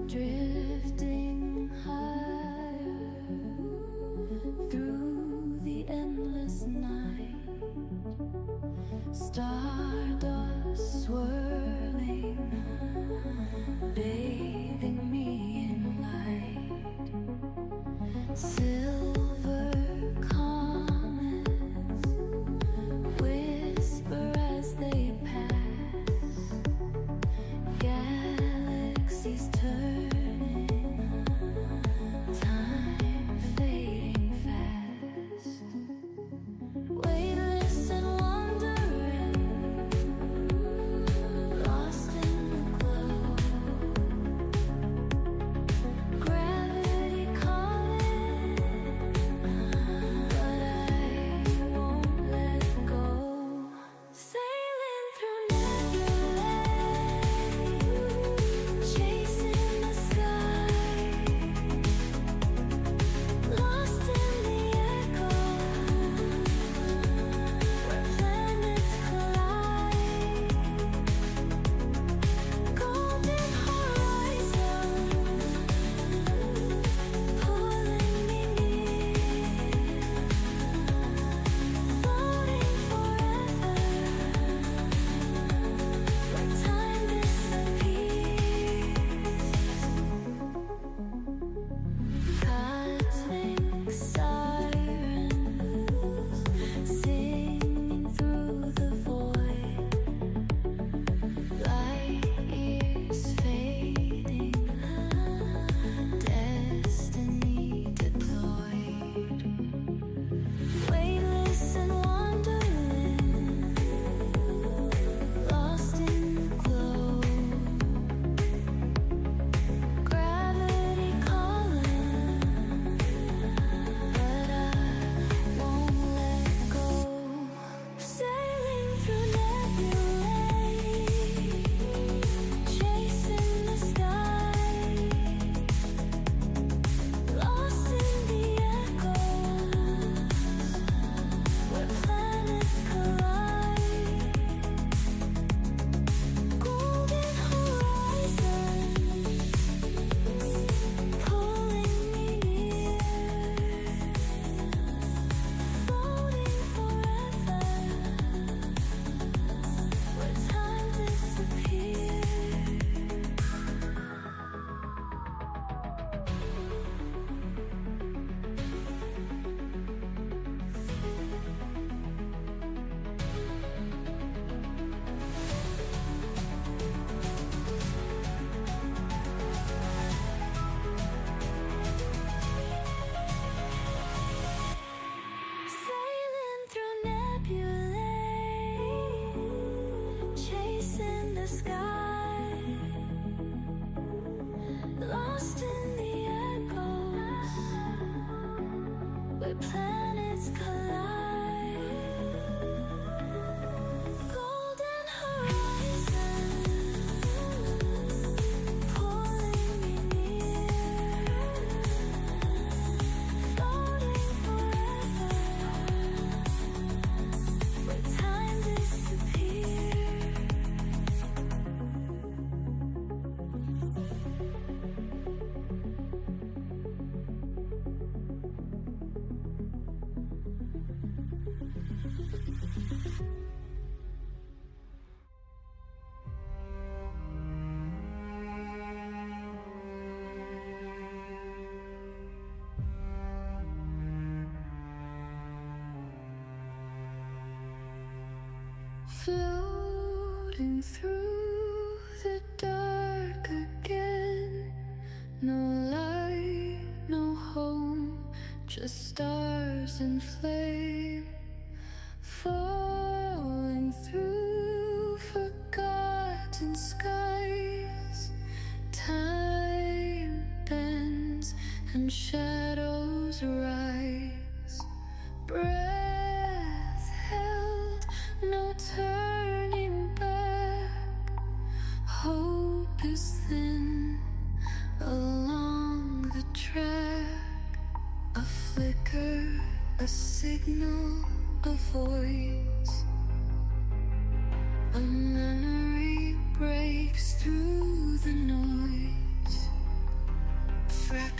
Drifting higher through the endless night, stardust swirling, bathing me in light. Silver comets whisper as they pass, galaxies turning, time fading fast. Weightless and wandering, lost in the glow. Gravity calling, but I won't let go. Sailing through nebulae, chasing the sky, lost in the echo where planets collide. Golden horizon pulling me near, floating forever where time disappears. Cosmic sirens singing through the void, light years fading, destiny deployed. Weightless and wandering, lost in the glow. Gravity calling, but I won't let go. Sailing through nebulae, chasing the sky, lost in the echoes where planets collide. Golden horizon pulling me near, floating forever where time disappears. Sailing through nebulae, chasing the sky, lost in the echoes where planets collide. Golden horizon pulling me near, floating forever where time disappears. Floating through the dark again, no light, no home, just stars and flame, falling through forgotten skies. Time bends and shadows rise, breath held, no turning back. Hope is thin along the track, a flicker, a signal, a voice, a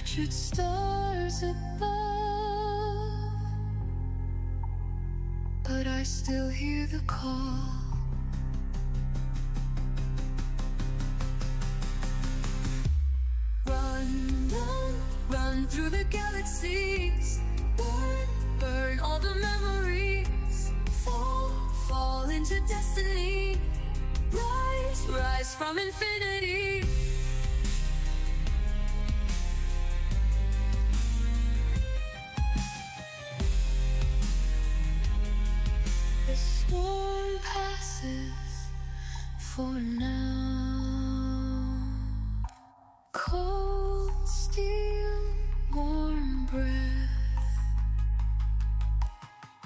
100 stars above, but I still hear the call. Run, run, run through the galaxies. Burn, burn all the memories. Fall, fall into destiny. Rise, rise from infinity. The storm passes for now. Cold steel, warm breath,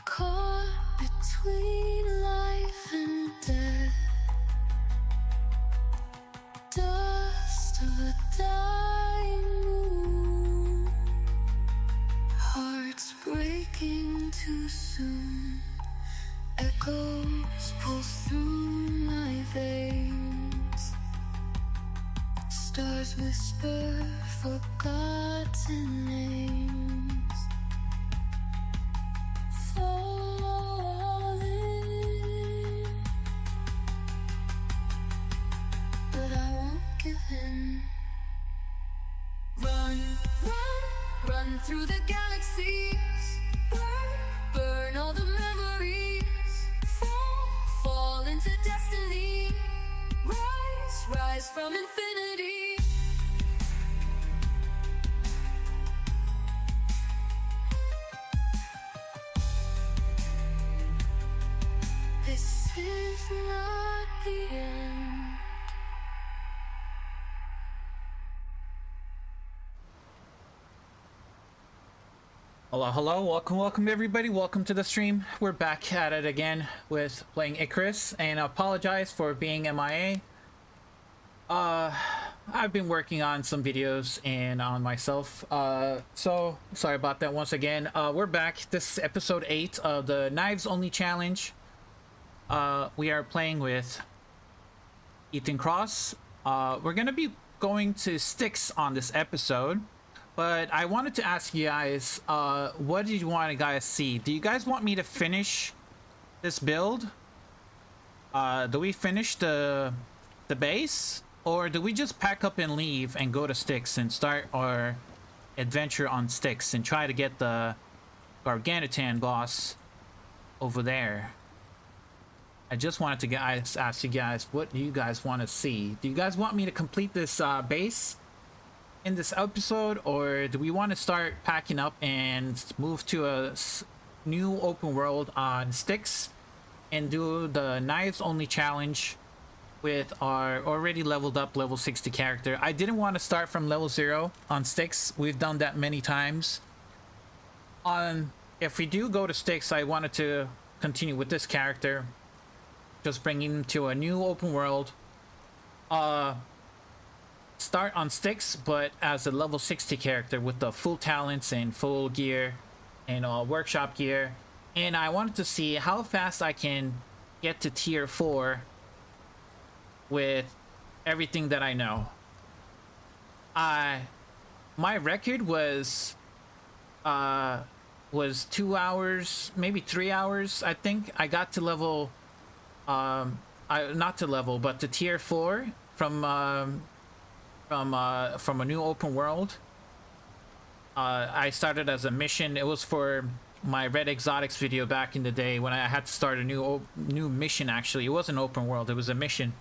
caught between life and death. Dust of a dying moon, hearts breaking too soon. Echoes pulse through my veins. Stars whisper forgotten names. Falling, but I won't give in. Run, run, run through the galaxies. Burn, burn all the memories. Fall, fall into destiny. Rise, rise from infinity. This is not the end. Hello, welcome everybody. Welcome to the stream. We're back at it again with playing Icarus, and I apologize for being MIA. I've been working on some videos and on myself, so sorry about that once again. We're back. This is episode 8 of the Knives Only Challenge. We are playing with Ethan Cross. We're gonna be going to Styx on this episode, but I wanted to ask you guys, what do you want to guys see? Do you guys want me to finish this build? Do we finish the base, or do we just pack up and leave and go to Styx and start our adventure on Styx and try to get the Gargantuan boss over there? I just wanted to ask you guys, what do you guys want to see? Do you guys want me to complete this base in this episode, or do we want to start packing up and move to a new open world on Styx and do the Knives Only Challenge with our already leveled up level 60 character? I didn't want to start from level 0 on Styx. We've done that many times. If we do go to Styx, I wanted to continue with this character, just bringing him to a new open world. Start on Styx, but as a level 60 character with the full talents and full gear and workshop gear. And I wanted to see how fast I can get to tier 4 with everything that I know. My record was 2 hours, maybe 3 hours. I think I got to level not to level, but to tier 4 from a new open world. I started as a mission. It was for my Red Exotics video back in the day when I had to start a new mission. Actually, it wasn't open world, it was a mission.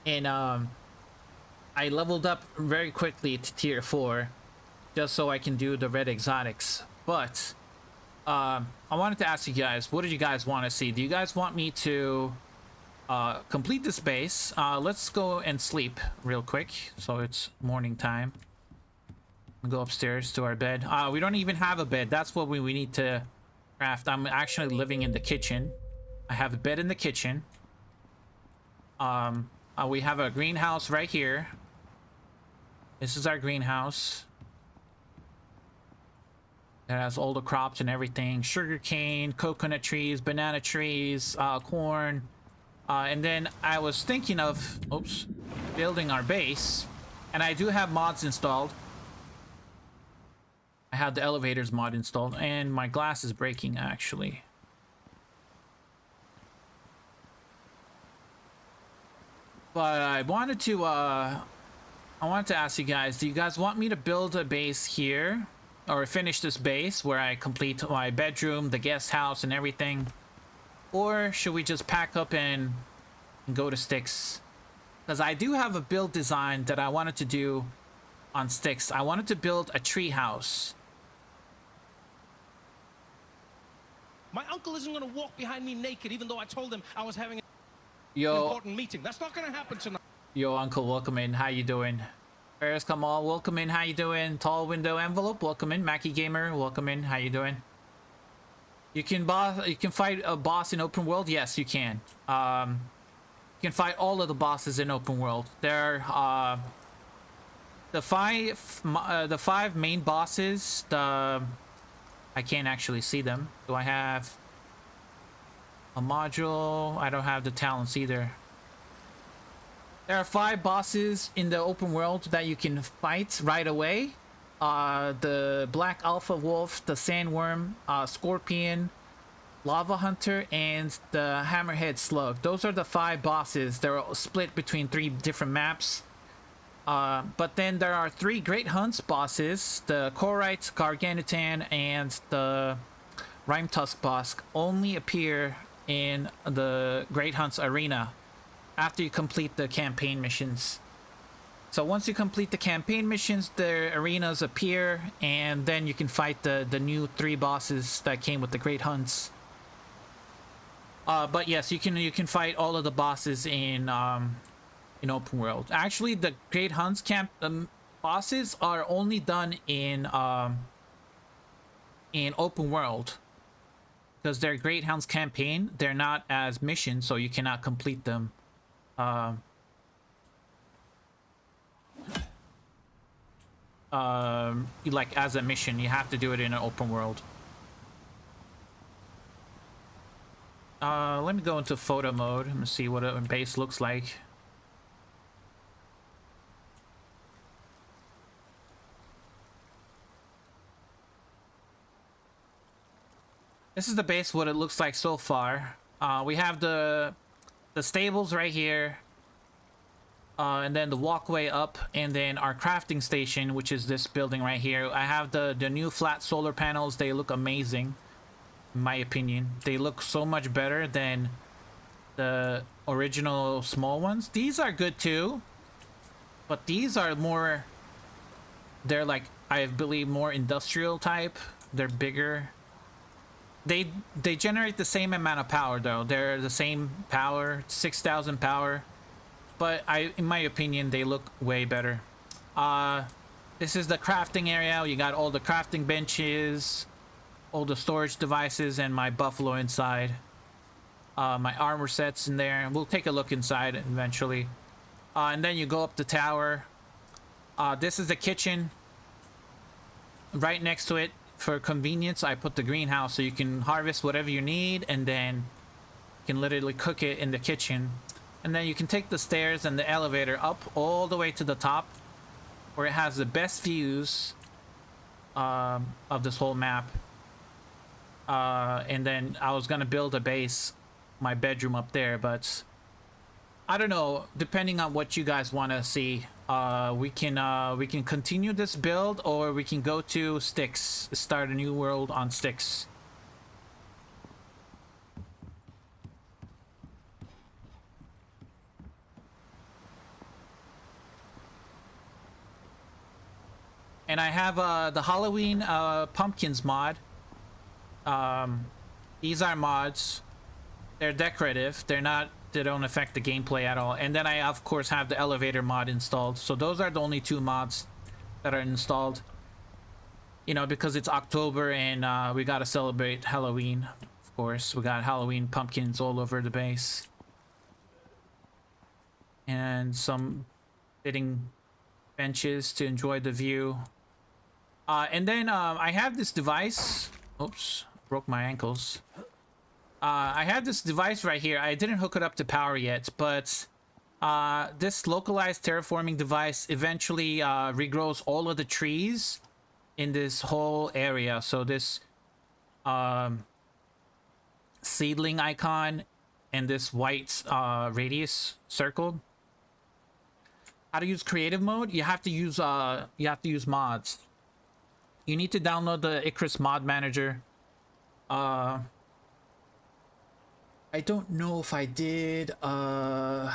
And I leveled up very quickly to tier 4 just so I can do the Red Exotics. But I wanted to ask you guys, what did you guys want to see? Do you guys want me to complete this base? Let's go and sleep real quick, so it's morning time. We'll go upstairs to our bed. We don't even have a bed. That's what we need to craft. I'm actually living in the kitchen. I have a bed in the kitchen. We have a greenhouse right here. This is our greenhouse. It has all the crops and everything. Sugar cane, coconut trees, banana trees, corn. And then I was thinking of, building our base. And I do have mods installed. I have the elevators mod installed, and my glass is breaking actually. But I wanted to ask you guys, do you guys want me to build a base here, or finish this base where I complete my bedroom, the guest house, and everything? Or should we just pack up and go to Styx? Because I do have a build design that I wanted to do on Styx. I wanted to build a tree house. My uncle isn't going to walk behind me naked, even though I told him I was having an important meeting. That's not going to happen tonight. Yo, Uncle, welcome in. How you doing? Ferris Kamal, welcome in. How you doing? Tall Window Envelope, welcome in. Mackie Gamer, welcome in. How you doing? You can fight a boss in open world. Yes, you can. You can fight all of the bosses in open world. There are the five main bosses. I can't actually see them. Do I have a module? I don't have the talents either. There are 5 bosses in the open world that you can fight right away. The Black Alpha Wolf, the Sandworm, Scorpion, Lava Hunter, and the Hammerhead Slug. Those are the 5 bosses. They're split between 3 different maps. But then there are 3 Great Hunts bosses. The Korite, Gargantuan, and the Rime Tusk boss only appear in the Great Hunts arena after you complete the campaign missions. So once you complete the campaign missions, the arenas appear, and then you can fight the new 3 bosses that came with the Great Hunts. But yes, you can fight all of the bosses in open world. Actually, the Great Hunts bosses are only done in open world, because they're Great Hunts campaign. They're not as missions, so you cannot complete them. Like as a mission, you have to do it in an open world. Let me go into photo mode and see what a base looks like. This is the base, what it looks like so far. We have the stables right here, and then the walkway up, and then our crafting station, which is this building right here. I have the new flat solar panels. They look amazing, in my opinion. They look so much better than the original small ones. These are good too, but these are more, they're like, I believe, more industrial type. They're bigger. They generate the same amount of power though. They're the same power, 6,000 power, but in my opinion, they look way better. This is the crafting area. You got all the crafting benches, all the storage devices, and my buffalo inside. My armor sets in there. We'll take a look inside eventually. And then you go up the tower. This is the kitchen. Right next to it, for convenience, I put the greenhouse so you can harvest whatever you need, and then you can literally cook it in the kitchen. And then you can take the stairs and the elevator up all the way to the top, where it has the best views of this whole map. And then I was gonna build a base, my bedroom up there, but I don't know, depending on what you guys want to see. We can continue this build, or we can go to Styx, start a new world on Styx. And I have the Halloween pumpkins mod. These are mods. They're decorative. They don't affect the gameplay at all. And then I of course have the elevator mod installed. So those are the only 2 mods that are installed, you know, because it's October and we gotta celebrate Halloween. Of course, we got Halloween pumpkins all over the base, and some sitting benches to enjoy the view. And then I have this device. Oops, broke my ankles. I have this device right here. I didn't hook it up to power yet, but this localized terraforming device eventually regrows all of the trees in this whole area. So this seedling icon and this white radius circle. How to use creative mode? You have to use mods. You need to download the Icarus mod manager. I don't know if I did. Let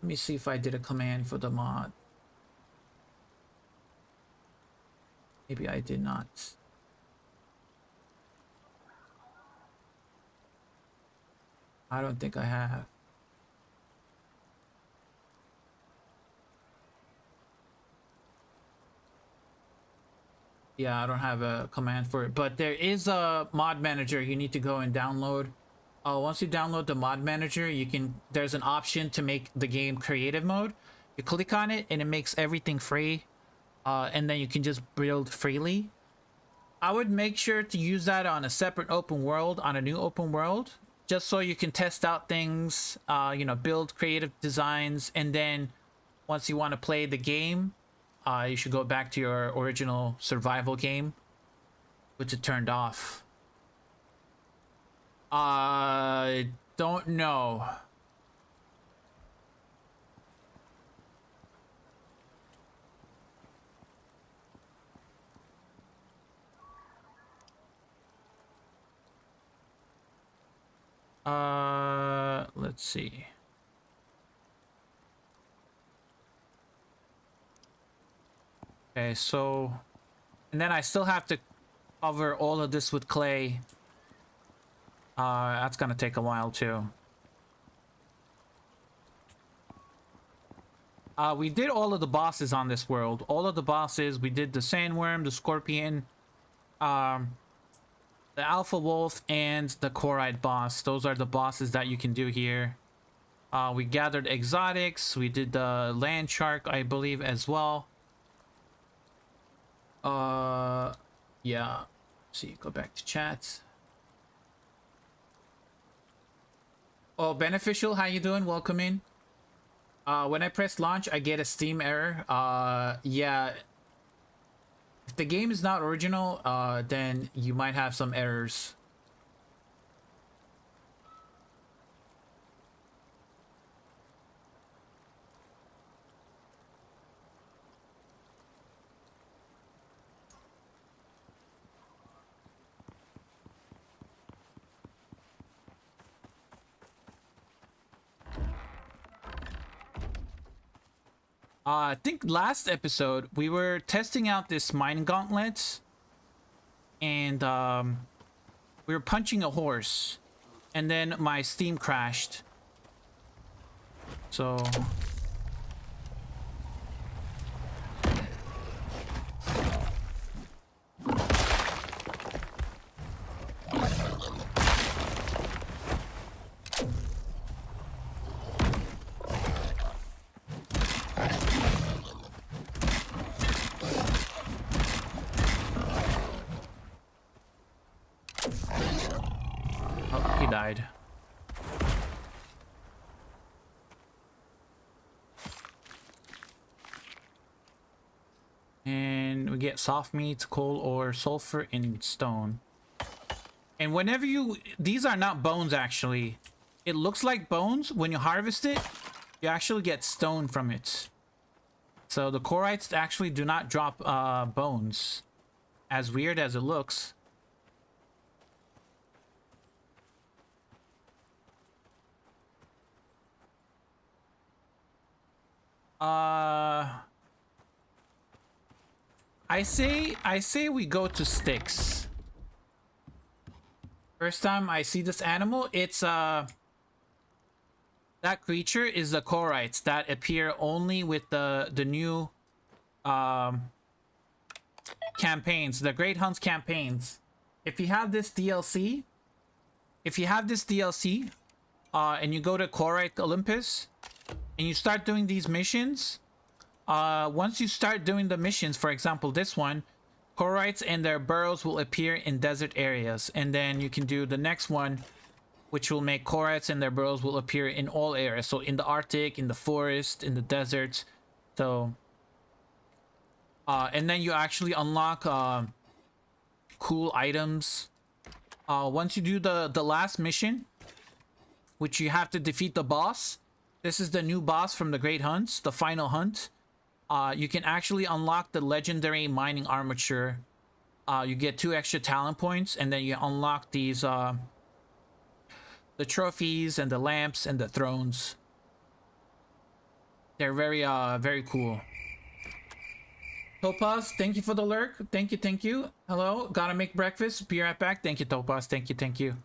me see if I did a command for the mod. Maybe I did not. I don't think I have. Yeah, I don't have a command for it, but there is a mod manager you need to go and download. Once you download the mod manager, there's an option to make the game creative mode. You click on it and it makes everything free, and then you can just build freely. I would make sure to use that on a separate open world, on a new open world, just so you can test out things, you know, build creative designs, and then once you want to play the game, you should go back to your original survival game, which it turned off. I don't know. Let's see. Okay, so, and then I still have to cover all of this with clay. That's gonna take a while too. We did all of the bosses on this world. All of the bosses. We did the sandworm, the scorpion, the alpha wolf, and the core-eyed boss. Those are the bosses that you can do here. We gathered exotics. We did the land shark, I believe, as well. Yeah. Let's see, go back to chat. Oh, Beneficial, how you doing? Welcome in. When I press launch, I get a Steam error. Yeah. If the game is not original, then you might have some errors. I think last episode we were testing out this mine gauntlet, and we were punching a horse, and then my Steam crashed. So died. And we get soft meat, coal ore, sulfur, and stone. And whenever these are not bones actually. It looks like bones. When you harvest it, you actually get stone from it. So the corites actually do not drop bones. As weird as it looks. I say we go to Styx. First time I see this animal, it's that creature is the corites that appear only with the new campaigns, the Great Hunt campaigns. If you have this DLC, and you go to Corite Olympus and you start doing these missions, once you start doing the missions, for example this one, corites and their burrows will appear in desert areas, and then you can do the next one, which will make corites and their burrows will appear in all areas, so in the Arctic, in the forest, in the desert. So And then you actually unlock cool items. Once you do the last mission, which you have to defeat the boss. This is the new boss from the Great Hunts, the final hunt. You can actually unlock the legendary mining armature. You get 2 extra talent points, and then you unlock these the trophies and the lamps and the thrones. They're very cool. Topaz, thank you for the lurk. Thank you. Hello, gotta make breakfast. Be right back. Thank you, Topaz. Thank you.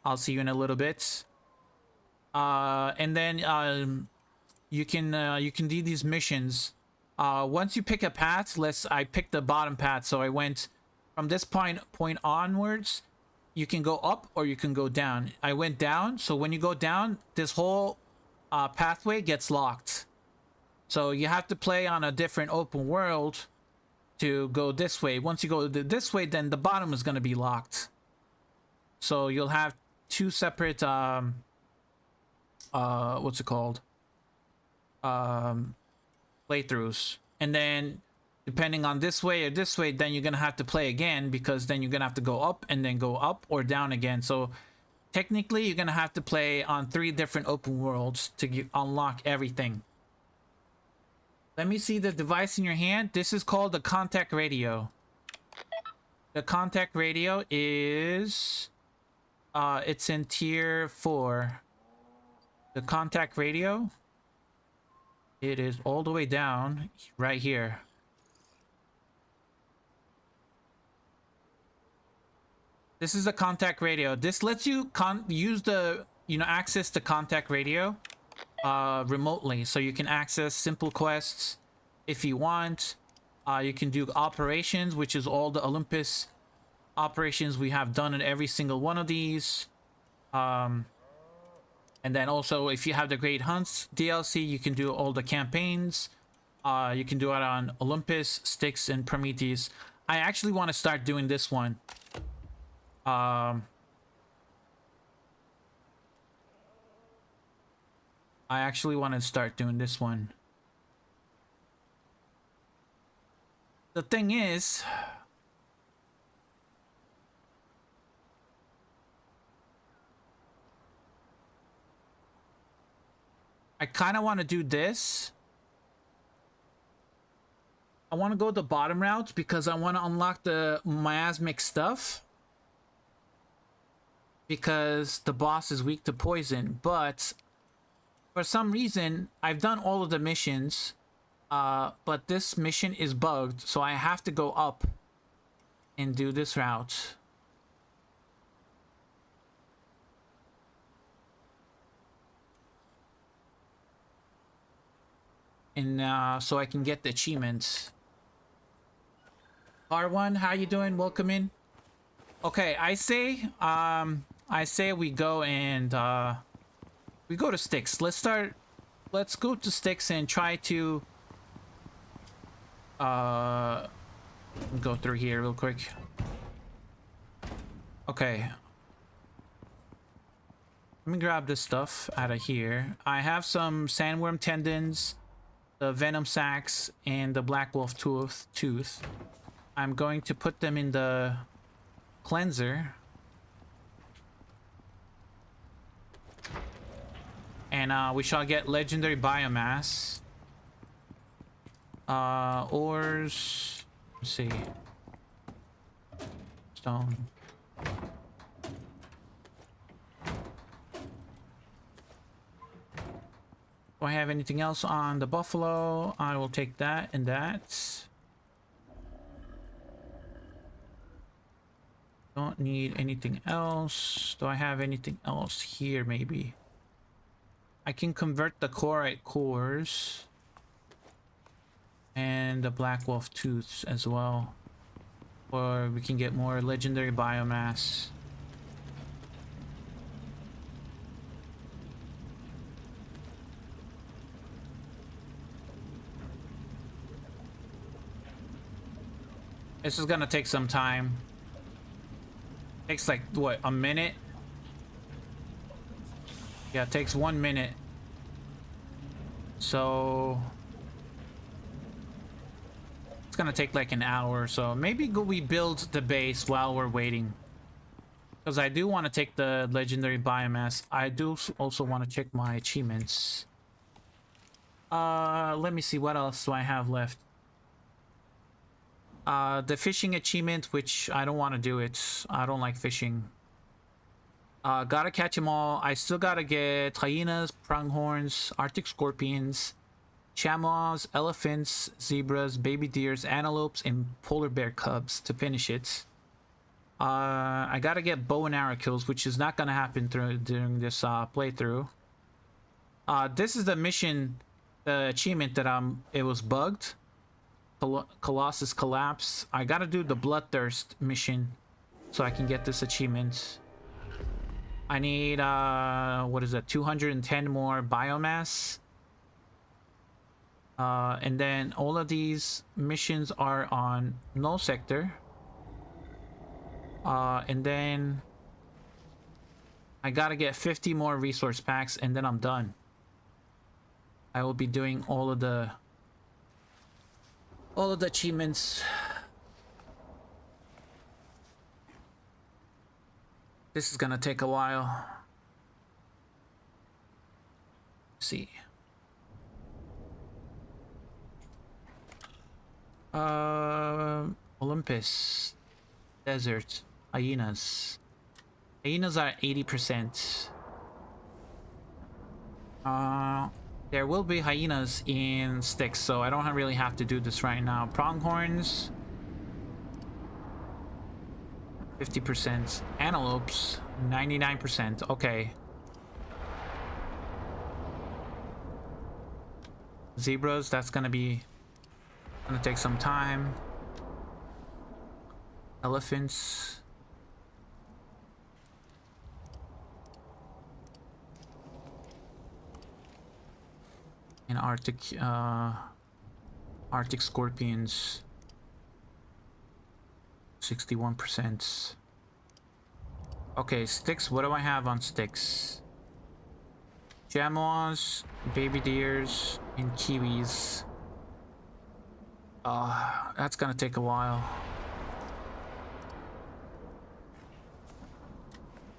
I'll see you in a little bit. And then you can do these missions. Once you pick a path, I picked the bottom path, so I went from this point onwards. You can go up or you can go down. I went down, so when you go down, this whole pathway gets locked. So you have to play on a different open world to go this way. Once you go this way, then the bottom is going to be locked. So you'll have 2 separate what's it called? Playthroughs. And then depending on this way or this way, then you're gonna have to play again, because then you're gonna have to go up and then go up or down again. So technically you're gonna have to play on 3 different open worlds to unlock everything. Let me see the device in your hand. This is called the contact radio. The contact radio is it's in tier 4. The contact radio, it is all the way down right here. This is the contact radio. This lets you use the, access the contact radio remotely. So you can access simple quests if you want. You can do operations, which is all the Olympus operations we have done in every single one of these. And then also, if you have the Great Hunts DLC, you can do all the campaigns. You can do it on Olympus, Styx, and Prometheus. I actually want to start doing this one. I actually want to start doing this one. The thing is, I kind of want to do this. I want to go the bottom route because I want to unlock the miasmic stuff. Because the boss is weak to poison. But for some reason, I've done all of the missions. But this mission is bugged. So I have to go up and do this route. And so I can get the achievements. R1, how you doing? Welcome in. Okay, I say we go and we go to Styx. Let's go to Styx and try to go through here real quick. Okay. Let me grab this stuff out of here. I have some sandworm tendons, the venom sacs, and the black wolf tooth. I'm going to put them in the cleanser. And we shall get legendary biomass. Ores. Let's see. Stone. Do I have anything else on the buffalo? I will take that and that. Don't need anything else. Do I have anything else here maybe? I can convert the chlorite cores. And the black wolf tooths as well. Or we can get more legendary biomass. This is gonna take some time. Takes like, what, a minute? Yeah, it takes 1 minute. So It's gonna take like an hour or so. Maybe we build the base while we're waiting. Because I do want to take the legendary biomass. I do also want to check my achievements. Let me see, what else do I have left? The fishing achievement, which I don't want to do it. I don't like fishing. Gotta catch them all. I still gotta get hyenas, pronghorns, arctic scorpions, chamois, elephants, zebras, baby deers, antelopes, and polar bear cubs to finish it. I gotta get bow and arrow kills, which is not gonna happen during this playthrough. This is the mission, the achievement that it was bugged. Colossus collapse. I gotta do the bloodthirst mission so I can get this achievement. I need what is it, 210 more biomass. And then all of these missions are on null sector. And then I gotta get 50 more resource packs and then I'm done. I will be doing all of the achievements. This is gonna take a while. Let's see. Olympus. Desert. Hyenas. Hyenas are 80%. There will be hyenas in Styx, so I don't really have to do this right now. Pronghorns. 50%. Antelopes. 99%. Okay. Zebras, that's gonna take some time. Elephants. And Arctic scorpions. 61%. Okay, Styx, what do I have on Styx? Chamois, baby deers, and kiwis. That's gonna take a while.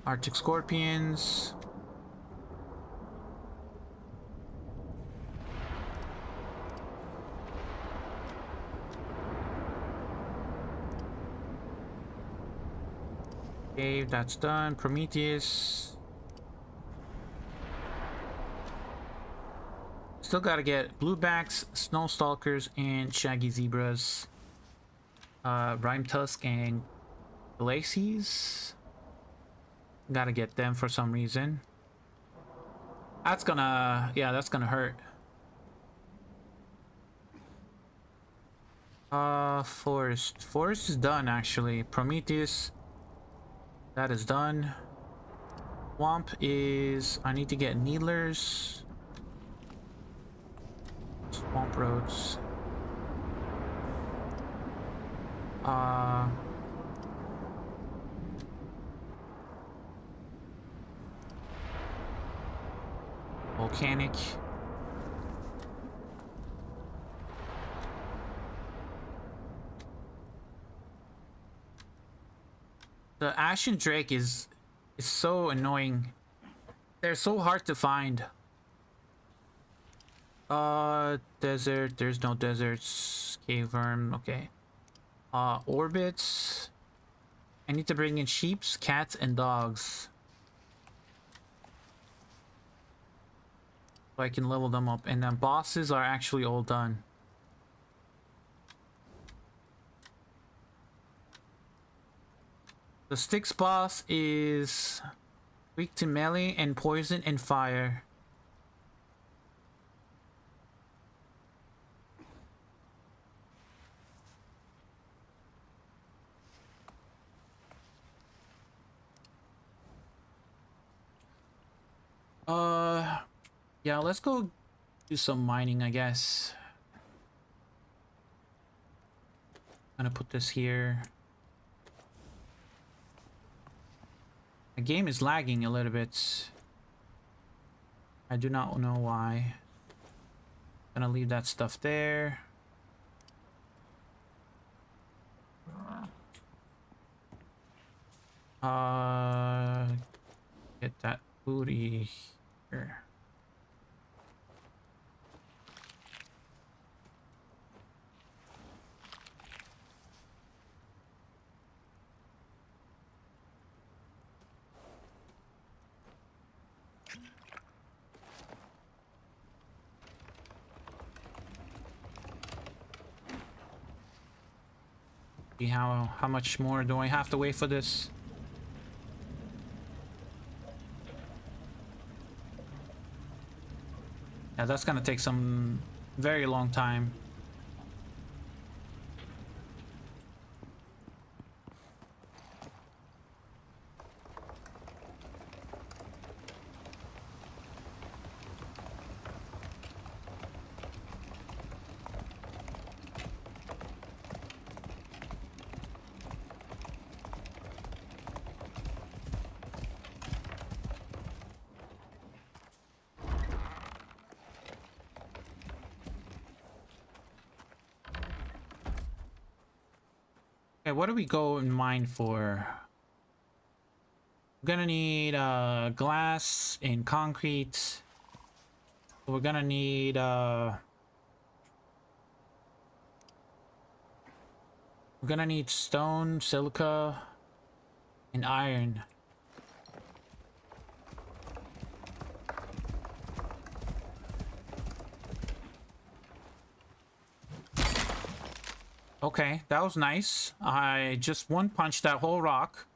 Arctic scorpions. Okay, that's done. Prometheus. Still gotta get bluebacks, snow stalkers, and shaggy zebras. Rime tusk and glacies. Gotta get them for some reason. That's gonna hurt. Forest is done actually. Prometheus, that is done. Swamp is, I need to get needlers. Swamp roads. Volcanic. The Ashen Drake is so annoying. They're so hard to find. Desert, there's no deserts. Cave worm, okay. Orbits. I need to bring in sheeps, cats, and dogs. So I can level them up. And then bosses are actually all done. The Styx boss is weak to melee and poison and fire. Yeah, let's go do some mining, I guess. I'm gonna put this here. The game is lagging a little bit. I do not know why. Gonna leave that stuff there. Get that booty here. See how much more do I have to wait for this? Yeah, that's gonna take some very long time. Okay, what do we go in mine for? We're gonna need glass and concrete. We're gonna need stone, silica, and iron. Okay, that was nice. I just one punched that whole rock.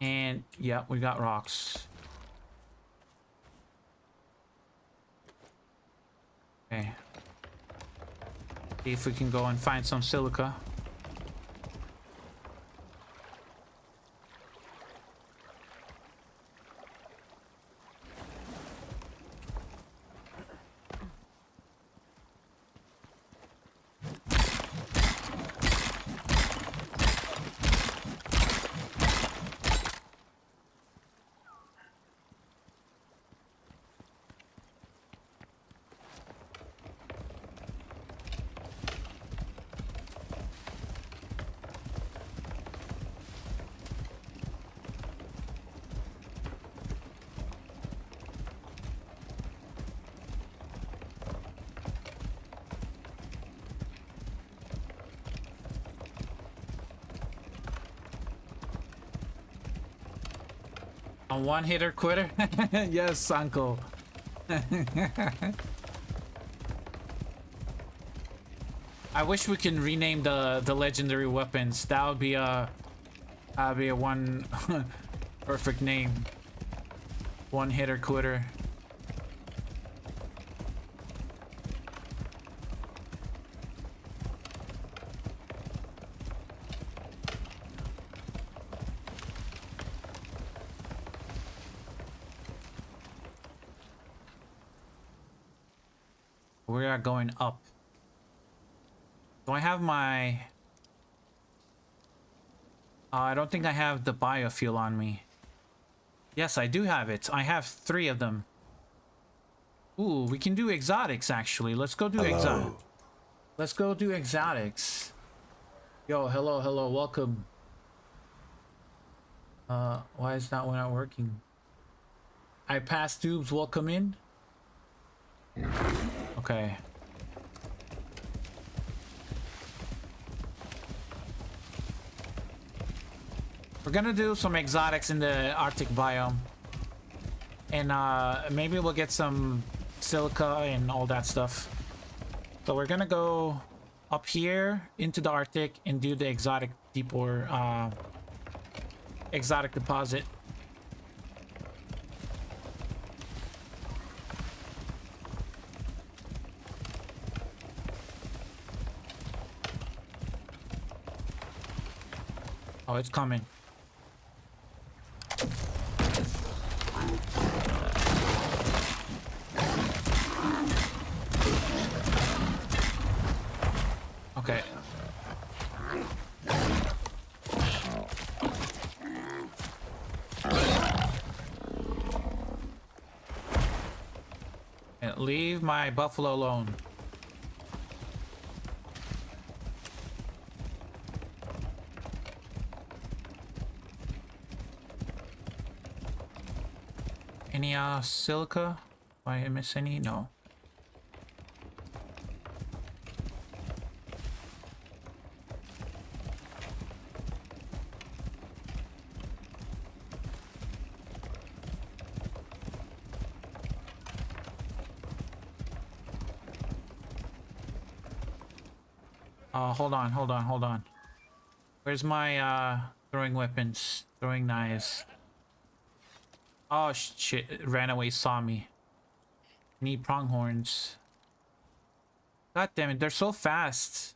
And yeah, we got rocks. Okay. See if we can go and find some silica. A one-hitter quitter? Yes, uncle. I wish we can rename the legendary weapons. That would be a one perfect name. One-hitter quitter. We are going up. Do I have my... I don't think I have the biofuel on me. Yes, I do have it. I have 3 of them. Ooh, we can do exotics, actually. Let's go do exotics. Let's go do exotics. Yo, hello, welcome. Why is that one not working? I passed tubes, welcome in. Okay. We're gonna do some exotics in the Arctic biome. And maybe we'll get some silica and all that stuff. So we're gonna go up here into the Arctic and do the exotic deep ore exotic deposit. Oh, it's coming. Okay. And leave my buffalo alone. Any silica? Do I miss any? No. Hold on. Where's my throwing weapons? Throwing knives. Oh shit, it ran away, saw me. Need pronghorns. God damn it, they're so fast.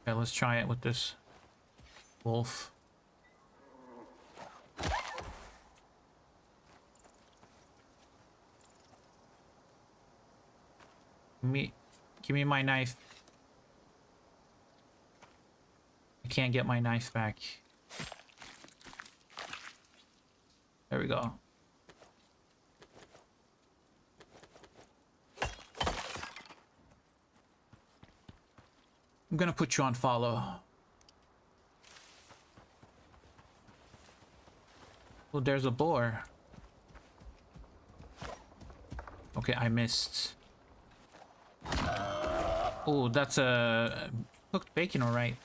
Okay, let's try it with this wolf. Give me my knife. I can't get my knife back. There we go. I'm gonna put you on follow. Oh, there's a boar. Okay, I missed. Oh, that's a cooked bacon, all right.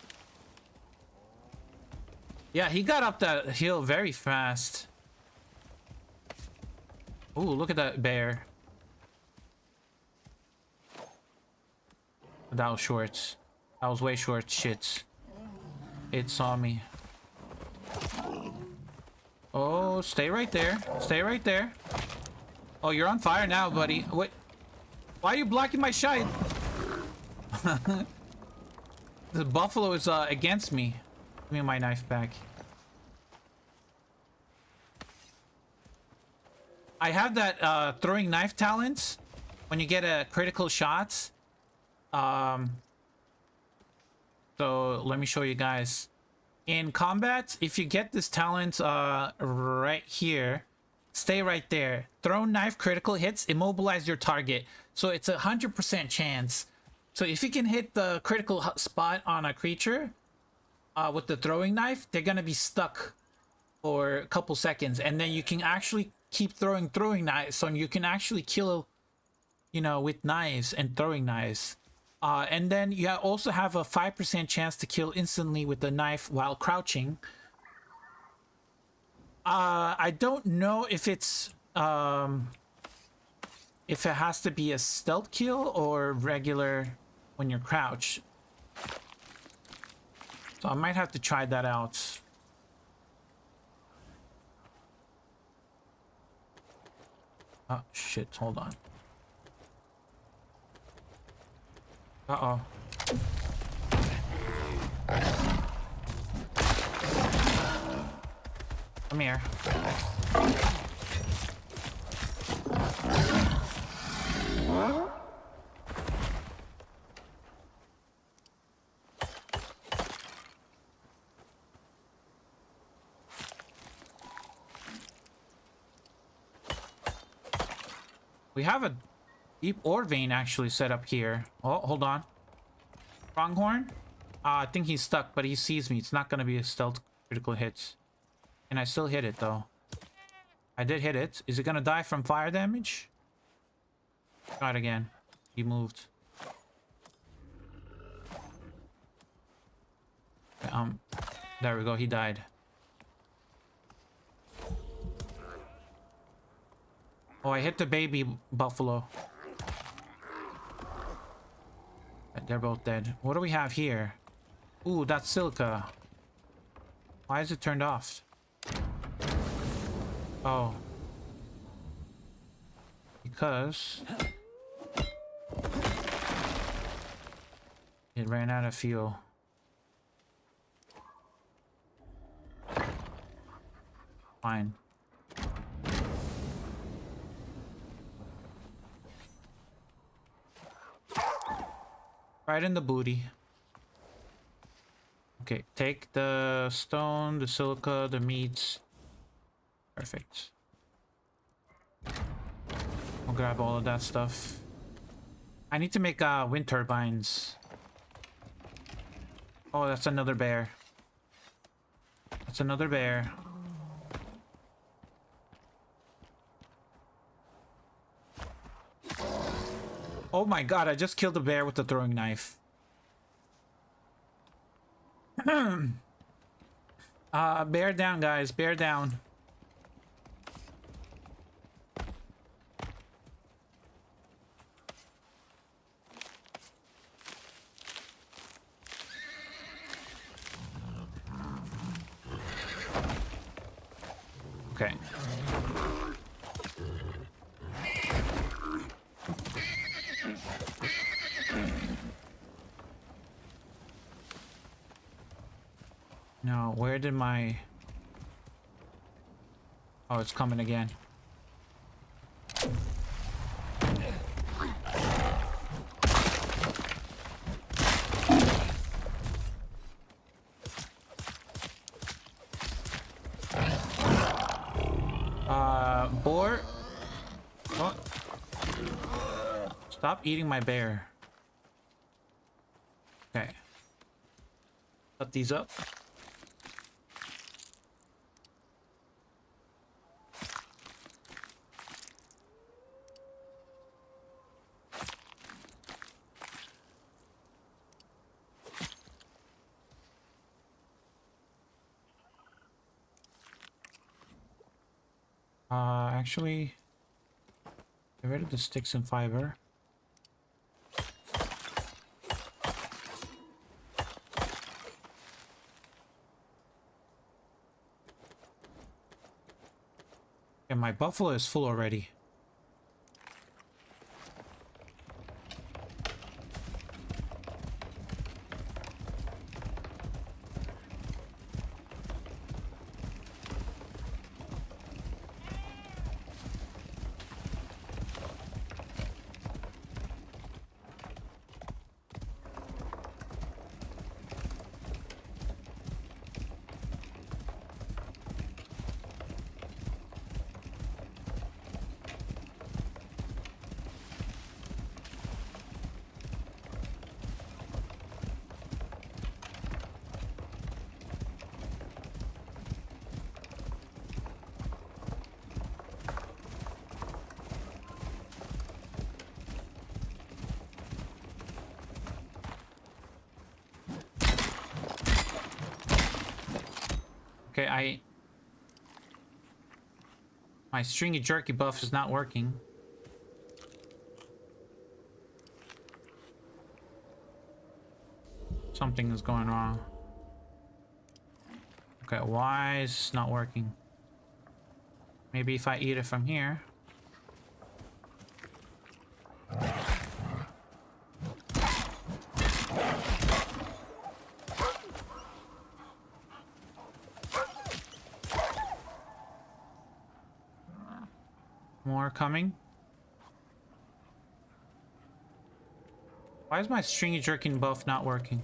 Yeah, he got up that hill very fast. Oh, look at that bear. That was short. That was way short. Shit. It saw me. Oh, stay right there. Stay right there. Oh, you're on fire now, buddy. What? Why are you blocking my shot? The buffalo is against me. Give me my knife back. I have that throwing knife talent when you get a critical shot. So let me show you guys. In combat, if you get this talent right here, stay right there. Throw knife critical hits, immobilize your target. So it's 100% chance. So if you can hit the critical spot on a creature with the throwing knife, they're gonna be stuck for a couple seconds, and then you can actually keep throwing knives, so you can actually kill, you know, with knives and throwing knives. And then you also have a 5% chance to kill instantly with the knife while crouching. I don't know if it's if it has to be a stealth kill or regular when you're crouched. So I might have to try that out. Oh shit, hold on. Uh-oh. Come here. We have a deep ore vein actually set up here. Oh, hold on. Pronghorn? I think he's stuck, but he sees me. It's not going to be a stealth critical hit. And I still hit it, though. I did hit it. Is it going to die from fire damage? Try it again. He moved. There we go. He died. Oh, I hit the baby buffalo. They're both dead. What do we have here? Ooh, that's silica. Why is it turned off? Oh. Because it ran out of fuel. Fine. Right in the booty. Okay, take the stone, the silica, the meats. Perfect. I'll grab all of that stuff. I need to make wind turbines. Oh, that's another bear. That's another bear. Oh my god, I just killed a bear with the throwing knife. Bear down, guys. Bear down. Okay. No, where did my... Oh, it's coming again. Boar? Oh. Stop eating my bear. Okay. Cut these up. Actually, get rid of the sticks and fiber. And my buffalo is full already. Okay, my stringy jerky buff is not working. Something is going wrong. Okay, why is this not working? Maybe if I eat it from here. More coming. Why is my stringy jerking buff not working?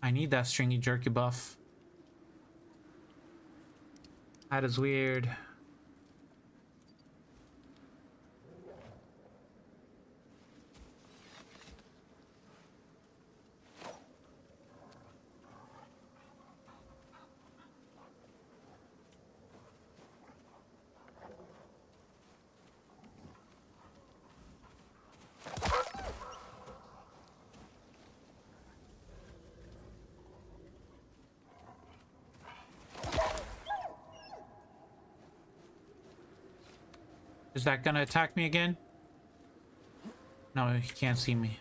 I need that stringy jerky buff. That is weird. Is that gonna attack me again? No, he can't see me.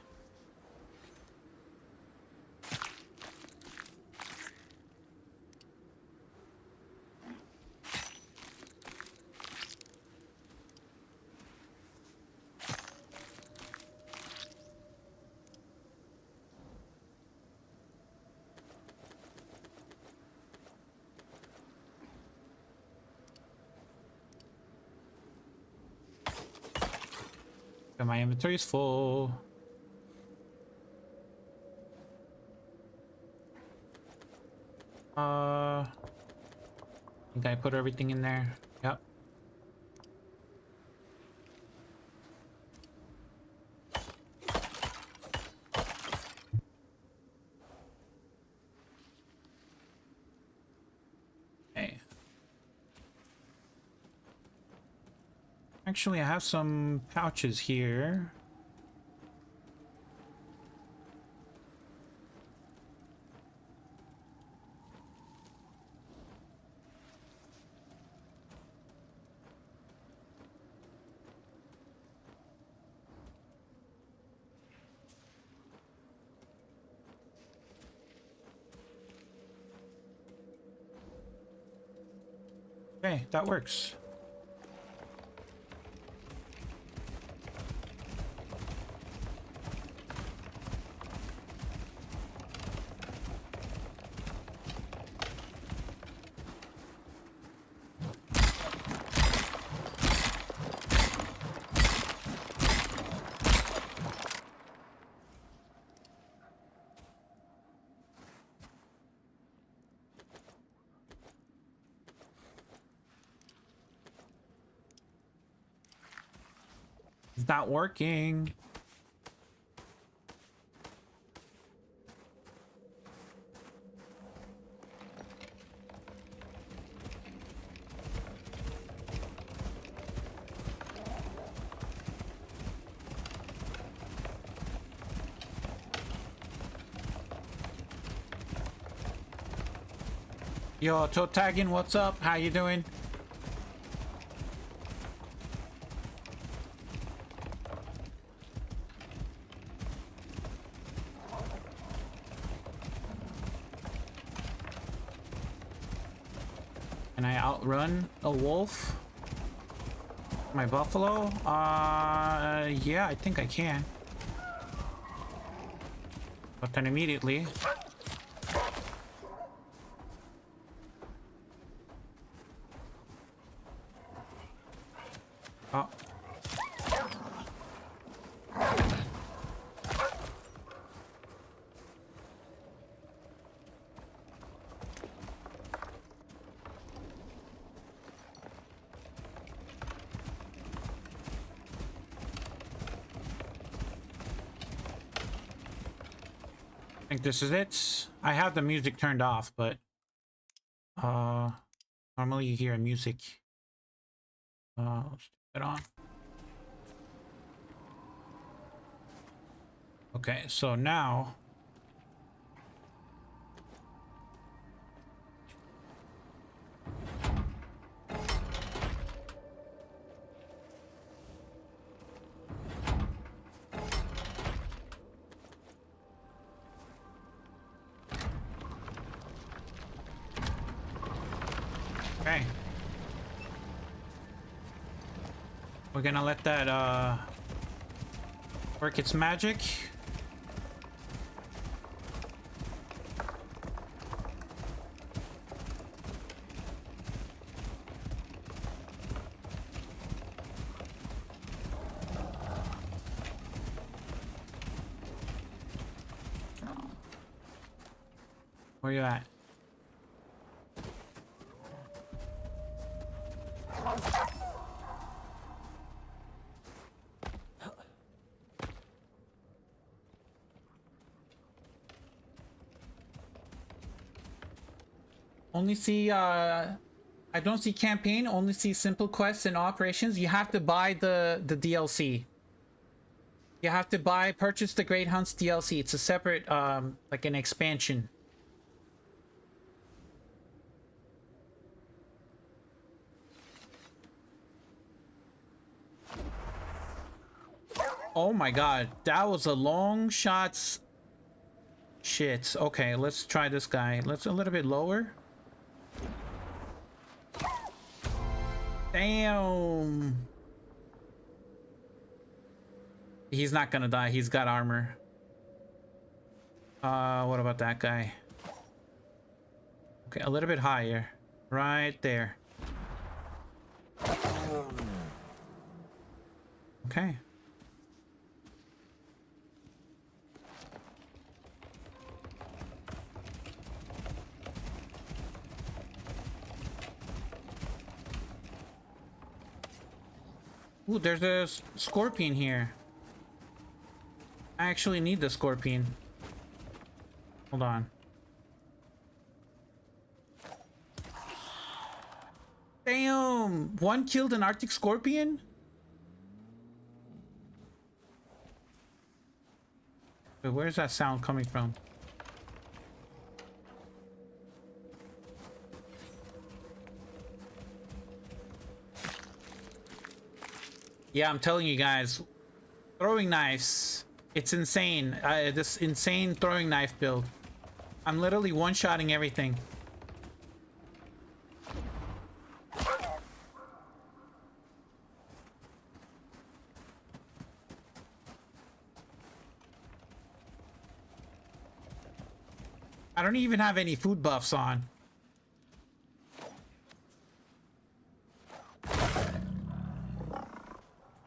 Okay, my inventory is full. I think I put everything in there. Yep. Okay. Actually, I have some pouches here. Okay, that works. It's not working. Yo, Toe Tagging, what's up? How you doing? Can I outrun a wolf? My buffalo? Yeah, I think I can. But then immediately... Oh. I think this is it. I have the music turned off, but normally you hear music. Let's turn it on. Okay, so now okay. We're gonna let that work its magic. Where you at? Only see I don't see campaign, only see simple quests and operations. You have to buy the DLC. You have to purchase the Great Hunt's DLC. It's a separate like an expansion. Oh my god, that was a long shot. Shit. Okay, let's try this guy. Let's a little bit lower. Damn. He's not gonna die. He's got armor. What about that guy? Okay, a little bit higher. Right there. Okay. Ooh, there's a scorpion here. I actually need the scorpion. Hold on. Damn! One killed an Arctic scorpion? Wait, where's that sound coming from? Yeah, I'm telling you guys, throwing knives, it's insane. This insane throwing knife build. I'm literally one-shotting everything. I don't even have any food buffs on.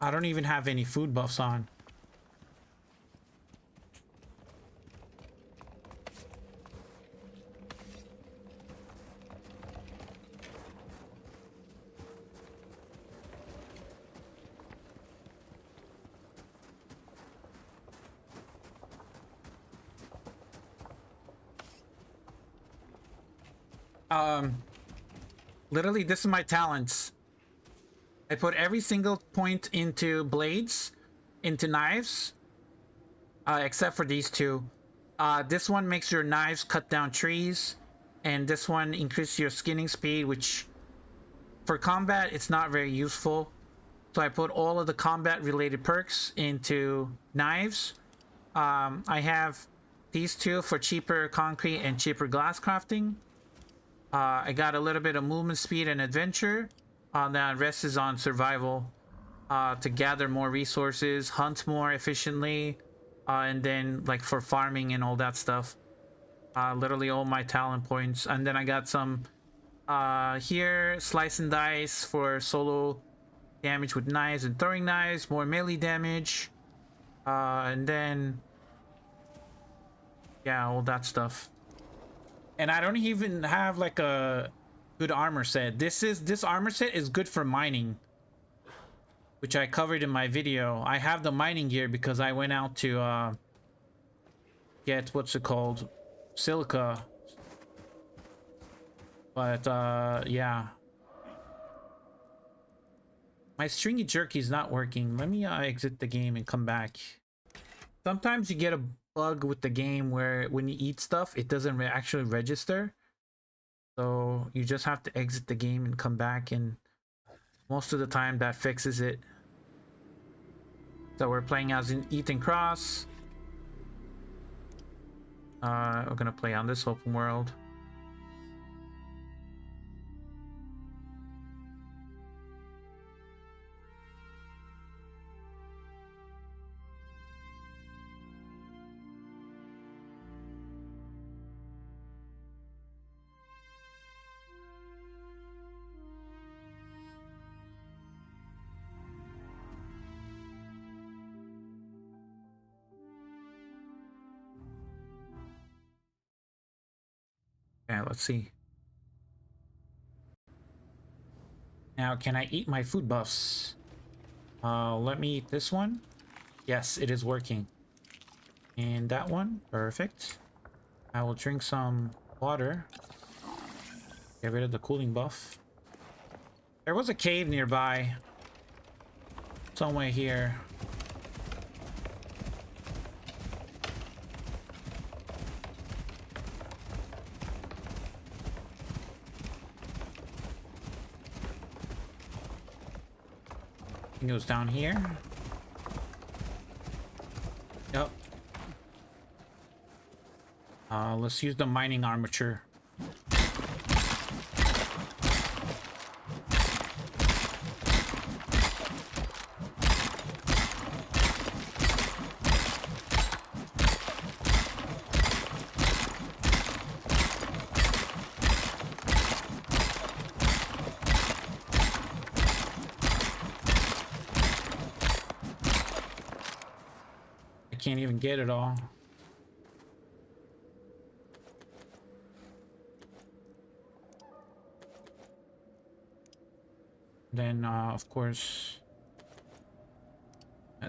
I don't even have any food buffs on. Literally, this is my talents. I put every single point into blades, into knives, except for these two. This one makes your knives cut down trees, and this one increases your skinning speed, which for combat, it's not very useful. So I put all of the combat related perks into knives. I have these two for cheaper concrete and cheaper glass crafting. I got a little bit of movement speed and adventure. The rest is on survival, to gather more resources, hunt more efficiently, and then like for farming and all that stuff. Literally all my talent points. And then I got some here, slice and dice for solo damage with knives and throwing knives, more melee damage, and then yeah, all that stuff. And I don't even have like a good armor set. This armor set is good for mining, which I covered in my video. I have the mining gear because I went out to get, what's it called, silica. But yeah, my stringy jerky is not working. Let me exit the game and come back. Sometimes you get a bug with the game where when you eat stuff, it doesn't actually register. So you just have to exit the game and come back, and most of the time that fixes it. So we're playing as in Ethan Cross. We're gonna play on this open world. Yeah, let's see. Now, can I eat my food buffs? Let me eat this one. Yes, it is working. And that one, perfect. I will drink some water. Get rid of the cooling buff. There was a cave nearby. Somewhere here. I think it was down here. Yep. Let's use the mining armature. Can't even get it all. Then, of course,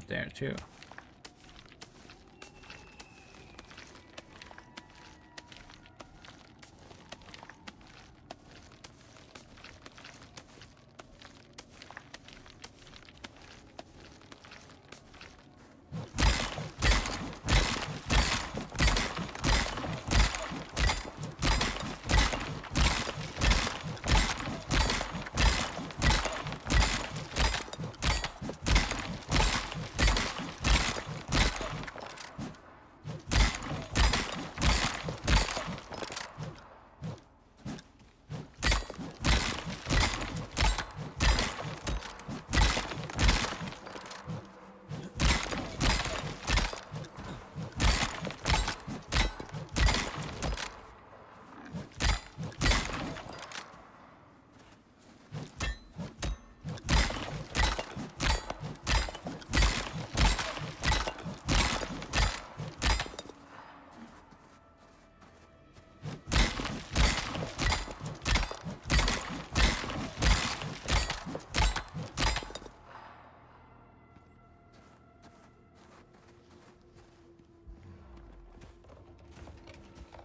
that there too.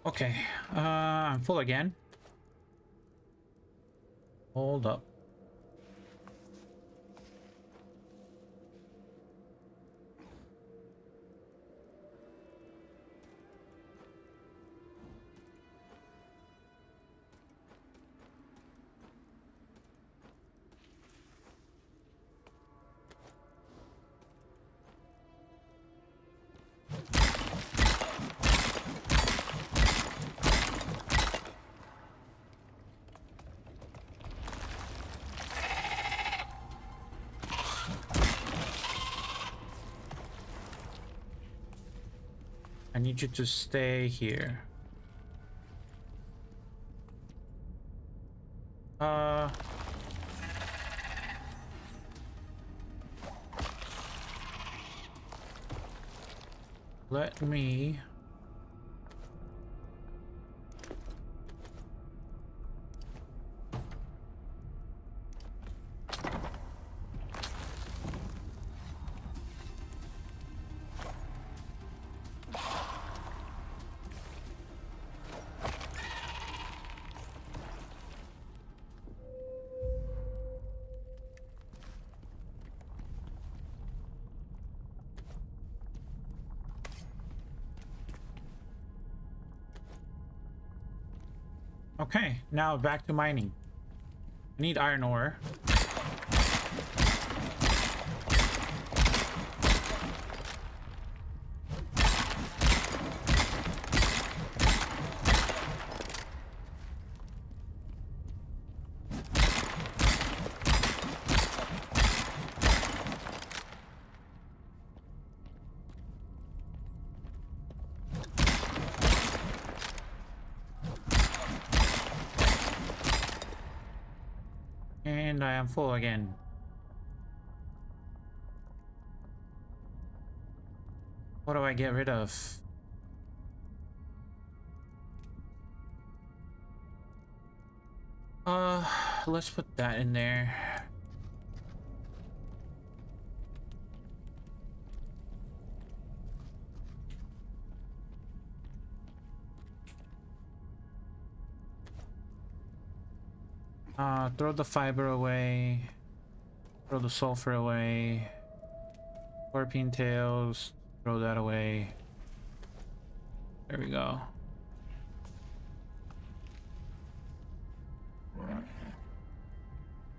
Okay, I'm full again. Hold up. I need you to stay here. Let me... Okay, now back to mining. I need iron ore. And I am full again. What do I get rid of? Let's put that in there. Throw the fiber away. Throw the sulfur away. Scorpion tails. Throw that away. There we go.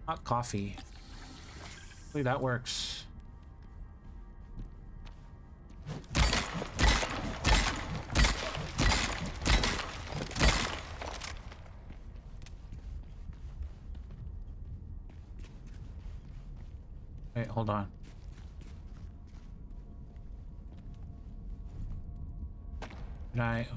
Hot coffee. Hopefully that works. Wait, hold on. Did I? Okay.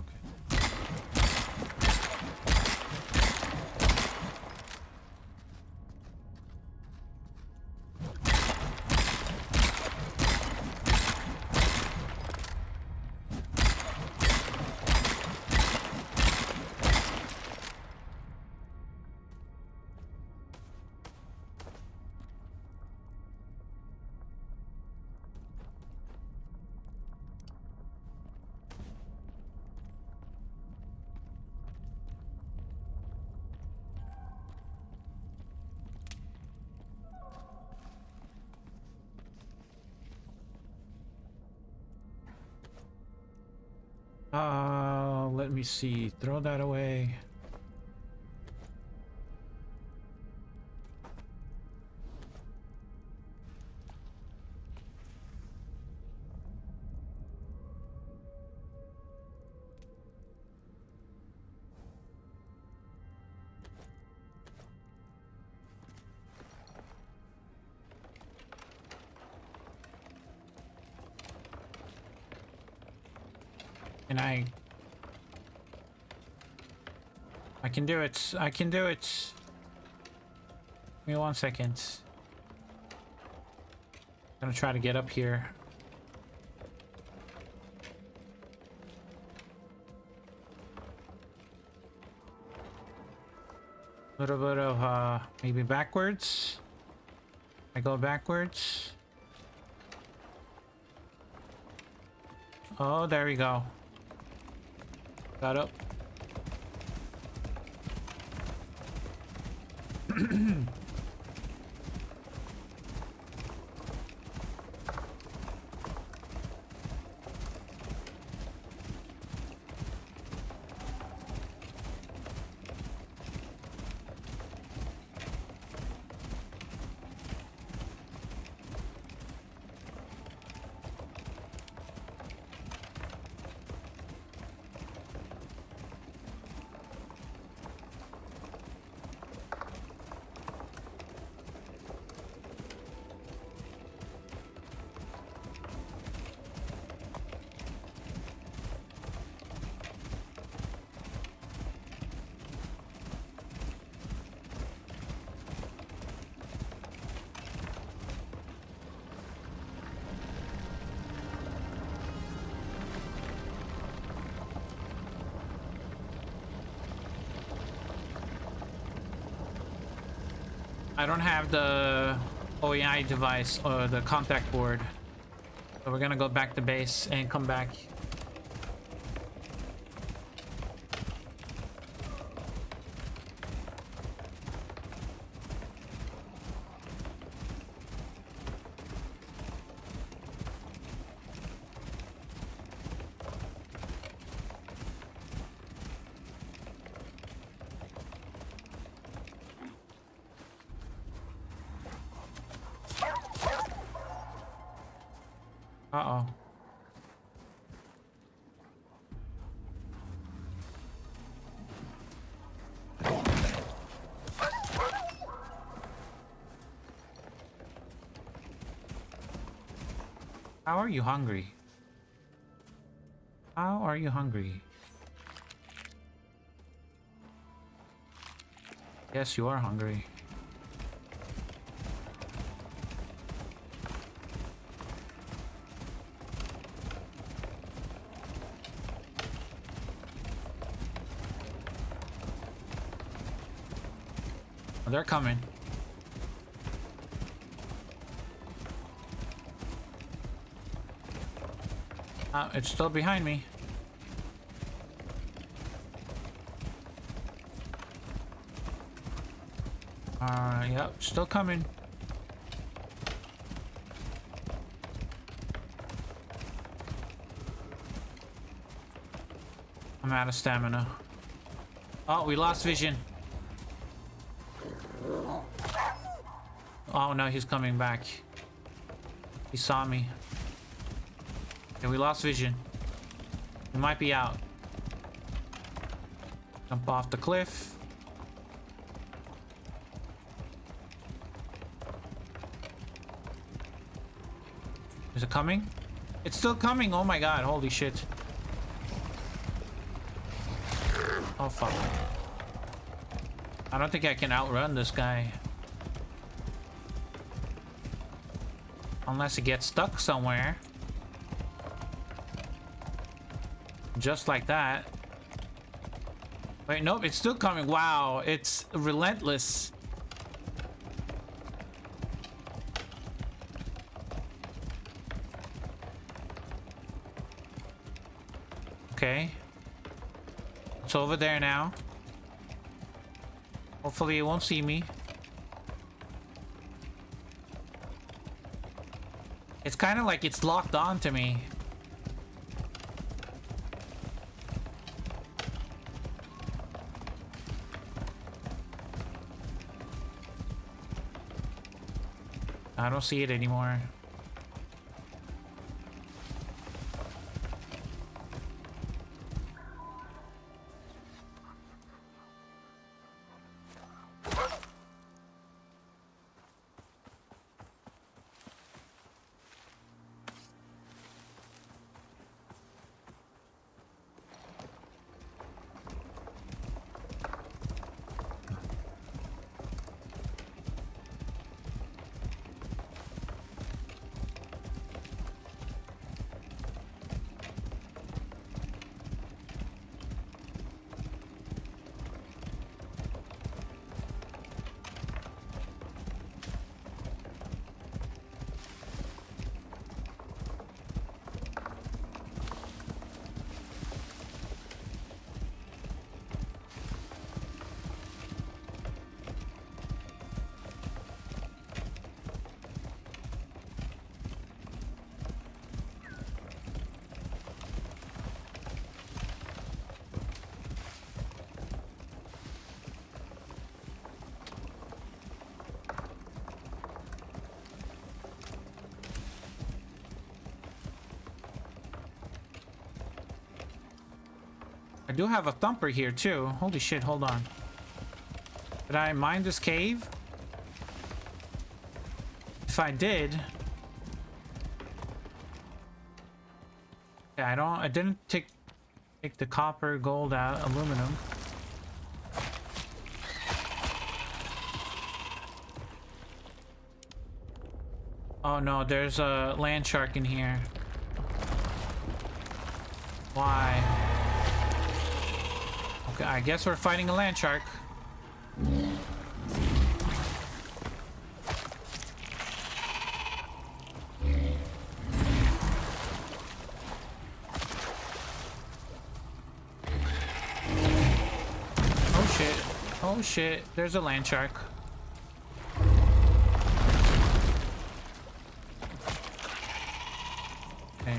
Let me see. Throw that away. And I can do it. I can do it. Give me 1 second. I'm gonna try to get up here. A little bit of maybe backwards. I go backwards. Oh, there we go. Got up. I don't have the OEI device or the contact board. So we're gonna go back to base and come back. Uh-oh. How are you hungry? How are you hungry? Yes, you are hungry. They're coming. It's still behind me. Yep, still coming. I'm out of stamina. Oh, we lost vision. Oh no, he's coming back. He saw me. Okay, we lost vision. We might be out. Jump off the cliff. Is it coming? It's still coming. Oh my god, holy shit. Oh fuck. I don't think I can outrun this guy. Unless it gets stuck somewhere. Just like that. Wait, nope, it's still coming. Wow, it's relentless. Okay. It's over there now. Hopefully it won't see me. It's kind of like it's locked on to me. I don't see it anymore. I do have a thumper here too. Holy shit, hold on. Did I mine this cave? If I did... Yeah, I didn't take the copper, gold out, aluminum. Oh no, there's a land shark in here. Why? Okay, I guess we're fighting a land shark. Oh shit. Oh shit. There's a land shark. Okay.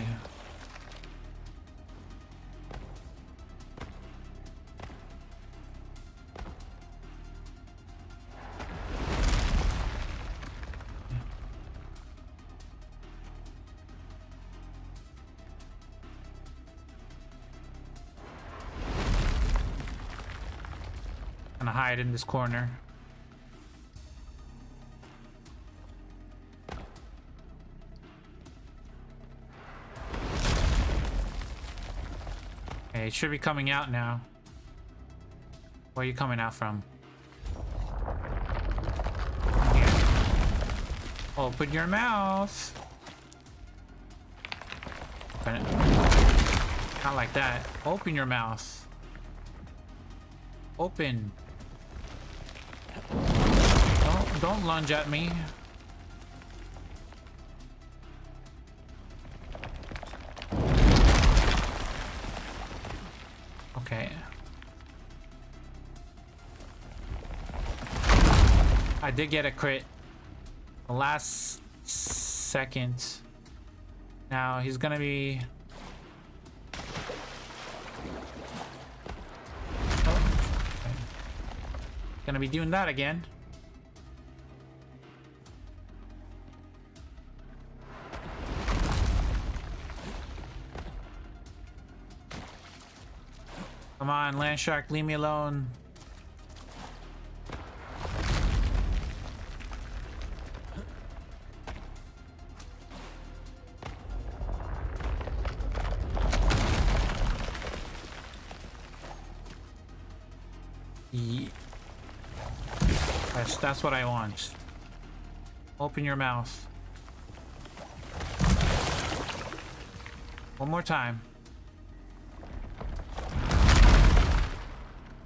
Gonna hide in this corner. Okay, it should be coming out now. Where are you coming out from? Here. Open your mouth. Open it. Not like that. Open your mouth. Open. Don't lunge at me. Okay. I did get a crit. The last second. Now he's gonna be... Gonna be doing that again. Come on, land shark, leave me alone. That's what I want. Open your mouth. One more time.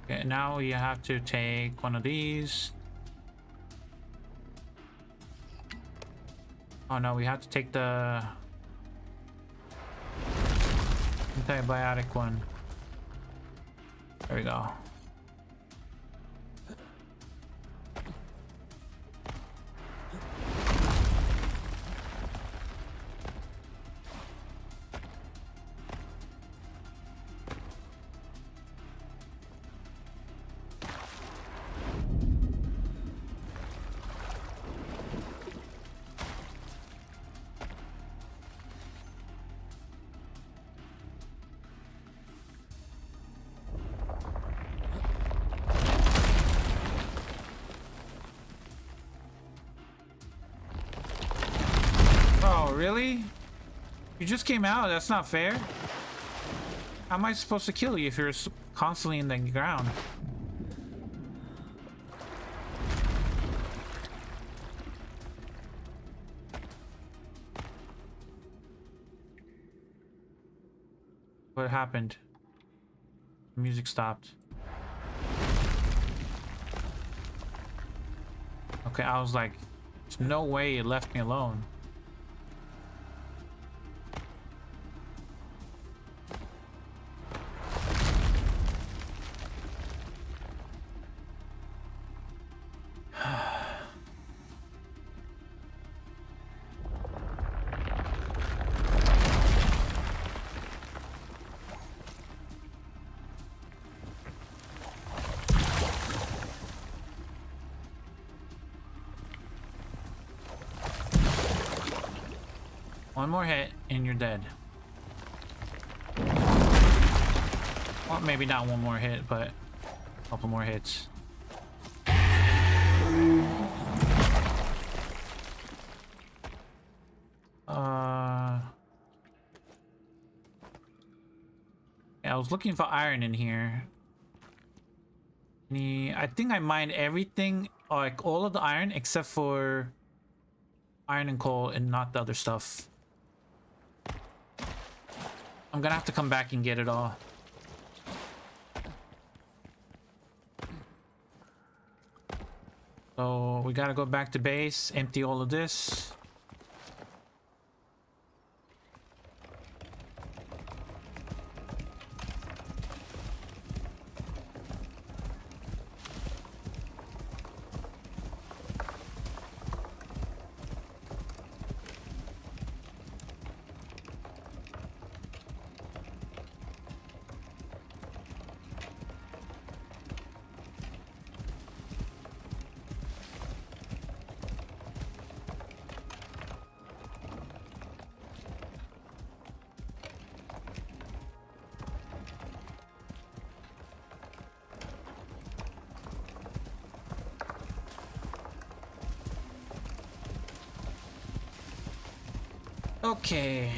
Okay, now you have to take one of these. Oh no, we have to take the antibiotic one. There we go. really? You just came out. That's not fair. How am I supposed to kill you if you're constantly in the ground? What happened? The music stopped. Okay, I was like, there's no way it left me alone. One more hit and you're dead. Well, maybe not one more hit, but a couple more hits. Yeah, I was looking for iron in here. I think I mined everything, like all of the iron except for iron and coal and not the other stuff. I'm gonna have to come back and get it all. So we gotta go back to base, empty all of this. Okay.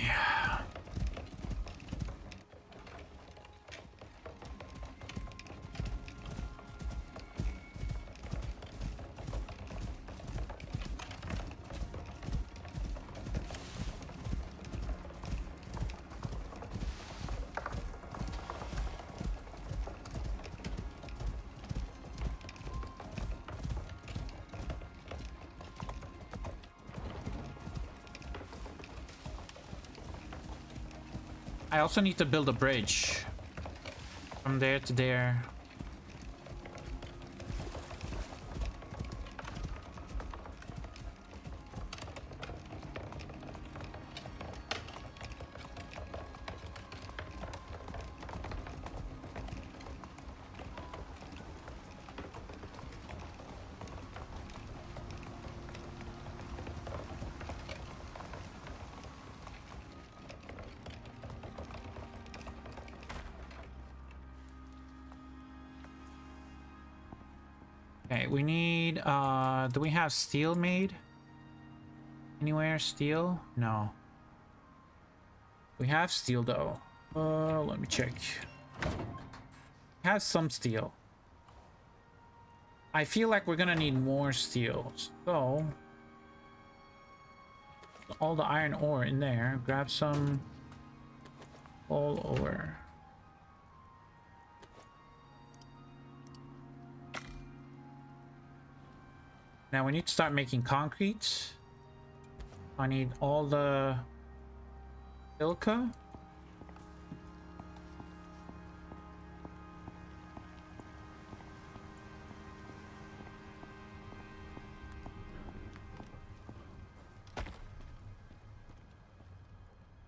I also need to build a bridge from there to there. Okay, we need, do we have steel made? Anywhere? Steel? No. We have steel though. Let me check. We have some steel. I feel like we're gonna need more steel. So, all the iron ore in there. Grab some all ore. Now we need to start making concrete. I need all the silica.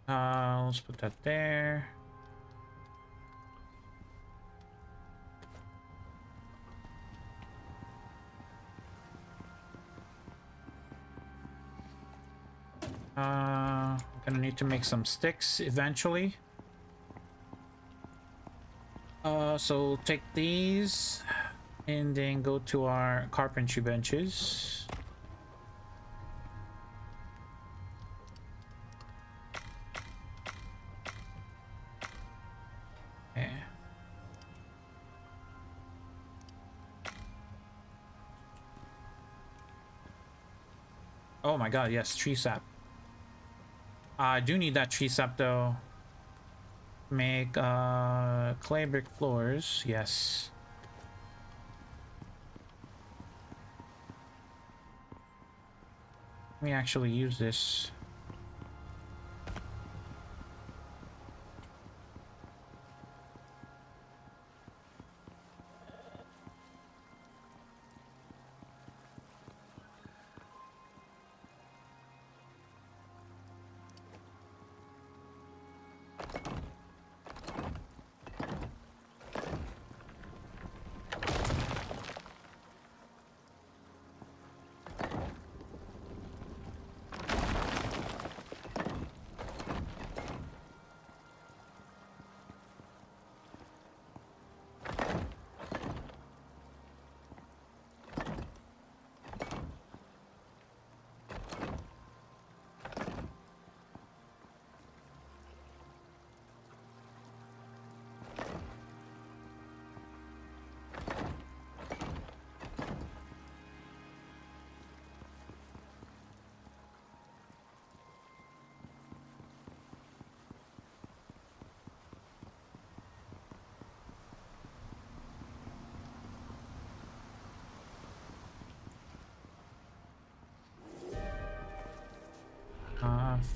Let's put that there. Gonna need to make some sticks eventually. So take these and then go to our carpentry benches. Oh my god, yes, tree sap. I do need that tree sap though. Make clay brick floors, yes. Let me actually use this.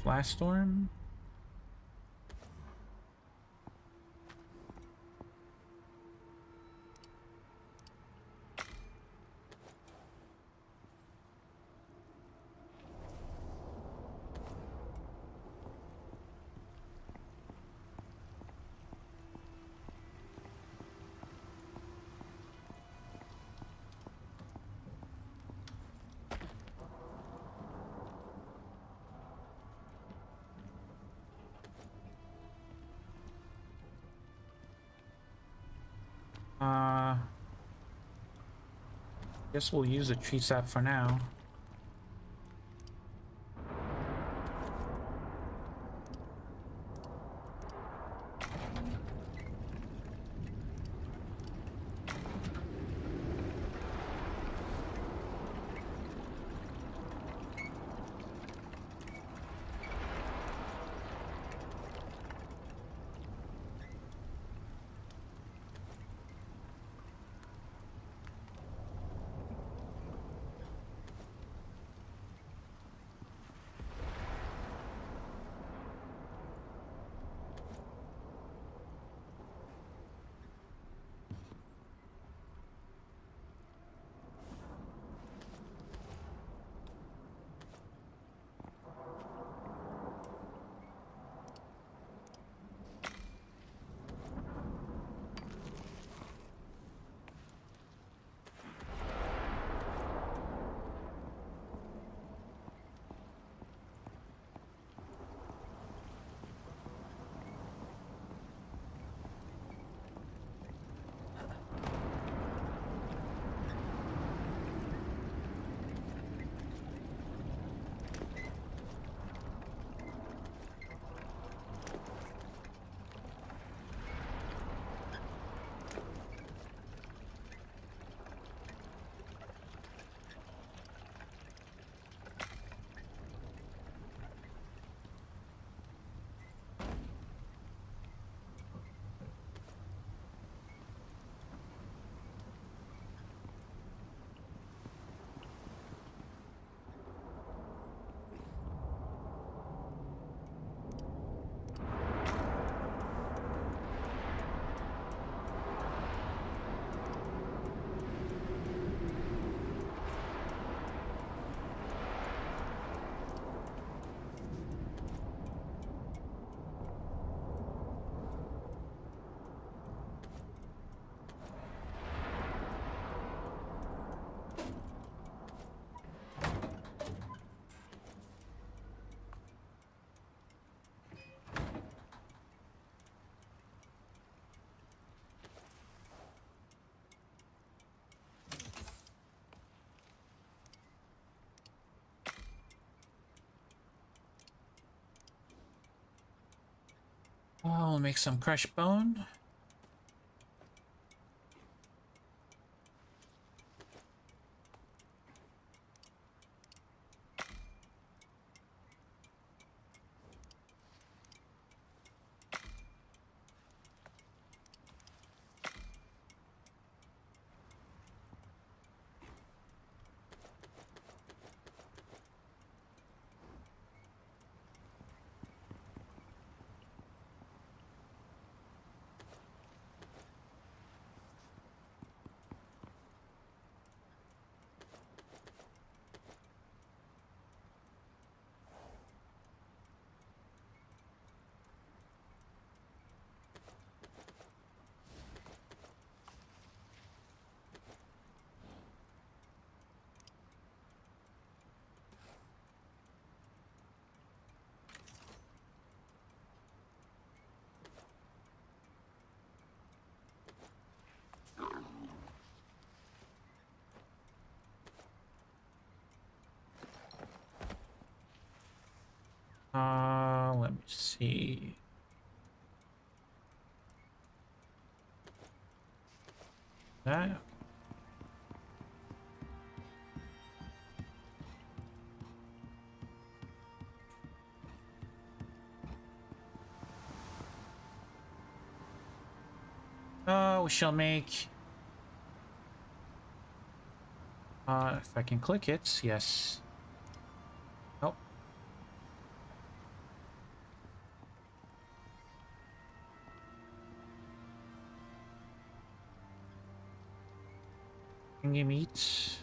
Flash storm. Guess we'll use the tree sap for now. We'll make some crushed bone. see. That. We shall make. If I can click it, yes. Nope. Endgame meat.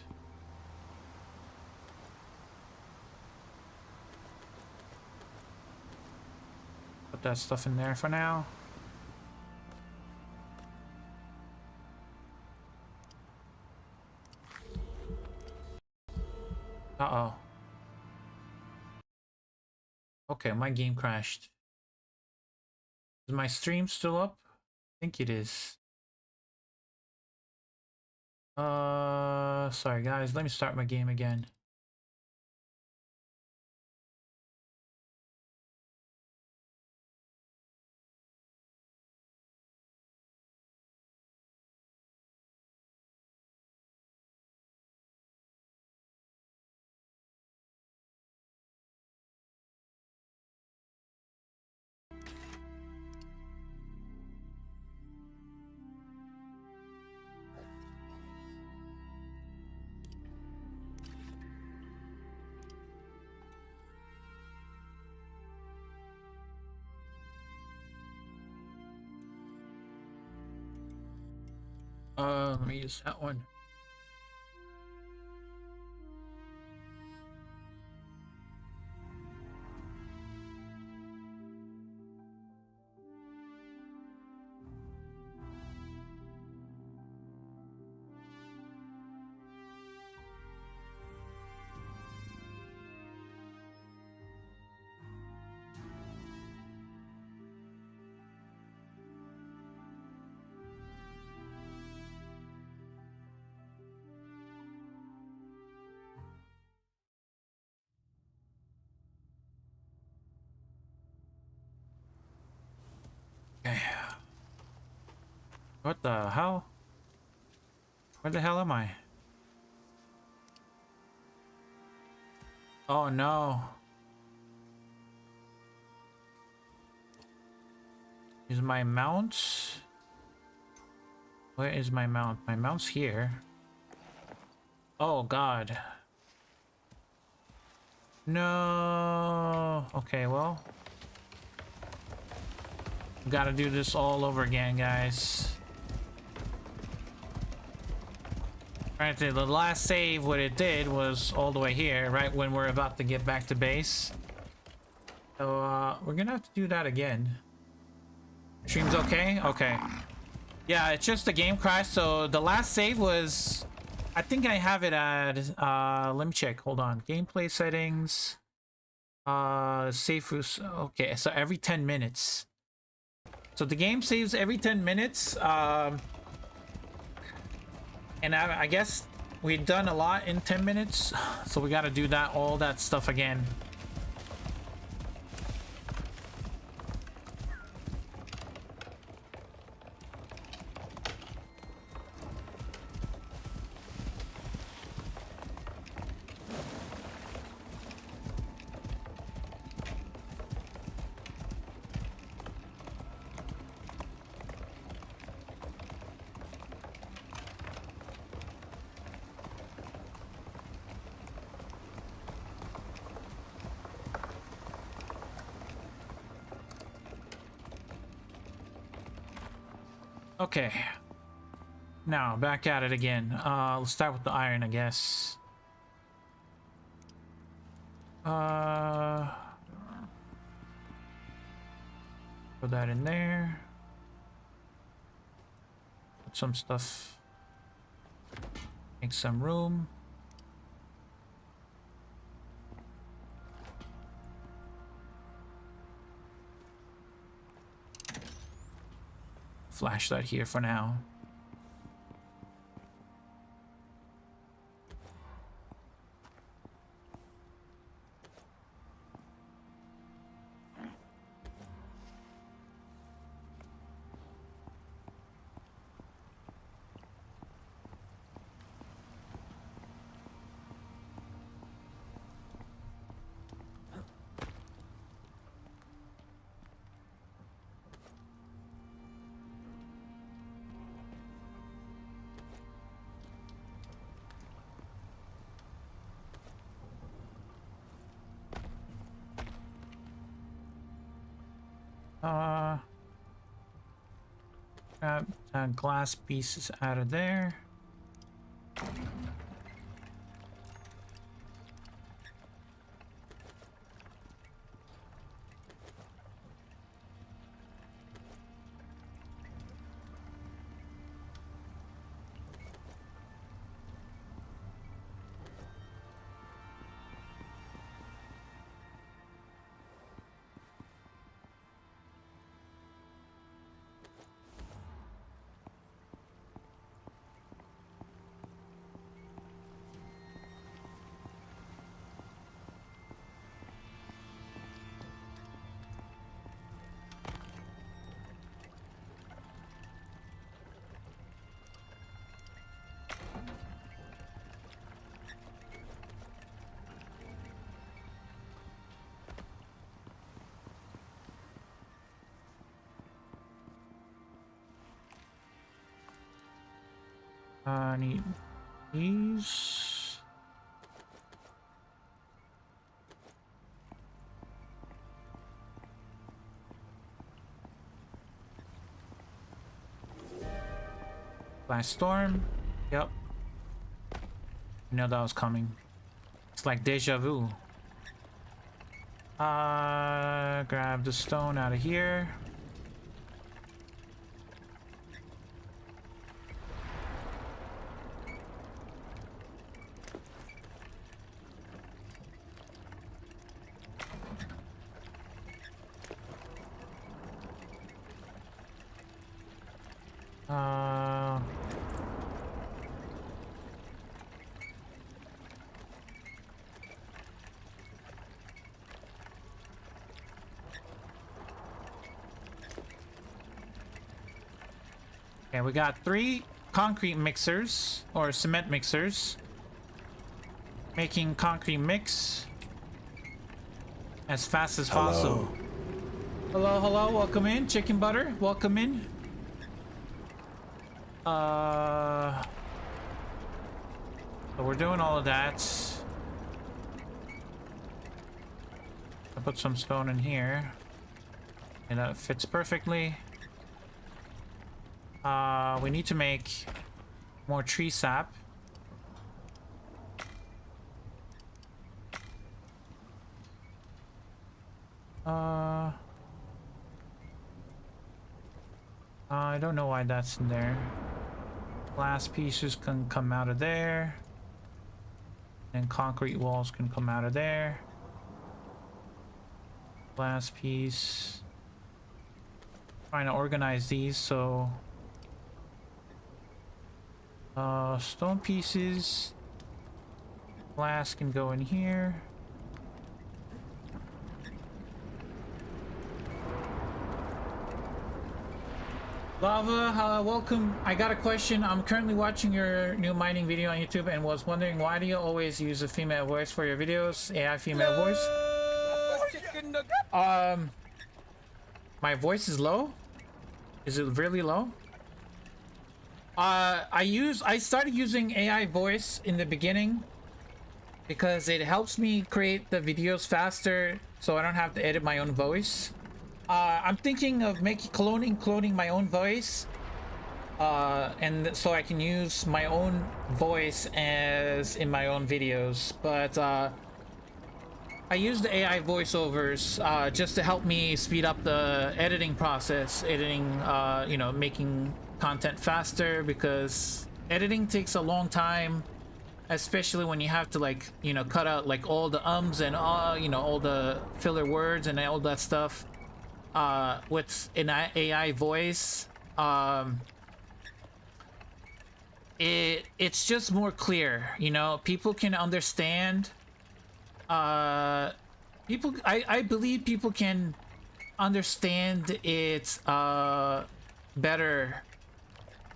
Put that stuff in there for now. Uh-oh. Okay, my game crashed. Is my stream still up? I think it is. Sorry guys, let me start my game again. Let me use that one. Okay. What the hell? Where the hell am I? Oh no. Is my mount? Where is my mount? My mount's here. Oh god. No. Okay, well. Gotta do this all over again, guys. Granted, the last save, what it did was all the way here, right when we're about to get back to base. So, we're gonna have to do that again. Stream's okay? Okay. Yeah, it's just the game crash. So the last save was, I think I have it at, let me check. Hold on. Gameplay settings. Save. Okay, so every 10 minutes. So the game saves every 10 minutes. And I guess we've done a lot in 10 minutes. So we got to do that, all that stuff again. Okay. Now, back at it again. Let's start with the iron, I guess. Put that in there. Put some stuff. Make some room. Flash that here for now. Grab glass pieces out of there. I need these. Last storm. Yep. I know that was coming. It's like deja vu. Grab the stone out of here. Okay, we got 3 concrete mixers or cement mixers making concrete mix as fast as possible. Hello, hello, welcome in. Chicken butter, welcome in. So we're doing all of that. I put some stone in here and that fits perfectly. We need to make more tree sap. I don't know why that's in there. Glass pieces can come out of there. And concrete walls can come out of there. Glass piece. Trying to organize these so stone pieces, glass can go in here. Lava, welcome. I got a question. I'm currently watching your new mining video on YouTube and was wondering, why do you always use a female voice for your videos? AI female voice? My voice is low? Is it really low? I started using AI voice in the beginning because it helps me create the videos faster so I don't have to edit my own voice. I'm thinking of cloning my own voice and so I can use my own voice as in my own videos, but I use the AI voiceovers just to help me speed up the editing process, you know, making content faster, because editing takes a long time, especially when you have to, like, you know, cut out like all the ums and you know, all the filler words and all that stuff. With an AI voice, it's just more clear, you know, people can understand. I believe people can understand it better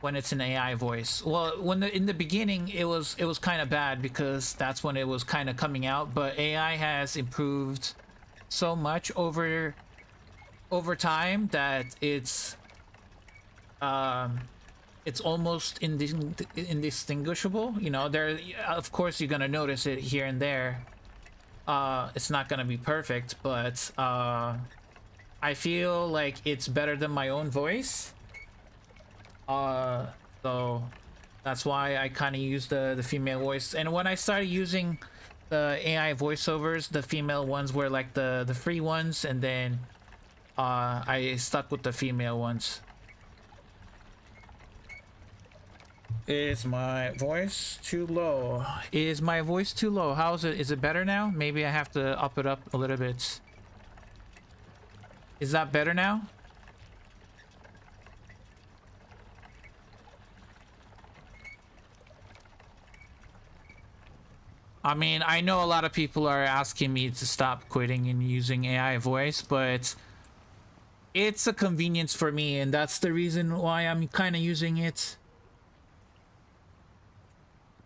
when it's an AI voice. Well, in the beginning it was kind of bad because that's when it was kind of coming out, but AI has improved so much over time that it's almost indistinguishable. You know, there, of course you're gonna notice it here and there. It's not gonna be perfect, but I feel like it's better than my own voice. So that's why I kind of use the female voice. And when I started using the AI voiceovers, the female ones were like the free ones, and then I stuck with the female ones. Is my voice too low? Is my voice too low? How is it? Is it better now? Maybe I have to up it up a little bit. Is that better now? I mean, I know a lot of people are asking me to stop quitting and using AI voice, but it's a convenience for me, and that's the reason why I'm kind of using it.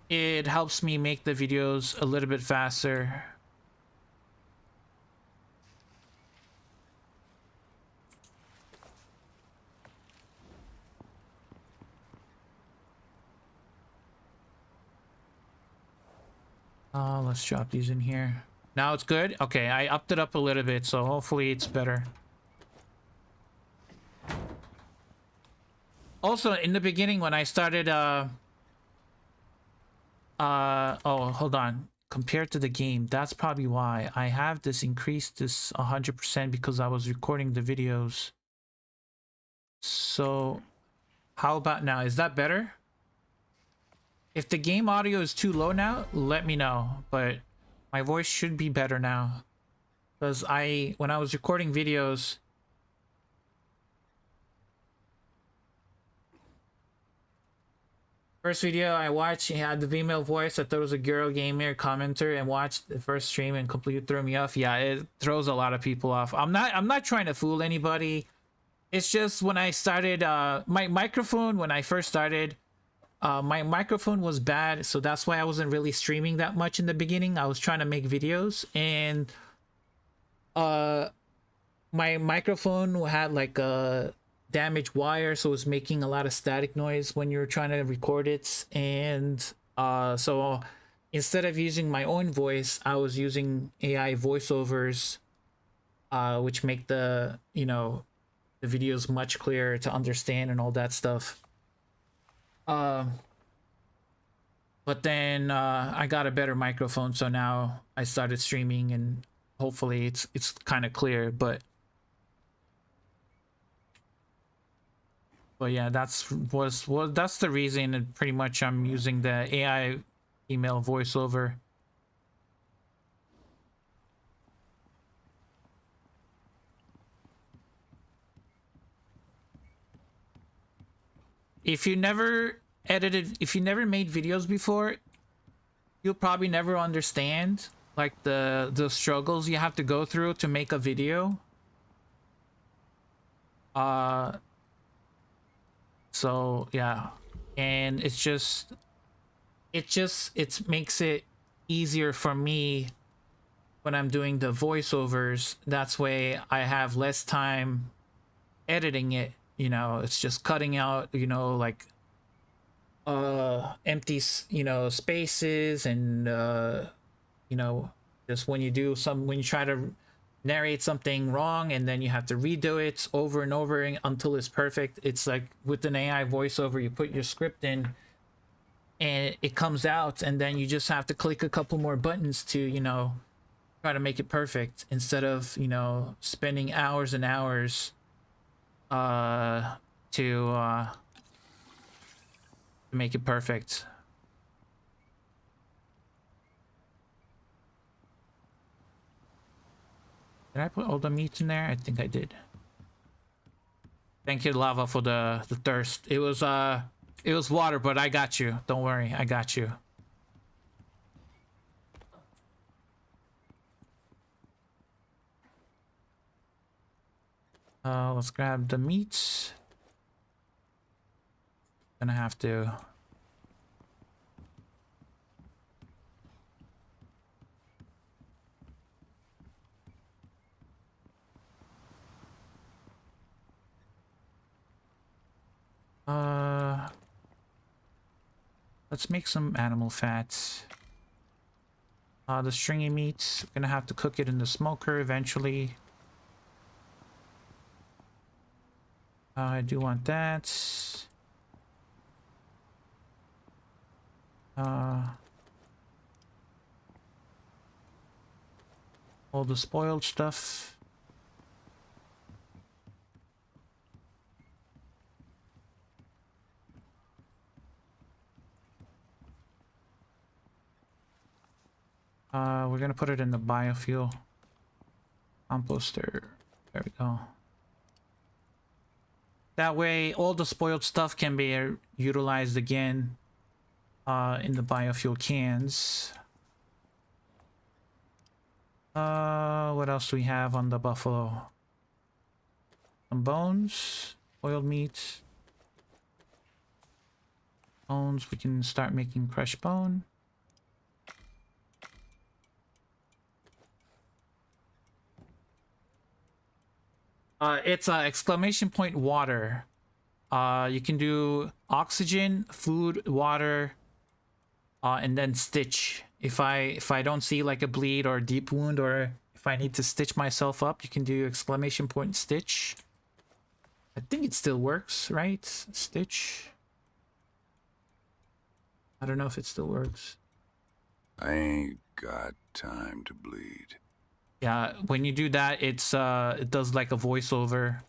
It helps me make the videos a little bit faster. Let's drop these in here. Now it's good? Okay, I upped it up a little bit, so hopefully it's better. Also, in the beginning when I started, oh, hold on. Compared to the game, that's probably why. I have this increased this 100% because I was recording the videos. So, how about now? Is that better? If the game audio is too low now, let me know. But my voice should be better now. Because when I was recording videos... First video I watched, he had the female voice. I thought it was a girl gamer commenter, and watched the first stream and completely threw me off. Yeah, it throws a lot of people off. I'm not trying to fool anybody. It's just when I started, my microphone, when I first started, my microphone was bad, so that's why I wasn't really streaming that much in the beginning. I was trying to make videos, and my microphone had like a damaged wire, so it was making a lot of static noise when you're trying to record it. And so instead of using my own voice, I was using AI voiceovers, which make the the videos much clearer to understand and all that stuff. But then I got a better microphone, so now I started streaming, and hopefully it's kind of clear. But yeah, that's the reason, and pretty much I'm using the AI email voiceover. If you never made videos before, you'll probably never understand like the struggles you have to go through to make a video. So yeah, and it makes it easier for me when I'm doing the voiceovers. That's way I have less time editing it. It's just cutting out, like empty, spaces, and just when you try to narrate something wrong and then you have to redo it over and over until it's perfect. It's like with an AI voiceover, you put your script in and it comes out, and then you just have to click a couple more buttons to try to make it perfect, instead of spending hours and hours to make it perfect. Did I put all the meat in there? I think I did. Thank you, Lava, for the thirst. It was water, but I got you. Don't worry, I got you. Let's grab the meats. Gonna have to. Let's make some animal fats. The stringy meats, gonna have to cook it in the smoker eventually. I do want that. All the spoiled stuff. We're gonna put it in the biofuel composter. There we go. That way, all the spoiled stuff can be utilized again in the biofuel cans. What else do we have on the buffalo? Some bones, boiled meat. Bones, we can start making crushed bone. It's exclamation point water. You can do oxygen, food, water, and then stitch. If I don't see like a bleed or a deep wound, or if I need to stitch myself up, you can do exclamation point stitch. I think it still works, right? Stitch. I don't know if it still works. I ain't got time to bleed. Yeah, when you do that, it's it does like a voiceover.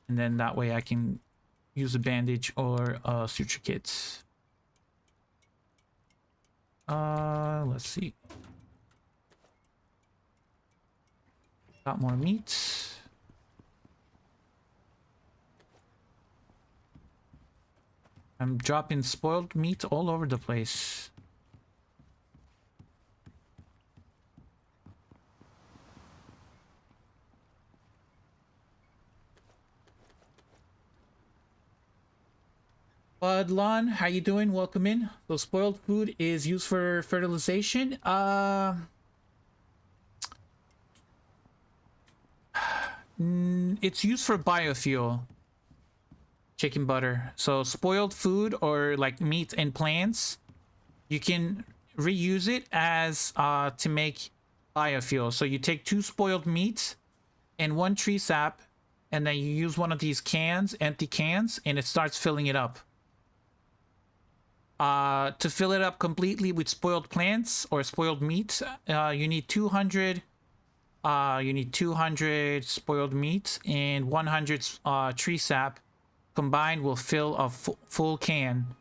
And then that way I can use a bandage or suture kits. Let's see. Got more meat. I'm dropping spoiled meat all over the place. Budlon, how you doing? Welcome in. So spoiled food is used for fertilization. It's used for biofuel. Chicken butter. So spoiled food or like meat and plants, you can reuse it as to make biofuel. So you take 2 spoiled meat and 1 tree sap, and then you use one of these cans, empty cans, and it starts filling it up. To fill it up completely with spoiled plants or spoiled meat, you need 200 spoiled meat and 100 tree sap. Combined will fill a full can,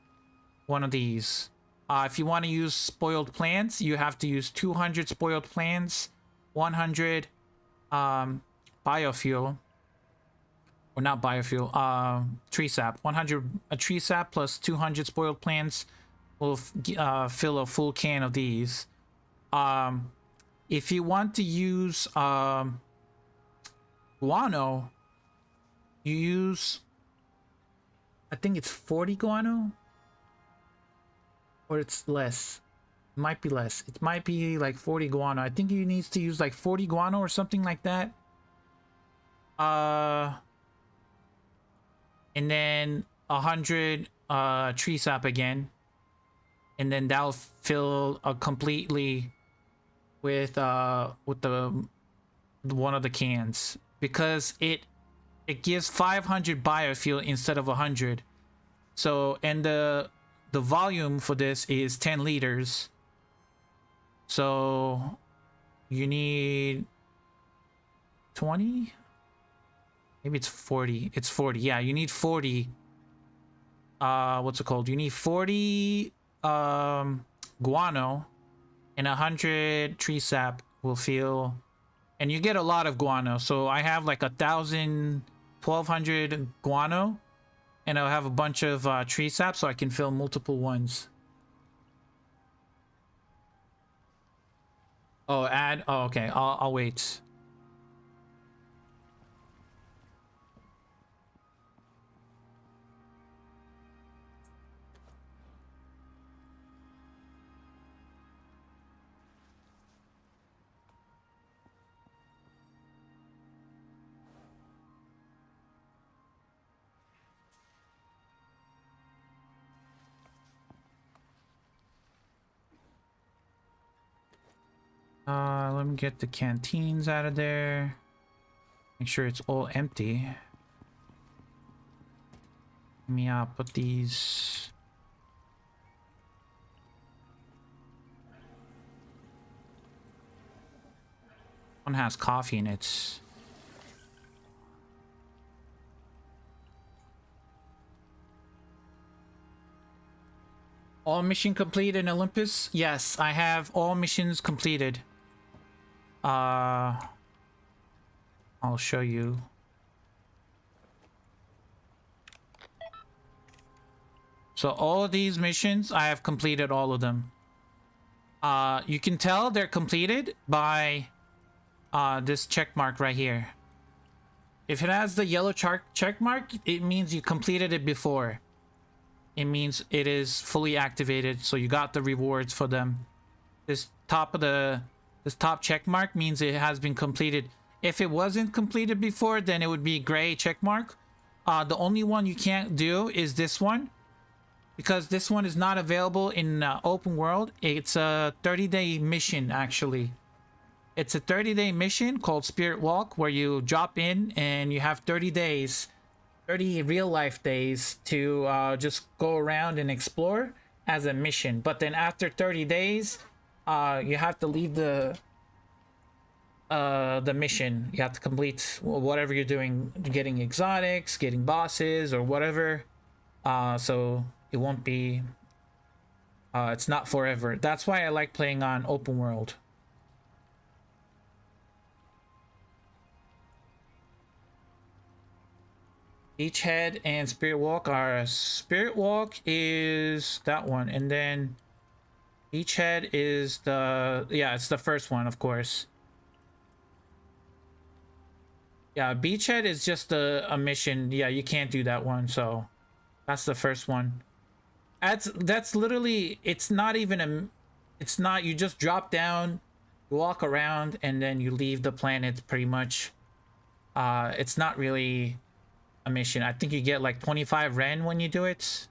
one of these. If you want to use spoiled plants, you have to use 200 spoiled plants, 100 biofuel, or not biofuel, tree sap. 100 a tree sap plus 200 spoiled plants will fill a full can of these. If you want to use guano, you use, I think it's 40 guano, or it's less. It might be less. It might be like 40 guano. I think you need to use like 40 guano or something like that. And then 100 tree sap again, and then that'll fill completely with the one of the cans, because it gives 500 biofuel instead of 100. So, and the volume for this is 10 liters. So you need 20. Maybe it's 40. It's 40. Yeah, you need 40. What's it called? You need 40 guano, and 100 tree sap will fill. And you get a lot of guano. So I have like 1,200 guano, and I'll have a bunch of tree sap, so I can fill multiple ones. Oh, add. Oh, okay. I'll wait. Let me get the canteens out of there. Make sure it's all empty. Let me put these. One has coffee in it. All mission complete in Olympus? Yes, I have all missions completed. I'll show you. So all of these missions, I have completed all of them. You can tell they're completed by this check mark right here. If it has the yellow check mark, it means you completed it before. It means it is fully activated, so you got the rewards for them. This top check mark means it has been completed. If it wasn't completed before, then it would be gray check mark. The only one you can't do is this one, because this one is not available in open world. It's a 30-day mission, actually. It's a 30-day mission called Spirit Walk, where you drop in and you have 30 days, 30 real-life days to just go around and explore as a mission. But then after 30 days, you have to leave the mission. You have to complete whatever you're doing, getting exotics, getting bosses, or whatever. So it won't be... it's not forever. That's why I like playing on open world. Beachhead and Spirit Walk are... Spirit Walk is that one, and then Beachhead is the... yeah, it's the first one, of course. Yeah, Beachhead is just a mission. Yeah, you can't do that one, so that's the first one. That's literally... it's not even a... it's not... you just drop down, you walk around, and then you leave the planet, pretty much. It's not really a mission. I think you get like 25 Ren when you do it.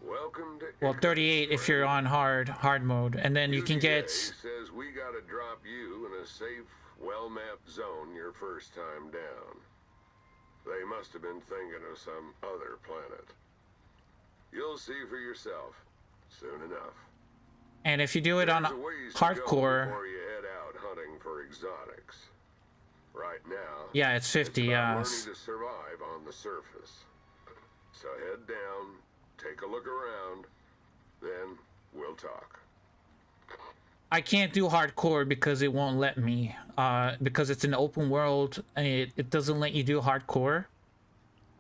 Welcome to Well, 38 if you're on hard mode, and then you can get... says we gotta drop you in a safe, well-mapped zone your first time down. They must have been thinking of some other planet. You'll see for yourself soon enough. And if you do it on There's a ways to go hardcore... before you head out hunting for exotics. Right now, yeah, it's 50. it's about Yeah, learning to survive on the surface. So head down, take a look around, then we'll talk. I can't do hardcore because it won't let me. Because it's an open world, and it doesn't let you do hardcore.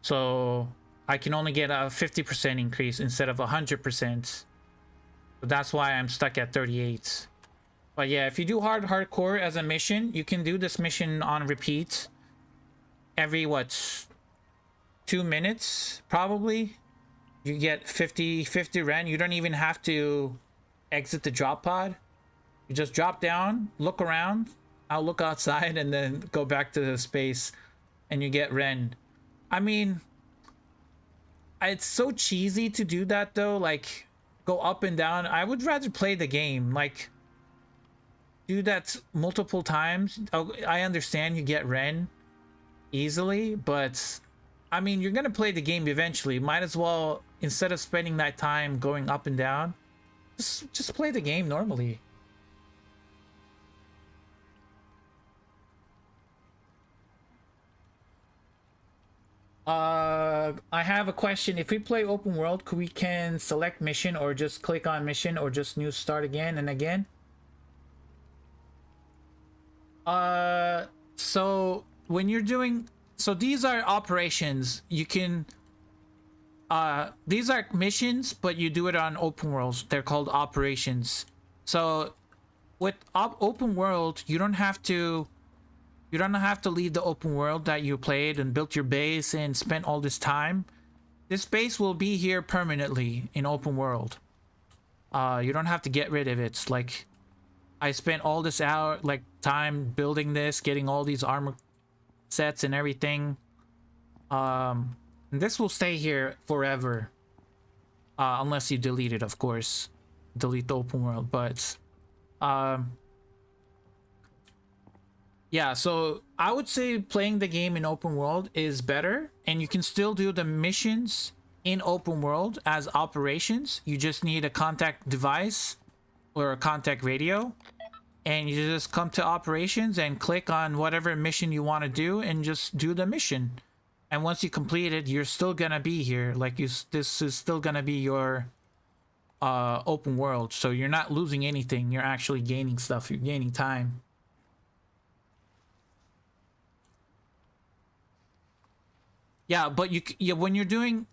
So I can only get a 50% increase instead of 100%. So that's why I'm stuck at 38. But yeah, if you do hardcore as a mission, you can do this mission on repeat every, what, 2 minutes, probably. You get 50 Ren. You don't even have to exit the drop pod. You just drop down, look around. I'll look outside and then go back to the space, and you get Ren. I mean, it's so cheesy to do that though, like go up and down. I would rather play the game, like do that multiple times. I understand you get Ren easily, but I mean, you're gonna play the game eventually. Might as well, instead of spending that time going up and down, just play the game normally. I have a question. If we play open world, we can select mission, or just click on mission, or just new start again and again? So when you're doing... so these are operations. You can... these are missions, but you do it on open worlds. They're called operations. So with open world, you don't have to leave the open world that you played and built your base and spent all this time. This base will be here permanently in open world. You don't have to get rid of it. Like, I spent all this time building this, getting all these armor sets and everything. And this will stay here forever. Unless you delete it, of course. Delete the open world, but... yeah, so I would say playing the game in open world is better, and you can still do the missions in open world as operations, you just need a contact device or a contact radio, and you just come to operations and click on whatever mission you want to do and just do the mission. And once you complete it, you're still gonna be here. Like, this is still gonna be your open world, so you're not losing anything. You're actually gaining stuff. You're gaining time. Yeah, but when you're doing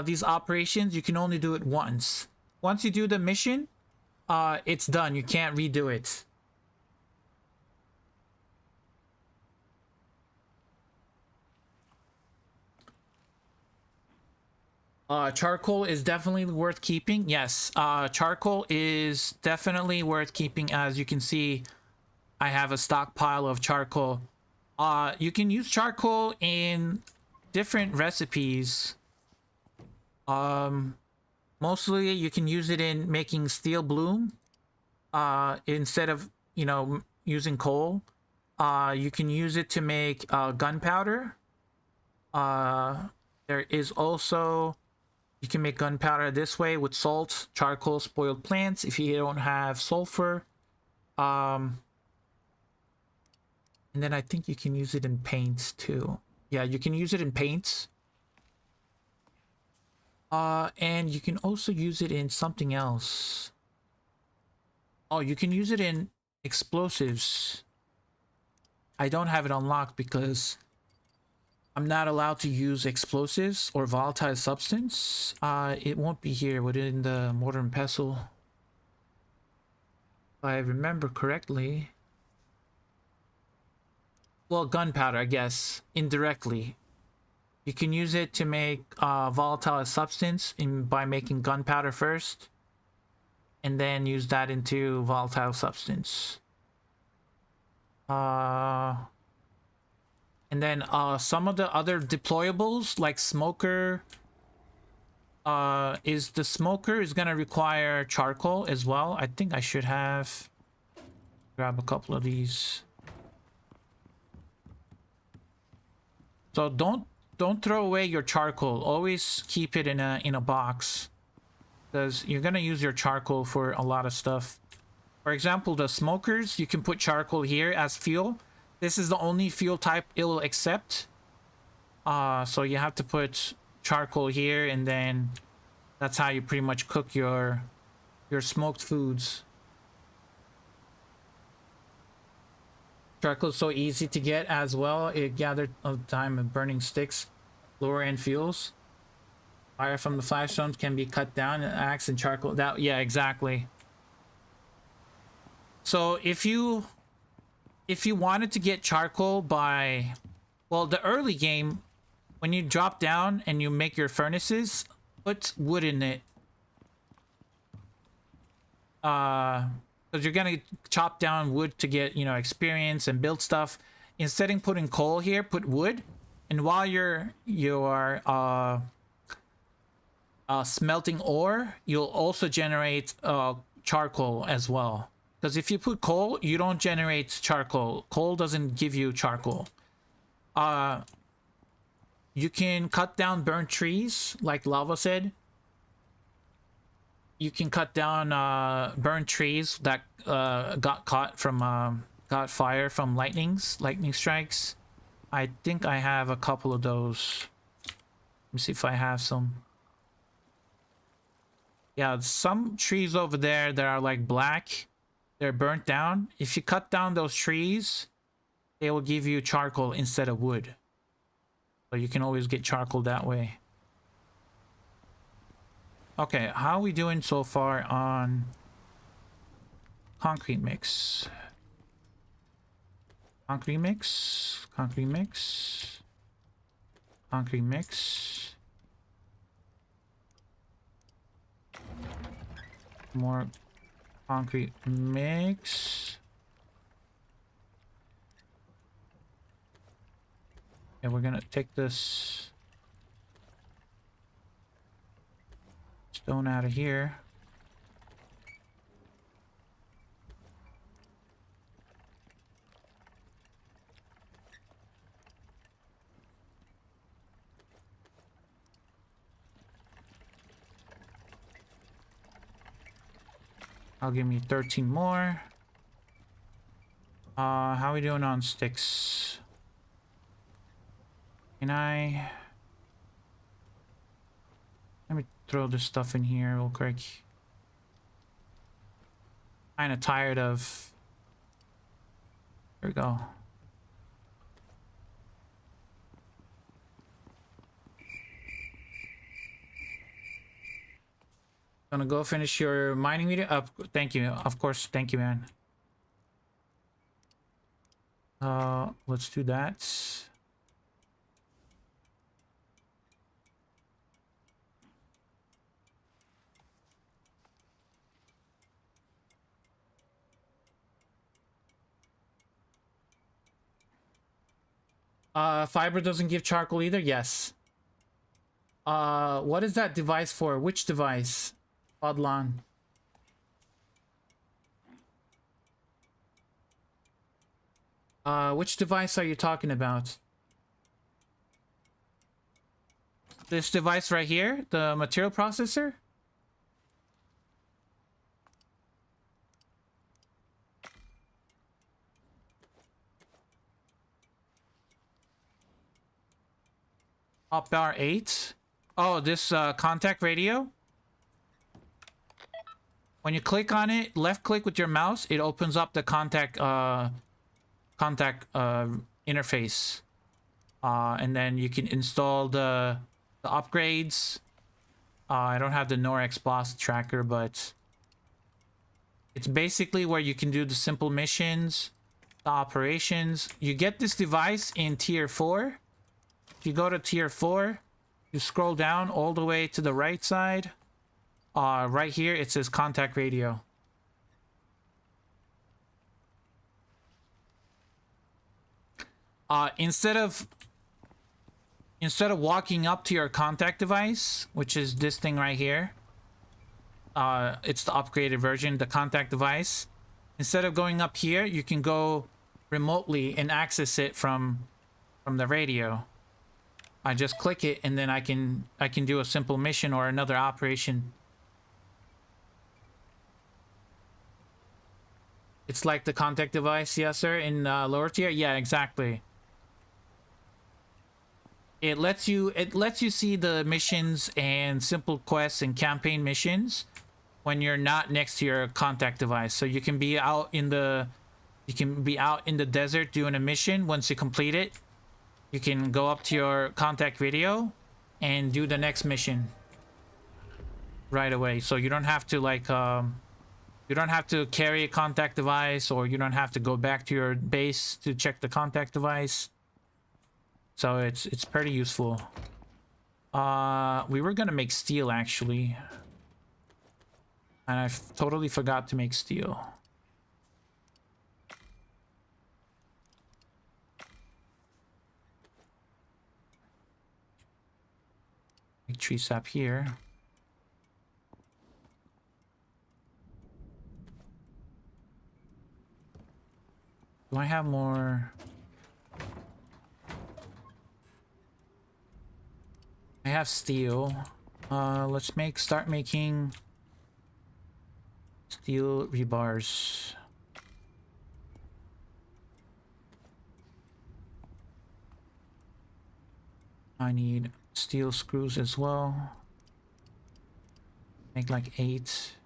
these operations, you can only do it once. Once you do the mission, it's done. You can't redo it. Charcoal is definitely worth keeping. Yes, charcoal is definitely worth keeping. As you can see, I have a stockpile of charcoal. You can use charcoal in different recipes. Mostly you can use it in making steel bloom. Instead of, you know, using coal. You can use it to make gunpowder. There is also, you can make gunpowder this way with salt, charcoal, spoiled plants if you don't have sulfur. And then I think you can use it in paints too. Yeah, you can use it in paints. And you can also use it in something else. Oh, you can use it in explosives. I don't have it unlocked because I'm not allowed to use explosives or volatile substance. It won't be here within the mortar and pestle. If I remember correctly. Well, gunpowder, I guess, indirectly. You can use it to make volatile substance by making gunpowder first, and then use that into volatile substance. And then some of the other deployables like smoker, the smoker is gonna require charcoal as well. I think I should have grab a couple of these. So don't throw away your charcoal. Always keep it in a box, because you're gonna use your charcoal for a lot of stuff. For example, the smokers, you can put charcoal here as fuel. This is the only fuel type it'll accept. So you have to put charcoal here, and then that's how you pretty much cook your smoked foods. Charcoal is so easy to get as well. It gathered a time of burning sticks, lower end fuels. Fire from the flashstones can be cut down, and axe and charcoal. That, yeah, exactly. So if you wanted to get charcoal by, well, the early game, when you drop down and you make your furnaces, put wood in it. Because you're gonna chop down wood to get, you know, experience and build stuff. Instead of putting coal here, put wood. And while you are smelting ore, you'll also generate charcoal as well. Because if you put coal, you don't generate charcoal. Coal doesn't give you charcoal. You can cut down burnt trees, like Lava said. You can cut down burnt trees that got caught from got fire from lightning strikes. I think I have a couple of those. Let me see if I have some. Yeah, some trees over there that are like black, they're burnt down. If you cut down those trees, they will give you charcoal instead of wood. So you can always get charcoal that way. Okay, how are we doing so far on concrete mix? Concrete mix, concrete mix, concrete mix. More concrete mix. And we're gonna take this stone out of here. I'll give me 13 more. How are we doing on sticks? Can I... Let me throw this stuff in here real quick. Kind of tired of... There we go. Gonna go finish your mining video. Thank you. Of course, thank you, man. Let's do that. Fiber doesn't give charcoal either. Yes. What is that device for? Which device? Odlan. Which device are you talking about? This device right here, the material processor? Up bar 8. Oh, this contact radio? When you click on it, left click with your mouse, it opens up the contact interface. And then you can install the upgrades. I don't have the Norex boss tracker, but it's basically where you can do the simple missions, the operations. You get this device in tier 4. If you go to tier 4, you scroll down all the way to the right side. Right here, it says contact radio. Instead of walking up to your contact device, which is this thing right here, it's the upgraded version, the contact device. Instead of going up here, you can go remotely and access it from the radio. I just click it and then I can do a simple mission or another operation. It's like the contact device, yes sir, in lower tier. Yeah, exactly. It lets you see the missions and simple quests and campaign missions when you're not next to your contact device. So you can be out in the desert doing a mission. Once you complete it, you can go up to your contact radio and do the next mission right away. So you don't have to like you don't have to carry a contact device, or you don't have to go back to your base to check the contact device. So it's pretty useful. We were gonna make steel actually, and I totally forgot to make steel. Make tree sap here. Do I have more? I have steel. Let's start making steel rebars. I need steel screws as well. Make like 8.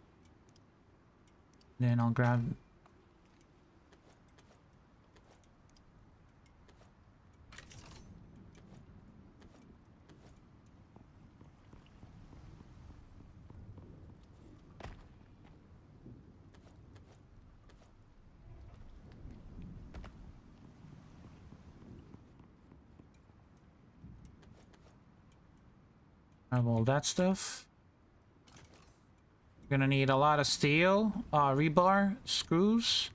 Then I'll grab all that stuff. We're gonna need a lot of steel, rebar, screws.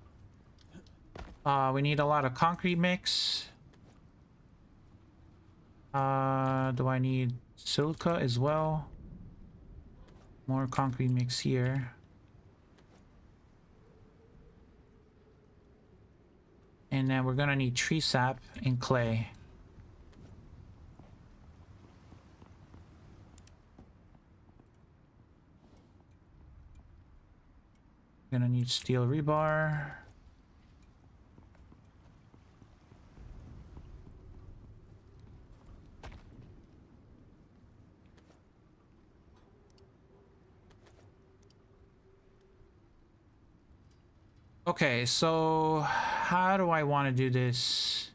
We need a lot of concrete mix. Do I need silica as well? More concrete mix here. And then we're gonna need tree sap and clay. Gonna need steel rebar. Okay, so how do I want to do this?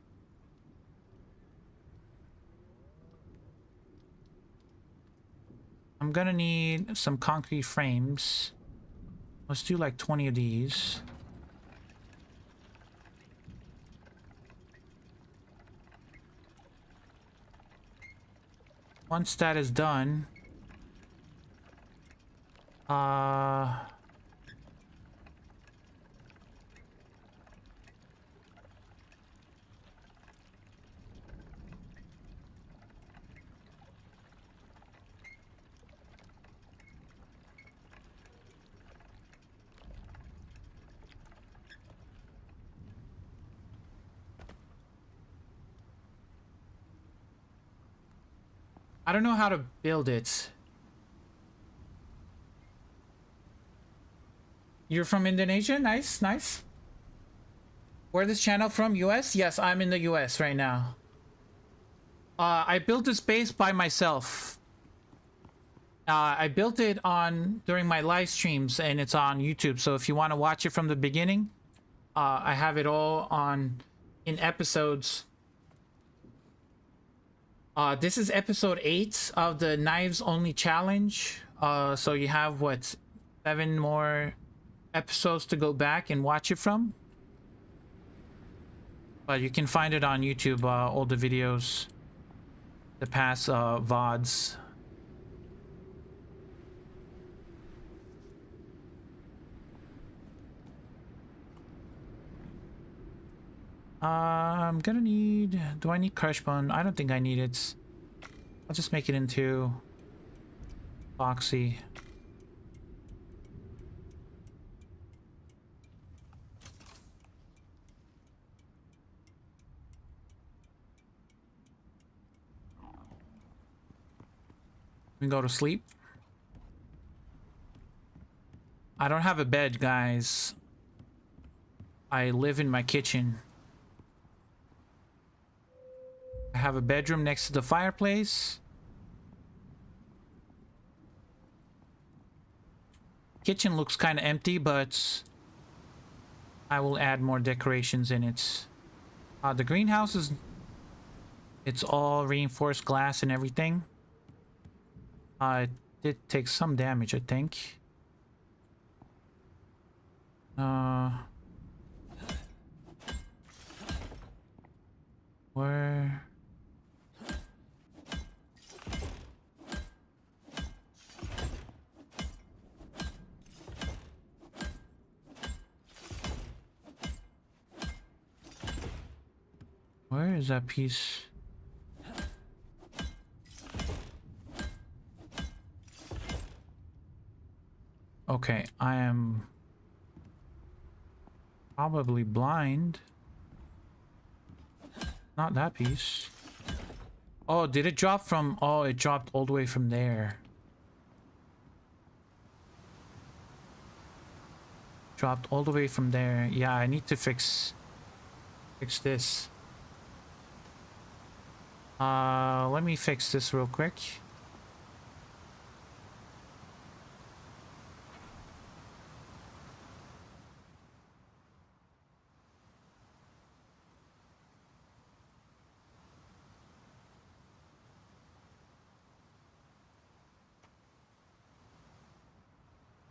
I'm gonna need some concrete frames. Let's do like 20 of these. Once that is done, I don't know how to build it. You're from Indonesia? Nice, nice. Where this channel from? US? Yes, I'm in the US right now. I built this base by myself. I built it during my live streams, and it's on YouTube. So if you want to watch it from the beginning, I have it all in episodes. This is episode 8 of the Knives Only Challenge. So you have, what, 7 more episodes to go back and watch it from? But you can find it on YouTube, all the videos, the past VODs. I'm gonna need... Do I need crush bone? I don't think I need it. I'll just make it into epoxy. We can go to sleep. I don't have a bed, guys. I live in my kitchen. I have a bedroom next to the fireplace. Kitchen looks kind of empty, but I will add more decorations in it. The greenhouse is... It's all reinforced glass and everything. It did take some damage, I think. Where... Where is that piece? Okay, I am probably blind. Not that piece. Oh, did it drop from... Oh, it dropped all the way from there. Dropped all the way from there. Yeah, I need to fix this. Let me fix this real quick.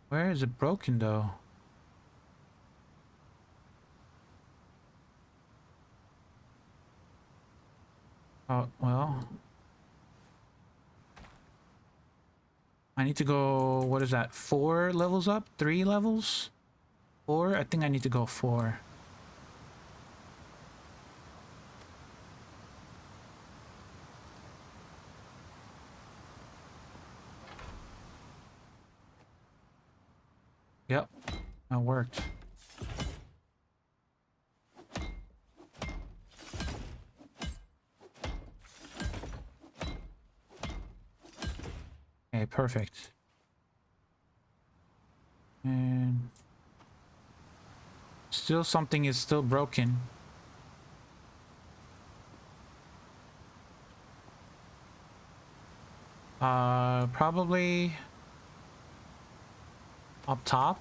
Where is it broken though? Oh, well. I need to go, what is that? 4 levels up? 3 levels? 4? I think I need to go 4. Yep, that worked. Okay, perfect. And Still something is still broken. Probably up top.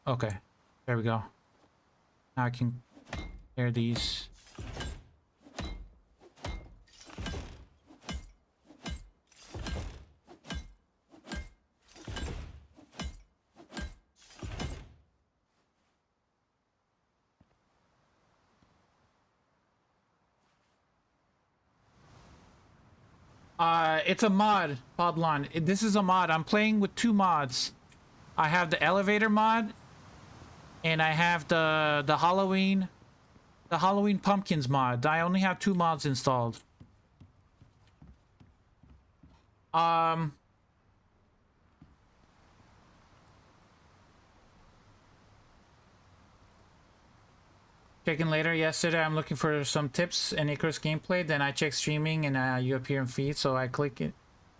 Okay, there we go. Now I can clear these. It's a mod, Podlon. This is a mod. I'm playing with two mods. I have the elevator mod, and I have the Halloween pumpkins mod. I only have two mods installed. Checking later. Yesterday, I'm looking for some tips and Icarus gameplay. Then I check streaming, and you appear in feed, so I click it.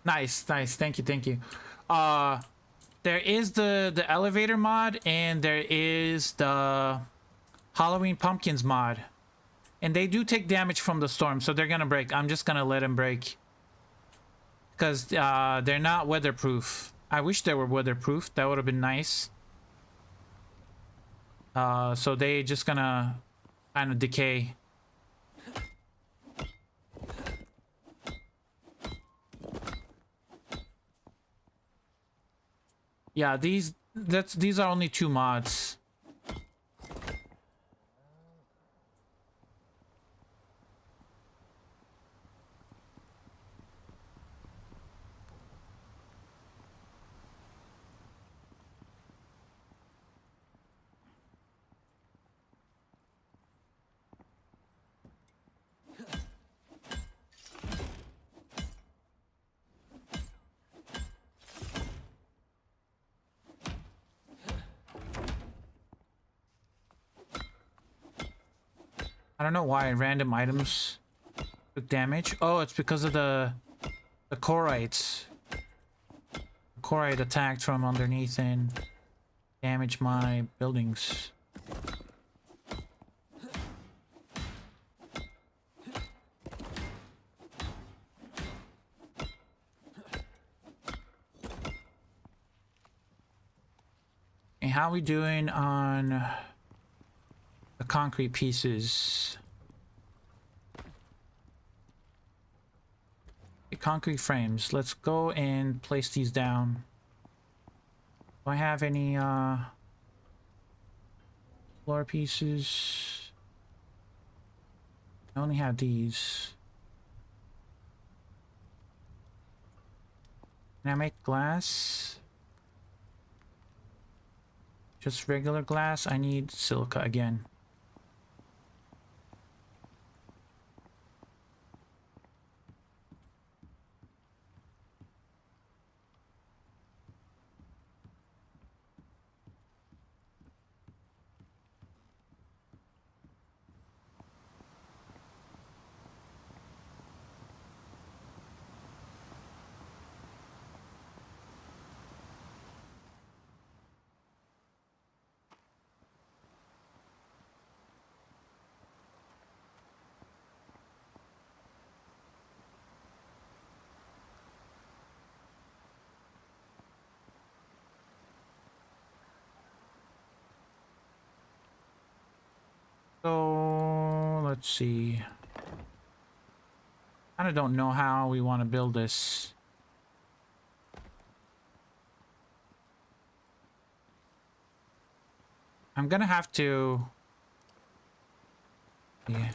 Nice, nice. Thank you, thank you. There is the elevator mod, and there is the Halloween pumpkins mod, and they do take damage from the storm, so they're gonna break. I'm just gonna let them break because they're not weatherproof. I wish they were weatherproof. That would have been nice. So they just gonna kind of decay. Yeah, these are only two mods. I don't know why random items took damage. Oh, it's because of the Chorites. The Chorite attacked from underneath and damaged my buildings. And how are we doing on the concrete pieces? The concrete frames. Let's go and place these down. Do I have any floor pieces? I only have these. Can I make glass? Just regular glass? I need silica again. So let's see. I don't know how we want to build this. I'm gonna have to. Yeah.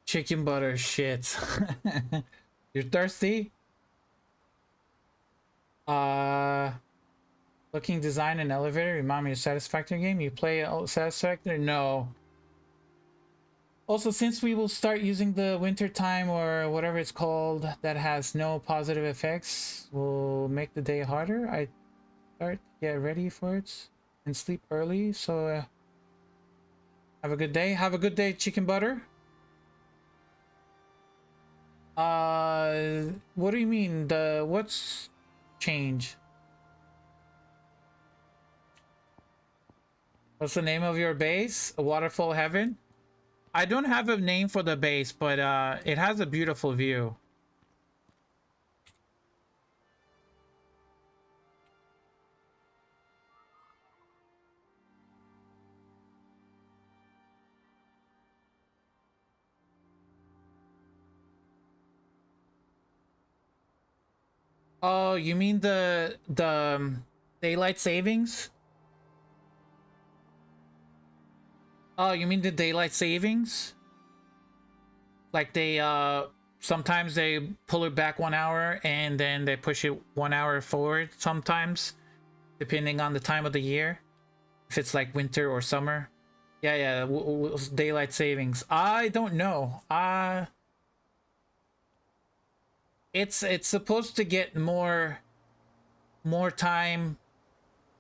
Chicken butter shit. You're thirsty? Looking design and elevator. Remind me of Satisfactory game. You play Satisfactory? No. Also, since we will start using the winter time or whatever it's called that has no positive effects, will make the day harder. I start get ready for it and sleep early. So have a good day. Have a good day, chicken butter. What do you mean? What's change? What's the name of your base? A Waterfall Heaven? I don't have a name for the base, but it has a beautiful view. Oh, you mean the daylight savings? Oh, you mean the daylight savings? Like they sometimes they pull it back 1 hour and then they push it 1 hour forward sometimes, depending on the time of the year. If it's like winter or summer. Yeah, daylight savings. I don't know. It's supposed to get more time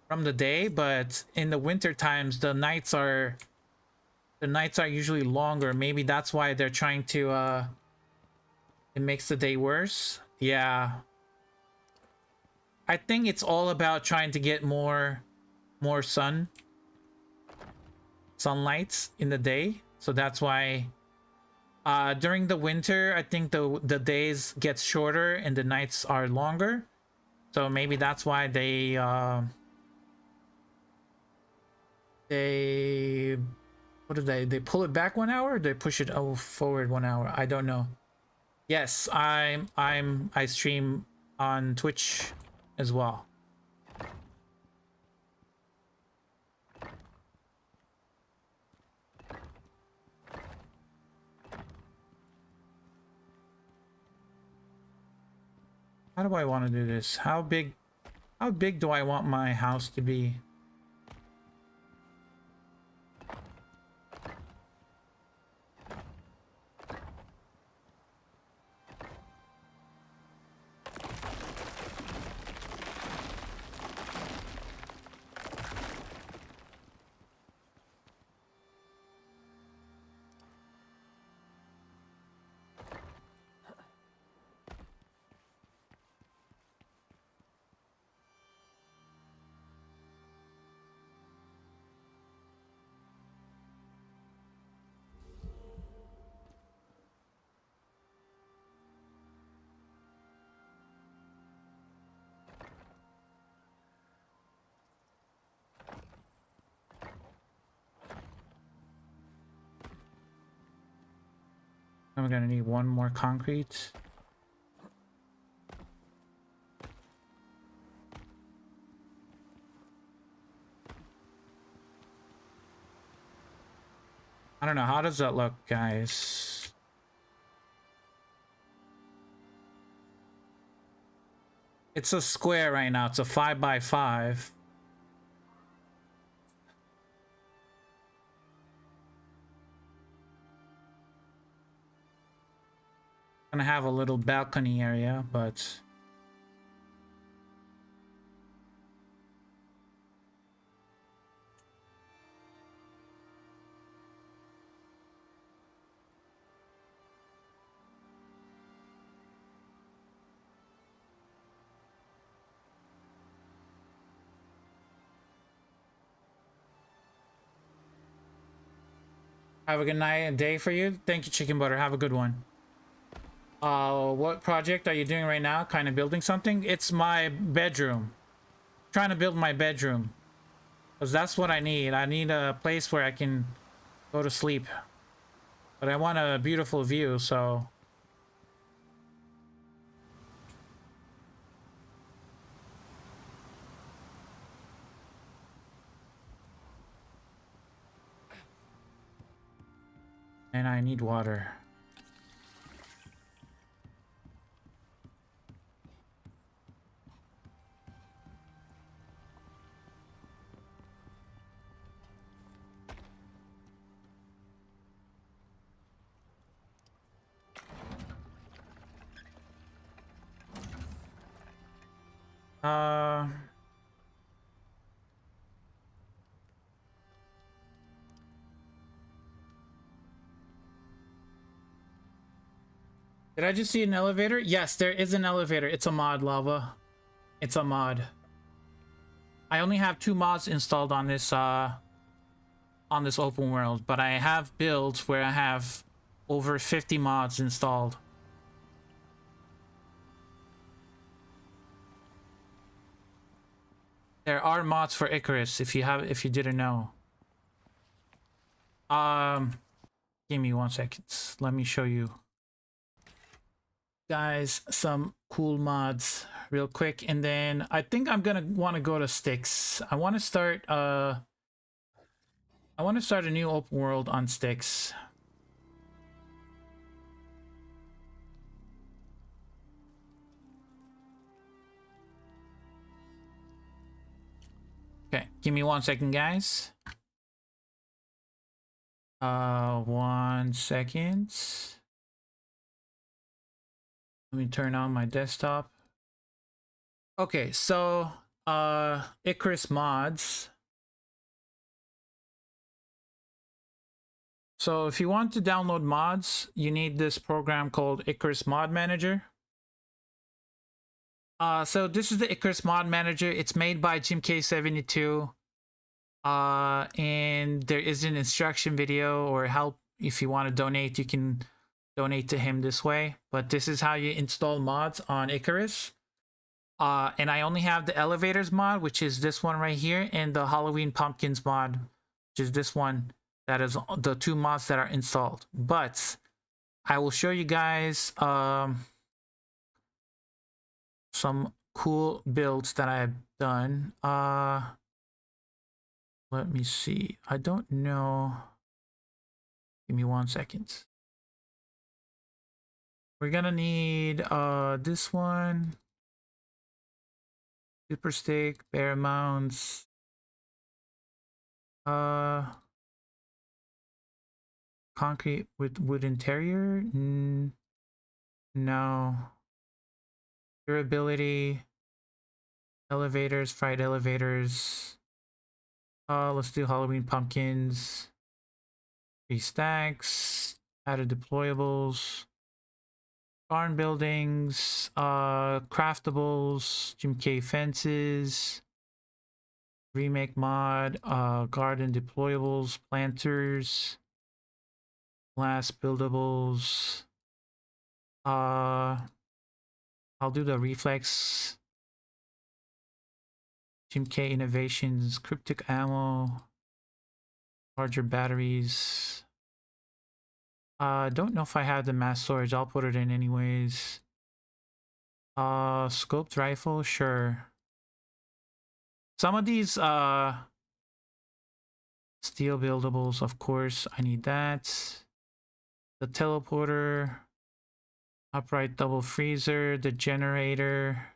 from the day, but in the winter times the nights are usually longer. Maybe that's why they're trying to it makes the day worse. Yeah, I think it's all about trying to get more sunlight in the day, so that's why during the winter I think the days get shorter and the nights are longer. So maybe that's why they what do they pull it back 1 hour, or they push it forward 1 hour? I don't know. Yes, I stream on Twitch as well. How do I want to do this? How big do I want my house to be? I'm gonna need one more concrete. I don't know, how does that look, guys? It's a square right now. It's a 5 by 5. Gonna have a little balcony area, but have a good night and day for you. Thank you, Chicken Butter. Have a good one. What project are you doing right now? Kind of building something? It's my bedroom. Trying to build my bedroom. Because that's what I need. I need a place where I can go to sleep. But I want a beautiful view, so... And I need water. Uh, did I just see an elevator? Yes, there is an elevator. It's a mod, Lava. It's a mod. I only have 2 mods installed on this open world, but I have builds where I have over 50 mods installed. There are mods for Icarus if you didn't know. Give me 1 second. Let me show you guys some cool mods real quick, and then I think I'm gonna want to go to Styx. I want to start a new open world on Styx. Okay, give me 1 second, guys. 1 second. Let me turn on my desktop. Okay, so Icarus mods. So if you want to download mods, you need this program called Icarus Mod Manager. So this is the Icarus Mod Manager. It's made by JimK72. And there is an instruction video or help. If you want to donate, you can donate to him this way. But this is how you install mods on Icarus. And I only have the elevators mod, which is this one right here, and the Halloween pumpkins mod, which is this one. That is the 2 mods that are installed. But I will show you guys some cool builds that I've done. Let me see. I don't know. Give me 1 second. We're gonna need this one. Super stick, bear mounts. Concrete with wood interior? No. Durability. Elevators, fried elevators. Let's do Halloween pumpkins. 3 stacks. Added deployables. Barn buildings. Craftables. JimK fences. Remake mod. Garden deployables. Planters. Glass buildables. I'll do the reflex. JimK innovations. Cryptic ammo. Larger batteries. Don't know if I have the mass storage. I'll put it in anyways. Scoped rifle, sure. Some of these steel buildables, of course, I need that. The teleporter, upright double freezer, the generator,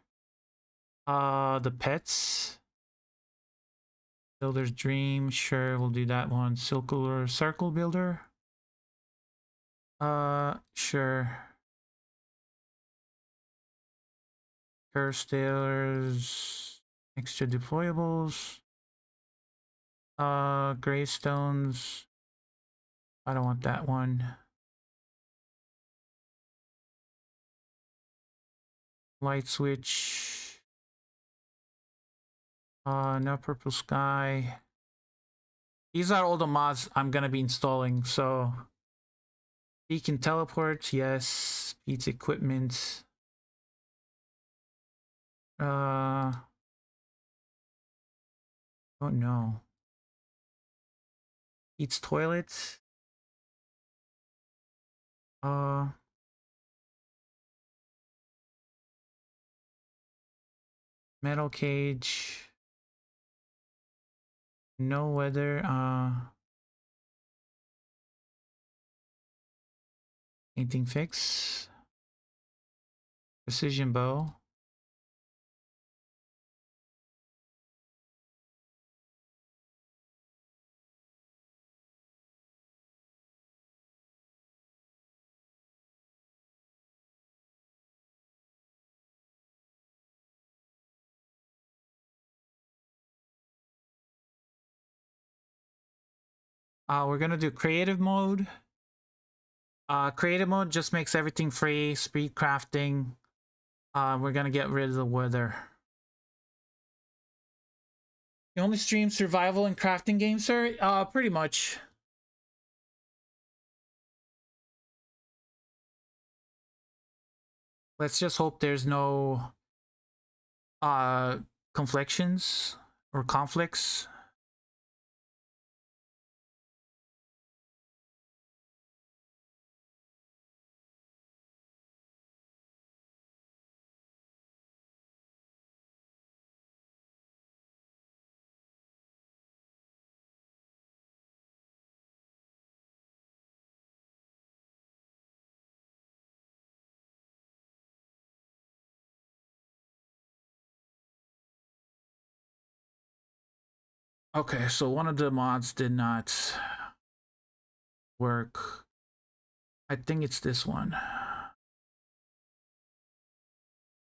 the pets, builder's dream, sure, we'll do that one. Circle builder, sure. Curse stairs, extra deployables, gravestones, I don't want that one. Light switch. No purple sky. These are all the mods I'm gonna be installing. So beacon teleport, yes. Beats equipment. Don't know. Beats toilet. Metal cage. No weather. Anything fix. Precision bow. We're gonna do creative mode. Creative mode just makes everything free, speed crafting. We're gonna get rid of the weather. You only stream survival and crafting games, sir? Pretty much. Let's just hope there's no conflictions or conflicts. Okay, so one of the mods did not work. I think it's this one.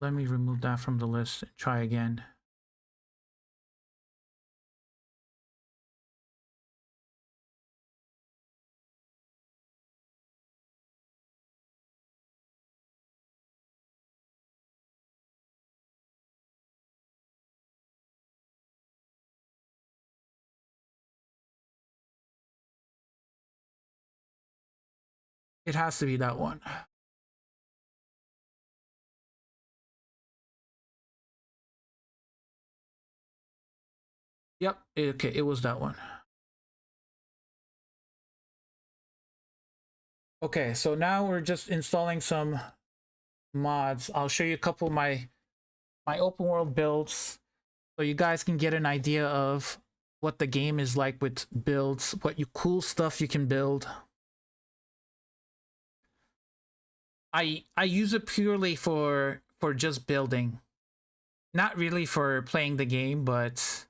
Let me remove that from the list and try again. It has to be that one. Yep, okay, it was that one. Okay, so now we're just installing some mods. I'll show you a couple of my open world builds so you guys can get an idea of what the game is like with builds, what cool stuff you can build. I use it purely for just building. Not really for playing the game, but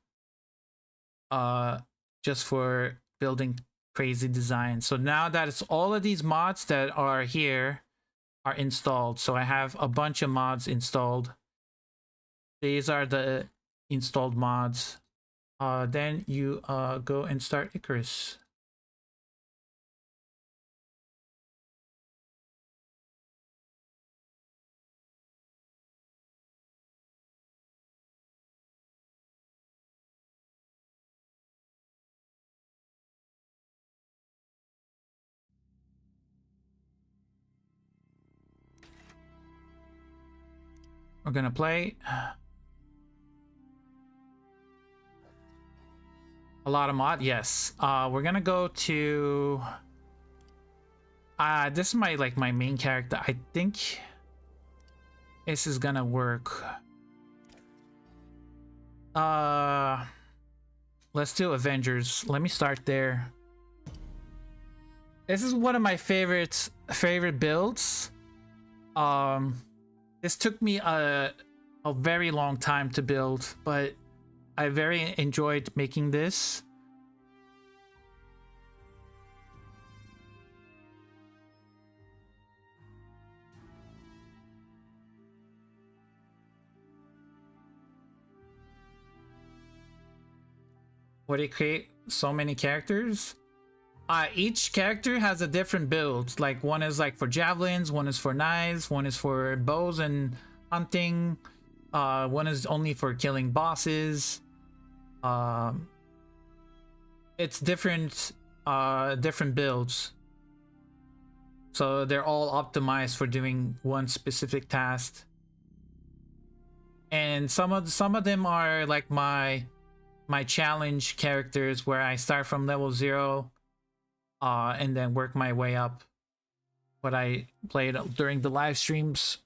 just for building crazy designs. So now that it's all of these mods that are here are installed. So I have a bunch of mods installed. These are the installed mods. Then you go and start Icarus. We're gonna play. A lot of mod, yes. We're gonna go to this is my main character. I think this is gonna work. Let's do Avengers. Let me start there. This is one of my favorite builds. This took me a very long time to build, but I very enjoyed making this. What do you create? So many characters? Each character has a different build. Like one is like for javelins, one is for knives, one is for bows and hunting. One is only for killing bosses. It's different builds. So they're all optimized for doing one specific task. And some of them are like my challenge characters where I start from level 0 and then work my way up. What I played during the live streams.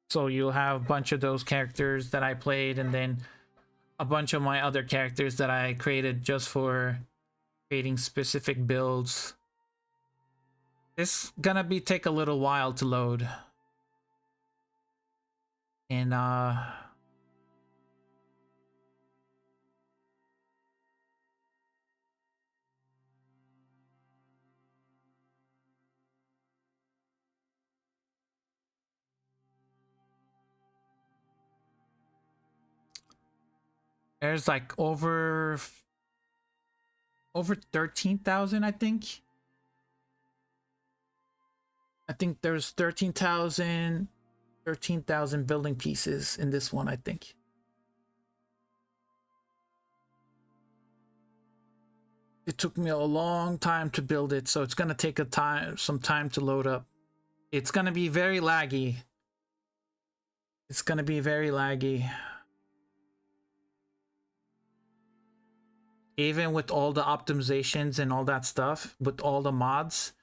So you'll have a bunch of those characters that I played, and then a bunch of my other characters that I created just for creating specific builds. This gonna take a little while to load. And there's like over over 13,000, I think. I think there's 13,000 building pieces in this one, I think. It took me a long time to build it, so it's gonna take some time to load up. It's gonna be very laggy. It's gonna be very laggy. Even with all the optimizations and all that stuff, with all the mods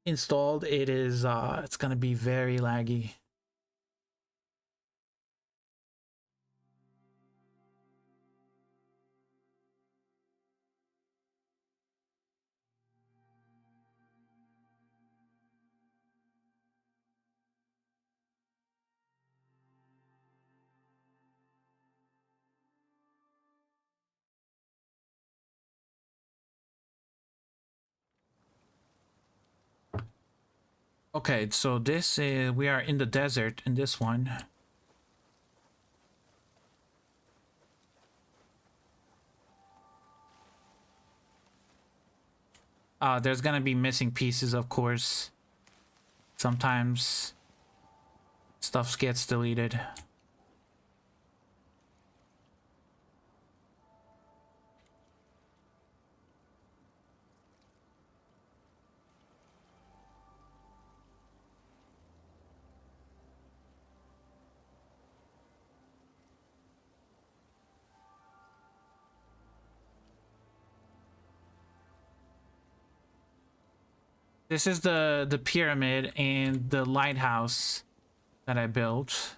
installed, it's gonna be very laggy. Okay, so this is, we are in the desert in this one. There's gonna be missing pieces, of course. Sometimes stuff gets deleted. This is the pyramid and the lighthouse that I built.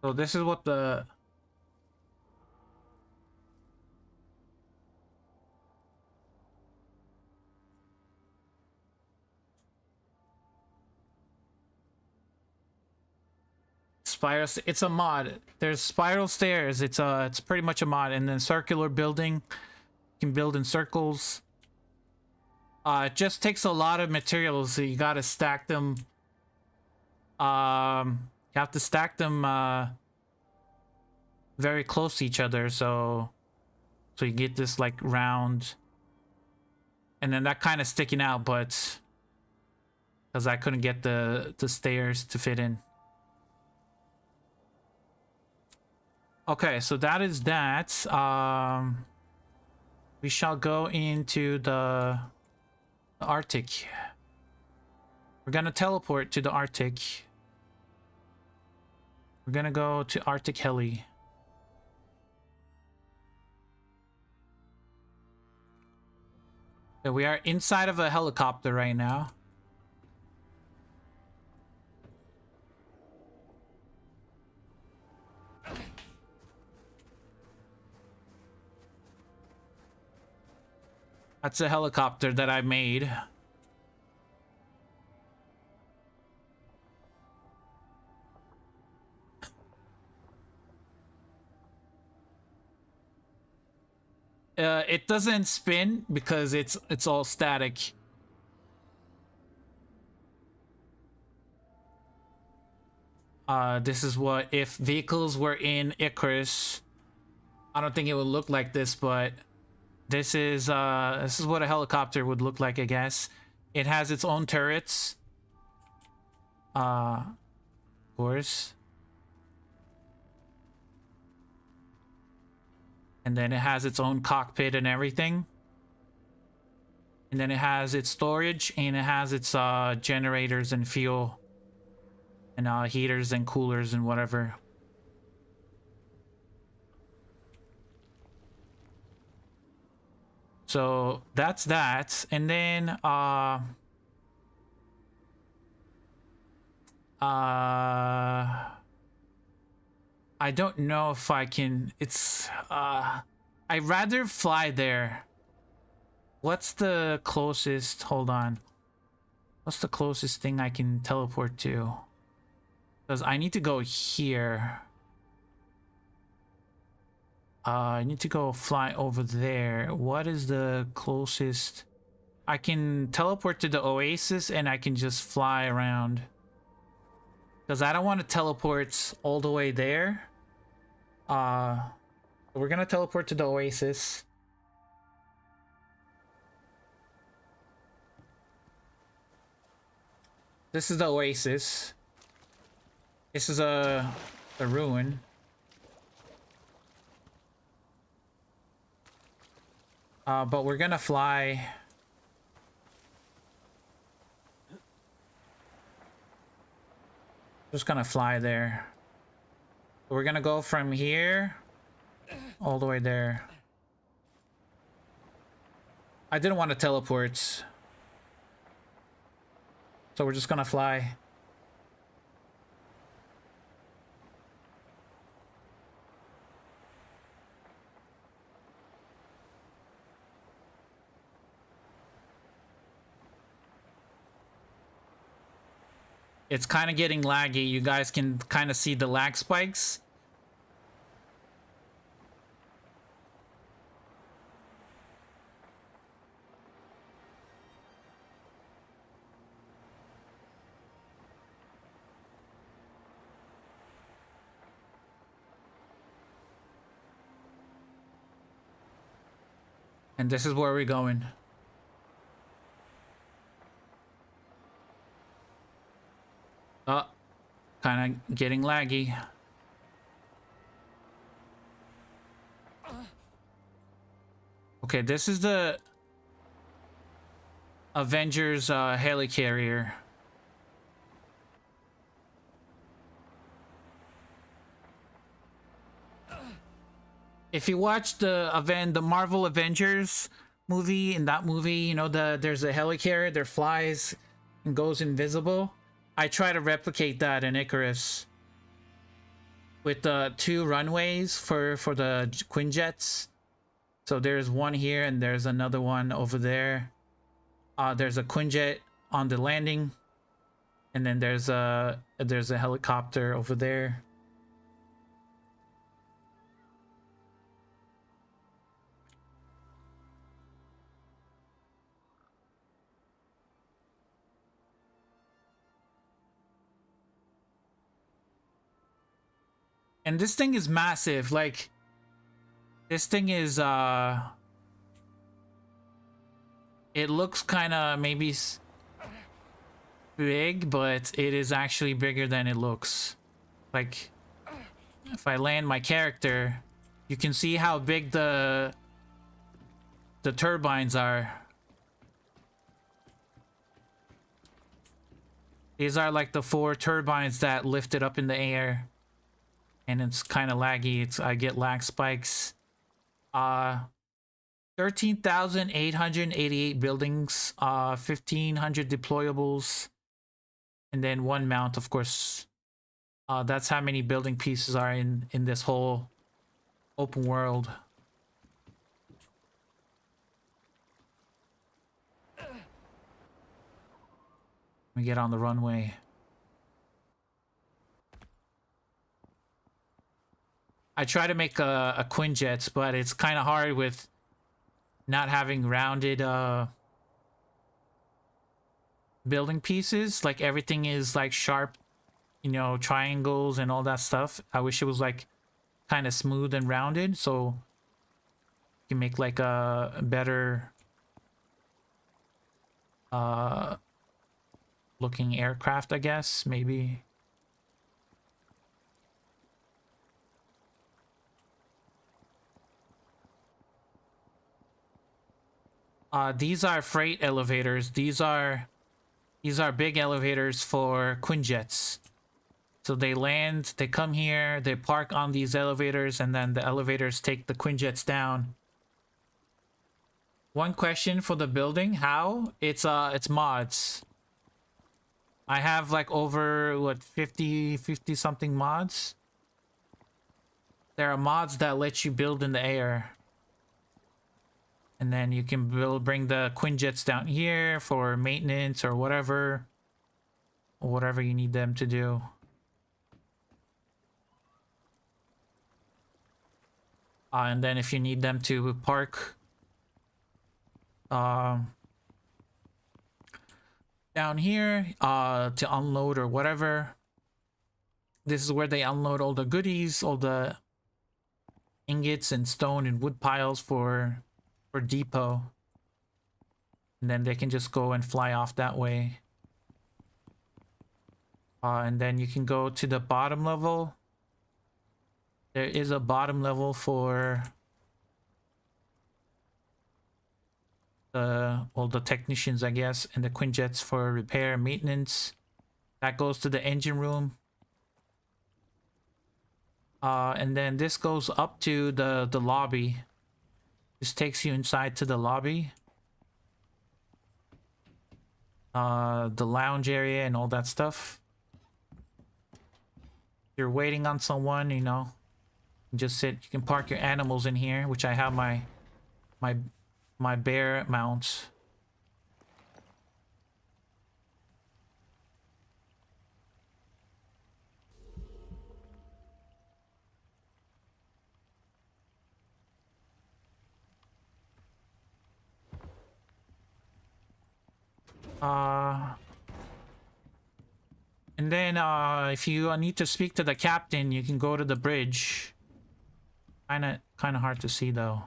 So this is what the spiral, it's a mod. There's spiral stairs. It's pretty much a mod. And then circular building, you can build in circles. It just takes a lot of materials, so you gotta stack them. You have to stack them very close to each other, so you get this like round, and then that kind of sticking out, but because I couldn't get the stairs to fit in. Okay, so that is that. We shall go into the Arctic. We're gonna teleport to the Arctic. We're gonna go to Arctic Heli. So we are inside of a helicopter right now. That's a helicopter that I made. It doesn't spin because it's all static. This is what if vehicles were in Icarus. I don't think it would look like this, but this is what a helicopter would look like, I guess. It has its own turrets. Of course. And then it has its own cockpit and everything. And then it has its storage, and it has its generators and fuel. and heaters and coolers and whatever. So that's that. And then I don't know if I can. It's I'd rather fly there. What's the closest? Hold on. What's the closest thing I can teleport to? Because I need to go here. I need to go fly over there. What is the closest? I can teleport to the oasis and I can just fly around. Because I don't want to teleport all the way there. We're gonna teleport to the oasis. This is the oasis. This is a ruin. But we're gonna fly. Just gonna fly there. We're gonna go from here all the way there. I didn't want to teleport, so we're just gonna fly. It's kind of getting laggy. You guys can kind of see the lag spikes. And this is where we're going. Kind of getting laggy. Okay, this is the Avengers helicarrier. If you watch the Marvel Avengers movie, in that movie, you know, there's a helicarrier that flies and goes invisible. I try to replicate that in Icarus with the 2 runways for the Quinjets. So there's one here and there's another one over there. There's a Quinjet on the landing, and then there's a helicopter over there. And this thing is massive. Like, this thing is it looks kind of maybe big, but it is actually bigger than it looks. Like, if I land my character, you can see how big the turbines are. These are like the 4 turbines that lift it up in the air. And it's kind of laggy. I get lag spikes. 13,888 buildings, 1,500 deployables, and then 1 mount, of course. That's how many building pieces are in this whole open world. We get on the runway. I try to make a Quinjet, but it's kind of hard with not having rounded building pieces. Like, everything is like sharp, you know, triangles and all that stuff. I wish it was like kind of smooth and rounded, so you can make like a better looking aircraft, I guess, maybe. These are freight elevators. These are big elevators for Quinjets. So they land, they come here, they park on these elevators, and then the elevators take the Quinjets down. One question for the building, how? It's mods. I have like over what 50 something mods. There are mods that let you build in the air. And then you can bring the Quinjets down here for maintenance or whatever you need them to do. And then if you need them to park down here to unload or whatever, this is where they unload all the goodies, all the ingots and stone and wood piles for depot, and then they can just go and fly off that way. And then you can go to the bottom level. There is a bottom level for all the technicians, I guess, and the Quinjets for repair, maintenance. That goes to the engine room. And then this goes up to the lobby. This takes you inside to the lobby. The lounge area and all that stuff. You're waiting on someone, you know. Just sit. You can park your animals in here, which I have my bear mounts. And then if you need to speak to the captain, you can go to the bridge. Kind of hard to see though.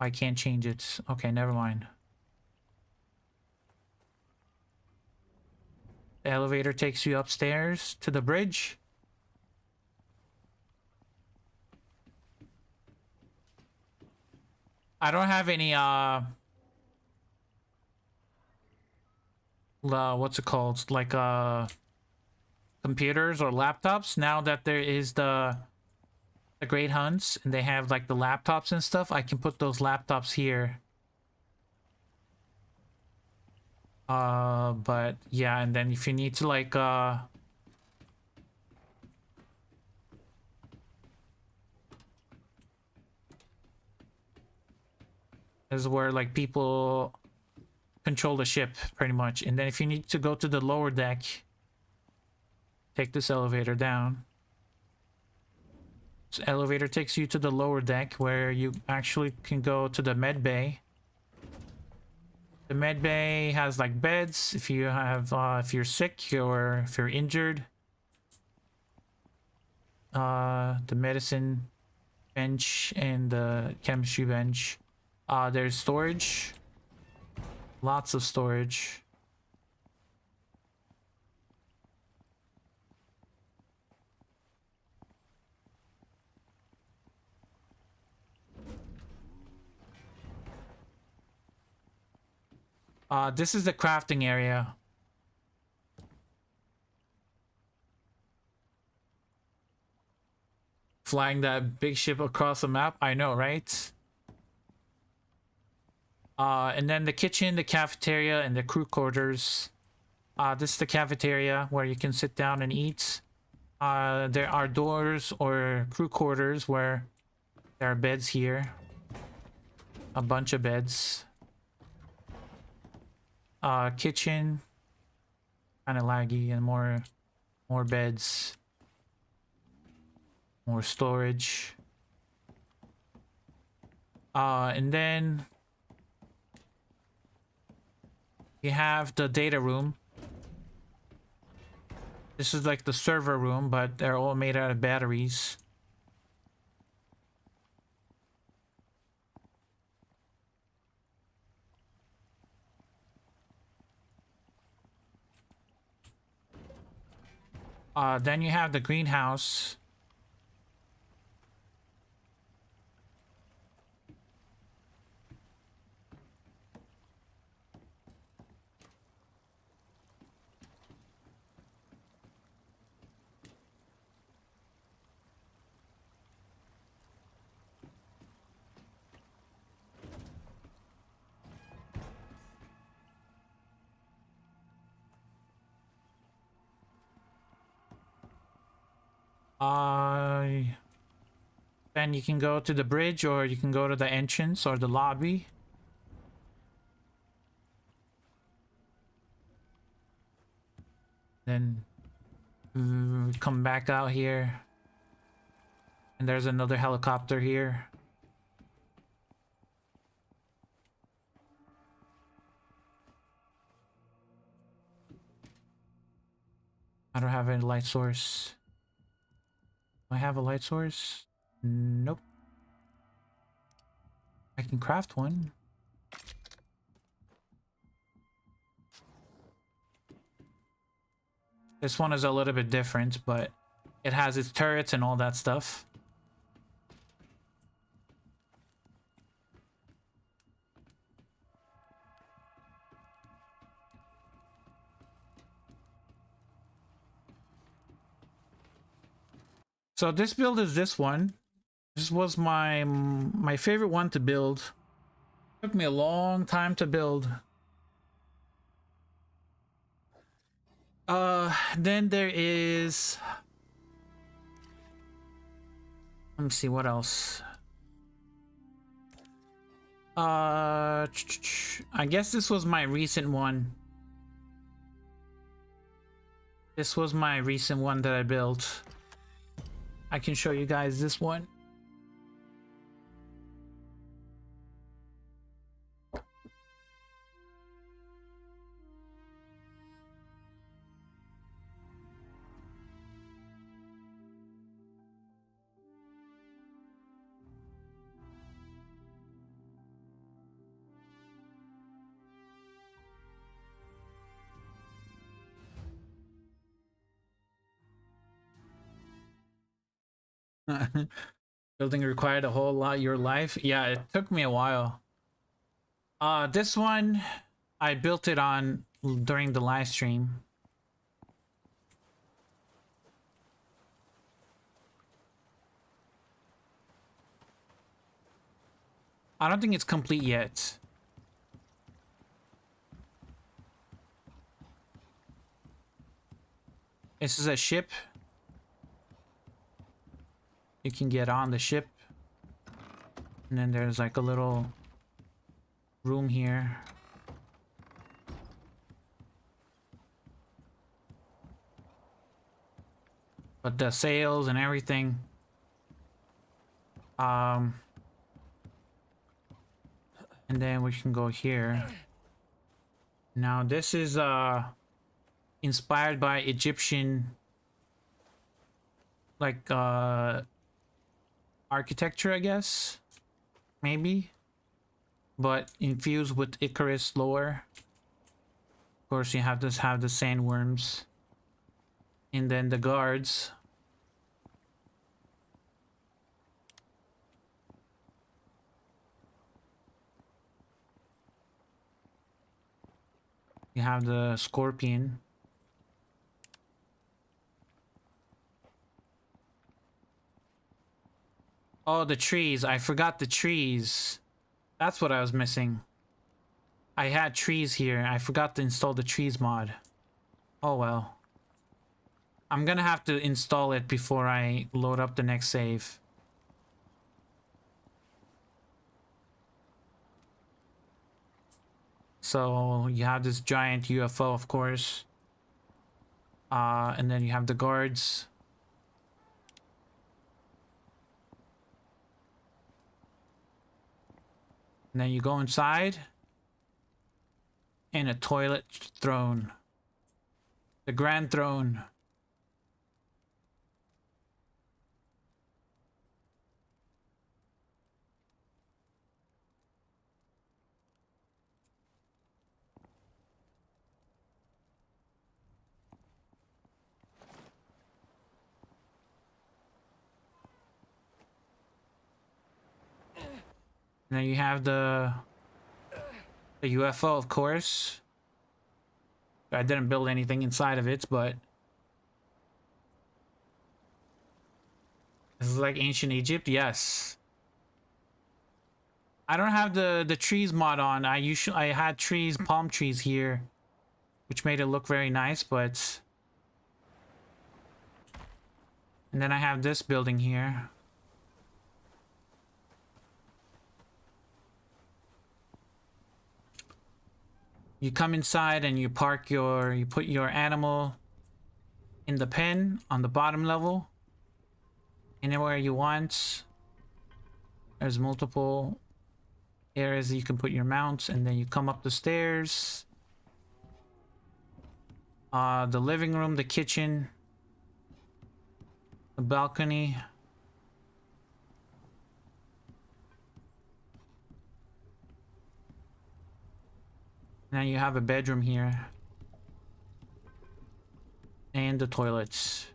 I can't change it. Okay, never mind. The elevator takes you upstairs to the bridge. I don't have any what's it called, like computers or laptops. Now that there is the Great Hunts and they have like the laptops and stuff, I can put those laptops here. But yeah, and then if you need to like this is where like people control the ship pretty much. And then if you need to go to the lower deck, take this elevator down. This elevator takes you to the lower deck where you actually can go to the med bay. The med bay has like beds if you have if you're sick or if you're injured. The medicine bench and the chemistry bench. There's storage. Lots of storage. This is the crafting area. Flying that big ship across the map. I know, right? And then the kitchen, the cafeteria, and the crew quarters. This is the cafeteria where you can sit down and eat. There are doors or crew quarters where there are beds here. A bunch of beds. Kitchen. Kind of laggy, and more beds. More storage. And then you have the data room. This is like the server room, but they're all made out of batteries. Then you have the greenhouse. Then you can go to the bridge, or you can go to the entrance or the lobby. Then come back out here. And there's another helicopter here. I don't have any light source. Do I have a light source? Nope. I can craft one. This one is a little bit different, but it has its turrets and all that stuff. So this build is this one. This was my favorite one to build. Took me a long time to build. Then there is, let me see what else. I guess this was my recent one. This was my recent one that I built. I can show you guys this one. Building required a whole lot of your life. Yeah, it took me a while. This one I built it on during the live stream. I don't think it's complete yet. This is a ship. You can get on the ship, and then there's like a little room here. But the sails and everything. And then we can go here. Now this is inspired by Egyptian, like architecture, I guess, maybe, but infused with Icarus lore. Of course, you have to have the sandworms, and then the guards. You have the scorpion. Oh, the trees. I forgot the trees. That's what I was missing. I had trees here. I forgot to install the trees mod. Oh well. I'm gonna have to install it before I load up the next save. So you have this giant UFO, of course. And then you have the guards. And then you go inside, and a toilet throne. The grand throne. And then you have the UFO, of course. I didn't build anything inside of it, but this is like ancient Egypt. Yes. I don't have the trees mod on. I had trees, palm trees here, which made it look very nice, but And then I have this building here. You come inside and you park you put your animal in the pen on the bottom level. Anywhere you want. There's multiple areas you can put your mounts, and then you come up the stairs. The living room, the kitchen, the balcony. Now you have a bedroom here. And the toilets.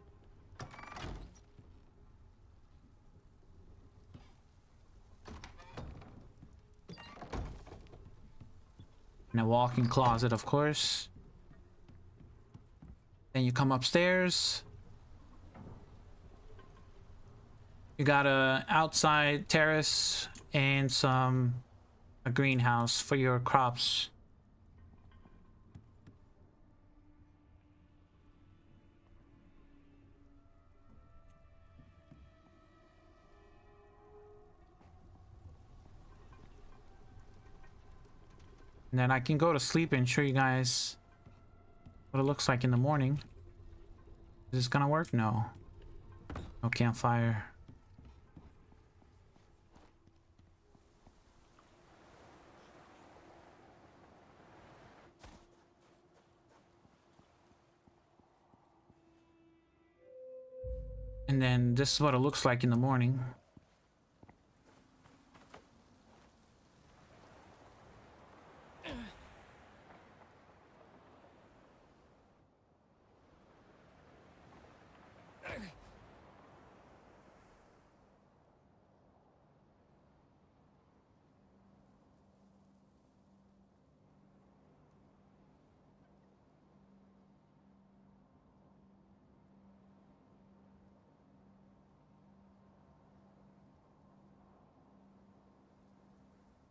And a walk-in closet, of course. Then you come upstairs. You got a outside terrace and a greenhouse for your crops. And then I can go to sleep and show you guys what it looks like in the morning. Is this gonna work? No. No campfire. And then this is what it looks like in the morning.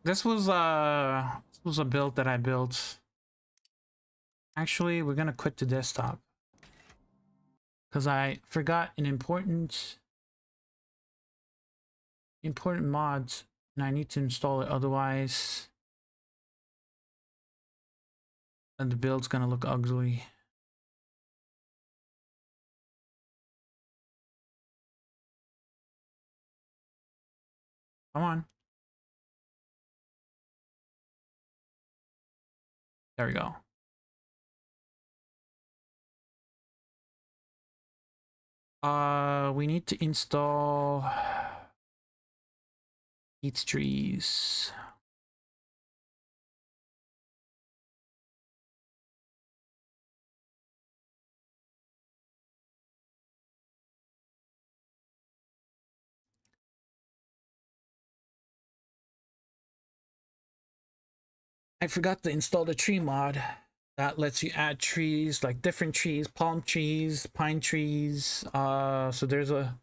This was a build that I built. Actually, we're gonna quit the desktop because I forgot an important mod and I need to install it, otherwise and the build's gonna look ugly. Come on. There we go. We need to install eats trees. I forgot to install the tree mod that lets you add trees, like different trees, palm trees, pine trees. So there's a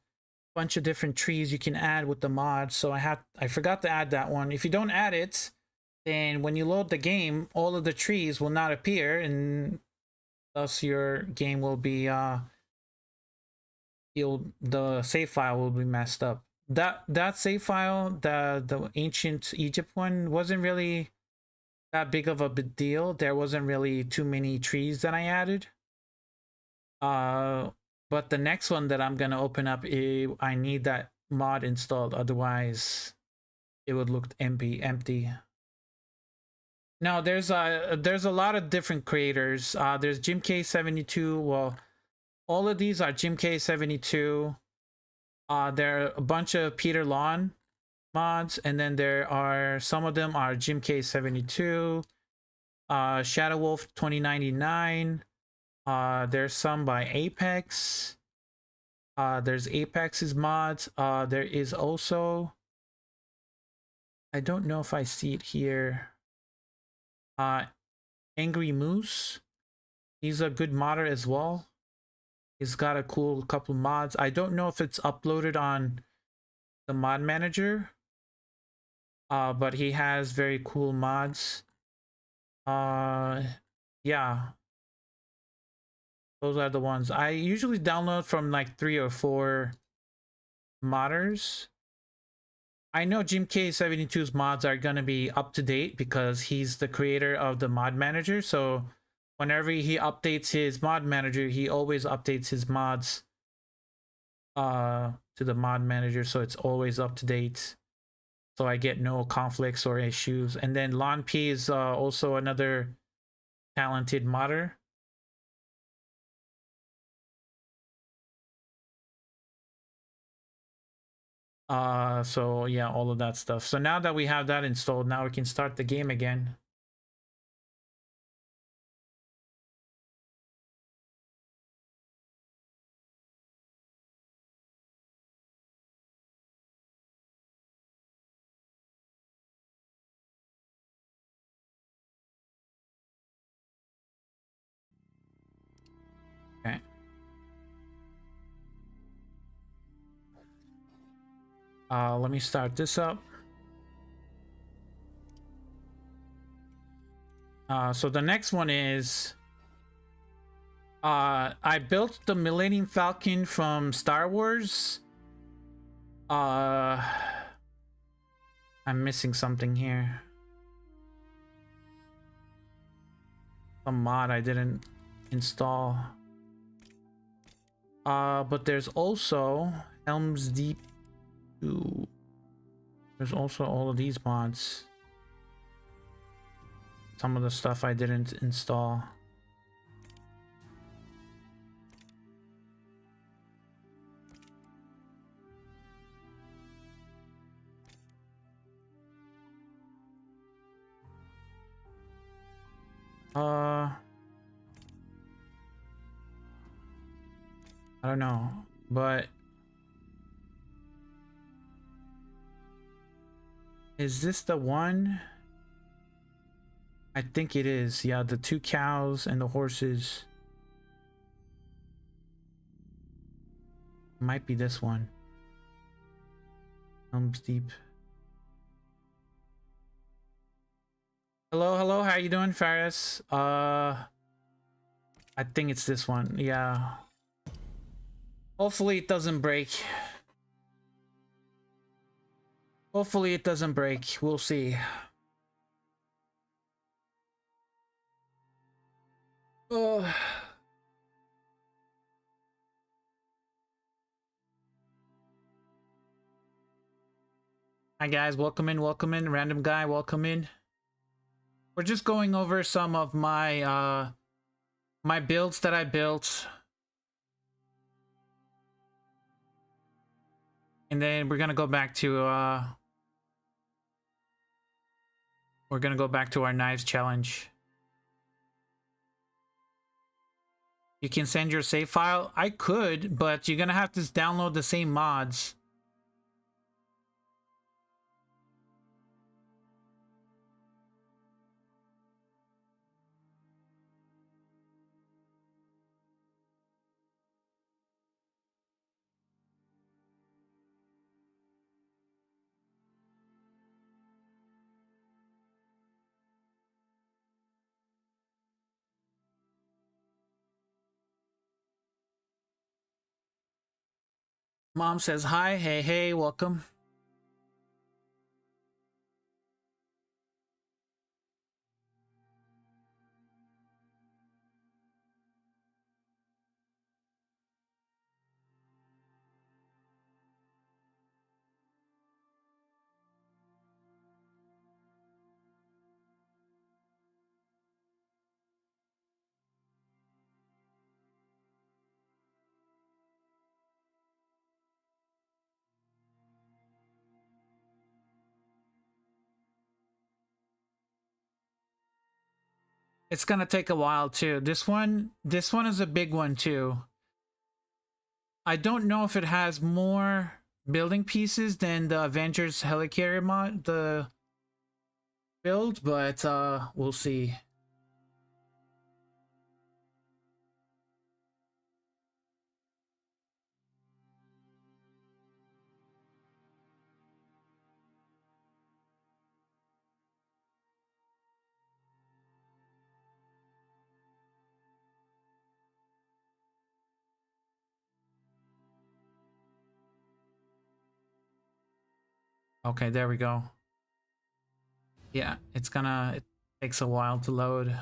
bunch of different trees you can add with the mod. So I forgot to add that one. If you don't add it, then when you load the game, all of the trees will not appear, and thus your game will be the save file will be messed up. That save file, the ancient Egypt one, wasn't really that big of a big deal. There wasn't really too many trees that I added. But the next one that I'm gonna open up, I need that mod installed, otherwise it would look empty. Now there's a lot of different creators. There's JimK72. Well, all of these are JimK72. There are a bunch of Peter Lawn mods, and then there are some of them are JimK72, Shadow Wolf 2099. There's some by Apex. There's Apex's mods. There is also, I don't know if I see it here, Angry Moose. He's a good modder as well. He's got a cool couple mods. I don't know if it's uploaded on the mod manager, but he has very cool mods. Yeah. Those are the ones I usually download from like 3 or 4 modders. I know Jim K72's mods are gonna be up to date because he's the creator of the mod manager. So whenever he updates his mod manager, he always updates his mods to the mod manager, so it's always up to date. So I get no conflicts or issues. And then Lon P is also another talented modder. So yeah, all of that stuff. So now that we have that installed, now we can start the game again. Okay. Let me start this up. So the next one is I built the Millennium Falcon from Star Wars. I'm missing something here. Some mod I didn't install. But there's also Helm's Deep 2. There's also all of these mods. Some of the stuff I didn't install. I don't know, but is this the one? I think it is. Yeah, the 2 cows and the horses. Might be this one. Helm's Deep. Hello, hello. How you doing, Faris? I think it's this one. Yeah. Hopefully it doesn't break. Hopefully it doesn't break. We'll see. Oh. Hi guys, welcome in, welcome in. Random guy, welcome in. We're just going over some of my my builds that I built. And then we're gonna go back to our knives challenge. You can send your save file. I could, but you're gonna have to download the same mods. Mom says hi. Hey, hey, welcome. It's gonna take a while too. This one is a big one too. I don't know if it has more building pieces than the Avengers Helicarrier mod, the build, but we'll see. Okay, there we go. Yeah, it takes a while to load.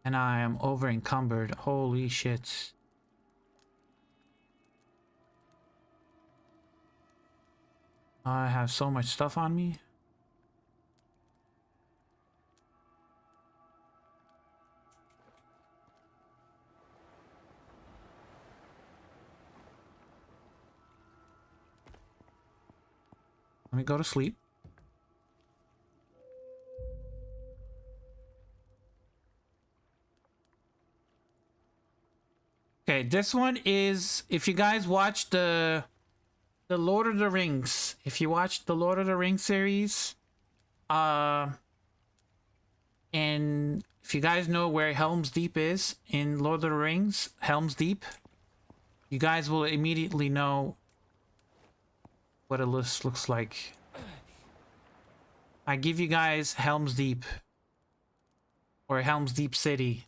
And I am over encumbered. Holy shit. I have so much stuff on me. Let me go to sleep. Okay, this one is, if you guys watch the Lord of the Rings, if you watch the Lord of the Rings series, and if you guys know where Helm's Deep is in Lord of the Rings, Helm's Deep, you guys will immediately know what a list looks like. I give you guys Helm's Deep, or Helm's Deep City.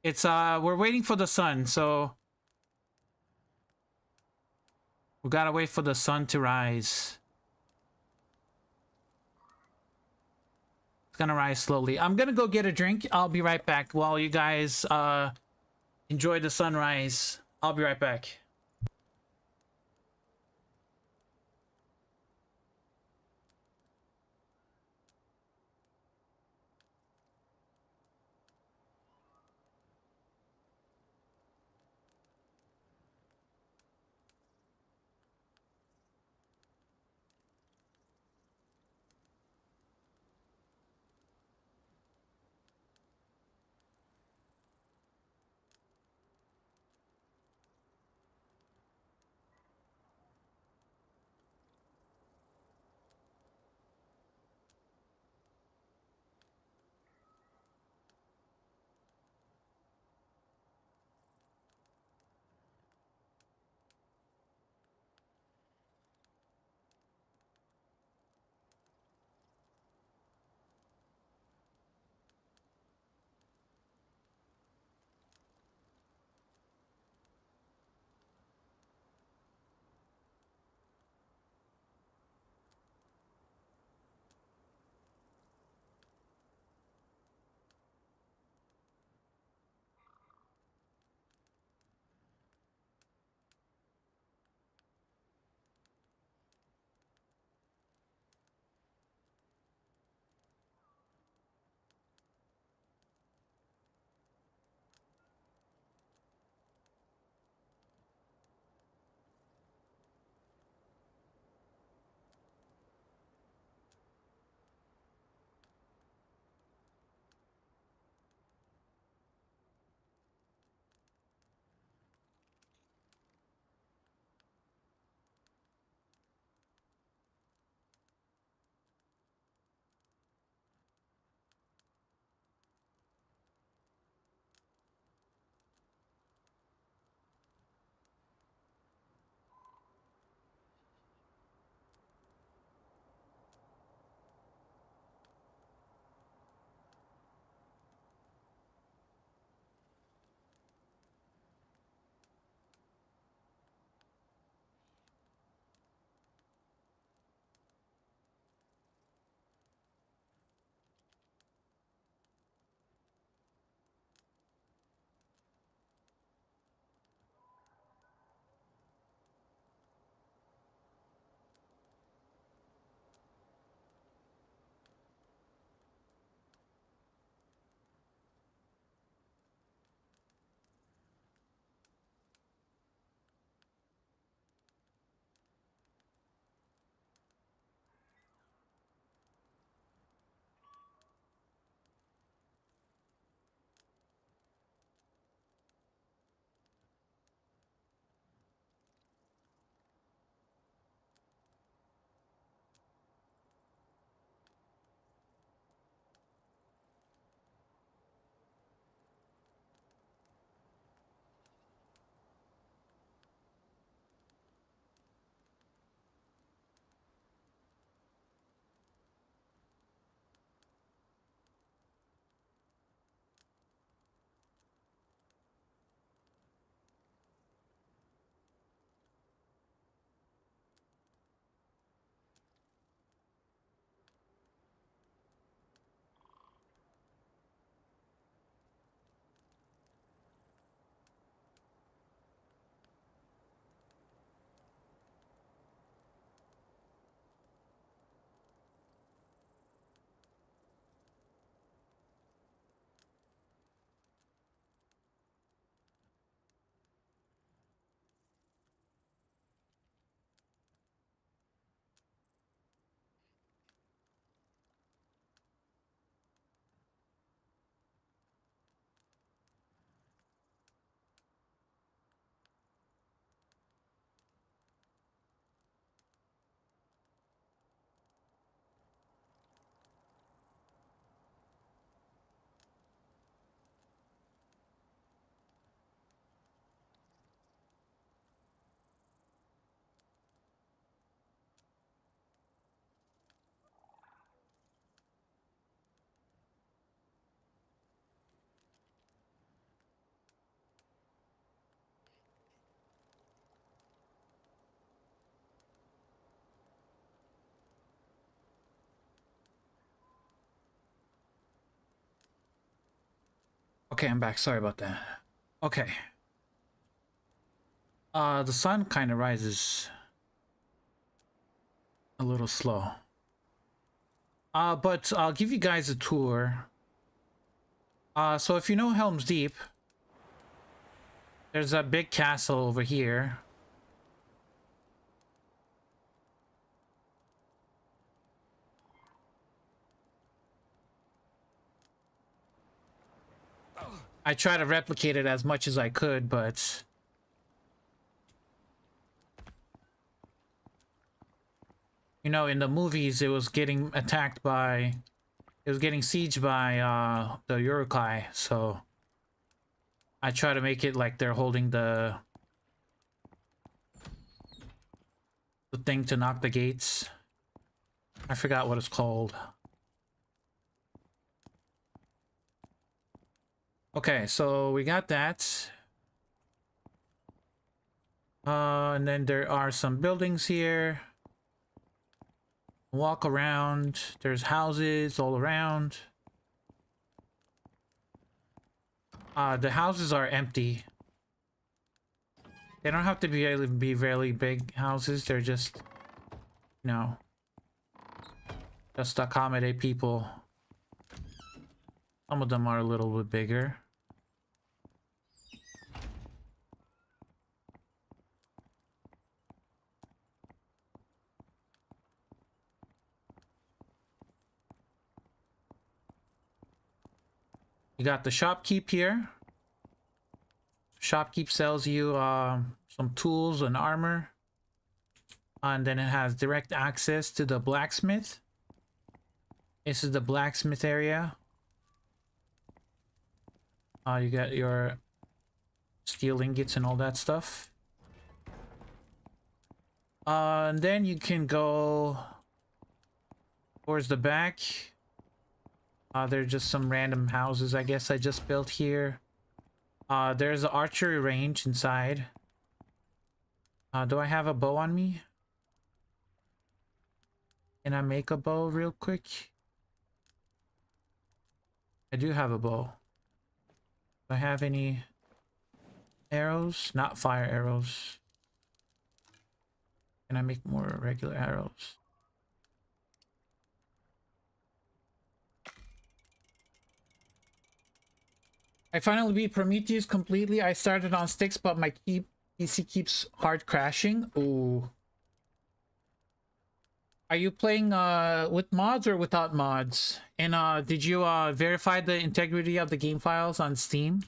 It's we're waiting for the sun, so we gotta wait for the sun to rise. It's gonna rise slowly. I'm gonna go get a drink. I'll be right back while you guys enjoy the sunrise. I'll be right back. Okay, I'm back. Sorry about that. Okay. The sun kind of rises a little slow. But I'll give you guys a tour. So if you know Helm's Deep, there's a big castle over here. I try to replicate it as much as I could, but you know, in the movies, it was getting attacked by, it was getting sieged by the Urukai, so I try to make it like they're holding the thing to knock the gates. I forgot what it's called. Okay, so we got that. And then there are some buildings here. Walk around. There's houses all around. The houses are empty. They don't have to be really big houses. They're just, you know, just to accommodate people. Some of them are a little bit bigger. You got the shopkeep here. Shopkeep sells you some tools and armor. And then it has direct access to the blacksmith. This is the blacksmith area. You got your steel ingots and all that stuff. And then you can go towards the back. There's just some random houses, I guess, I just built here. There's an archery range inside. Do I have a bow on me? Can I make a bow real quick? I do have a bow. Do I have any arrows? Not fire arrows. Can I make more regular arrows? I finally beat Prometheus completely. I started on Styx, but my PC keeps hard crashing. Ooh. Are you playing with mods or without mods? And did you verify the integrity of the game files on Steam?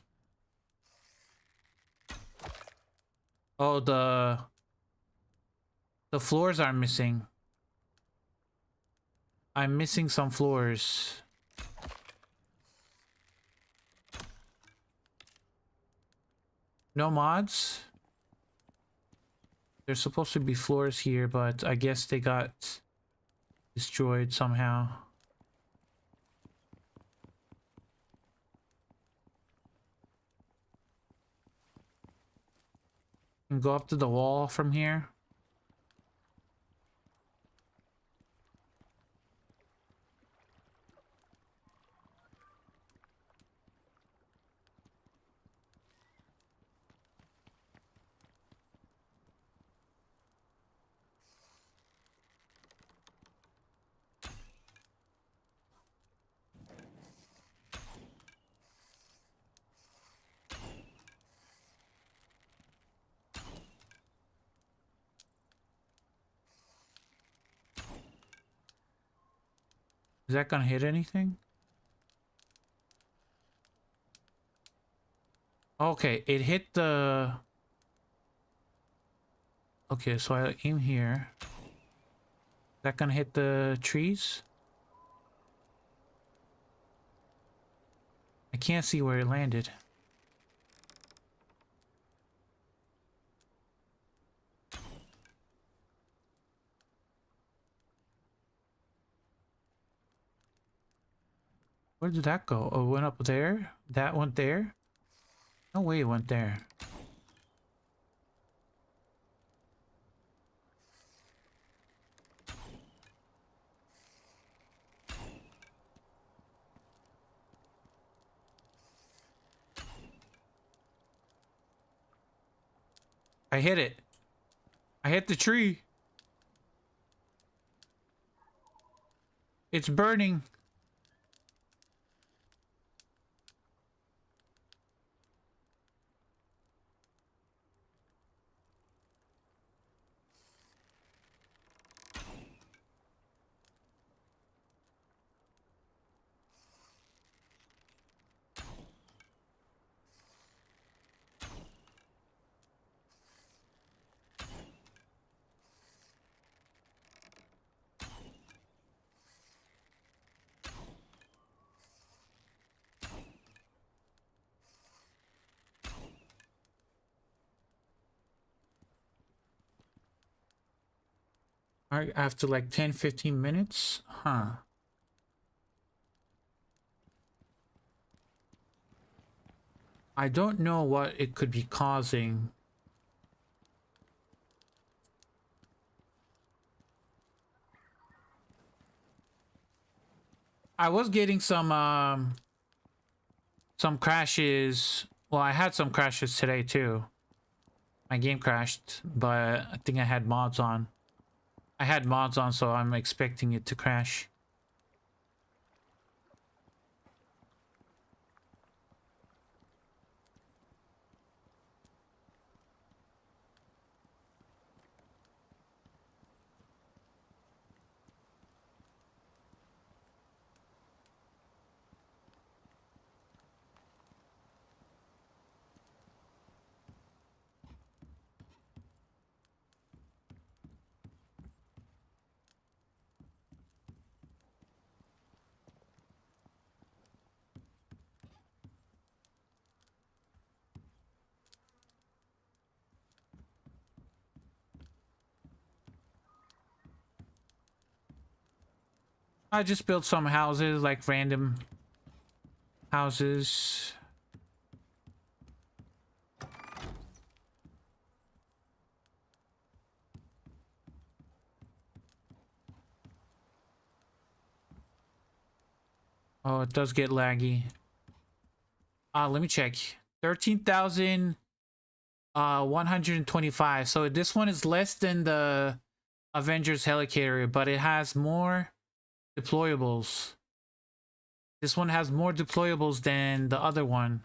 Oh, the floors are missing. I'm missing some floors. No mods? There's supposed to be floors here, but I guess they got destroyed somehow. You can go up to the wall from here. Is that gonna hit anything? Okay, it hit the... Okay, so I aim here. Is that gonna hit the trees? I can't see where it landed. Where did that go? Oh, it went up there? That went there? No way it went there. I hit it. I hit the tree. It's burning. Alright, after like 10-15 minutes? Huh. I don't know what it could be causing. I was getting some crashes. Well, I had some crashes today too. My game crashed, but I think I had mods on. I had mods on, so I'm expecting it to crash. I just built some houses, like random houses. Oh, it does get laggy. Let me check. 13,125. So this one is less than the Avengers Helicarrier, but it has more deployables. This one has more deployables than the other one.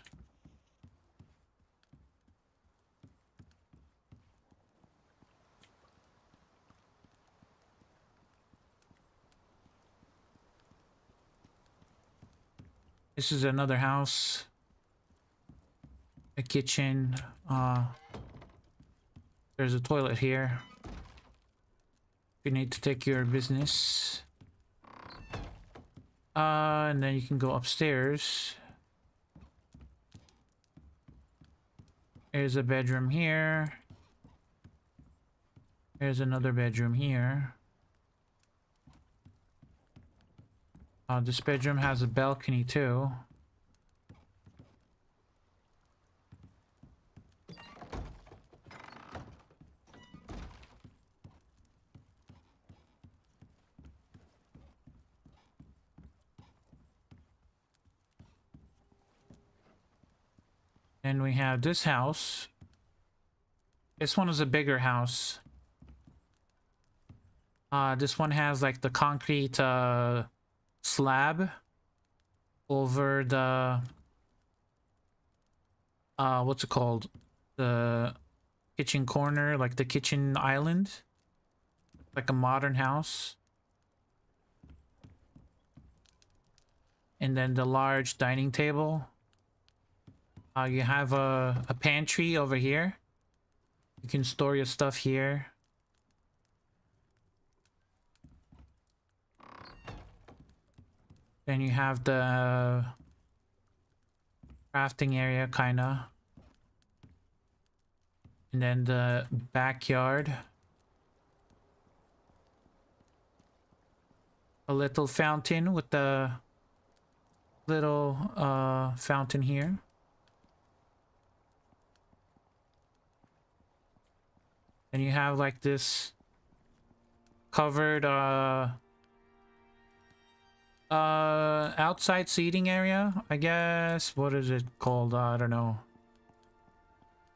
This is another house. A kitchen. There's a toilet here. You need to take your business. And then you can go upstairs. There's a bedroom here. There's another bedroom here. This bedroom has a balcony too. And we have this house. This one is a bigger house. This one has like the concrete slab over the what's it called? The kitchen corner, like the kitchen island. Like a modern house. And then the large dining table. You have a pantry over here. You can store your stuff here. Then you have the crafting area, kinda. And then the backyard. A little fountain with the little fountain here. And you have like this covered outside seating area, I guess. What is it called? I don't know.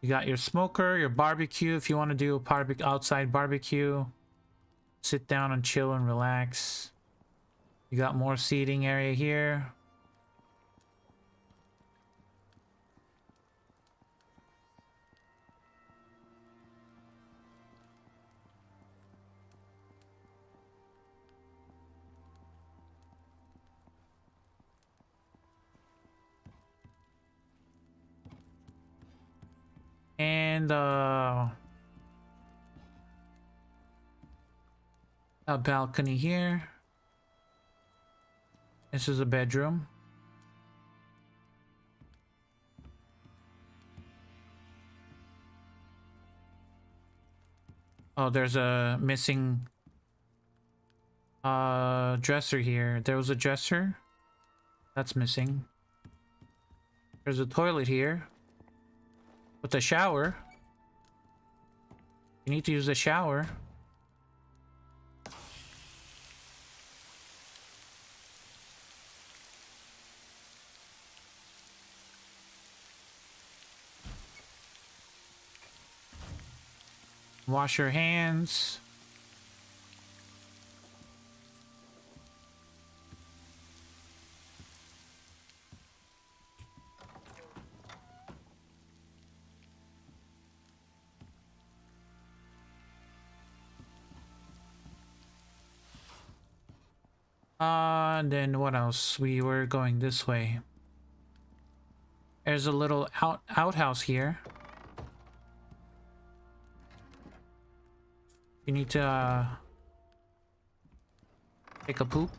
You got your smoker, your barbecue if you want to do a outside barbecue. Sit down and chill and relax. You got more seating area here. And a balcony here. This is a bedroom. Oh, there's a missing dresser here. There was a dresser that's missing. There's a toilet here with a shower. You need to use a shower. Wash your hands. And then what else? We were going this way. There's a little outhouse here. You need to take a poop.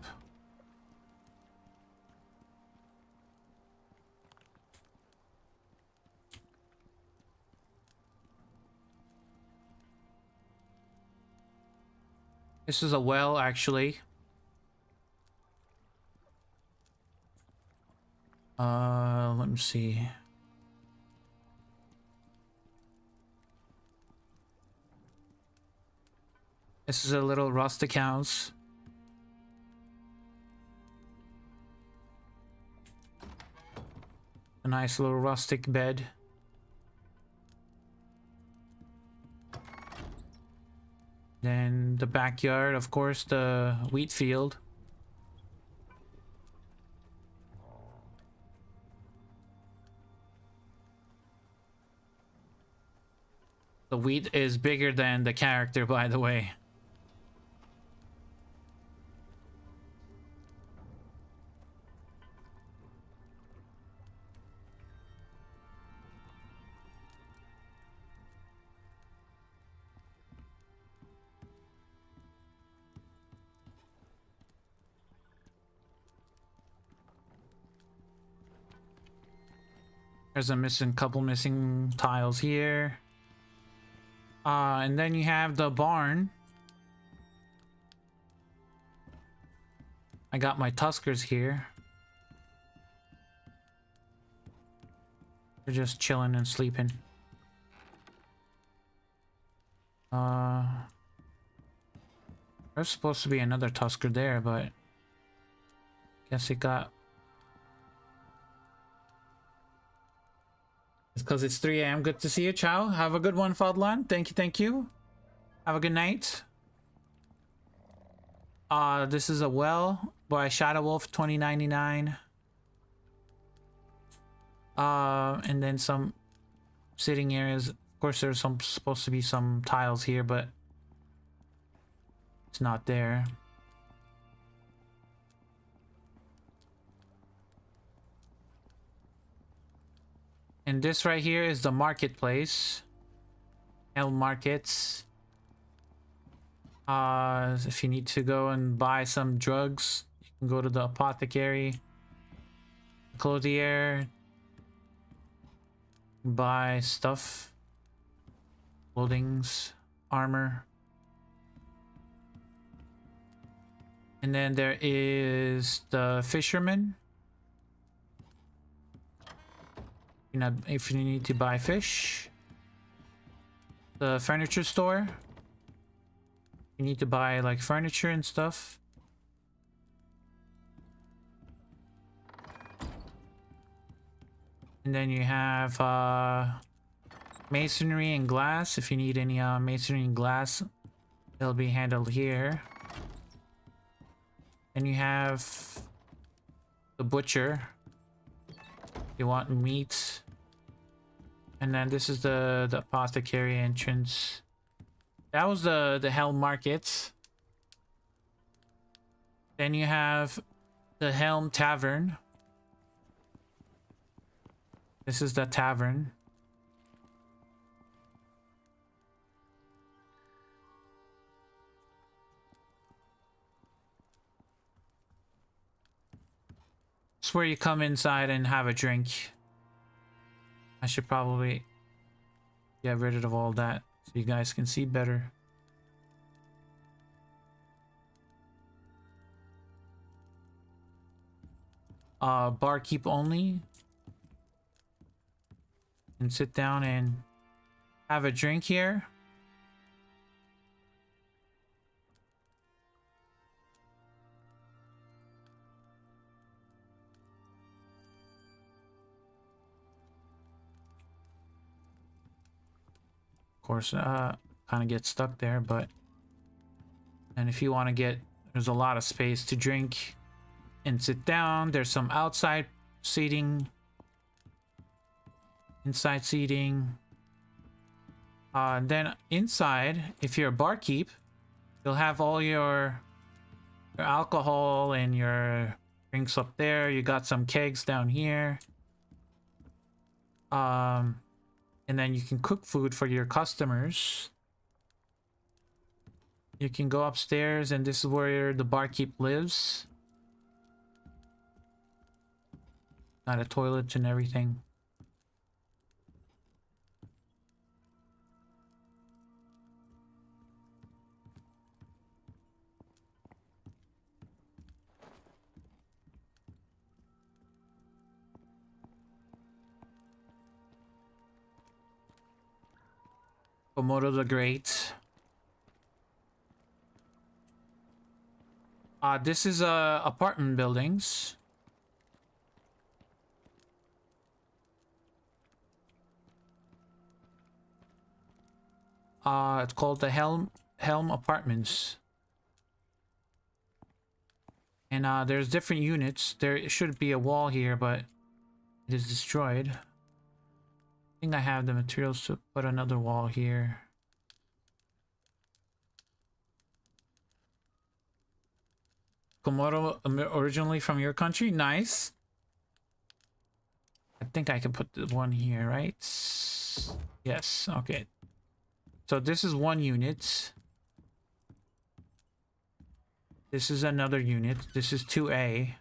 This is a well, actually. Let me see. This is a little rustic house. A nice little rustic bed. Then the backyard, of course, the wheat field. The wheat is bigger than the character, by the way. There's a couple missing tiles here. And then you have the barn. I got my Tuskers here. They're just chilling and sleeping. There's supposed to be another Tusker there, but guess it got... It's because it's 3 a.m. Good to see you, Chow. Have a good one, Fadlan. Thank you, thank you. Have a good night. This is a well by Shadow Wolf 2099. And then some sitting areas. Of course, there's supposed to be some tiles here, but it's not there. And this right here is the marketplace. Hell markets. If you need to go and buy some drugs, you can go to the apothecary, clothier, buy stuff, clothings, armor. And then there is the fisherman. You know, if you need to buy fish. The furniture store. You need to buy like furniture and stuff. And then you have masonry and glass. If you need any masonry and glass, it'll be handled here. Then you have the butcher. You want meat. And then this is the apothecary entrance. That was the Helm Market. Then you have the Helm Tavern. This is the tavern. It's where you come inside and have a drink. I should probably get rid of all that so you guys can see better. Barkeep only. And sit down and have a drink here. Of course, kind of get stuck there, but and if you want to get, there's a lot of space to drink and sit down. There's some outside seating, inside seating. Then inside, if you're a barkeep, you'll have all your alcohol and your drinks up there. You got some kegs down here. And then you can cook food for your customers. You can go upstairs, and this is where the barkeep lives. Got a toilet and everything. Komodo the Great. This is apartment buildings. It's called the Helm Apartments. And there's different units. There should be a wall here, but it is destroyed. I think I have the materials to put another wall here. Komodo originally from your country? Nice. I think I can put the one here, right? Yes, okay. So this is one unit. This is another unit. This is 2A.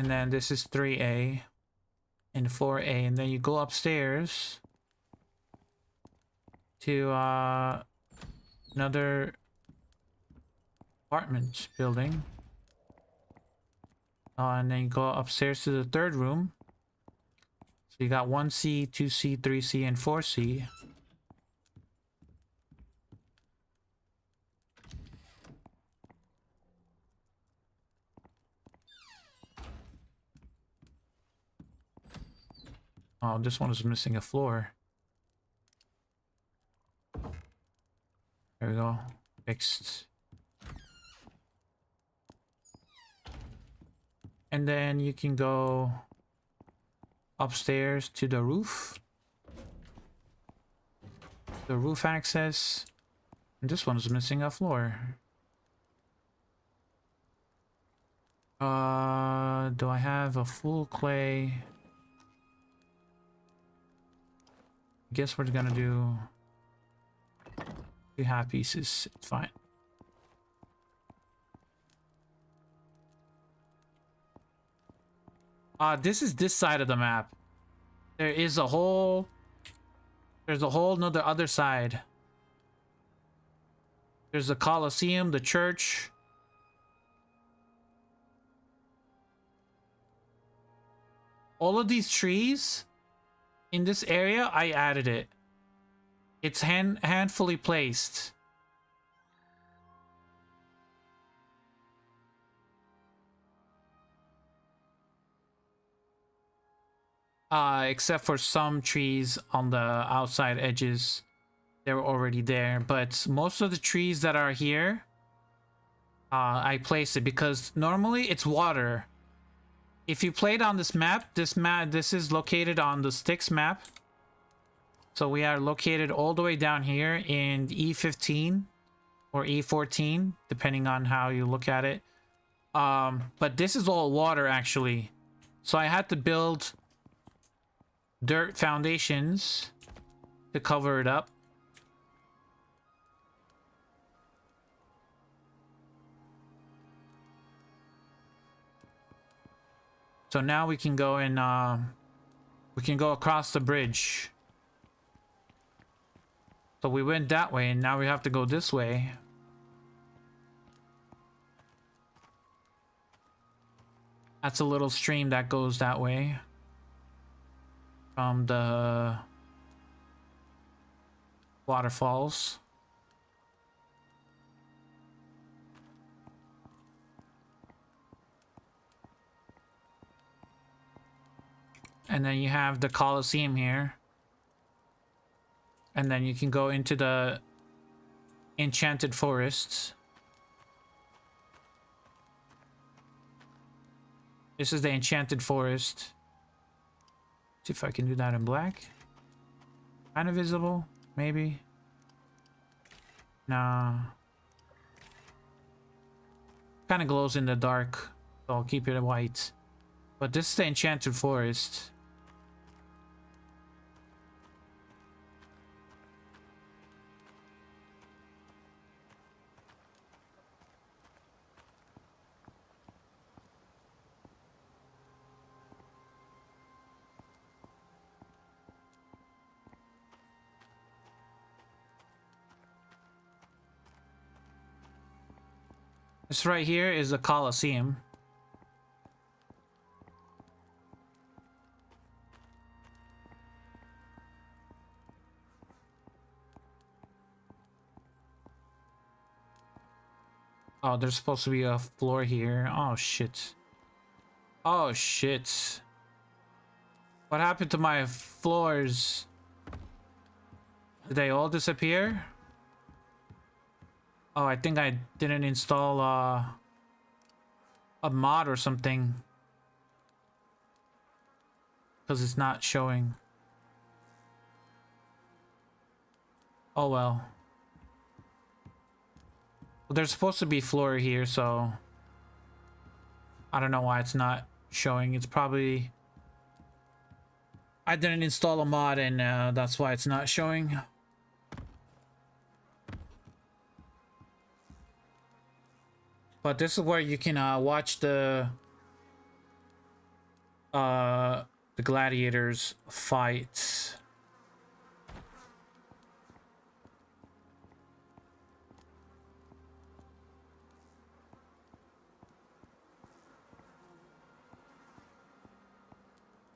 And then this is 3A and 4A. And then you go upstairs to another apartment building. And then you go upstairs to the third room. So you got 1C, 2C, 3C, and 4C. Oh, this one is missing a floor. There we go. Fixed. And then you can go upstairs to the roof. The roof access. And this one is missing a floor. Do I have a full clay? I guess we're gonna do 2 half pieces. It's fine. This is this side of the map. There is a whole... There's a whole nother other side. There's the Colosseum, the church. All of these trees in this area, I added it. It's handfully placed. except for some trees on the outside edges. They're already there, but most of the trees that are here, I placed it because normally it's water. If you played on this map, this is located on the Styx map. So we are located all the way down here in E15 or E14, depending on how you look at it. But this is all water actually. So I had to build dirt foundations to cover it up. So now we can go and we can go across the bridge. So we went that way and now we have to go this way. That's a little stream that goes that way from the waterfalls. And then you have the Colosseum here. And then you can go into the Enchanted Forest. This is the Enchanted Forest. See if I can do that in black. Kind of visible, maybe. Nah. Kind of glows in the dark, so I'll keep it white. But this is the Enchanted Forest. This right here is the Colosseum. Oh, there's supposed to be a floor here. Oh, shit. Oh, shit. What happened to my floors? Did they all disappear? Oh, I think I didn't install a mod or something. Because it's not showing. Oh well. Well, there's supposed to be floor here, so I don't know why it's not showing. It's probably I didn't install a mod and that's why it's not showing. But this is where you can watch the gladiators fight.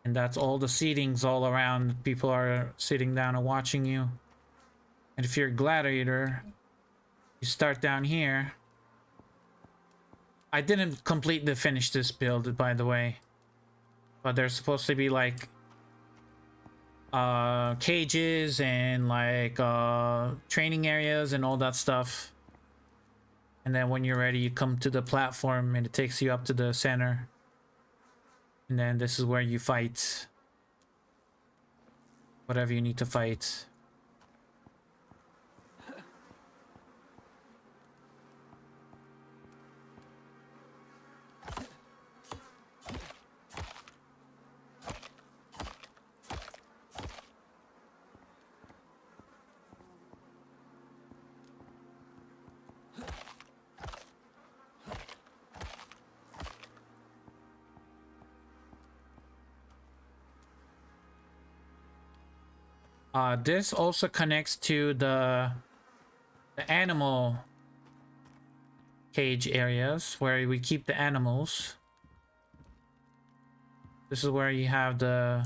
And that's all the seatings all around. People are sitting down and watching you. And if you're a gladiator, you start down here. I didn't finish this build, by the way. But there's supposed to be like cages and like training areas and all that stuff. And then when you're ready, you come to the platform and it takes you up to the center. And then this is where you fight whatever you need to fight. This also connects to the animal cage areas where we keep the animals. This is where you have the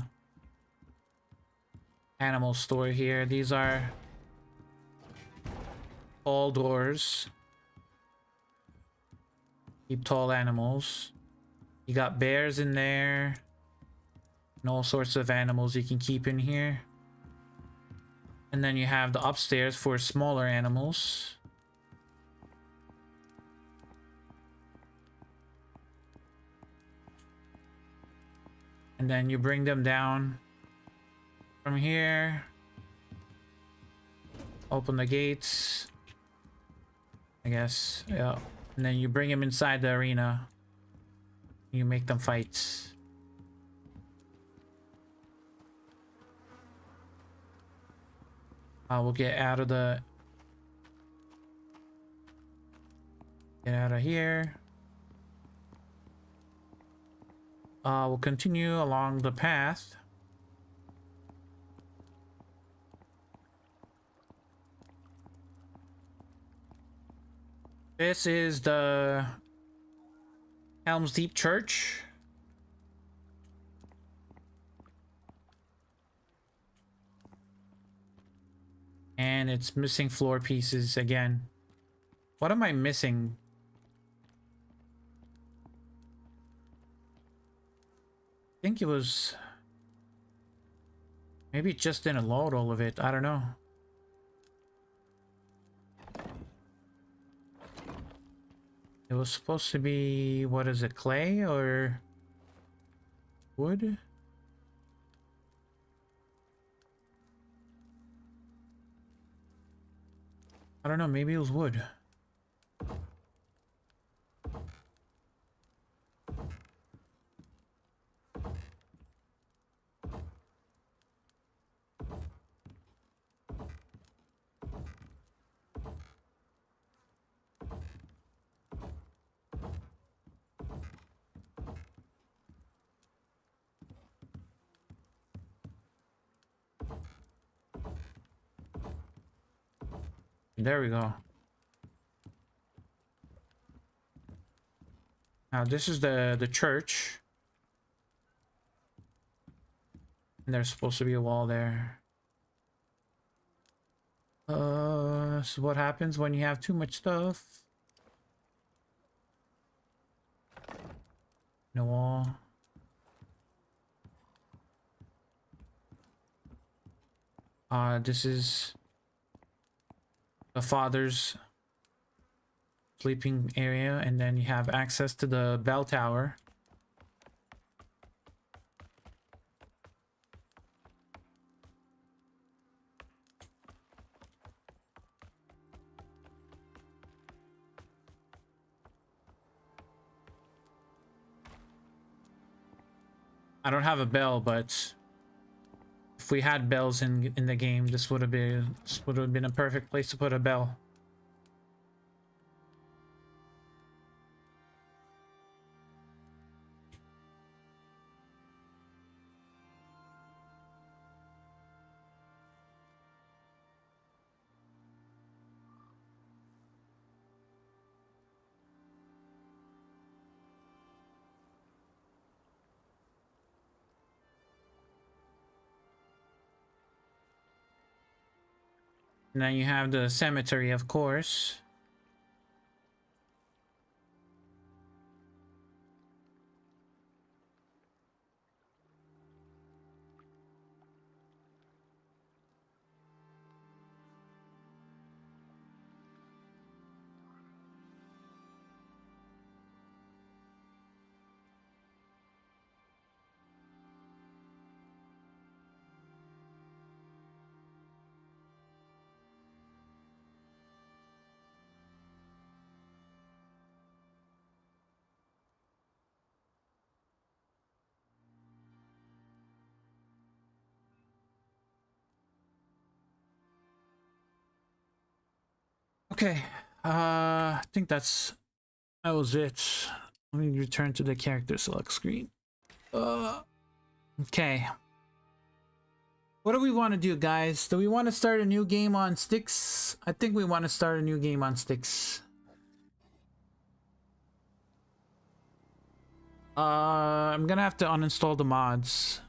animal store here. These are tall doors. Keep tall animals. You got bears in there. and all sorts of animals you can keep in here. And then you have the upstairs for smaller animals. And then you bring them down from here. Open the gates, I guess. Yeah. And then you bring them inside the arena. You make them fight. We'll get out of here. We'll continue along the path. This is the Helm's Deep Church. And it's missing floor pieces again. What am I missing? I think it was... maybe it just didn't load all of it. I don't know. It was supposed to be... what is it? Clay or... wood? I don't know, maybe it was wood. There we go. Now this is the church. And there's supposed to be a wall there. So what happens when you have too much stuff? No wall. This is the father's sleeping area, and then you have access to the bell tower. I don't have a bell, but if we had bells in the game, this would have been a perfect place to put a bell. And then you have the cemetery, of course. Okay, I think that was it. Let me return to the character select screen. Okay. What do we want to do, guys? Do we want to start a new game on Styx? I think we want to start a new game on Styx. I'm gonna have to uninstall the mods.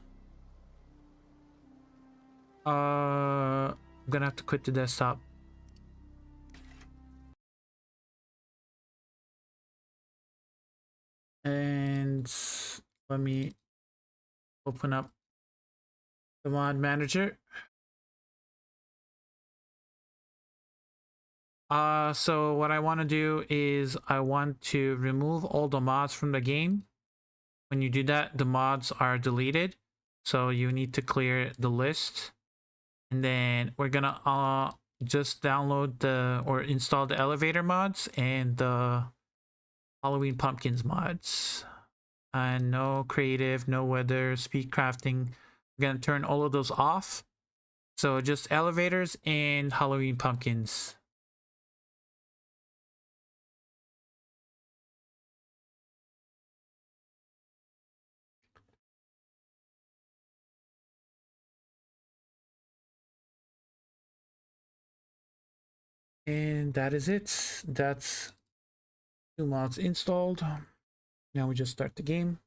I'm gonna have to quit the desktop. And let me open up the mod manager. So what I want to do is I want to remove all the mods from the game. When you do that, the mods are deleted. So you need to clear the list. And then we're gonna just download or install the elevator mods and the Halloween pumpkins mods. And no creative, no weather, speed crafting. We're gonna turn all of those off. So just elevators and Halloween pumpkins. And that is it. That's 2 mods installed. Now we just start the game.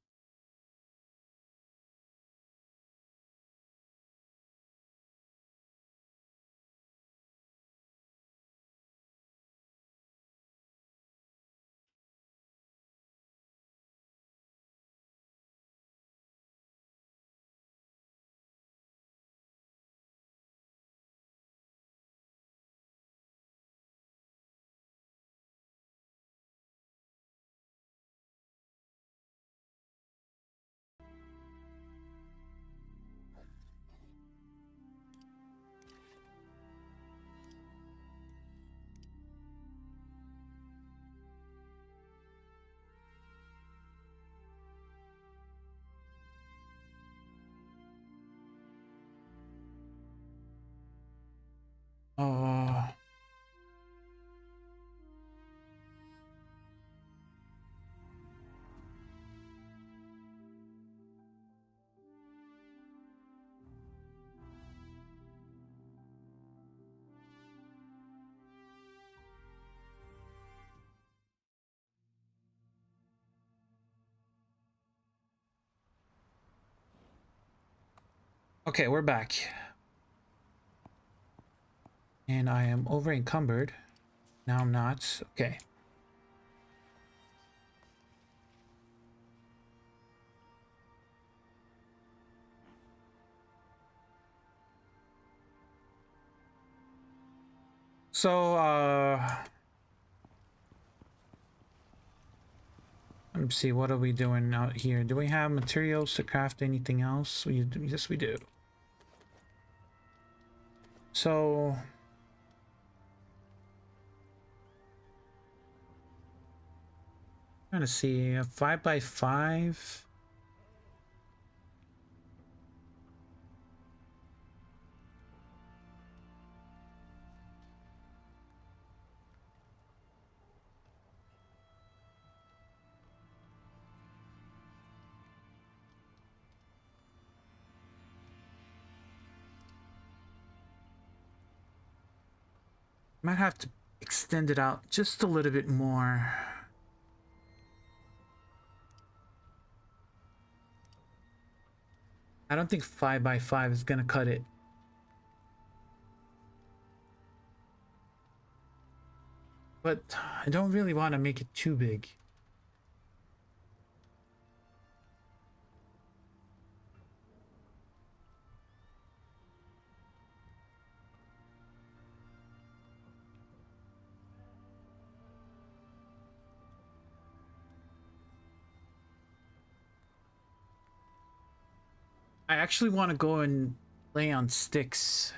Okay, we're back. And I am over encumbered. Now I'm not. Okay. So, let me see, what are we doing out here? Do we have materials to craft anything else? Yes, we do. So, trying to see a 5x5. Might have to extend it out just a little bit more. I don't think 5x5 is gonna cut it. But I don't really want to make it too big. I actually want to go and play on Styx.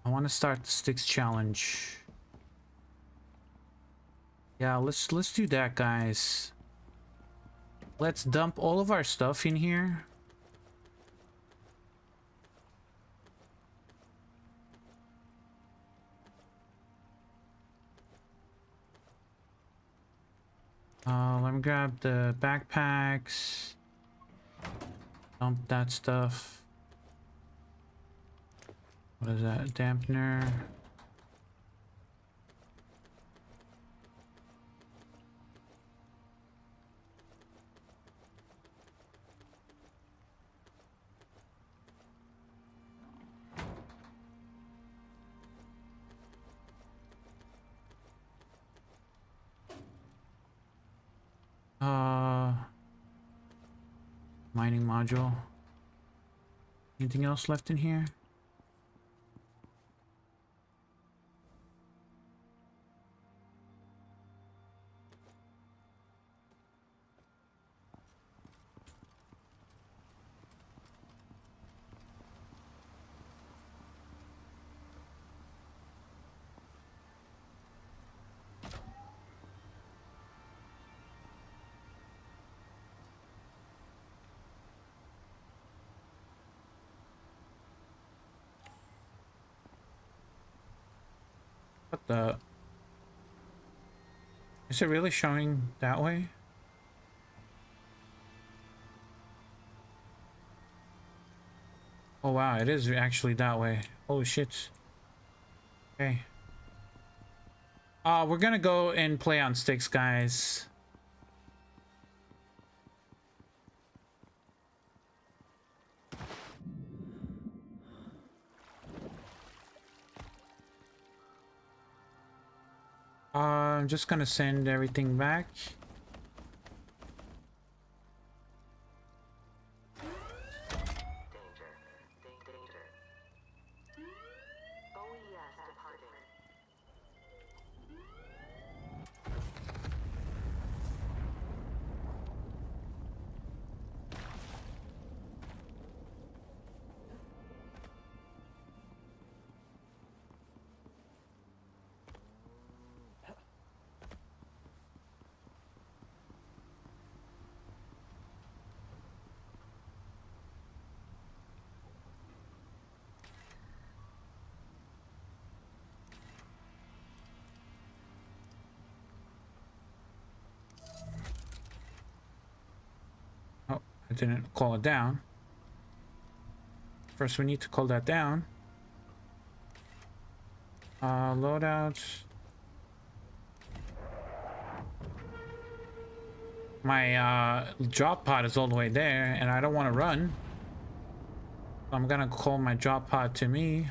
I want to start the Styx challenge. Yeah, let's do that, guys. Let's dump all of our stuff in here. Let me grab the backpacks. Dump that stuff. What is that? Dampener. Mining module. Anything else left in here? What the? Is it really showing that way? Oh wow, it is actually that way. Oh shit. Okay. We're gonna go and play on Styx, guys. I'm just gonna send everything back. Oh, I didn't call it down. First, we need to call that down. Loadout. My drop pod is all the way there, and I don't want to run. I'm gonna call my drop pod to me.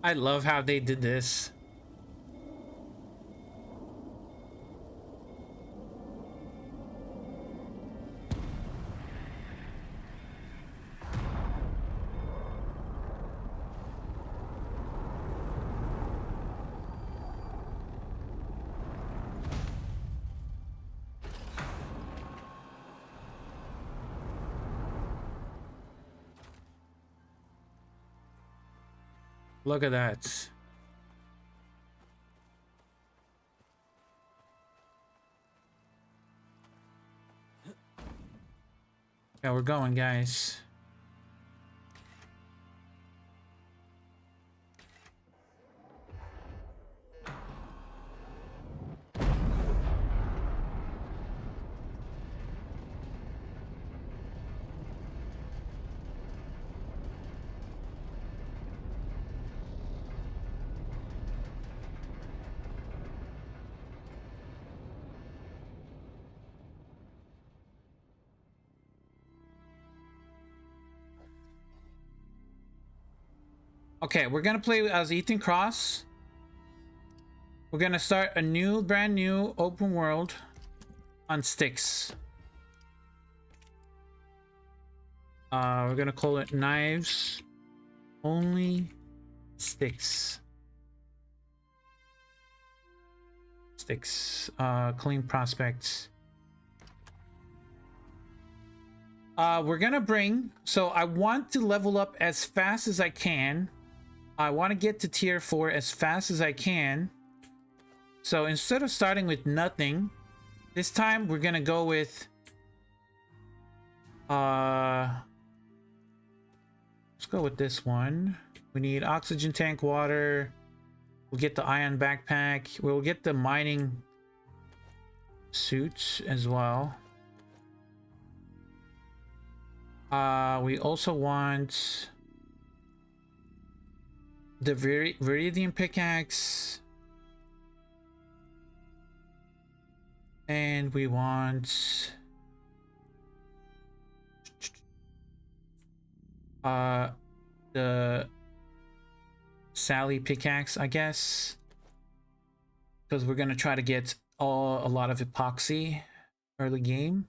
I love how they did this. Look at that. Yeah, we're going, guys. Okay, we're gonna play as Ethan Cross. We're gonna start a brand new open world on Styx. We're gonna call it Knives Only Styx. Styx, clean prospects. We're gonna bring, so I want to level up as fast as I can. I want to get to tier 4 as fast as I can. So instead of starting with nothing, this time we're gonna go with let's go with this one. We need oxygen tank, water. We'll get the ion backpack. We'll get the mining suits as well. We also want the Viridian pickaxe. And we want the Sally pickaxe, I guess, because we're gonna try to get a lot of epoxy early game.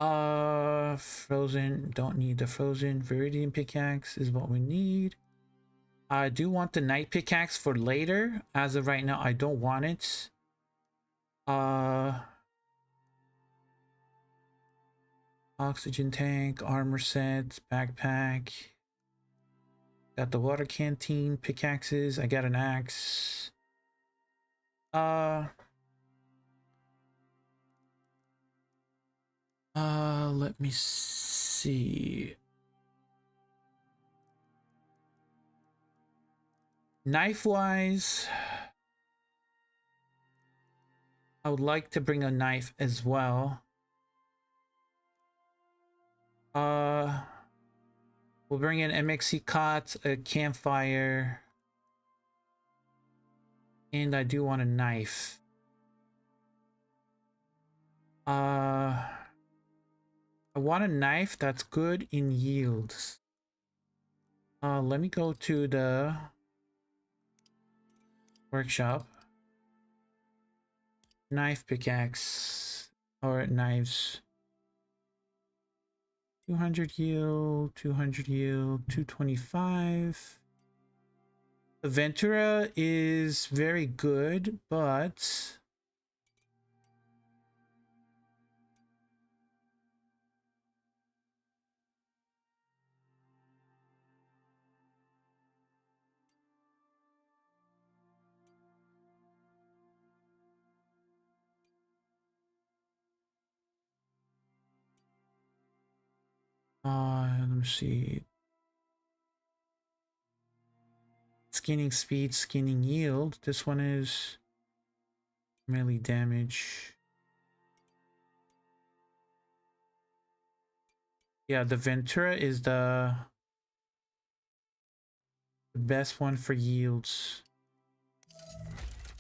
Frozen, don't need the frozen. Viridian pickaxe is what we need. I do want the night pickaxe for later. As of right now, I don't want it. Oxygen tank, armor set, backpack. Got the water canteen, pickaxes. I got an axe. Let me see. Knife wise, I would like to bring a knife as well. We'll bring in MXC cot, a campfire, and I do want a knife. I want a knife that's good in yields. Let me go to the workshop. Knife pickaxe or knives. 200 yield, 200 yield, 225. The Ventura is very good, but let me see. Skinning speed, skinning yield. This one is melee damage. Yeah, the Ventura is the best one for yields.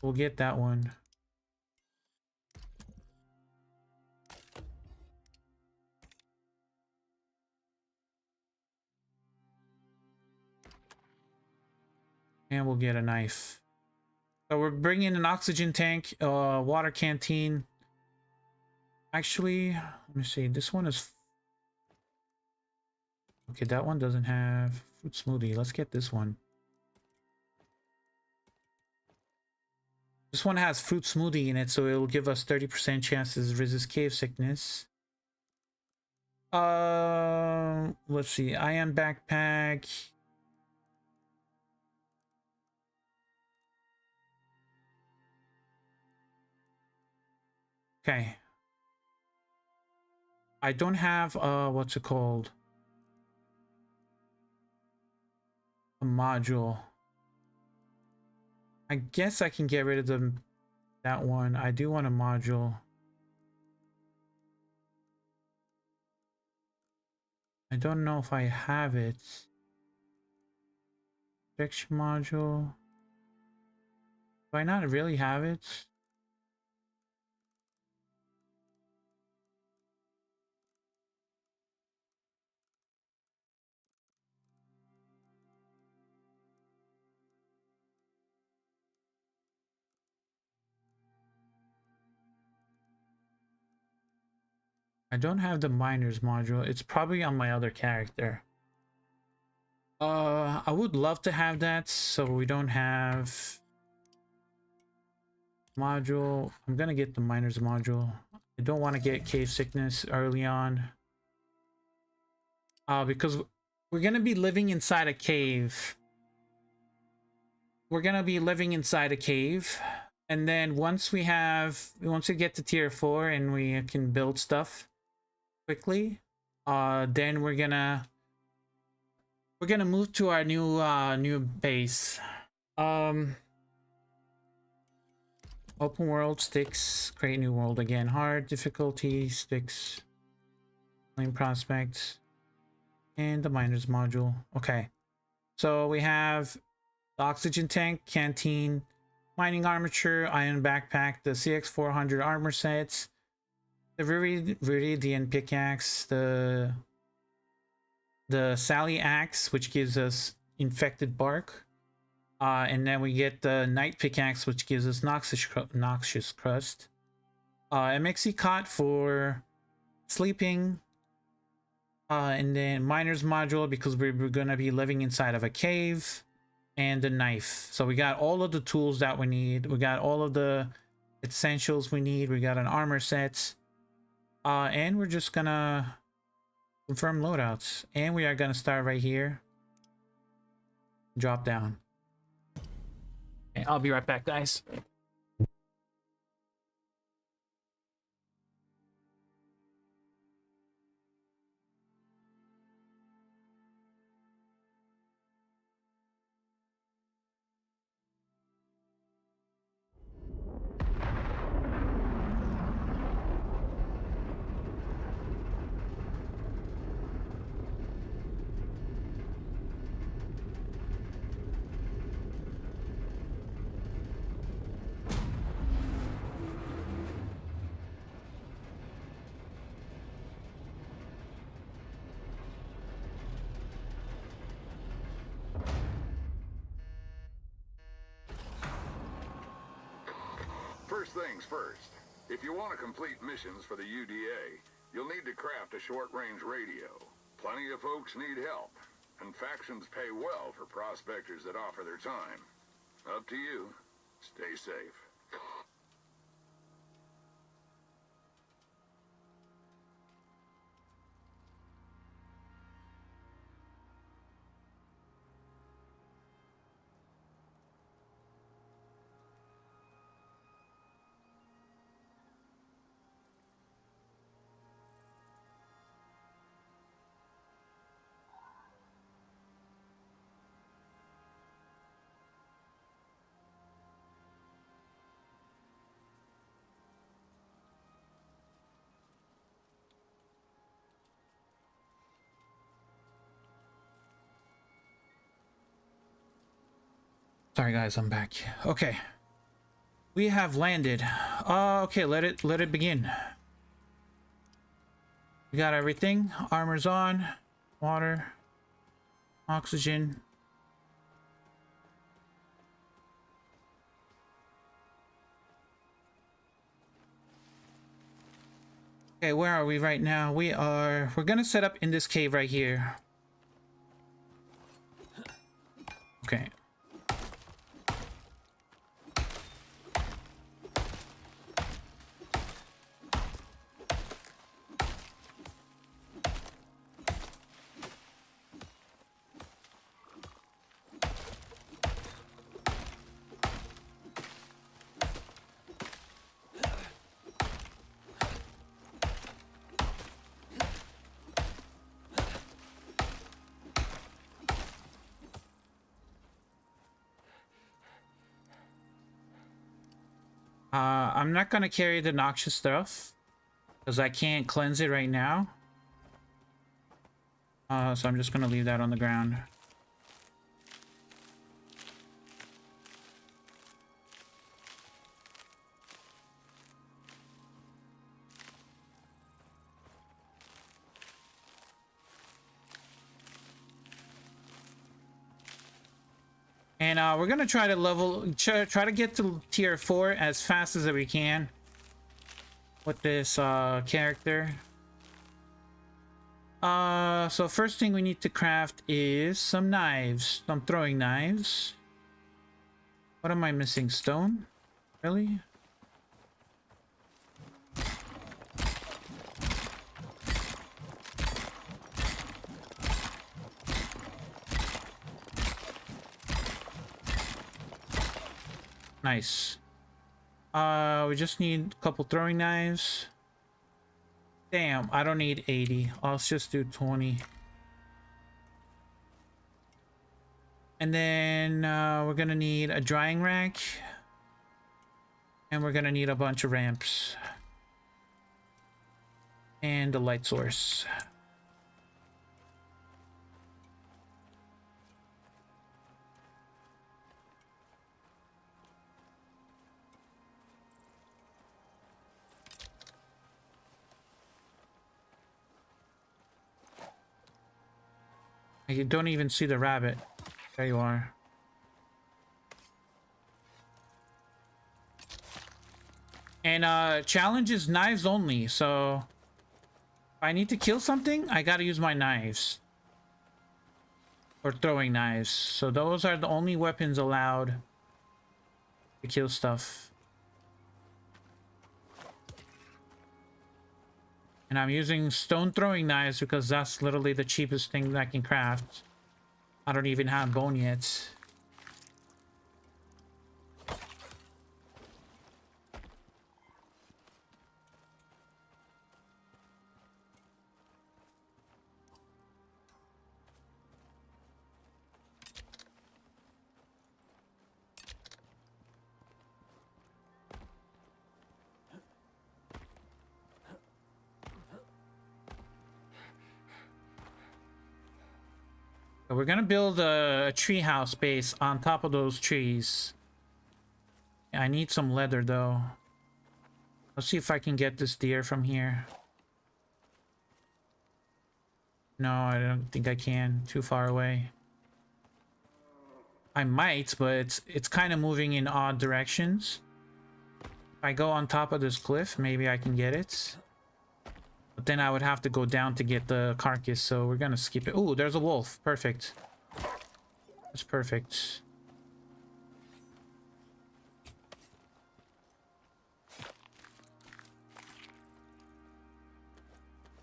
We'll get that one. And we'll get a knife. So we're bringing an oxygen tank, water canteen. Actually, let me see. This one is... Okay, that one doesn't have fruit smoothie. Let's get this one. This one has fruit smoothie in it, so it will give us 30% chances to resist cave sickness. Let's see. Ion backpack. Okay. I don't have what's it called? A module. I guess I can get rid of that one. I do want a module. I don't know if I have it. Protection module. Do I not really have it? I don't have the miners module. It's probably on my other character. I would love to have that, so we don't have module. I'm gonna get the miners module. I don't want to get cave sickness early on. because we're gonna be living inside a cave. We're gonna be living inside a cave, and then once we get to tier 4 and we can build stuff quickly, then we're gonna move to our new base. Open world, Styx, create new world again. Hard difficulty, Styx, main prospect, and the miners module. Okay, so we have the oxygen tank, canteen, mining armature, iron backpack, the CX400 armor sets, the Viridian pickaxe, the Sally axe, which gives us infected bark. And then we get the night pickaxe, which gives us noxious crust. MXC cot for sleeping. And then miner's module because we're gonna be living inside of a cave. And the knife. So we got all of the tools that we need. We got all of the essentials we need. We got an armor set. And we're just gonna confirm loadouts. And we are gonna start right here. Drop down. Okay, I'll be right back, guys. First things first, if you want to complete missions for the UDA, you'll need to craft a short-range radio. Plenty of folks need help, and factions pay well for prospectors that offer their time. Up to you. Stay safe. Sorry guys, I'm back. Okay. We have landed. Okay, let it begin. We got everything. Armor's on. Water. Oxygen. Okay, where are we right now? We're gonna set up in this cave right here. Okay. I'm not gonna carry the noxious stuff because I can't cleanse it right now. So I'm just gonna leave that on the ground. And we're gonna try to try to get to tier 4 as fast as we can with this character. So first thing we need to craft is some knives, some throwing knives. What am I missing? Stone? Really? Nice. We just need a couple throwing knives. Damn, I don't need 80. Let's just do 20. And then we're gonna need a drying rack. And we're gonna need a bunch of ramps. And a light source. You don't even see the rabbit. There you are. And challenge is knives only, so if I need to kill something, I gotta use my knives. Or throwing knives. So those are the only weapons allowed to kill stuff. And I'm using stone throwing knives because that's literally the cheapest thing that I can craft. I don't even have bone yet. We're gonna build a tree house base on top of those trees. I need some leather though. Let's see if I can get this deer from here. No, I don't think I can. Too far away. I might, but it's kind of moving in odd directions. If I go on top of this cliff, maybe I can get it. But then I would have to go down to get the carcass, so we're gonna skip it. Ooh, there's a wolf. Perfect. That's perfect.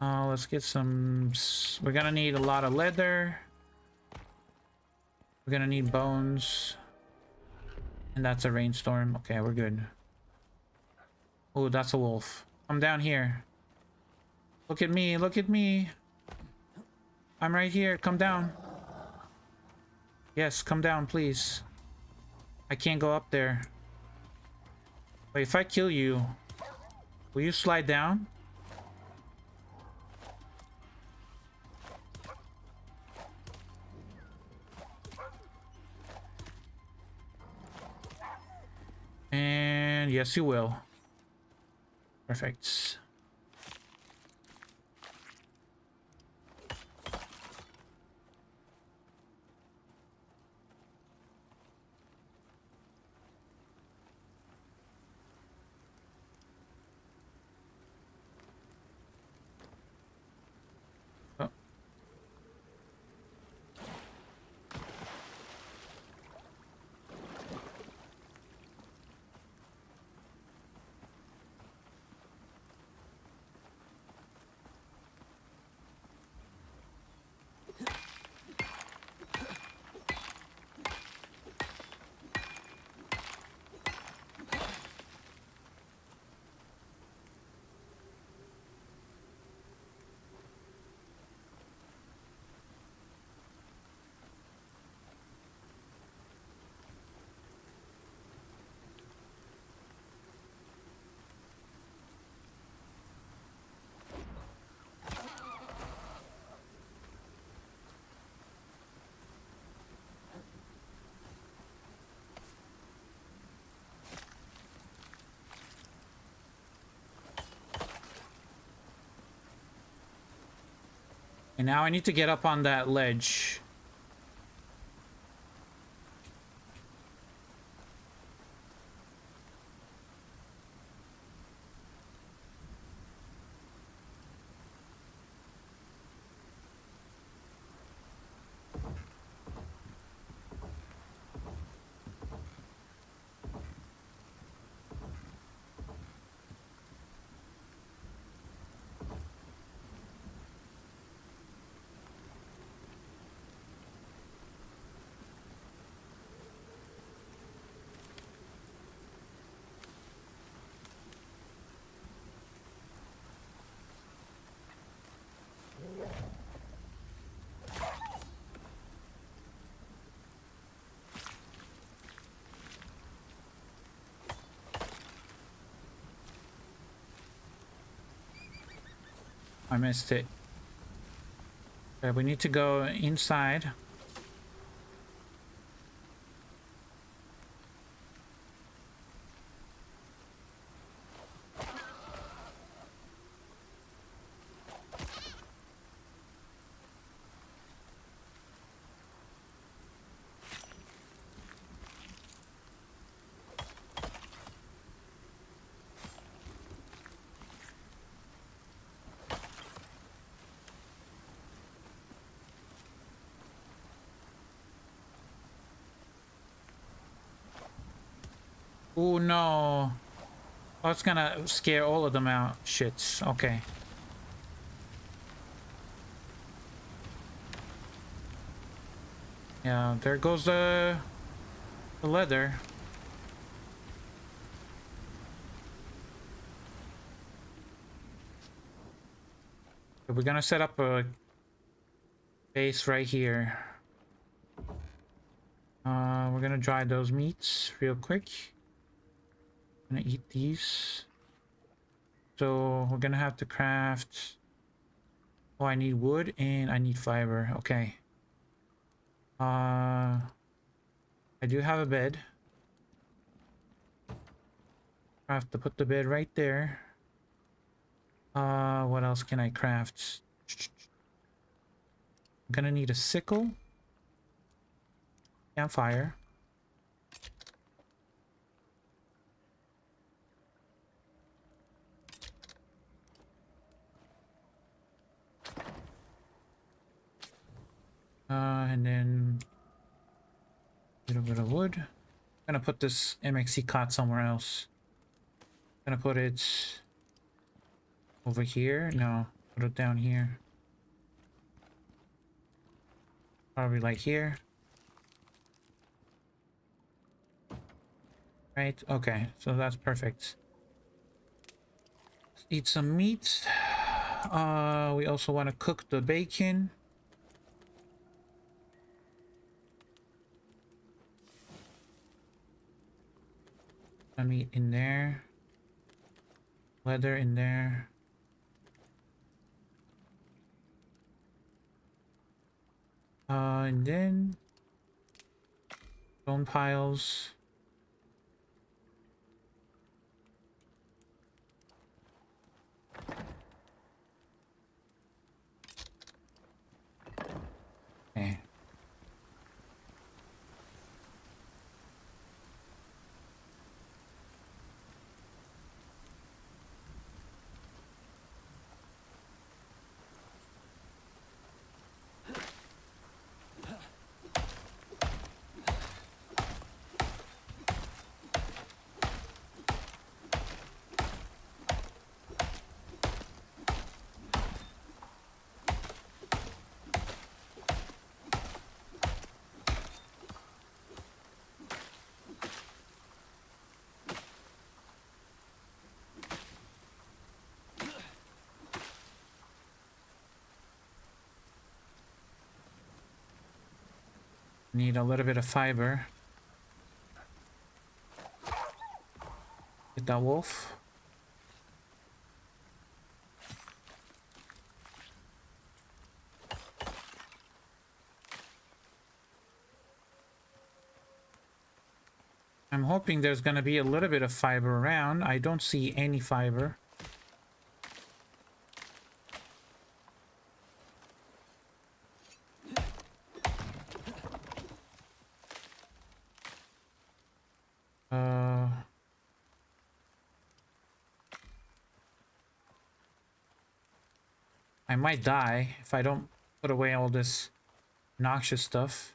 Let's get some... We're gonna need a lot of leather. We're gonna need bones. And that's a rainstorm. Okay, we're good. Oh, that's a wolf. I'm down here. Look at me, look at me. I'm right here, come down. Yes, come down, please. I can't go up there. Wait, if I kill you, will you slide down? And yes, you will. Perfect. Oh. And now I need to get up on that ledge. I missed it. Okay, we need to go inside. Oh no. Oh, it's gonna scare all of them out. Shits. Okay. Yeah, there goes the leather. So we're gonna set up a base right here. We're gonna dry those meats real quick. Gonna eat these. So we're gonna have to craft. Oh, I need wood and I need fiber. Okay. I do have a bed. I have to put the bed right there. What else can I craft? I'm gonna need a sickle. Campfire. And then a little bit of wood. I'm gonna put this MXC cot somewhere else. I'm gonna put it over here. No, put it down here. Probably like here. Right? Okay, so that's perfect. Let's eat some meat. We also want to cook the bacon. Meat in there. Leather in there. And then stone piles. Okay. Need a little bit of fiber. Get that wolf. I'm hoping there's gonna be a little bit of fiber around. I don't see any fiber. I might die if I don't put away all this noxious stuff.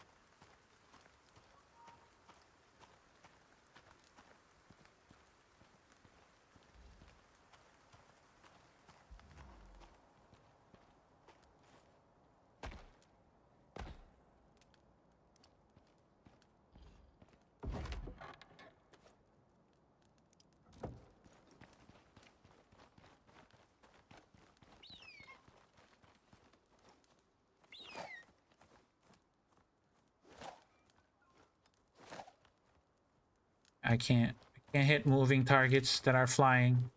I can't hit moving targets that are flying.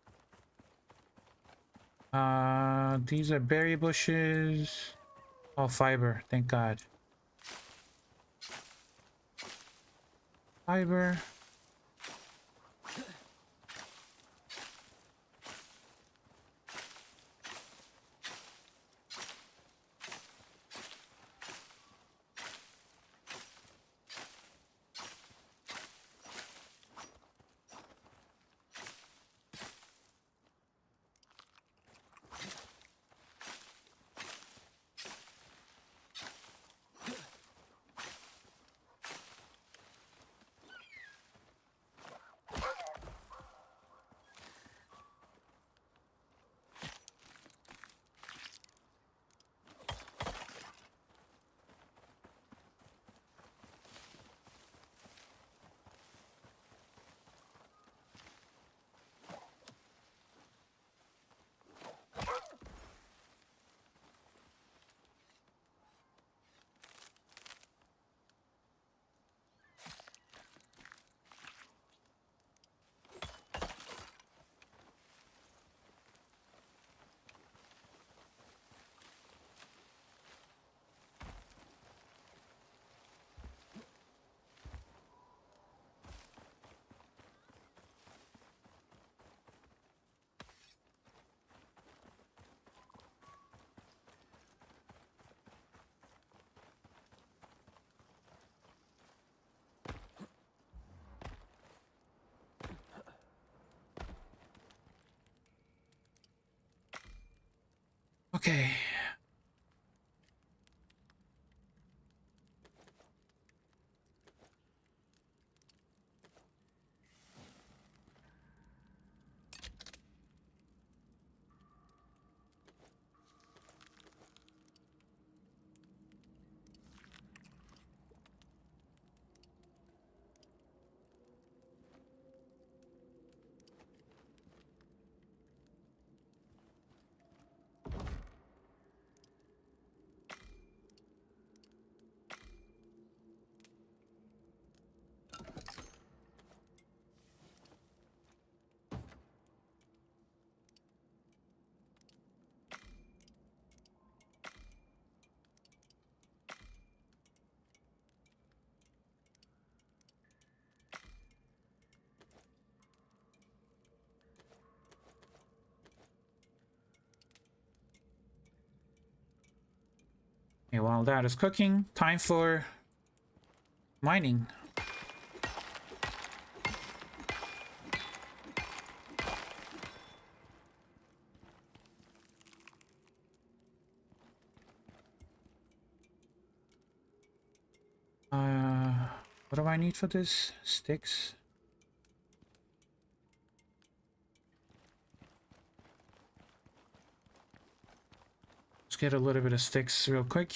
These are berry bushes. Oh, fiber, thank God. Fiber. Okay. Okay, while that is cooking, time for mining. What do I need for this? Sticks. Let's get a little bit of sticks real quick.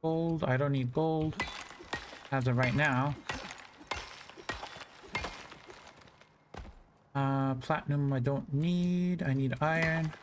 Gold. I don't need gold as of right now. Platinum I don't need. I need iron.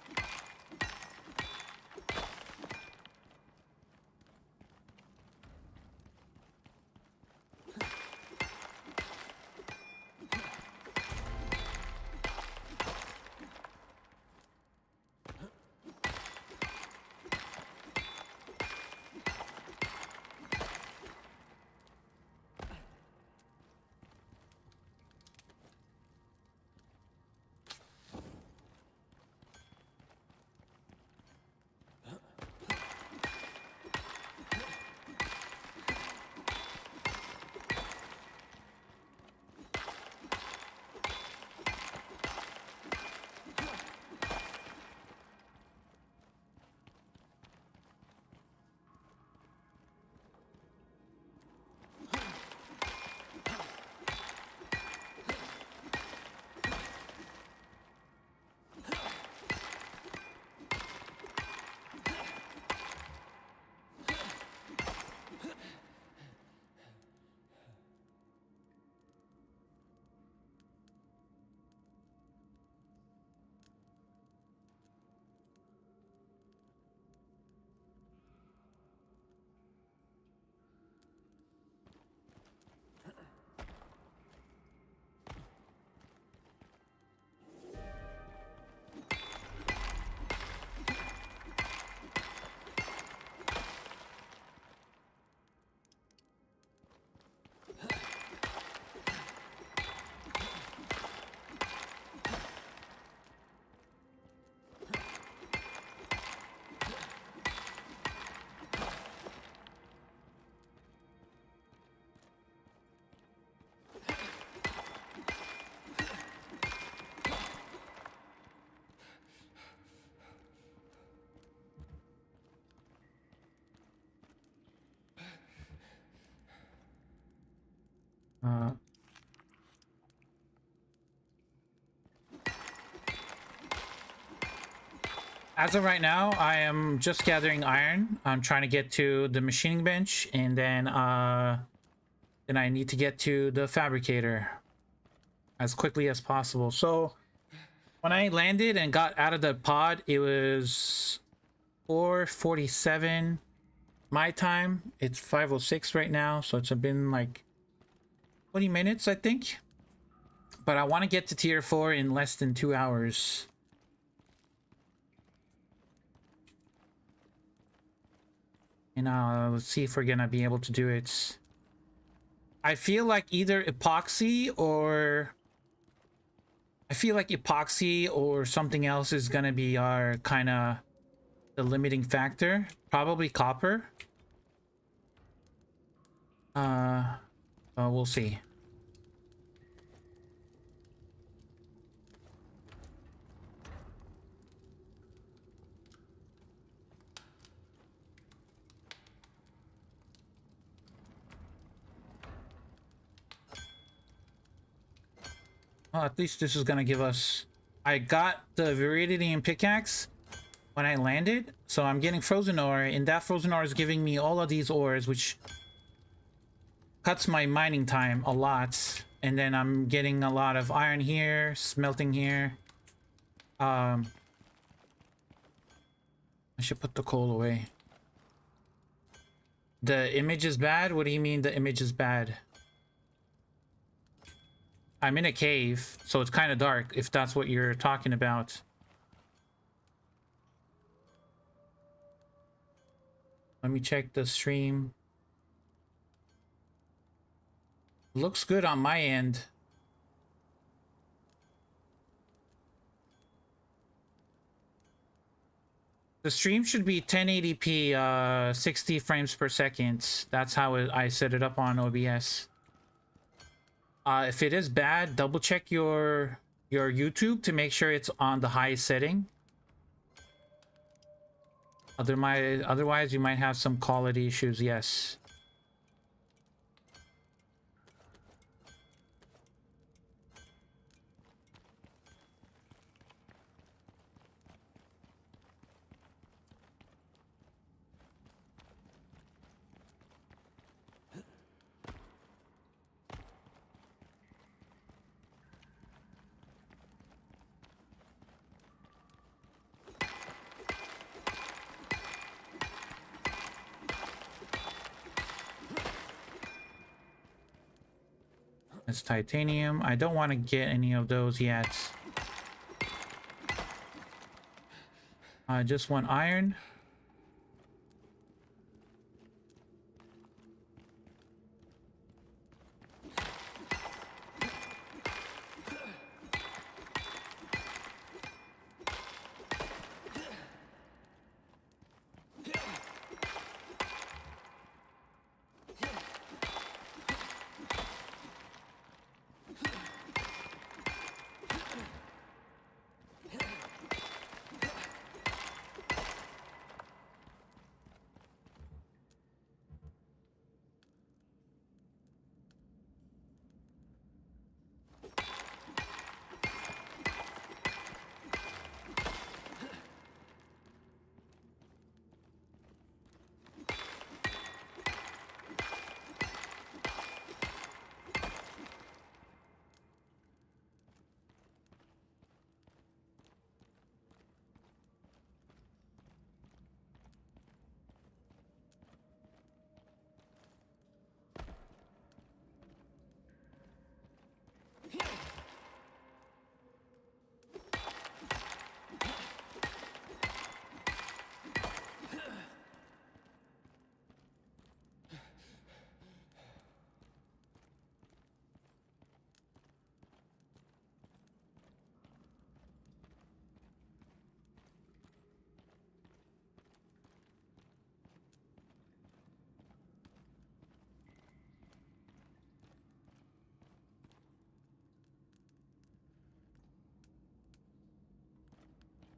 As of right now, I am just gathering iron. I'm trying to get to the machining bench, and then I need to get to the fabricator as quickly as possible. So when I landed and got out of the pod, it was 4:47 my time. It's 5:06 right now, so it's been like 20 minutes, I think. But I want to get to tier 4 in less than 2 hours. And let's see if we're gonna be able to do it. I feel like either epoxy or something else is gonna be our kind of the limiting factor. Probably copper. We'll see. Well, at least this is gonna give us... I got the Viridian pickaxe when I landed, so I'm getting frozen ore, and that frozen ore is giving me all of these ores, which cuts my mining time a lot. And then I'm getting a lot of iron here, smelting here. I should put the coal away. The image is bad? What do you mean the image is bad? I'm in a cave, so it's kind of dark, if that's what you're talking about. Let me check the stream. Looks good on my end. The stream should be 1080p, 60 frames per second. That's how I set it up on OBS. If it is bad, double check your YouTube to make sure it's on the highest setting. Otherwise, you might have some quality issues. Yes. It's titanium. I don't want to get any of those yet. I just want iron.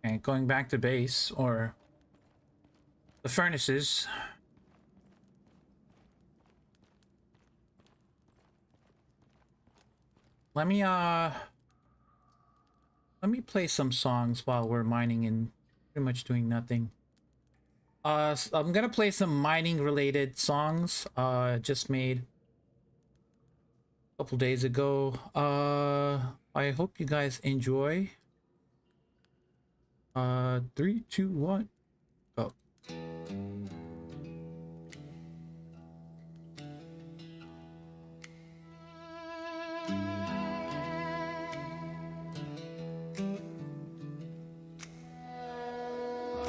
Okay, going back to base or the furnaces. Let me play some songs while we're mining and pretty much doing nothing. So I'm gonna play some mining related songs just made a couple days ago. I hope you guys enjoy. 3, 2, 1, go.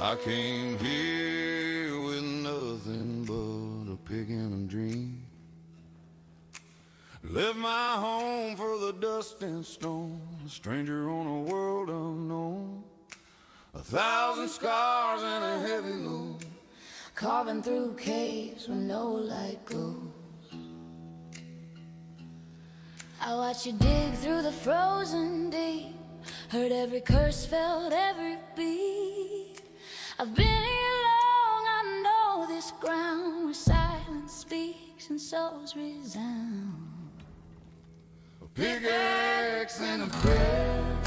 I came here with nothing but a pick and a dream. Left my home for the dust and stone, a stranger on a world unknown. 1,000 scars and a heavy load, Carving through caves where no light goes. I watch you dig through the frozen deep, heard every curse, felt every beat. I've been here long, I know this ground where silence speaks and souls resound. a pickaxe and a prayer.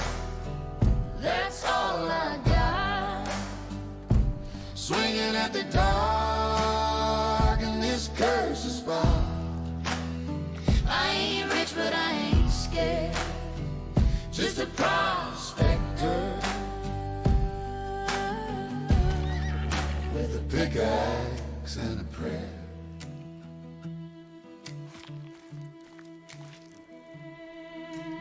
That's all I got. Swinging at the dark in this cursed spot. I ain't rich, but I ain't scared. Just a prospector with a pickaxe and a prayer.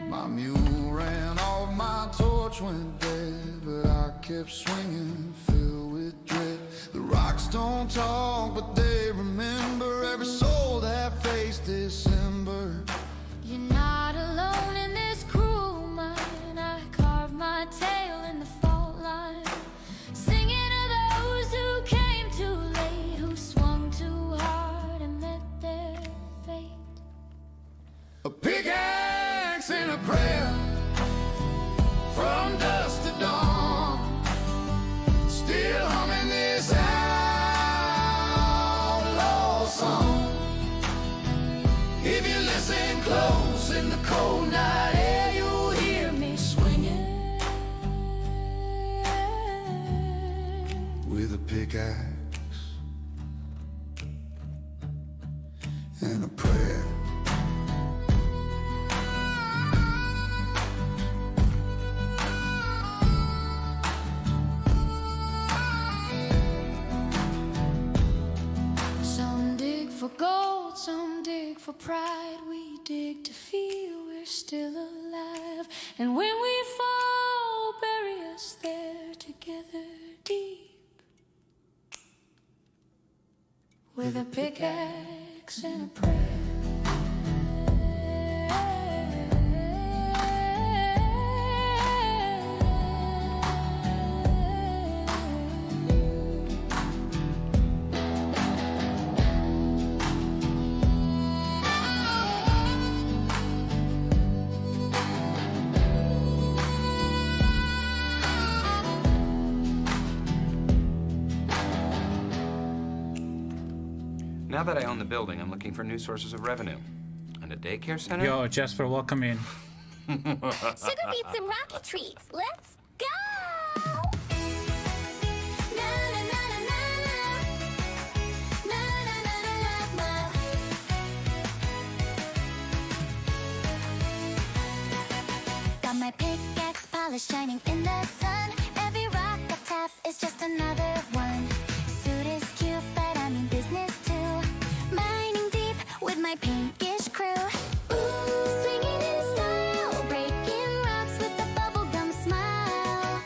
My mule ran off, my torch went dead, but I kept swinging, filled with dread. The rocks don't talk, but they remember every soul that faced December. You're not alone in this cruel mine. I carved my tale in the fault line, singing to those who came too late, who swung too hard and met their fate. A pickaxe and a prayer, from dusk to dawn, still humming this outlaw song. If you listen close in the cold night air, you'll hear me swinging with a pickaxe and a prayer. Some dig for gold, some dig for pride. We dig to feel we're still alive. And when we fall, bury us there together deep, with a pickaxe and a prayer. Now that I own the building, I'm looking for new sources of revenue. And a daycare center? Yo, Jasper, welcome in. Sugar beets and rocky treats. Let's go! Got my pickaxe polished, shining in the sun. Every rock I tap is just another one. Suit is cute, but I mean business too. Mining deep with my pinkish crew. Ooh, swinging in style, breaking rocks with a bubblegum smile.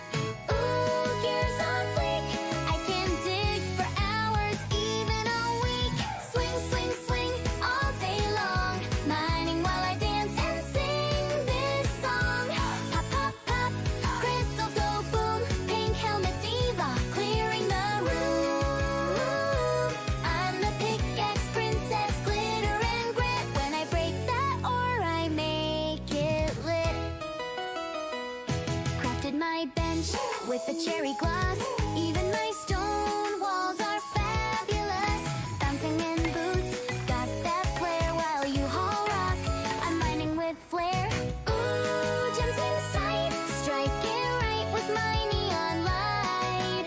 Ooh, gears on fleek, I can dig for hours, even a week. Swing, swing, swing, all day long, mining while I dance and sing this song. Pop, pop, pop, crystals go boom, pink helmet diva, clearing the room. I'm the pickaxe princess, glitter and grit. When I break that ore, I make it lit. Crafted my bench with a cherry gloss. Even my stone walls are fabulous. Bouncing in boots, got that flair while you haul rock. I'm mining with flair. Ooh, gems in sight, strike it right with my neon light.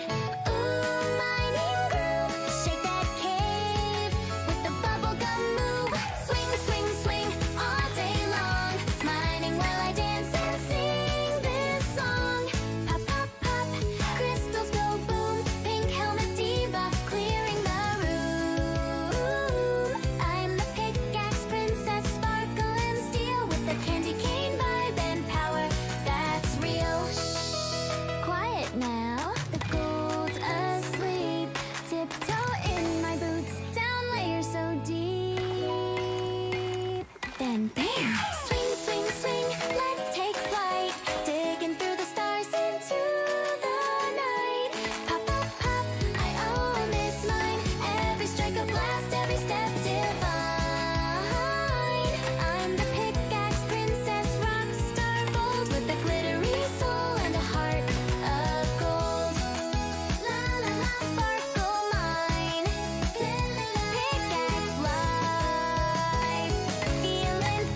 Ooh, mining groove, shake that cave with the bubblegum move. Swing, swing, swing, all day long, mining while I dance and sing this song. Pop, pop, pop, crystals go boom, pink helmet diva, clearing the room. I'm the pickaxe princess, sparkle and steel, with the candy cane vibe and power that's real. Shh, quiet now, the gold's asleep. Tiptoe in my boots, down layers so deep. Then bam! Swing, swing, swing, let's take flight. Digging through the stars into the night. Pop, pop, pop, I own this mine. Every strike a blast, every step divine. I'm the pickaxe princess, rock star bold, with a glittery soul and a heart of gold. La la la, sparkle mine. Pickaxe life, feeling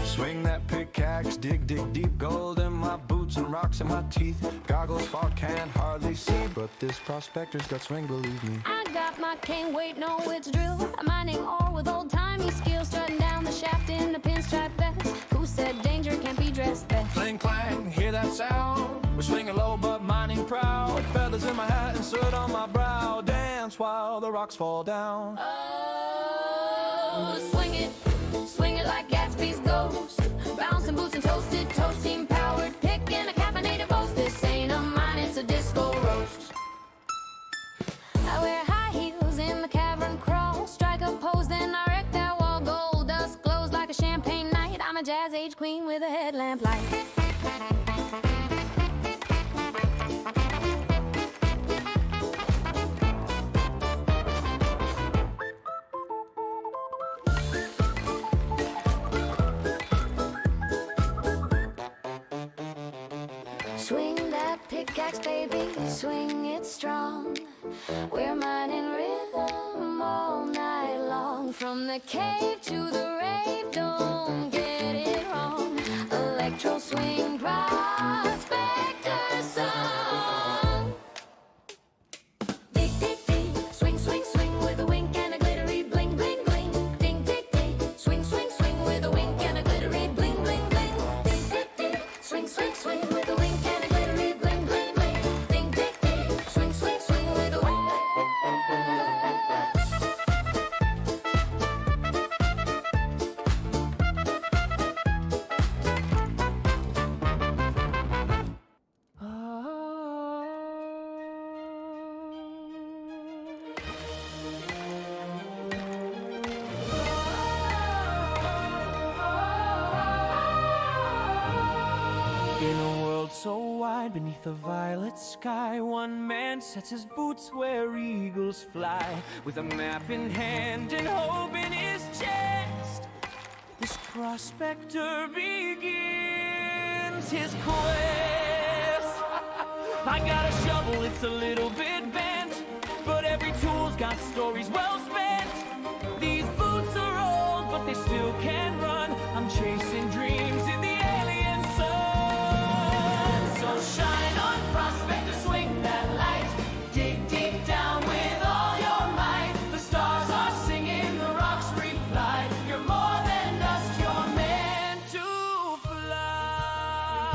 Swing that pickaxe, dig, dig deep. Gold in my boots and rocks in my teeth. Goggles fog, can't hardly see, but this prospector's got swing, believe me. I got my cane, wait, no, it's drill. I'm mining ore with old-timey skills, strutting down the shaft in a pinstripe vest. Who said danger can't be dressed best? Clang, clang, hear that sound? We're swinging low but mining proud. Feathers in my hat and soot on my brow. Dance while the rocks fall down. Oh, swing it like Gatsby's ghost. Bouncing boots and toasted, toast team powered, picking a caffeinated boast. This ain't a mine, it's a disco roast. I wear high heels in the cavern crawl, strike a pose, then I wreck that wall. Gold dust glows like a champagne night. I'm a jazz age queen with a headlamp light. Swing that pickaxe, baby, swing it strong. We're mining rhythm all night long. From the cave to the rave, don't get it wrong. Electro swing, prospector song. Dig, dig, dig, swing, swing, swing, with a wink and a glittery bling, bling, bling. Ding, dig, dig, swing, swing, swing, with shine beneath a violet sky. One man sets his boots where eagles fly. With a map in hand and hope in his chest, this prospector begins his quest. I got a shovel, it's a little bit bent, but every tool's got stories well spent. These boots are old, but they still can run. I'm chasing dreams in the alien sun. So shine on, prospector, swing that light. Dig deep down with all your might. The stars are singing, the rocks reply. You're more than dust, you're meant to fly.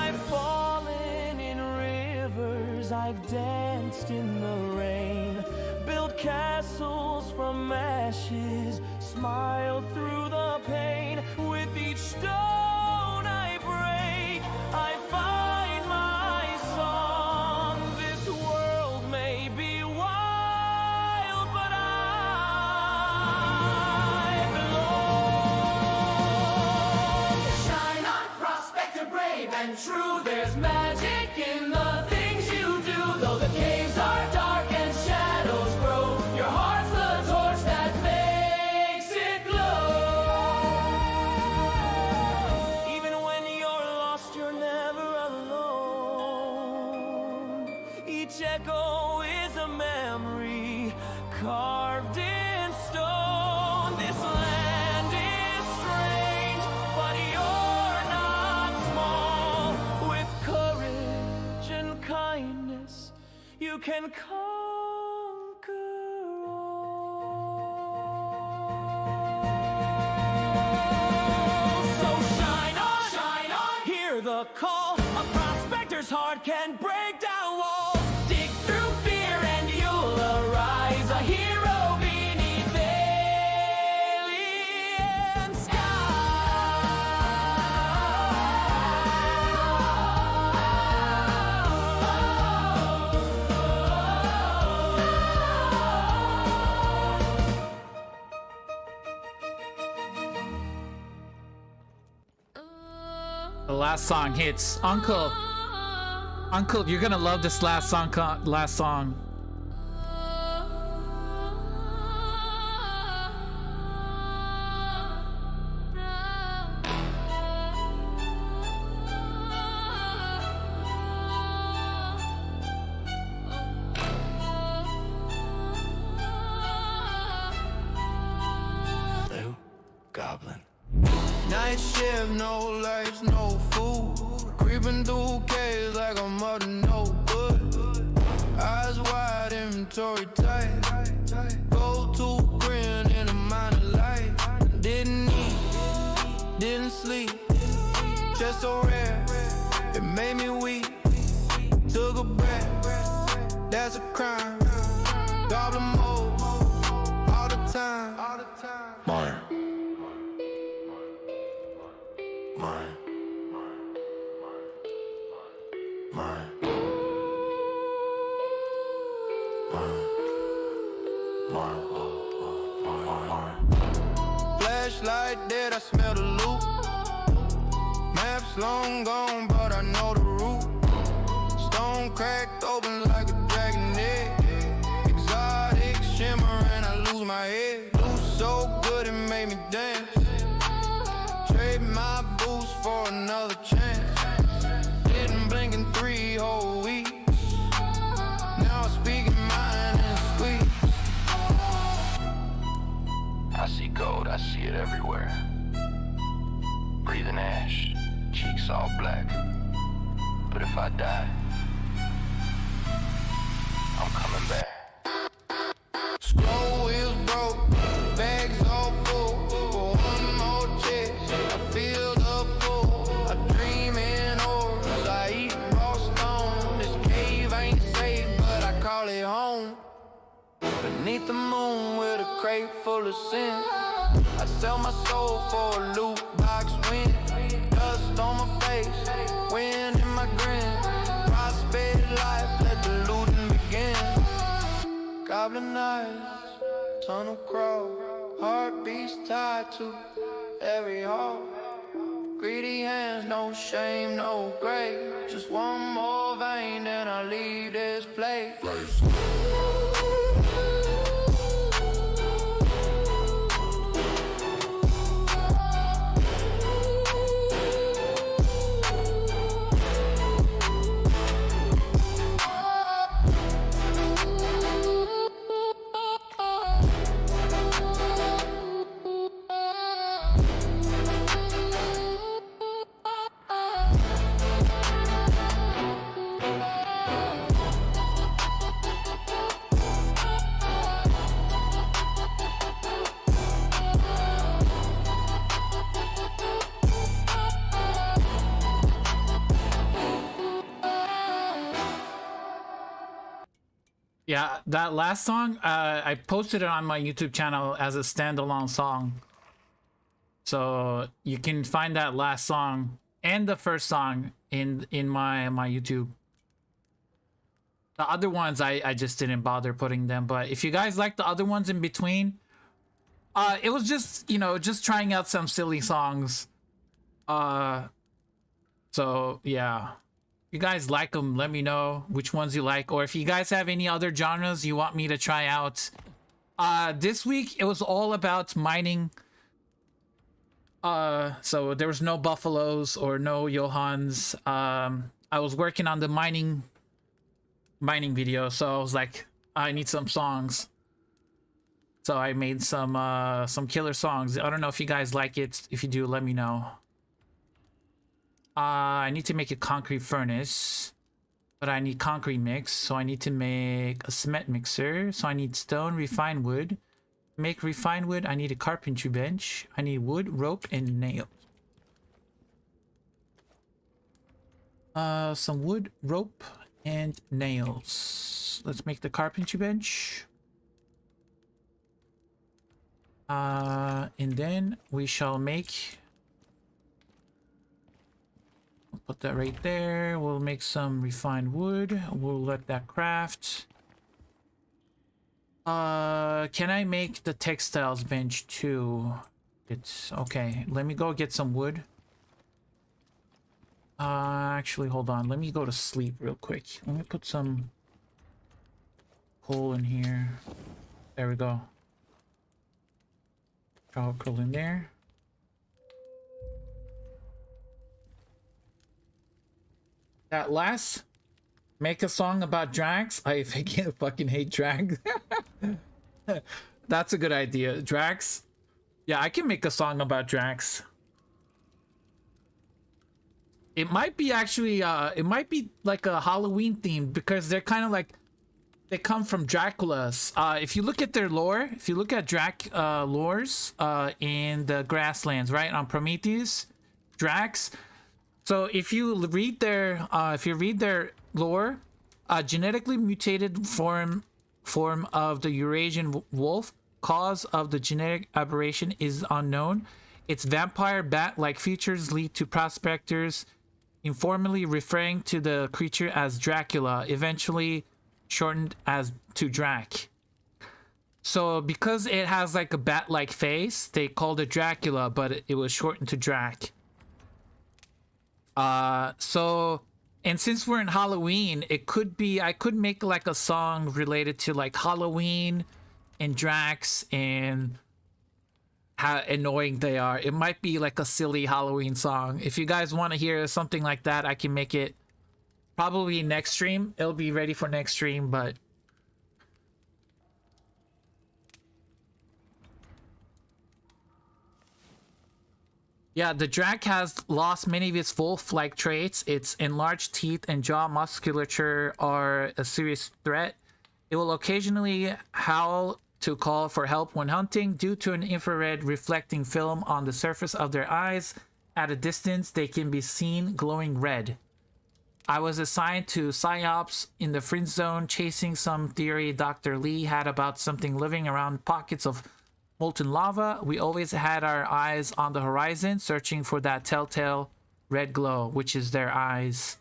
I've fallen in rivers, I've danced in the rain, built castles from ashes, smiled through the pain. With each stone I break, I find my song. This world may be wild, but I belong. Shine on, prospector, brave and true. There's magic in the things you do. Though the caves are dark and shadows grow, your heart's the torch that makes it glow. Even when you're lost, you're never alone. Each echo is a memory carved in stone. This land is strange, but you're not small. With courage and kindness, you can conquer all. So shine on, hear the call. A prospector's heart can break down walls. Dig through fear and you'll arise, a hero beneath alien The last song hits. Uncle, you're gonna love this last song. Blue Goblin. Night shift, no lights, no food. Creeping through caves like I'm up to no good. Eyes wide, inventory tight. Go to grin in a minor light. Didn't eat, didn't sleep. Just so rare, it made me weak. Took a breath, that's a crime. Goblin mode, all the time. Mine. Mine. Mine. Mine. Flashlight dead, I smell the loot. Maps long gone, but I know the route. Stone cracked open like a dragon egg. Exotic shimmer and I lose my head. Loose so good it made me dance. Trade my boots for another chance. Didn't blink in 3 whole weeks. Now I'm speaking mine and squeeze. I see gold, I see it everywhere. Breathing ash, cheeks all black. But if I die, I'm coming back. Scroll wheels broke, bags all full. For one more chest, I feel the pull. I dream in orbs, I eat raw stone. This cave ain't safe, but I call it home. Beneath the moon with a crate full of sin, I sell my soul for a loot box win. Dust on my face, wind in my grin. Prospect life, let the looting begin. Goblin eyes, tunnel crawl. Heartbeats tied to every hall. Greedy hands, no shame, no grave. Just one more vein, then I leave this place. Yeah, that last song, I posted it on my YouTube channel as a standalone song. So you can find that last song and the first song in my YouTube. The other ones, I just didn't bother putting them. But if you guys like the other ones in between, it was just, you know, just trying out some silly songs. So yeah. You guys like them, let me know which ones you like, or if you guys have any other genres you want me to try out. This week it was all about mining, so there was no buffaloes or no Johans. I was working on the mining video, so I was like, I need some songs, so I made some killer songs. I don't know if you guys like it. If you do, let me know. I need to make a concrete furnace, but I need concrete mix, so I need to make a cement mixer. So I need stone, refined wood. To make refined wood, I need a carpentry bench. I need wood, rope, and nails. Some wood, rope, and nails. Let's make the carpentry bench. And then we shall make... Put that right there. We'll make some refined wood. We'll let that craft. Can I make the textiles bench too? It's okay. Let me go get some wood. Actually, hold on. Let me go to sleep real quick. Let me put some coal in here. There we go. Charcoal in there. That last, make a song about drags. I fucking hate drags. That's a good idea. Drags. Yeah, I can make a song about drags. It might be actually, it might be like a Halloween theme because they're kind of like, they come from Dracula's. If you look at their lore, if you look at lores in the grasslands, right, on Prometheus, drags. So if you read their lore, genetically mutated form of the Eurasian wolf, cause of the genetic aberration is unknown. Its vampire bat-like features lead to prospectors informally referring to the creature as Dracula, eventually shortened as to Drac. So because it has like a bat-like face, they called it Dracula, but it was shortened to Drac. So, and since we're in Halloween, it could be, I could make like a song related to like Halloween and Drax and how annoying they are. It might be like a silly Halloween song. If you guys want to hear something like that, I can make it probably next stream. It'll be ready for next stream, but yeah, the Drac has lost many of its wolf-like traits. Its enlarged teeth and jaw musculature are a serious threat. It will occasionally howl to call for help when hunting due to an infrared reflecting film on the surface of their eyes. At a distance, they can be seen glowing red. I was assigned to PsyOps in the fringe zone, chasing some theory Dr. Lee had about something living around pockets of molten lava. We always had our eyes on the horizon, searching for that telltale red glow, which is their eyes.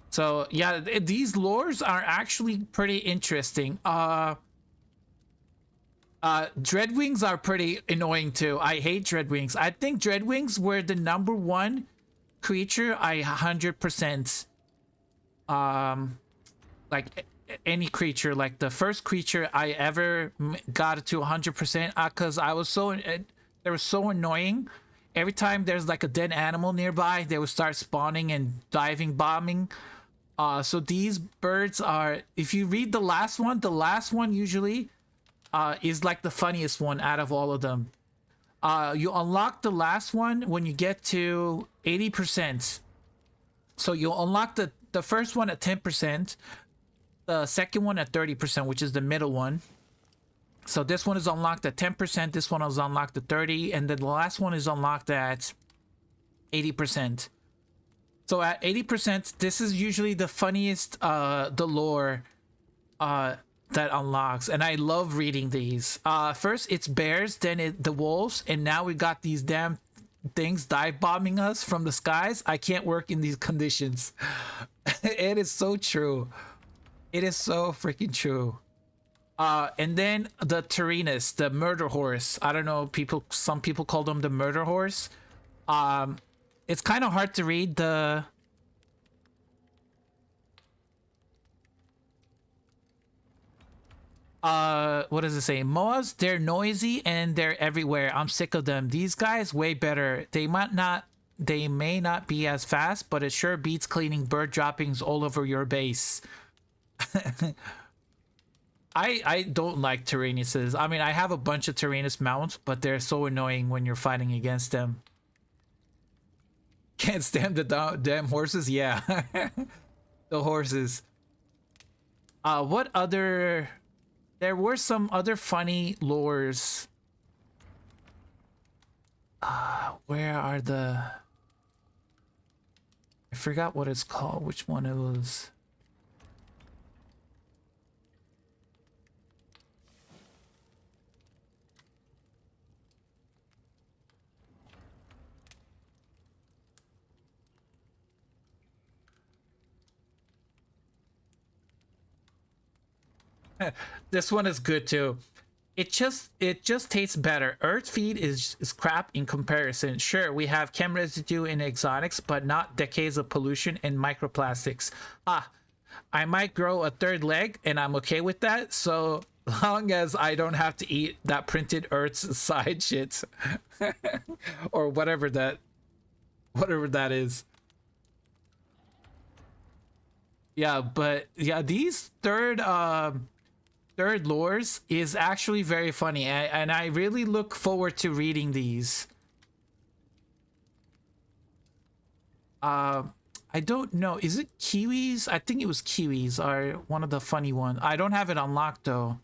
So yeah, these lores are actually pretty interesting. Dreadwings are pretty annoying too. I hate Dreadwings. I think Dreadwings were the #1 creature I 100% like any creature, like the first creature I ever got to 100% because I was so they were so annoying. Every time there's like a dead animal nearby, they would start spawning and diving bombing. So these birds are, if you read the last one usually is like the funniest one out of all of them. You unlock the last one when you get to 80%. So you'll unlock the first one at 10%, the second one at 30%, which is the middle one. So this one is unlocked at 10%, this one is unlocked at 30%, and then the last one is unlocked at 80%. So at 80%, this is usually the funniest, the lore that unlocks, and I love reading these. First it's bears, then the wolves, and now we got these damn things dive bombing us from the skies. I can't work in these conditions. It is so true. It is so freaking true. And then the Tyrannus, the murder horse. I don't know, some people call them the murder horse. It's kind of hard to read the what does it say? Moas, they're noisy and they're everywhere. I'm sick of them. These guys way better. They may not be as fast, but it sure beats cleaning bird droppings all over your base. I don't like Tyrannuses. I mean, I have a bunch of Tyrannus mounts, but they're so annoying when you're fighting against them. Can't stand the damn horses? Yeah. The horses. What other... There were some other funny lores. Where are the... I forgot what it's called, which one it was. This one is good too. It just tastes better. Earth feed is crap in comparison. Sure, we have chem residue in exotics, but not decades of pollution and microplastics. I might grow a third leg and I'm okay with that, so long as I don't have to eat that printed Earth's side shit. Or whatever that is. Yeah, but yeah, these third lores is actually very funny, and I really look forward to reading these. I don't know, is it kiwis? I think it was kiwis are one of the funny ones. I don't have it unlocked though.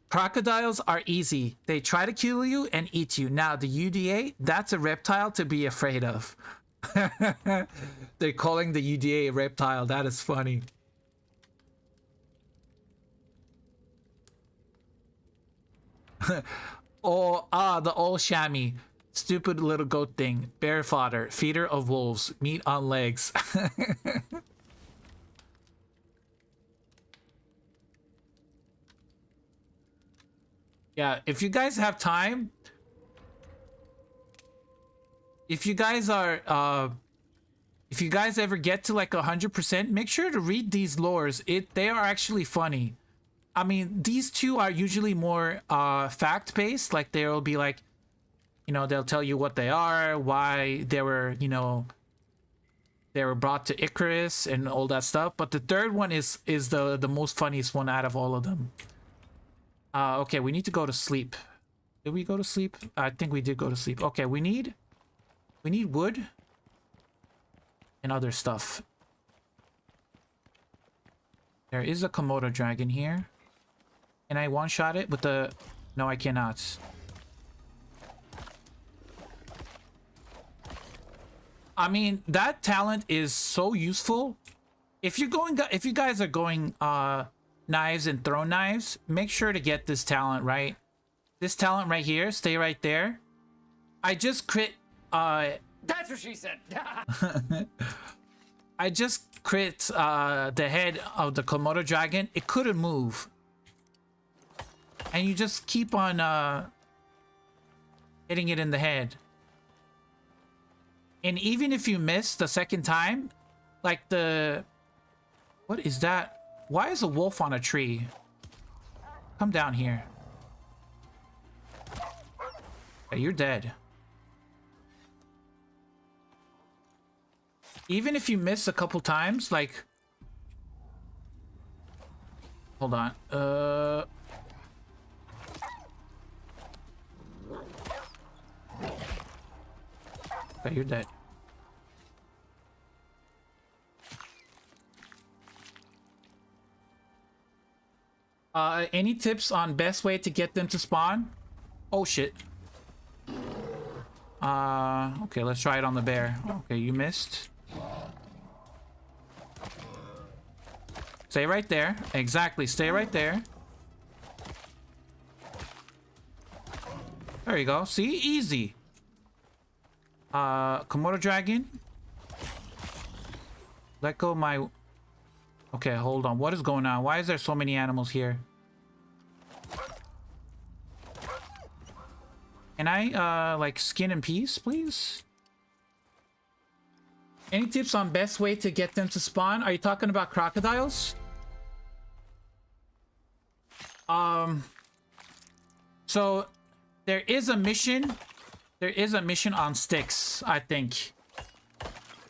Crocodiles are easy. They try to kill you and eat you. Now the UDA, that's a reptile to be afraid of. They're calling the UDA a reptile. That is funny. Oh, the old chamois. Stupid little goat thing. Bear fodder. Feeder of wolves. Meat on legs. Yeah, if you guys have time, if you guys are if you guys ever get to like 100%, make sure to read these lores. They are actually funny. I mean, these two are usually more fact-based. Like they'll be like, you know, they'll tell you what they are, why they were, you know, they were brought to Icarus and all that stuff. But the third one is the most funniest one out of all of them. Okay, we need to go to sleep. Did we go to sleep? I think we did go to sleep. Okay, we need wood and other stuff. There is a Komodo dragon here. Can I one-shot it with the... No, I cannot. I mean, that talent is so useful. If you guys are going knives and throw knives, make sure to get this talent, right? This talent right here, stay right there. I just crit That's what she said. I just crit the head of the Komodo dragon. It couldn't move. And you just keep on hitting it in the head. And even if you miss the second time, like the... What is that? Why is a wolf on a tree? Come down here. Yeah, you're dead. Even if you miss a couple times, like... Hold on. Okay, you're dead. Any tips on best way to get them to spawn? Oh shit. Okay, let's try it on the bear. Okay, you missed. Stay right there. Exactly, stay right there. There you go. See? Easy. Komodo dragon. Let go of my... Okay, hold on. What is going on? Why is there so many animals here? Can I, like, skin in peace, please? Any tips on best way to get them to spawn? Are you talking about crocodiles? So there is a mission. There is a mission on Styx, I think,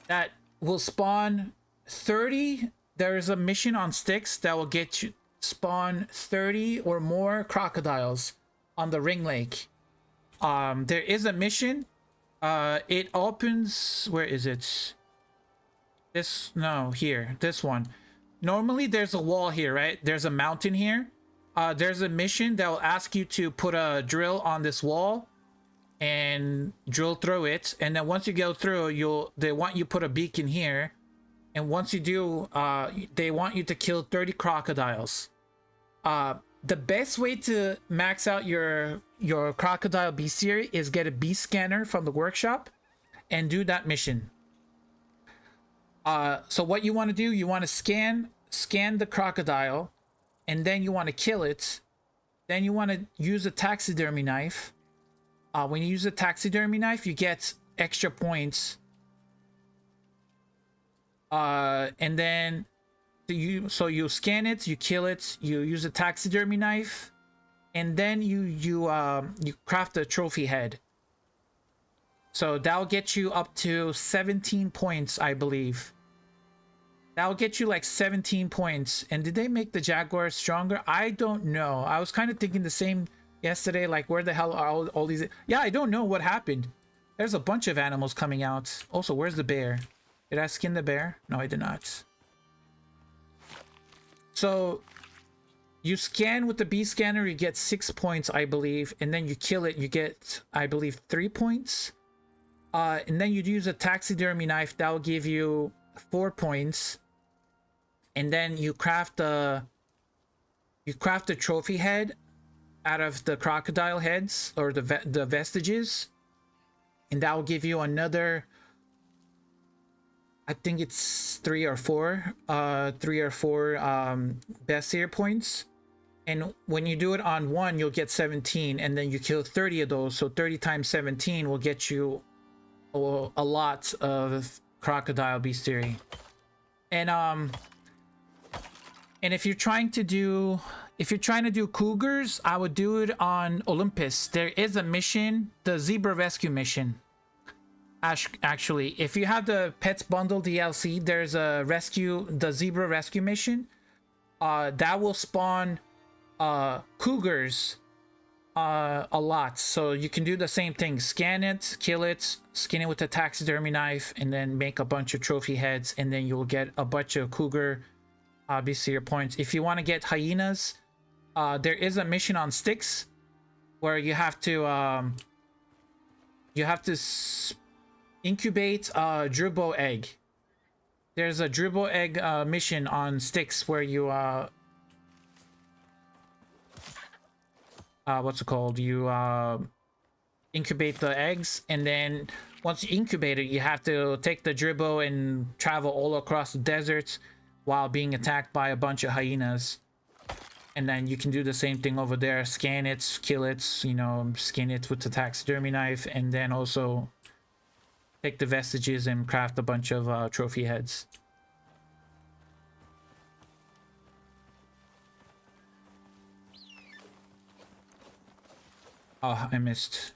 that will spawn 30. There is a mission on Styx that will get you spawn 30 or more crocodiles on the ring lake. There is a mission. It opens... Where is it? This... No, here. This one. Normally, there's a wall here, right? There's a mountain here. There's a mission that will ask you to put a drill on this wall and drill through it. And then once you go through, they want you to put a beacon here. And once you do, they want you to kill 30 crocodiles. The best way to max out your crocodile bestiary is get a beast scanner from the workshop and do that mission. So what you want to do, you want to scan the crocodile, and then you want to kill it. Then you want to use a taxidermy knife. When you use a taxidermy knife, you get extra points. And then you scan it, you kill it, you use a taxidermy knife, and then you craft a trophy head. So that'll get you up to 17 points, I believe. That'll get you like 17 points. And did they make the jaguar stronger? I don't know. I was kind of thinking the same yesterday, like where the hell are all these... Yeah, I don't know what happened. There's a bunch of animals coming out. Also, where's the bear? Did I skin the bear? No, I did not. So you scan with the beast scanner, you get 6 points, I believe, and then you kill it, you get, I believe, 3 points. And then you'd use a taxidermy knife, that will give you 4 points. And then you craft a trophy head out of the crocodile heads or the vestiges, and that will give you another, I think it's 3 or 4 bestiary points. And when you do it on one, you'll get 17, and then you kill 30 of those. So 30 times 17 will get you a lot of crocodile bestiary. And if you're trying to do cougars, I would do it on Olympus. There is a mission, the zebra rescue mission. Actually, if you have the Pets Bundle DLC, there's the zebra rescue mission. That will spawn cougars a lot. So you can do the same thing. Scan it, kill it, skin it with a taxidermy knife, and then make a bunch of trophy heads, and then you'll get a bunch of cougar bestiary points. If you want to get hyenas, there is a mission on Styx where you have to incubate a dribble egg. There's a dribble egg mission on Styx where you what's it called? You incubate the eggs, and then once you incubate it, you have to take the dribble and travel all across the deserts while being attacked by a bunch of hyenas. And then you can do the same thing over there. Scan it, kill it, you know, skin it with the taxidermy knife, and then also take the vestiges and craft a bunch of trophy heads. Oh, I missed.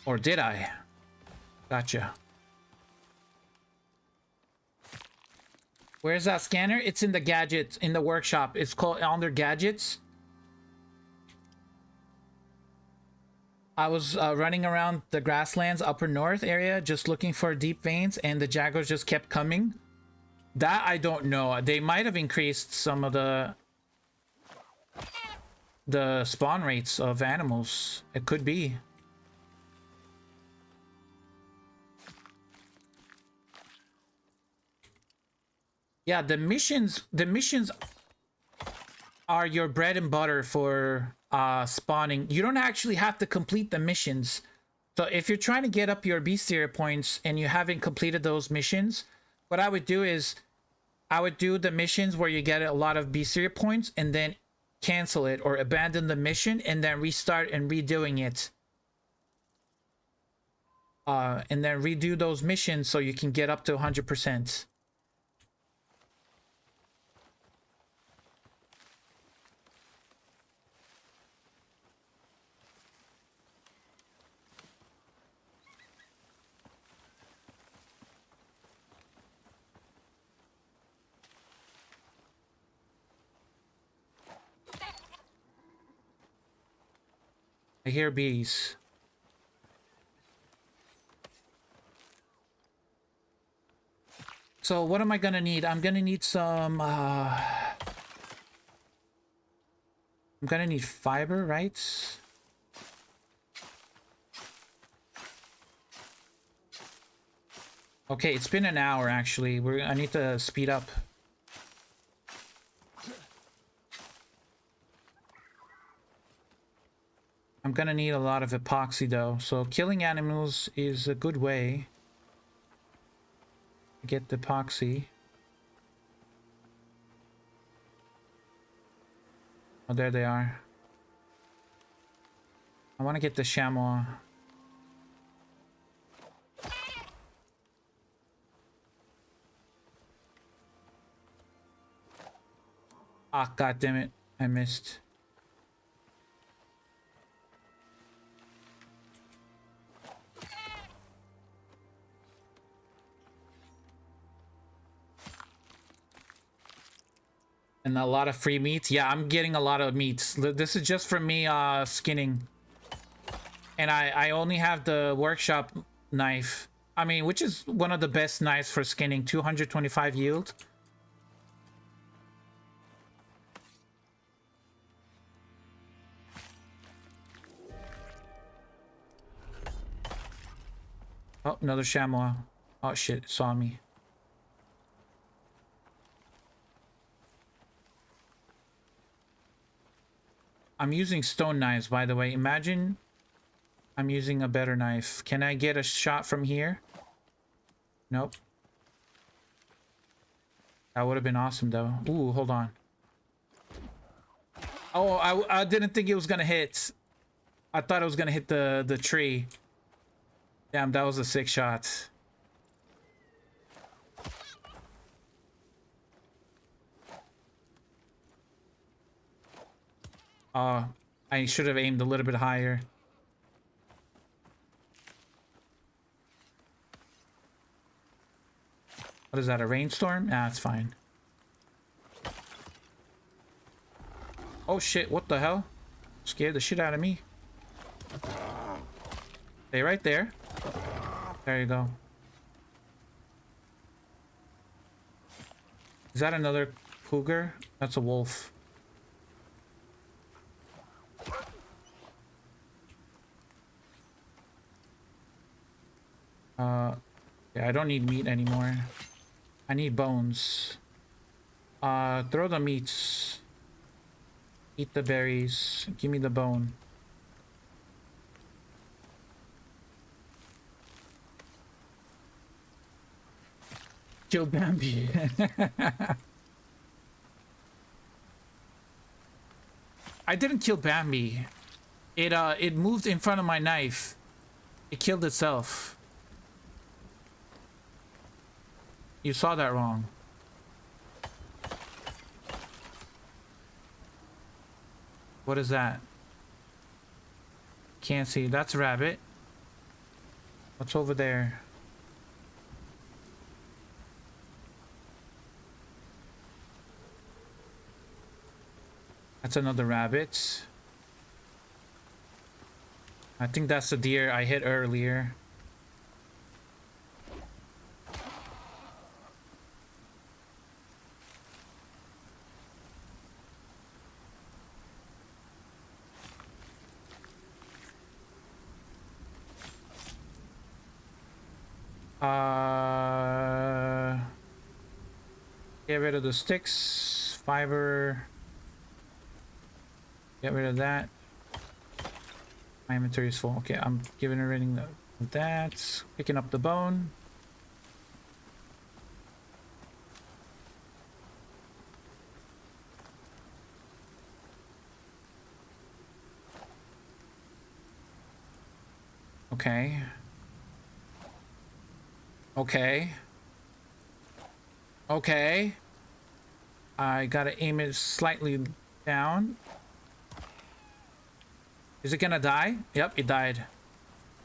Or did I? Gotcha. Where's that scanner? It's in the gadgets, in the workshop. It's called under gadgets. I was running around the grasslands upper north area just looking for deep veins, and the jaguars just kept coming. That I don't know. They might have increased some of the spawn rates of animals. It could be. Yeah, the missions are your bread and butter for spawning. You don't actually have to complete the missions. So if you're trying to get up your bestiary points and you haven't completed those missions, what I would do is I would do the missions where you get a lot of bestiary points and then cancel it or abandon the mission and then restart and redoing it. And then redo those missions so you can get up to 100%. I hear bees. So what am I gonna need? I'm gonna need some I'm gonna need fiber, right? Okay, it's been an hour actually. I need to speed up. I'm gonna need a lot of epoxy though, so killing animals is a good way to get the epoxy. Oh, there they are. I want to get the chamois. Ah, god damn it, I missed. And a lot of free meat. Yeah, I'm getting a lot of meats. This is just for me skinning. And I only have the workshop knife. I mean, which is one of the best knives for skinning. 225 yield. Oh, another chamois. Oh shit, it saw me. I'm using stone knives, by the way. Imagine I'm using a better knife. Can I get a shot from here? Nope. That would have been awesome, though. Ooh, hold on. Oh, I didn't think it was gonna hit. I thought it was gonna hit the tree. Damn, that was a sick shot. I should have aimed a little bit higher. What is that, a rainstorm? Ah, it's fine. Oh shit, what the hell? Scared the shit out of me. Stay right there. There you go. Is that another cougar? That's a wolf. Yeah, I don't need meat anymore. I need bones. Throw the meats. Eat the berries. Give me the bone. Kill Bambi. I didn't kill Bambi. It moved in front of my knife. It killed itself. You saw that wrong. What is that? Can't see. That's a rabbit. What's over there? That's another rabbit. I think that's the deer I hit earlier. Get rid of the sticks, fiber. Get rid of that. My inventory is full. Okay, I'm giving everything that. Picking up the bone. Okay. Okay. Okay. I gotta aim it slightly down. Is it gonna die? Yep, it died.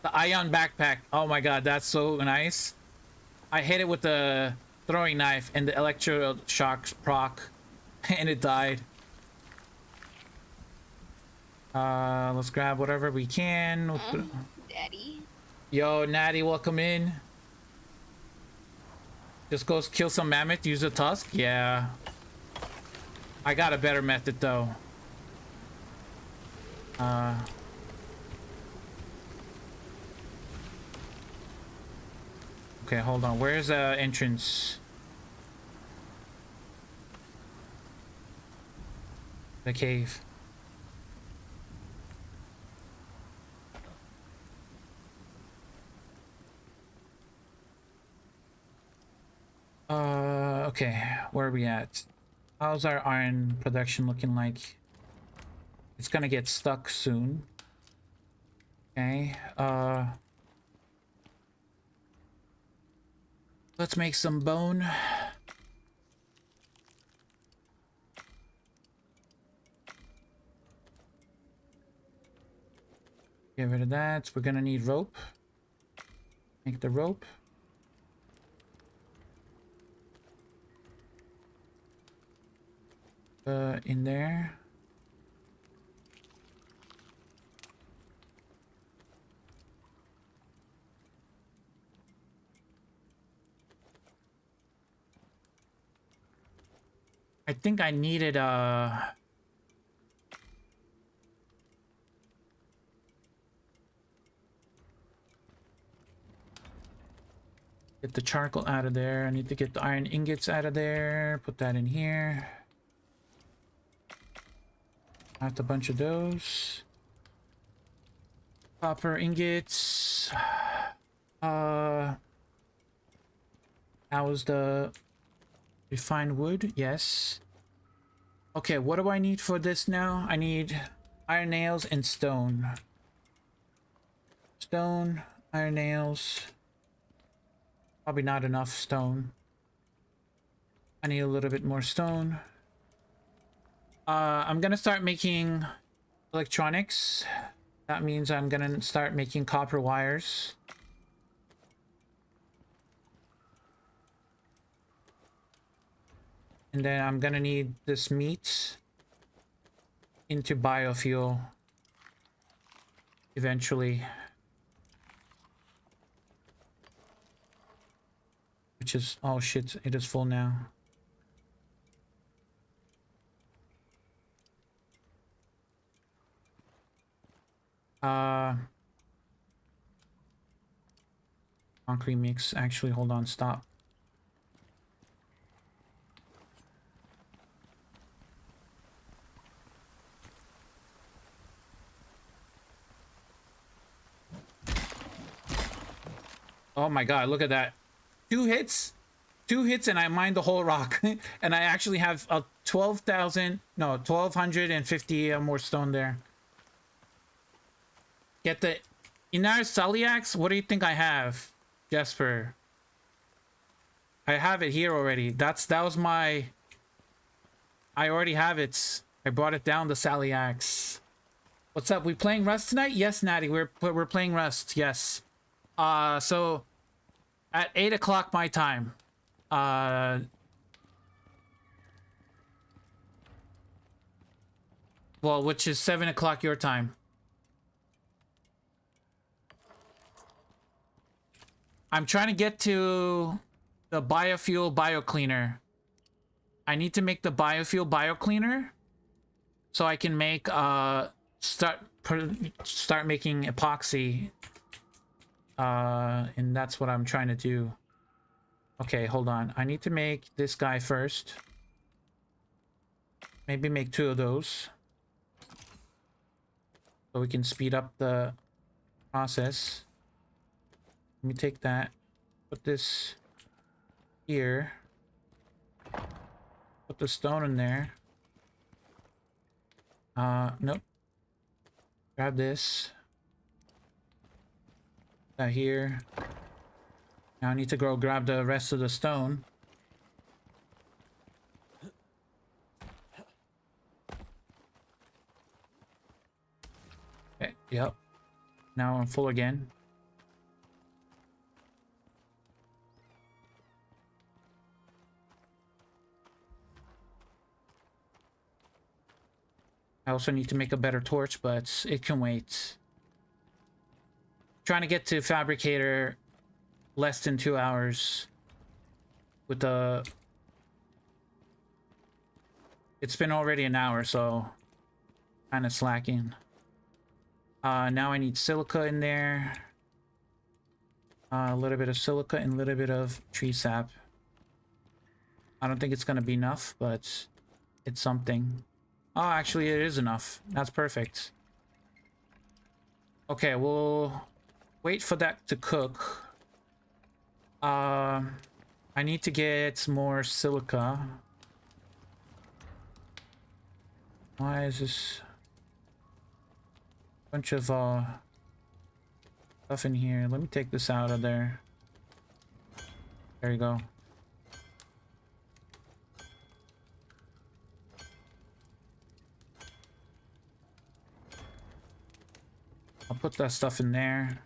The ion backpack. Oh my god, that's so nice. I hit it with the throwing knife and the electro shocks proc and it died. Let's grab whatever we can. Daddy. Yo, Natty, welcome in. Just go kill some mammoth, use a tusk? Yeah. I got a better method though. Okay, hold on. Where's the entrance? The cave. Okay, where are we at? How's our iron production looking like? It's gonna get stuck soon. Okay, let's make some bone. Get rid of that. We're gonna need rope. Make the rope. In there. I think I needed get the charcoal out of there. I need to get the iron ingots out of there. Put that in here. Got a bunch of those. Copper ingots. How is the refined wood? Yes. Okay, what do I need for this now? I need iron nails and stone. Stone, iron nails. Probably not enough stone. I need a little bit more stone. I'm gonna start making electronics. That means I'm gonna start making copper wires. And then I'm gonna need this meat into biofuel eventually. Which is, oh shit, it is full now. Concrete mix. Actually, hold on, stop. Oh my god, look at that. 2 hits? 2 hits and I mined the whole rock. And I actually have a 1250 more stone there. Get the Inar Celiax? What do you think I have, Jesper? I have it here already. That was my... I already have it. I brought it down, the Celiax. What's up? We playing Rust tonight? Yes, Natty. We're playing Rust. Yes. So at 8 o'clock my time. Well, which is 7 o'clock your time. I'm trying to get to the biofuel biocleaner. I need to make the biofuel biocleaner so I can make start making epoxy. And that's what I'm trying to do. Okay, hold on. I need to make this guy first. Maybe make 2 of those. So we can speed up the process. Let me take that. Put this here. Put the stone in there. Nope. Grab this. That here. Now I need to go grab the rest of the stone. Okay, yep. Now I'm full again. I also need to make a better torch, but it can wait. Trying to get to fabricator less than 2 hours with the... It's been already an hour, so kind of slacking. Now I need silica in there. A little bit of silica and a little bit of tree sap. I don't think it's gonna be enough, but it's something. Oh, actually it is enough. That's perfect. Okay, we'll wait for that to cook. I need to get more silica. Why is this bunch of stuff in here? Let me take this out of there. There you go. I'll put that stuff in there.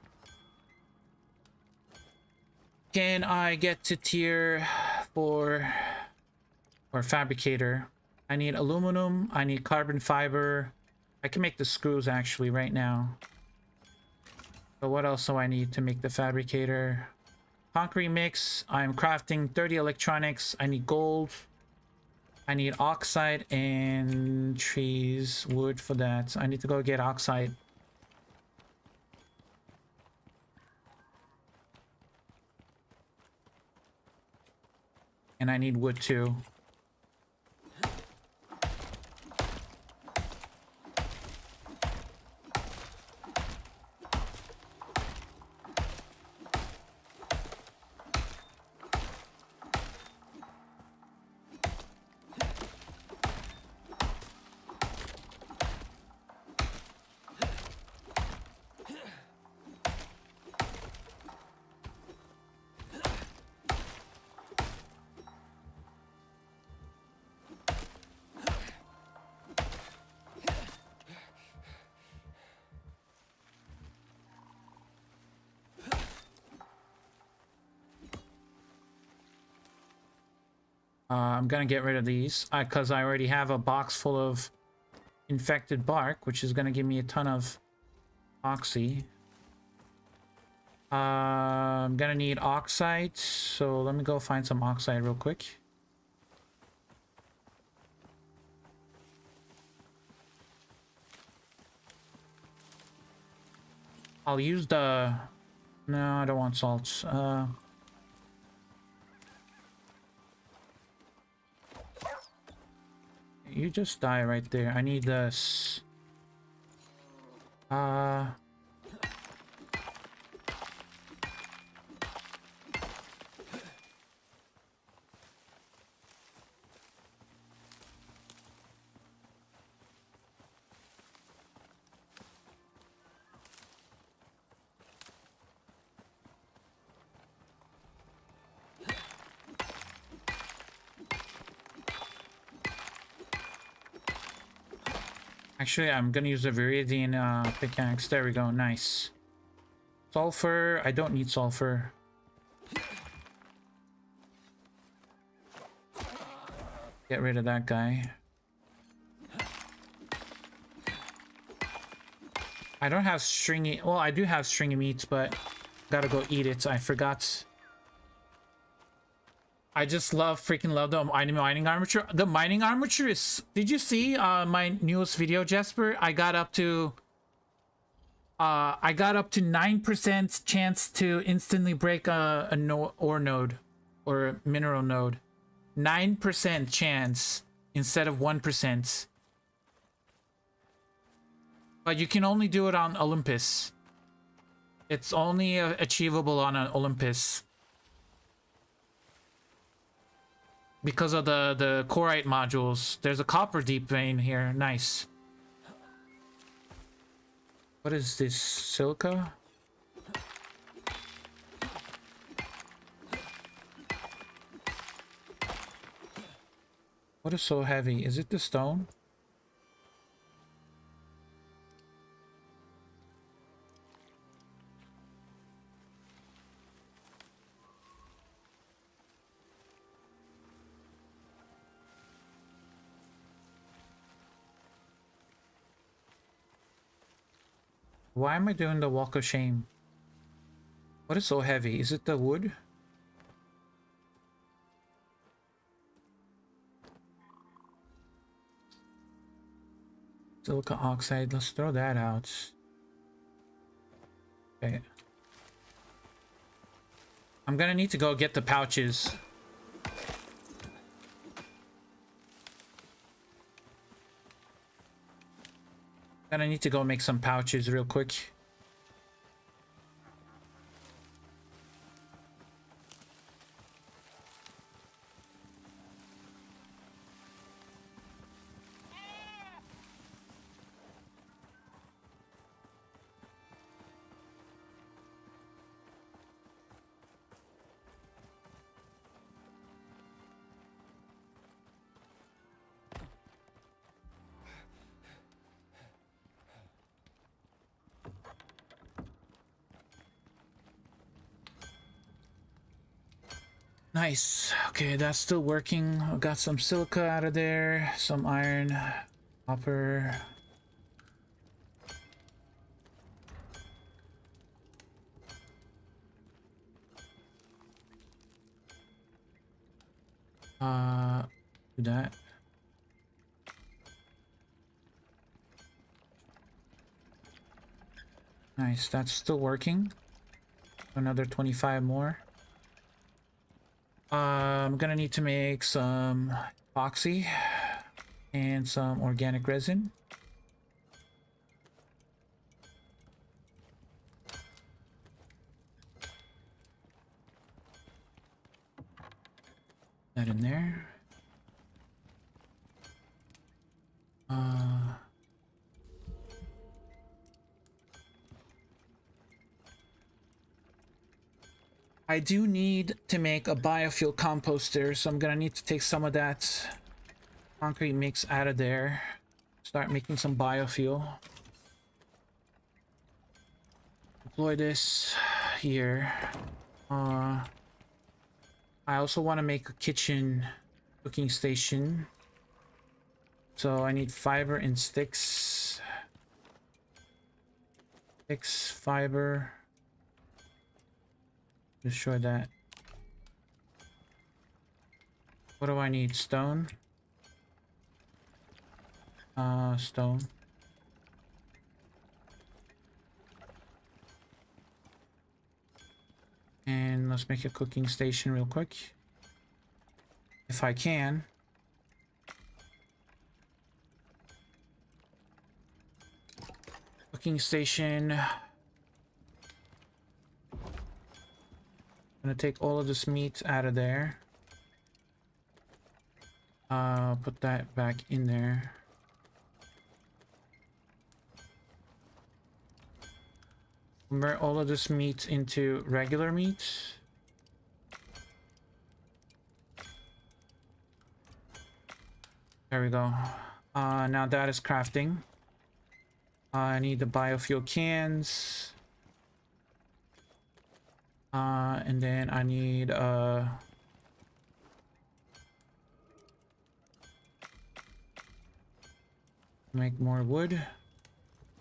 Can I get to tier 4 or fabricator? I need aluminum. I need carbon fiber. I can make the screws actually right now. So what else do I need to make the fabricator? Concrete mix. I'm crafting 30 electronics. I need gold. I need oxide and trees, wood for that. I need to go get oxide. And I need wood too. I'm gonna get rid of these because I already have a box full of infected bark, which is gonna give me a ton of oxy. I'm gonna need oxide, so let me go find some oxide real quick. I'll use the... No, I don't want salts. You just die right there. I need this. Actually, I'm gonna use a Viridian pickaxe. There we go. Nice. Sulfur. I don't need sulfur. Get rid of that guy. I don't have stringy... Well, I do have stringy meats, but gotta go eat it. I forgot. I just freaking love the mining armature. The mining armature is... Did you see my newest video, Jesper? I got up to 9% chance to instantly break a ore node or a mineral node. 9% chance instead of 1%. But you can only do it on Olympus. It's only achievable on an Olympus. Because of the Corite modules. There's a copper deep vein here. Nice. What is this? Silica? What is so heavy? Is it the stone? Why am I doing the walk of shame? What is so heavy? Is it the wood? Silica oxide. Let's throw that out. Okay. I'm gonna need to go get the pouches. Gonna need to go make some pouches real quick. Nice. Okay, that's still working. I got some silica out of there, some iron, copper. Do that. Nice, that's still working. Another 25 more. I'm gonna need to make some epoxy and some organic resin. That in there. I do need to make a biofuel composter, so I'm gonna need to take some of that concrete mix out of there. Start making some biofuel. Deploy this here. I also want to make a kitchen cooking station. So I need fiber and sticks. Sticks, fiber. Destroy that. What do I need? Stone? Stone. And let's make a cooking station real quick. If I can. Cooking station. I'm gonna take all of this meat out of there. Put that back in there. Convert all of this meat into regular meat. There we go. Now that is crafting. I need the biofuel cans. And then I need make more wood,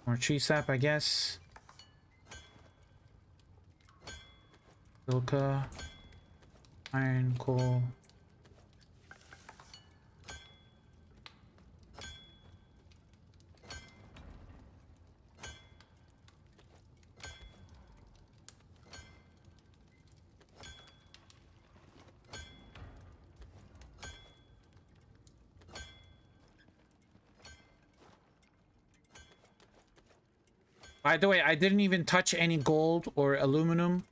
more tree sap, I guess. Silica, iron, coal. By the way, I didn't even touch any gold or aluminum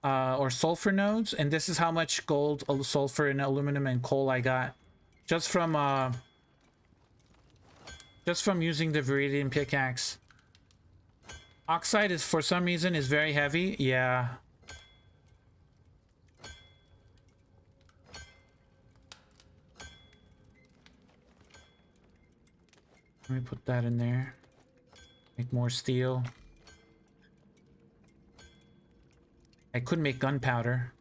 or sulfur nodes, and this is how much gold, sulfur, and aluminum and coal I got just from using the Viridian pickaxe. Oxide is, for some reason, is very heavy. Yeah. Let me put that in there. Make more steel. I could make gunpowder,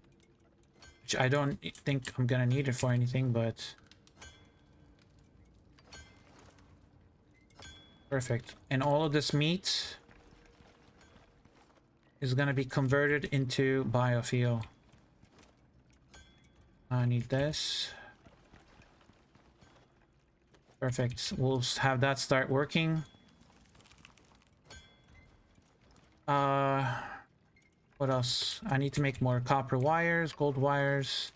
which I don't think I'm gonna need it for anything, but perfect. And all of this meat is gonna be converted into biofuel. I need this. Perfect. We'll have that start working. What else? I need to make more copper wires, gold wires.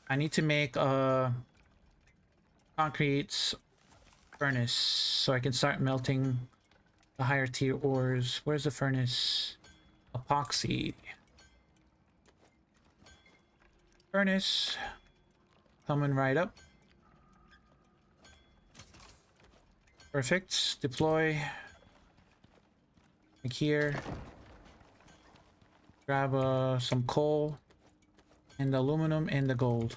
I need to make a concrete furnace so I can start melting the higher tier ores. Where's the furnace? Epoxy. Furnace. Coming right up. Perfect. Deploy. Like here. Grab some coal and the aluminum and the gold.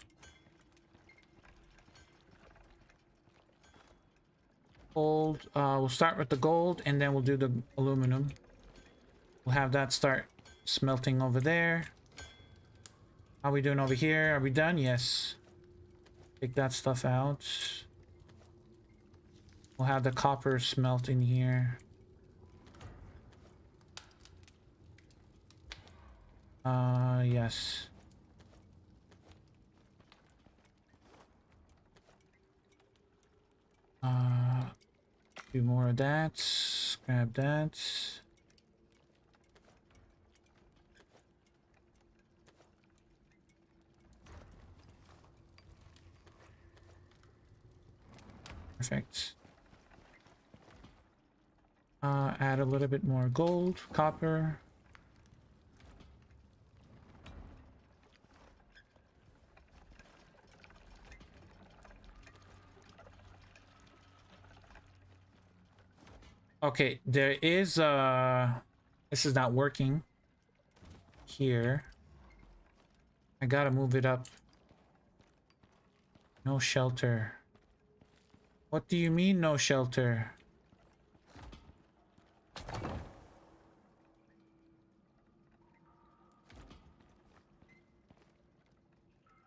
Gold, we'll start with the gold and then we'll do the aluminum. We'll have that start smelting over there. How are we doing over here? Are we done? Yes. Take that stuff out. We'll have the copper smelt in here. Yes. Do more of that. Grab that. Perfect. Add a little bit more gold, copper. Okay, there is this is not working here. I gotta move it up. No shelter. What do you mean no shelter?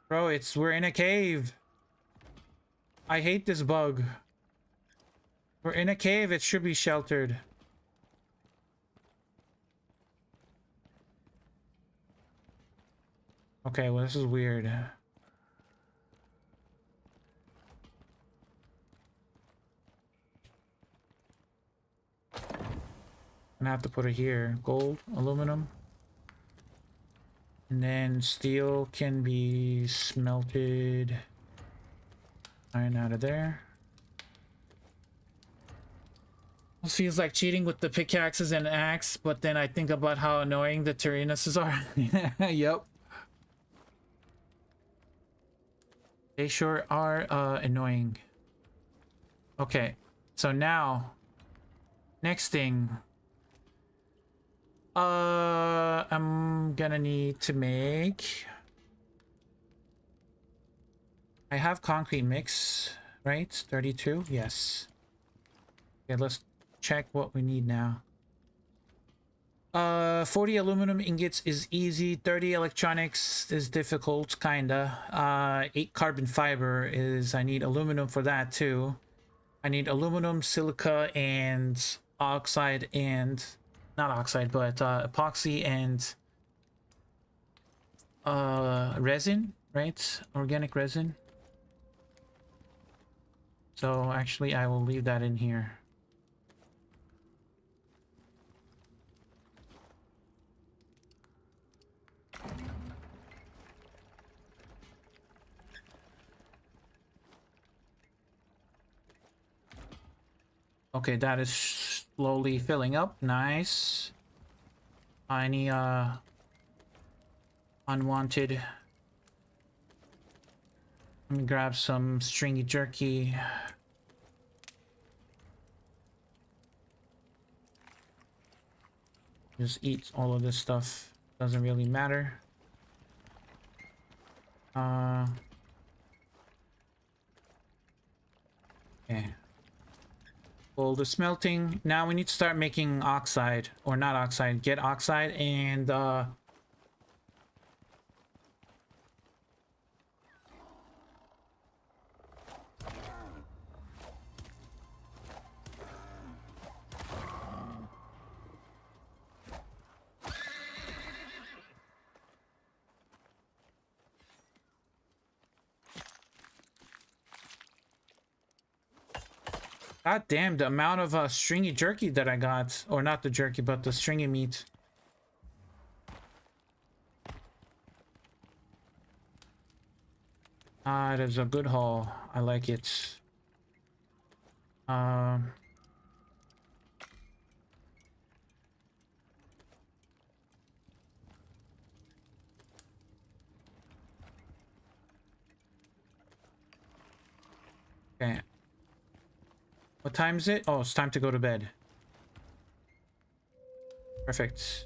Bro, we're in a cave. I hate this bug. We're in a cave, it should be sheltered. Okay, well this is weird. I'm gonna have to put it here. Gold, aluminum. And then steel can be smelted. Iron out of there. It feels like cheating with the pickaxes and axe, but then I think about how annoying the Tyrannuses are. Yep. They sure are annoying. Okay, so now, next thing. I'm gonna need to make... I have concrete mix, right? 32? Yes. Okay, let's check what we need now. 40 aluminum ingots is easy. 30 electronics is difficult, kinda. 8 carbon fiber is, I need aluminum for that too. I need aluminum, silica, and oxide, and not oxide, but epoxy and resin, right? Organic resin. So actually I will leave that in here. Okay, that is slowly filling up. Nice. Any unwanted. Let me grab some stringy jerky. Just eat all of this stuff. Doesn't really matter. Okay. Well, the smelting. Now we need to start making oxide, or not oxide. Get oxide and god damn, the amount of stringy jerky that I got. Or not the jerky, but the stringy meat. Ah, it is a good haul. I like it. Okay. What time is it? Oh, it's time to go to bed. Perfect.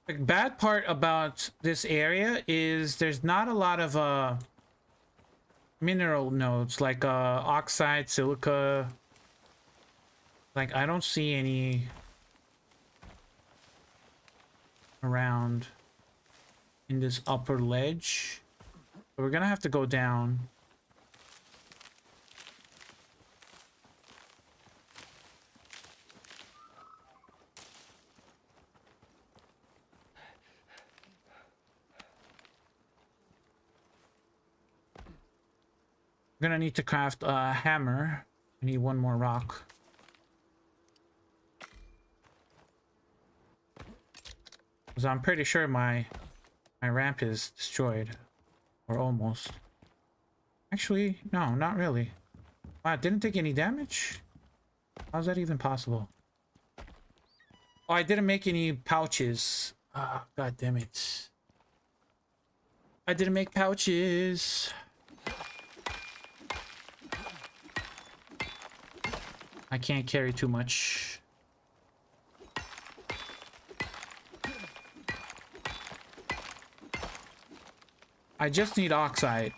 The bad part about this area is there's not a lot of mineral nodes like oxide, silica. Like I don't see any around in this upper ledge. So we're gonna have to go down. We're gonna need to craft a hammer. I need one more rock. Because I'm pretty sure my ramp is destroyed. Or almost. Actually, no, not really. Wow, it didn't take any damage? How's that even possible? Oh, I didn't make any pouches. Ah, oh, god damn it. I didn't make pouches. I can't carry too much. I just need oxide.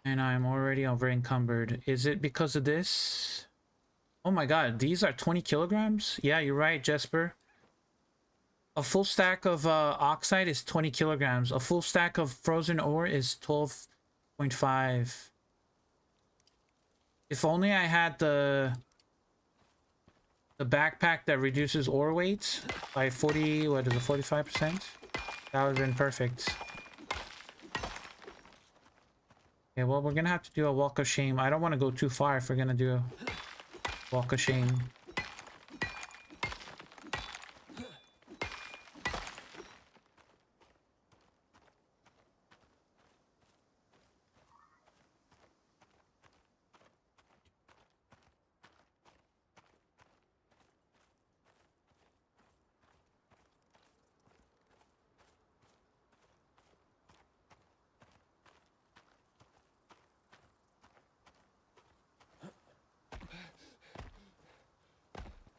And I'm already over encumbered. Is it because of this? Oh my god, these are 20 kilograms? Yeah, you're right, Jesper. A full stack of oxide is 20 kilograms. A full stack of frozen ore is 12.5. If only I had the backpack that reduces ore weight by 40, what is it, 45%? That would have been perfect. Okay, well, we're gonna have to do a walk of shame. I don't want to go too far if we're gonna do a walk of shame.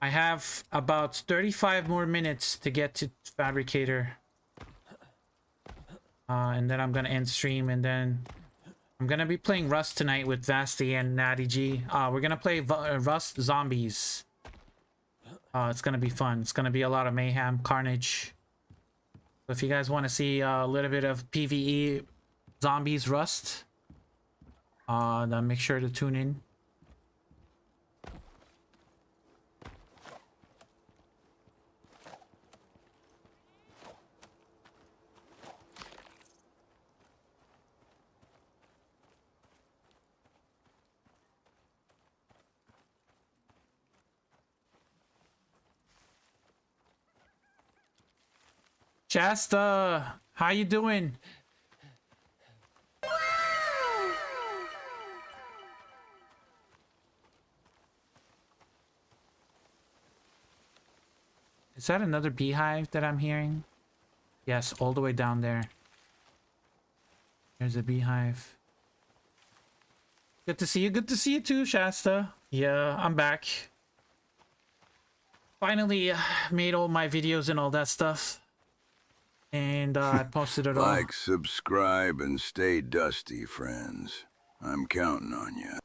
I have about 35 more minutes to get to Fabricator. And then I'm gonna end stream, and then I'm gonna be playing Rust tonight with Vasty and Natty G. We're gonna play Rust Zombies. It's gonna be fun. It's gonna be a lot of mayhem, carnage. So if you guys want to see a little bit of PvE Zombies Rust, then make sure to tune in. Shasta, how you doing? Is that another beehive that I'm hearing? Yes, all the way down there. There's a beehive. Good to see you. Good to see you too, Shasta. Yeah, I'm back. Finally made all my videos and all that stuff. And I posted it all. Like, subscribe, and stay dusty, friends. I'm counting on you.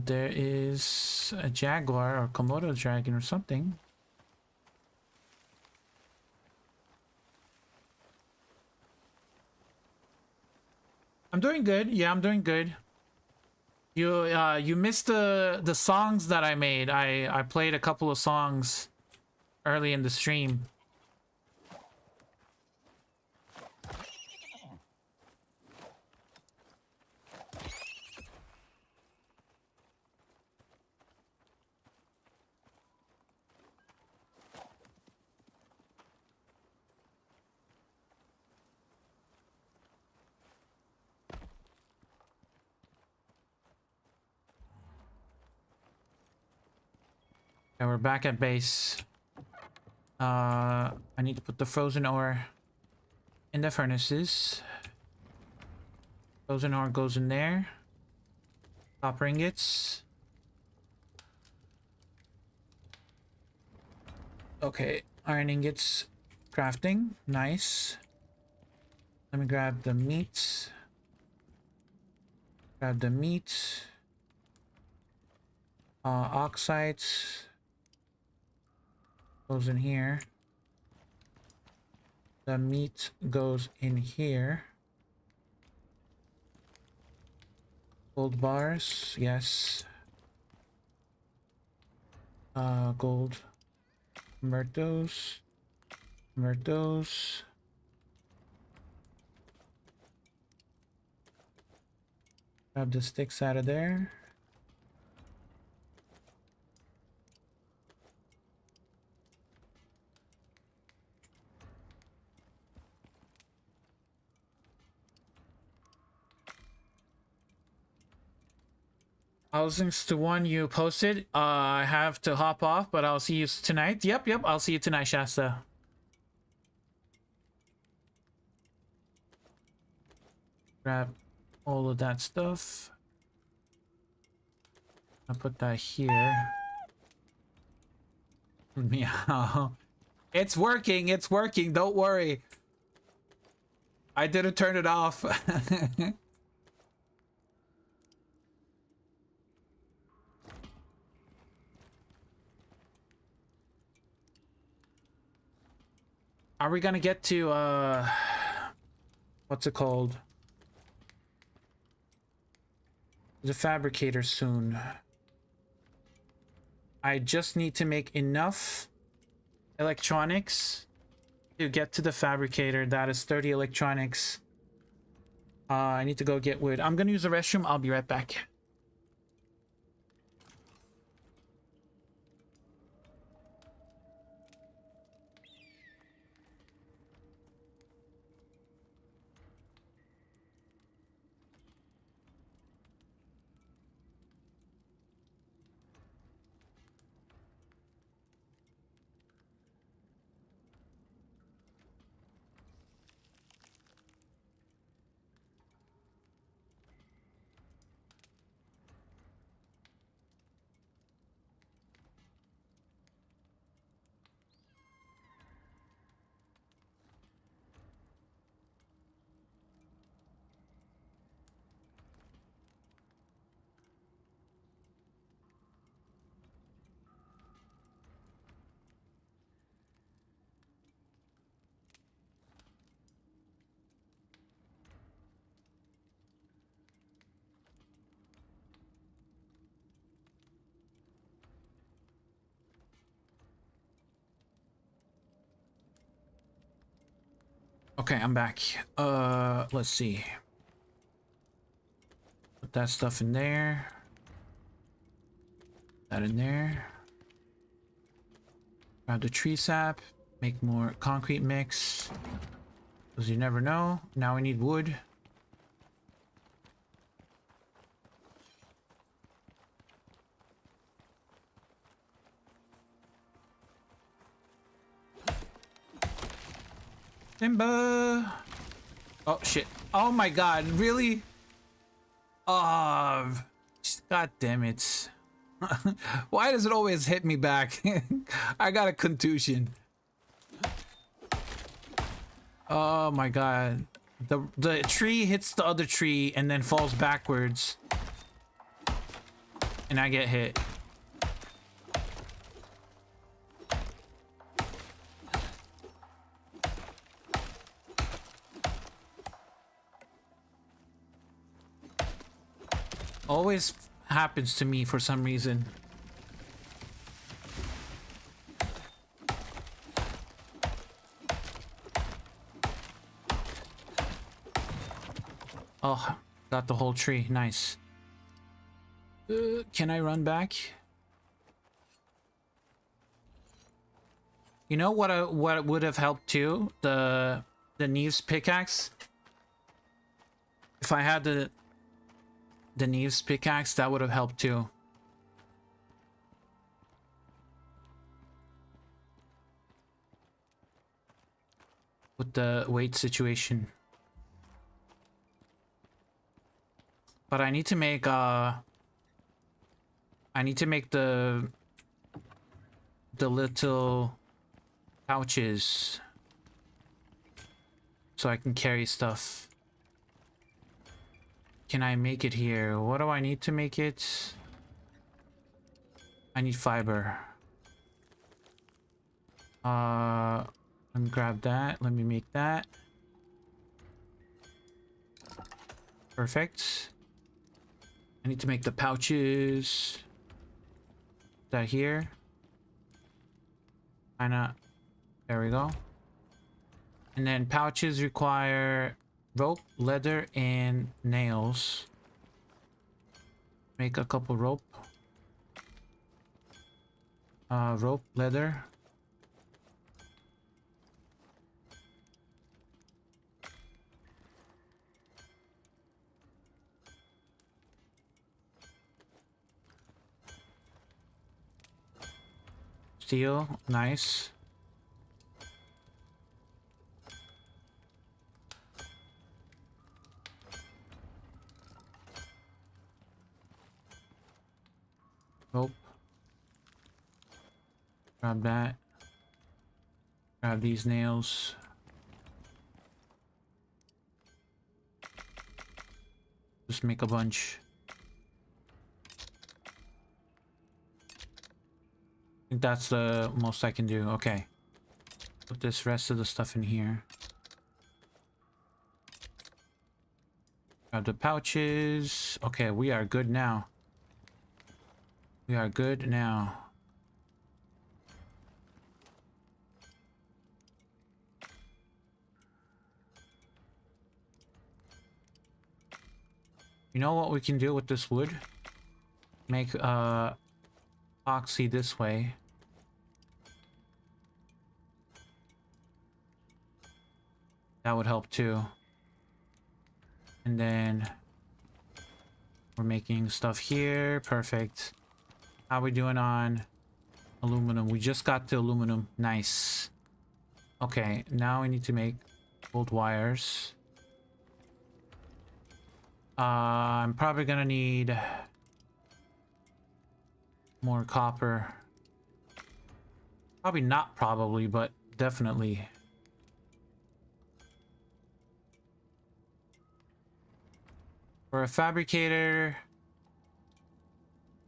There is a jaguar or Komodo dragon or something. I'm doing good. Yeah, I'm doing good. You missed the songs that I made. I played a couple of songs early in the stream. And we're back at base. I need to put the frozen ore in the furnaces. Frozen ore goes in there. Copper ingots. Okay, iron ingots crafting. Nice. Let me grab the meat. Grab the meat. Oxide goes in here. The meat goes in here. Gold bars, yes. Gold. Myrtos. Myrtos. Grab the sticks out of there. Thousands to one you posted. I have to hop off, but I'll see you tonight. Yep, I'll see you tonight, Shasta. Grab all of that stuff. I'll put that here. Meow. It's working, don't worry. I didn't turn it off. Are we gonna get to what's it called? The fabricator soon. I just need to make enough electronics to get to the fabricator. That is 30 electronics. I need to go get wood. I'm gonna use the restroom. I'll be right back. Okay, I'm back. Let's see. Put that stuff in there. That in there. Grab the tree sap. Make more concrete mix. Because you never know. Now we need wood. Timber. Oh shit. Oh my god, really? Oh, god damn it. Why does it always hit me back? I got a contusion. Oh my god. The tree hits the other tree and then falls backwards. And I get hit. Always happens to me for some reason. Oh, got the whole tree. Nice. Can I run back? You know what would have helped too? The Neve's pickaxe. If I had the Neve's pickaxe, that would have helped too. With the weight situation. But I need to make the little pouches so I can carry stuff. Can I make it here? What do I need to make it? I need fiber. Let me grab that. Let me make that. Perfect. I need to make the pouches. That here. Kinda. There we go. And then pouches require rope, leather, and nails. Make a couple rope. Rope, leather. Steel, nice. Rope. Grab that. Grab these nails. Just make a bunch. I think that's the most I can do. Okay. Put this rest of the stuff in here. Grab the pouches. Okay, we are good now. We are good now. You know what we can do with this wood? Make epoxy this way. That would help too. And then we're making stuff here. Perfect. How are we doing on aluminum? We just got to aluminum. Nice. Okay, now we need to make gold wires. I'm probably gonna need more copper. Probably not probably, but definitely. For a fabricator,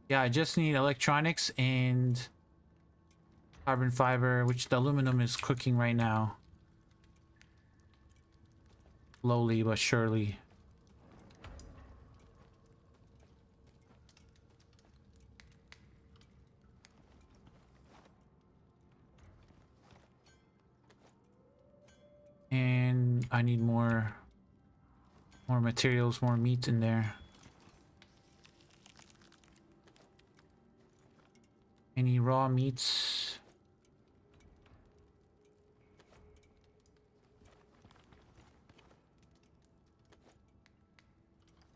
yeah, I just need electronics and carbon fiber, which the aluminum is cooking right now. Slowly but surely. And I need more materials, more meat in there. Any raw meats?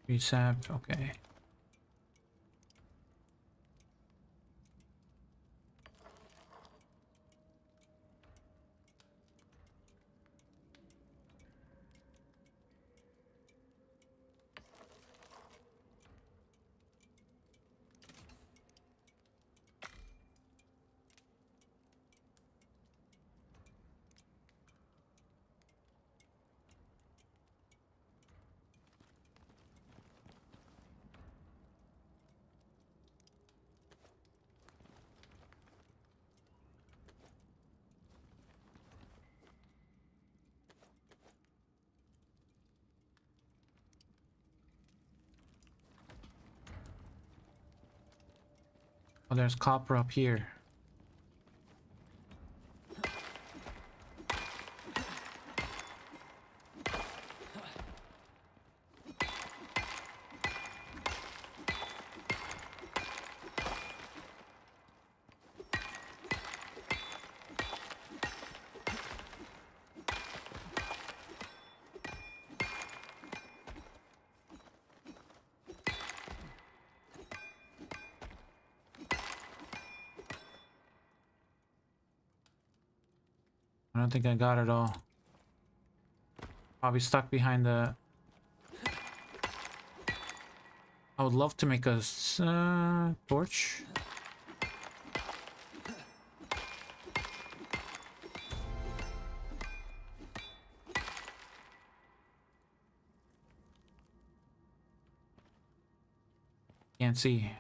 Tree sap, okay. Oh, there's copper up here. I don't think I got it all. Probably stuck behind the... I would love to make a torch. Can't see.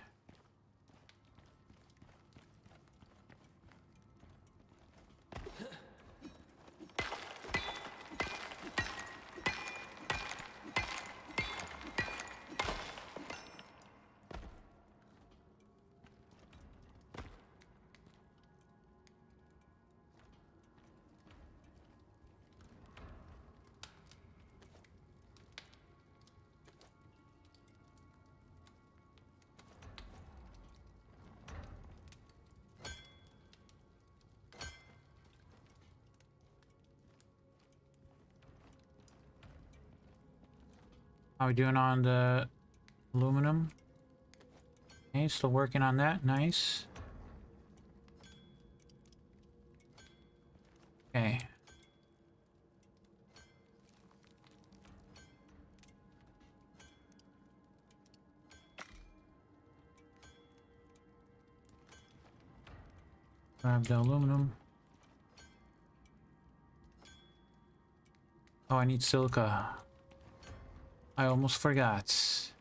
How are we doing on the aluminum? Okay, still working on that. Nice. Okay. Grab the aluminum. Oh, I need silica. I almost forgot.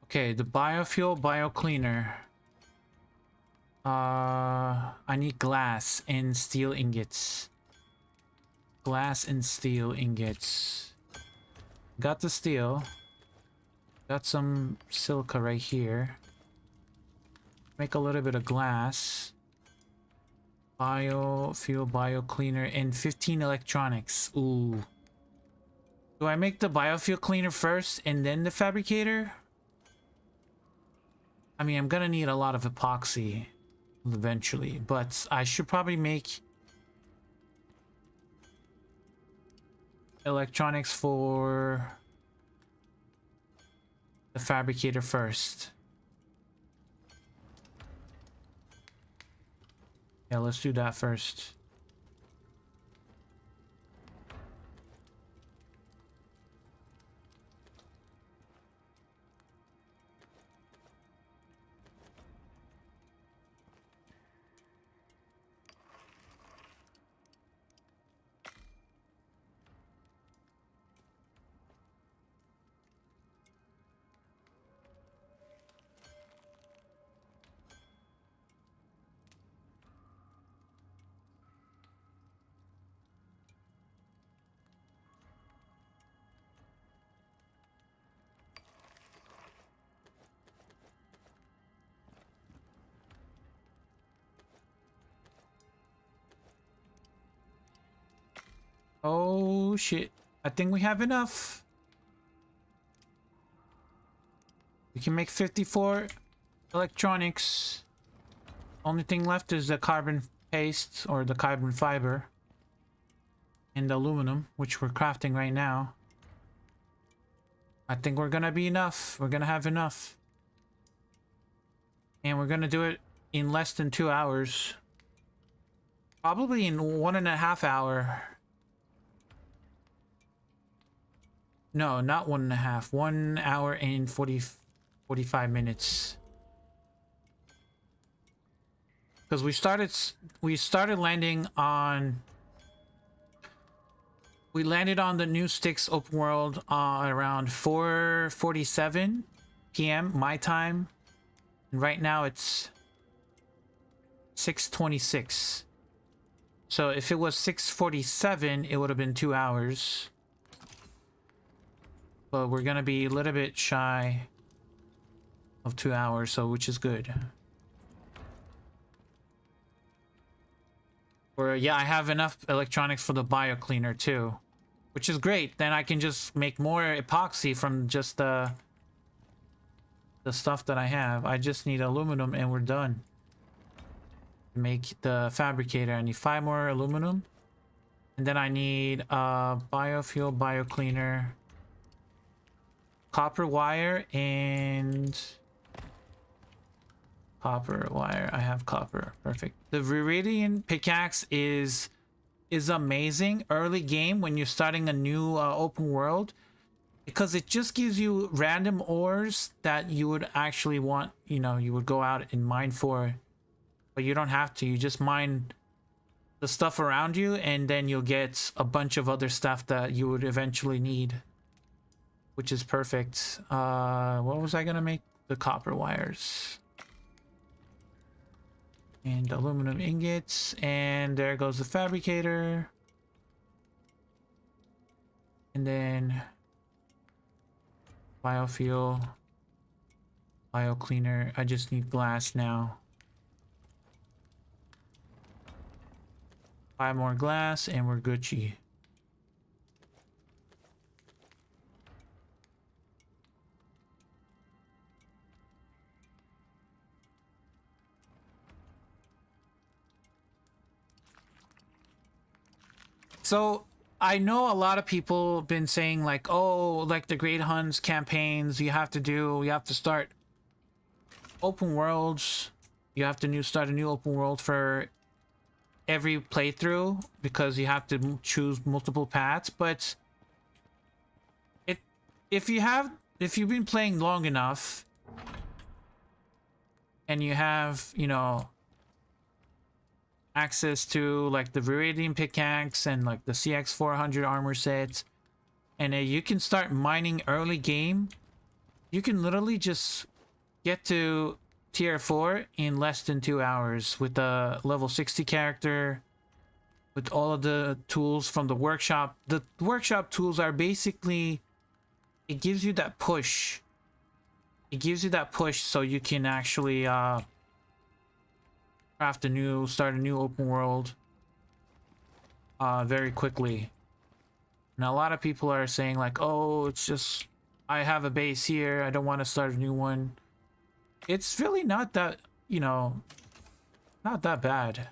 Okay, the biofuel biocleaner. I need glass and steel ingots. Glass and steel ingots. Got the steel. Got some silica right here. Make a little bit of glass. Biofuel biocleaner and 15 electronics. Ooh. Do I make the biofuel cleaner first and then the fabricator? I mean, I'm gonna need a lot of epoxy eventually, but I should probably make electronics for the fabricator first. Yeah, let's do that first. Oh shit. I think we have enough. We can make 54 electronics. Only thing left is the carbon paste or the carbon fiber. And the aluminum, which we're crafting right now. I think we're gonna be enough. We're gonna have enough. And we're gonna do it in less than 2 hours. Probably in 1.5 hours. No, not 1.5. 1 hour and 45 minutes. Because we started landing on... We landed on the new Styx open world around 4:47 p.m. my time. And right now it's 6:26. So if it was 6:47, it would have been 2 hours. But we're gonna be a little bit shy of 2 hours, so which is good. Or yeah, I have enough electronics for the bio cleaner too, which is great. Then I can just make more epoxy from just the stuff that I have. I just need aluminum and we're done. Make the fabricator. I need 5 more aluminum. And then I need biofuel, bio cleaner, copper wire, and copper wire. I have copper. Perfect. The Viridian pickaxe is amazing early game when you're starting a new open world, because it just gives you random ores that you would actually want, you know, you would go out and mine for. But you don't have to. You just mine the stuff around you, and then you'll get a bunch of other stuff that you would eventually need, which is perfect. What was I gonna make? The copper wires and aluminum ingots, and there goes the fabricator, and then biofuel, bio cleaner. I just need glass now. 5 more glass and we're Gucci. So I know a lot of people have been saying like, oh, like the Great Hunts campaigns you have to start open worlds. You have to start a new open world for every playthrough because you have to choose multiple paths. But if you've been playing long enough and you have, you know, access to like the Viridian pickaxe and like the CX400 armor sets, and you can start mining early game, you can literally just get to tier 4 in less than 2 hours with the level 60 character, with all of the tools from the workshop. The workshop tools are basically, it gives you that push. It gives you that push so you can actually start a new open world very quickly. Now a lot of people are saying like, oh, it's just, I have a base here, I don't want to start a new one. It's really not that, you know, not that bad.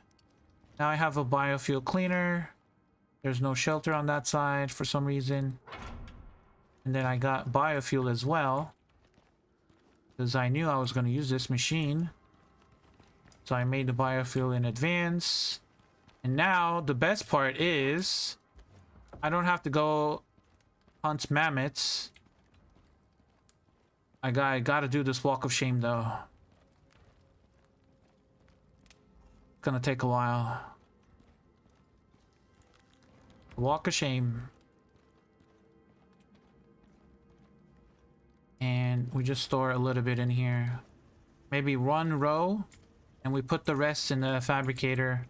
Now I have a biofuel cleaner. There's no shelter on that side for some reason. And then I got biofuel as well, because I knew I was going to use this machine. So I made the biofuel in advance. And now the best part is I don't have to go hunt mammoths. I gotta do this walk of shame though. It's gonna take a while. Walk of shame. And we just store a little bit in here. Maybe 1 row. And we put the rest in the fabricator.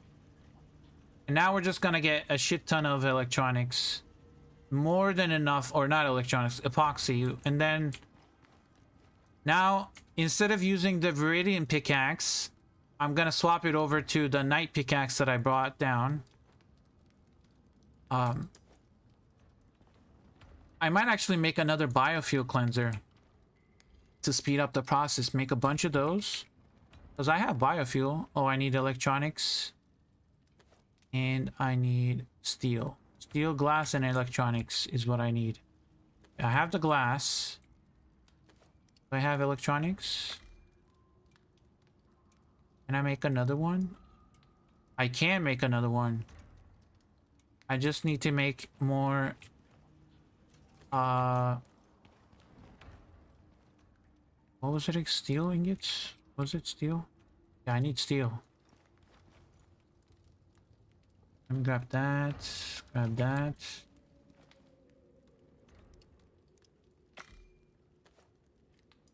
And now we're just gonna get a shit ton of electronics. More than enough, or not electronics, epoxy. And then now, instead of using the Viridian pickaxe, I'm gonna swap it over to the night pickaxe that I brought down. I might actually make another biofuel cleanser to speed up the process. Make a bunch of those. Because I have biofuel. Oh, I need electronics. And I need steel. Steel, glass, and electronics is what I need. I have the glass. Do I have electronics? Can I make another one? I can make another one. I just need to make more... What was it? Steel ingots? Was it steel? Yeah, I need steel. Let me grab that. Grab that.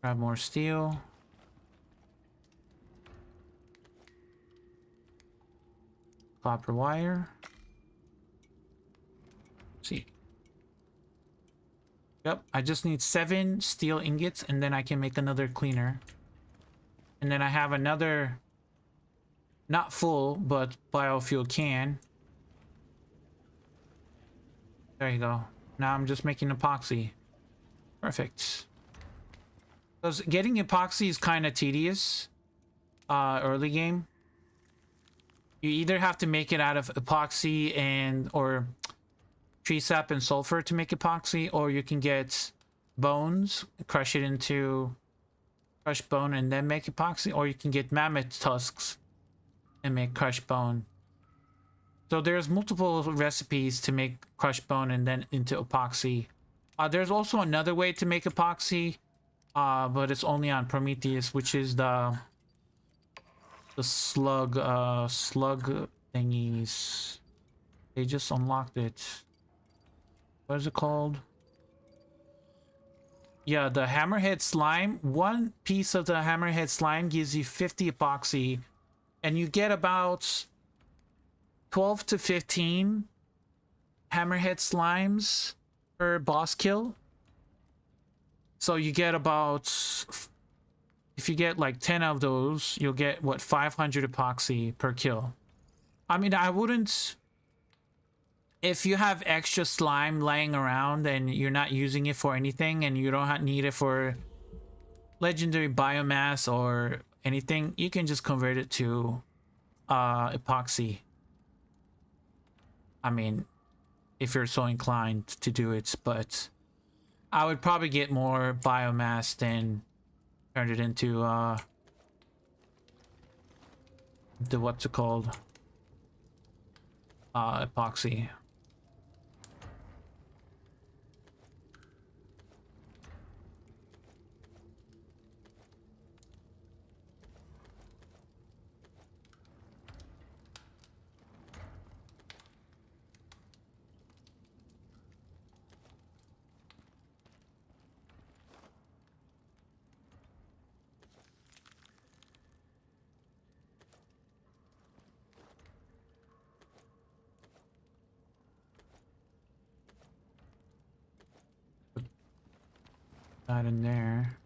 Grab more steel. Copper wire. See. Yep, I just need 7 steel ingots and then I can make another cleaner. And then I have another, not full, but biofuel can. There you go. Now I'm just making epoxy. Perfect. Because getting epoxy is kind of tedious early game. You either have to make it out of epoxy and or tree sap and sulfur to make epoxy, or you can get bones, crush it into crushed bone and then make epoxy, or you can get mammoth tusks and make crushed bone. So there's multiple recipes to make crushed bone and then into epoxy. There's also another way to make epoxy, but it's only on Prometheus, which is the slug thingies. They just unlocked it. What is it called? Yeah, the hammerhead slime. One piece of the hammerhead slime gives you 50 epoxy, and you get about 12 to 15 hammerhead slimes per boss kill. So you get about, if you get like 10 of those, you'll get what, 500 epoxy per kill. I mean, I wouldn't, if you have extra slime laying around and you're not using it for anything and you don't need it for legendary biomass or anything, you can just convert it to epoxy. I mean, if you're so inclined to do it, but I would probably get more biomass than turn it into the what's it called, epoxy. That in there.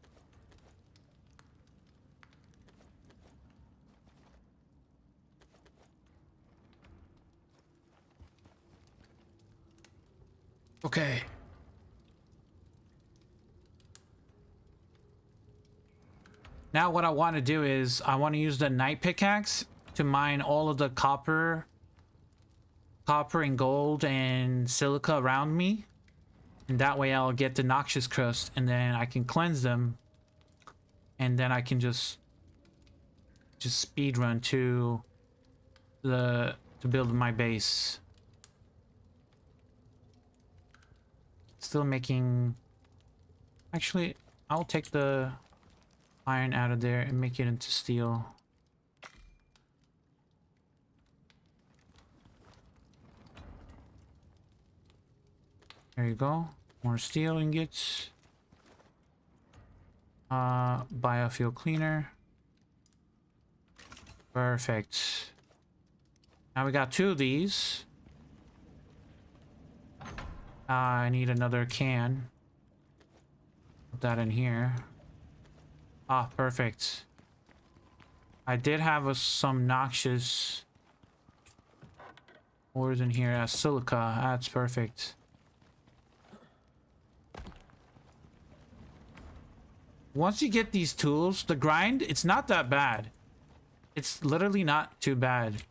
Okay. Now what I want to do is I want to use the night pickaxe to mine all of the copper and gold and silica around me. And that way I'll get the noxious crust and then I can cleanse them. And then I can just speed run to build my base. Still making, actually I'll take the iron out of there and make it into steel. There you go. More steel ingots. Biofuel cleaner. Perfect. Now we got 2 of these. I need another can. Put that in here. Ah, perfect. I did have some noxious ores in here as silica. That's perfect. once you get these tools, the grind, it's not that bad. It's literally not too bad.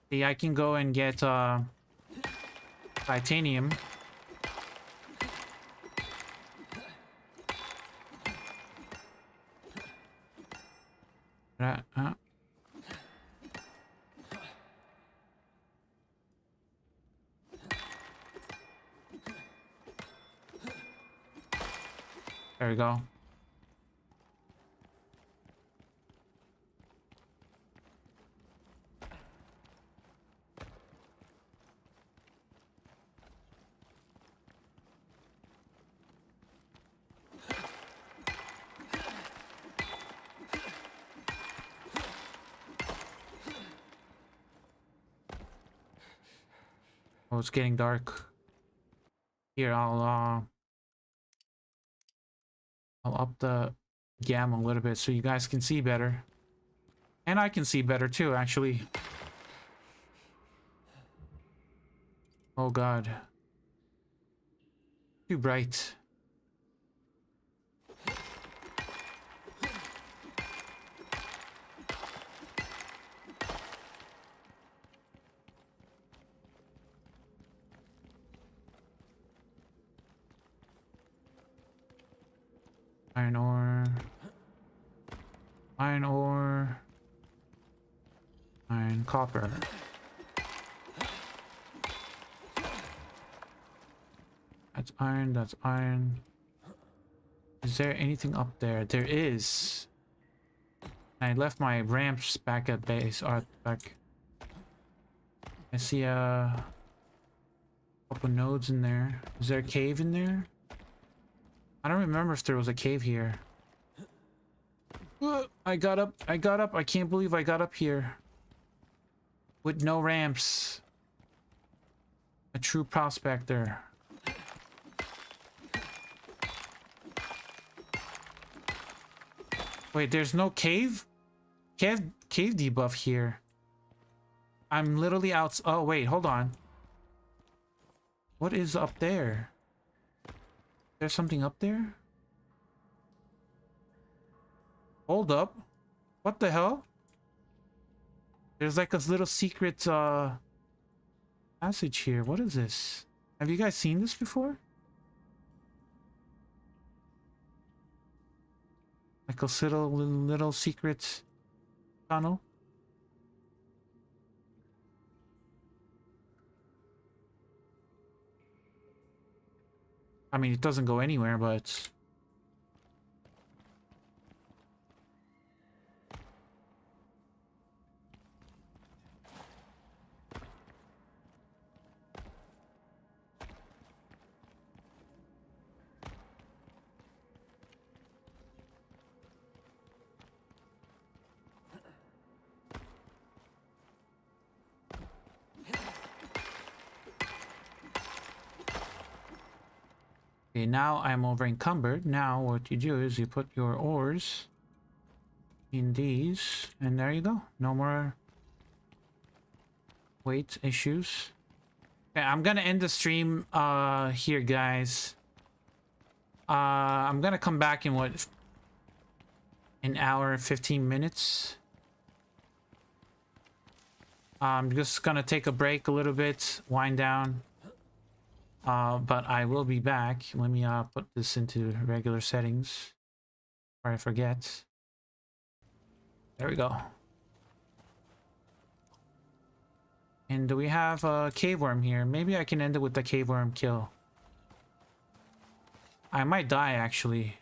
See, I can go and get titanium. There we go. Oh, it's getting dark. Here, I'll up the gamma a little bit so you guys can see better. And I can see better too, actually. Oh god. Too bright. Iron ore. Iron ore. Iron copper. That's iron, that's iron. Is there anything up there? There is. I left my ramps back at base, or back. I see a couple nodes in there. Is there a cave in there? I don't remember if there was a cave here. I got up. I can't believe I got up here. With no ramps. A true prospector. Wait, there's no cave? Cave debuff here. I'm literally out. Oh, wait, hold on. What is up there? There's something up there? Hold up. What the hell? There's like a little secret passage here. What is this? Have you guys seen this before? Like a little secret tunnel. I mean, it doesn't go anywhere, but... Okay, now I'm over encumbered. Now what you do is you put your ores in these, and there you go. No more weight issues. Okay, I'm gonna end the stream here, guys. I'm gonna come back in what, an hour and 15 minutes. I'm just gonna take a break a little bit, wind down. But I will be back. Let me put this into regular settings before I forget. There we go. And do we have a cave worm here? Maybe I can end it with the cave worm kill. I might die, actually.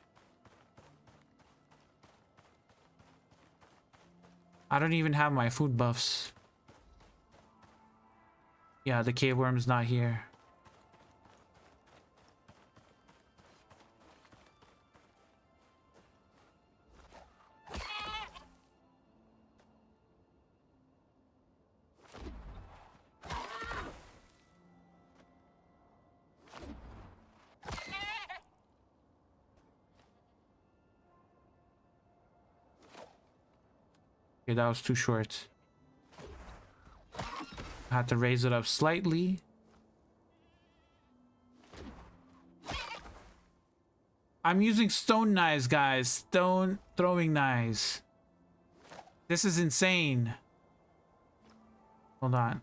I don't even have my food buffs. Yeah, the cave worm's not here. Okay, that was too short. I had to raise it up slightly. I'm using stone knives, guys. Stone throwing knives. This is insane. Hold on.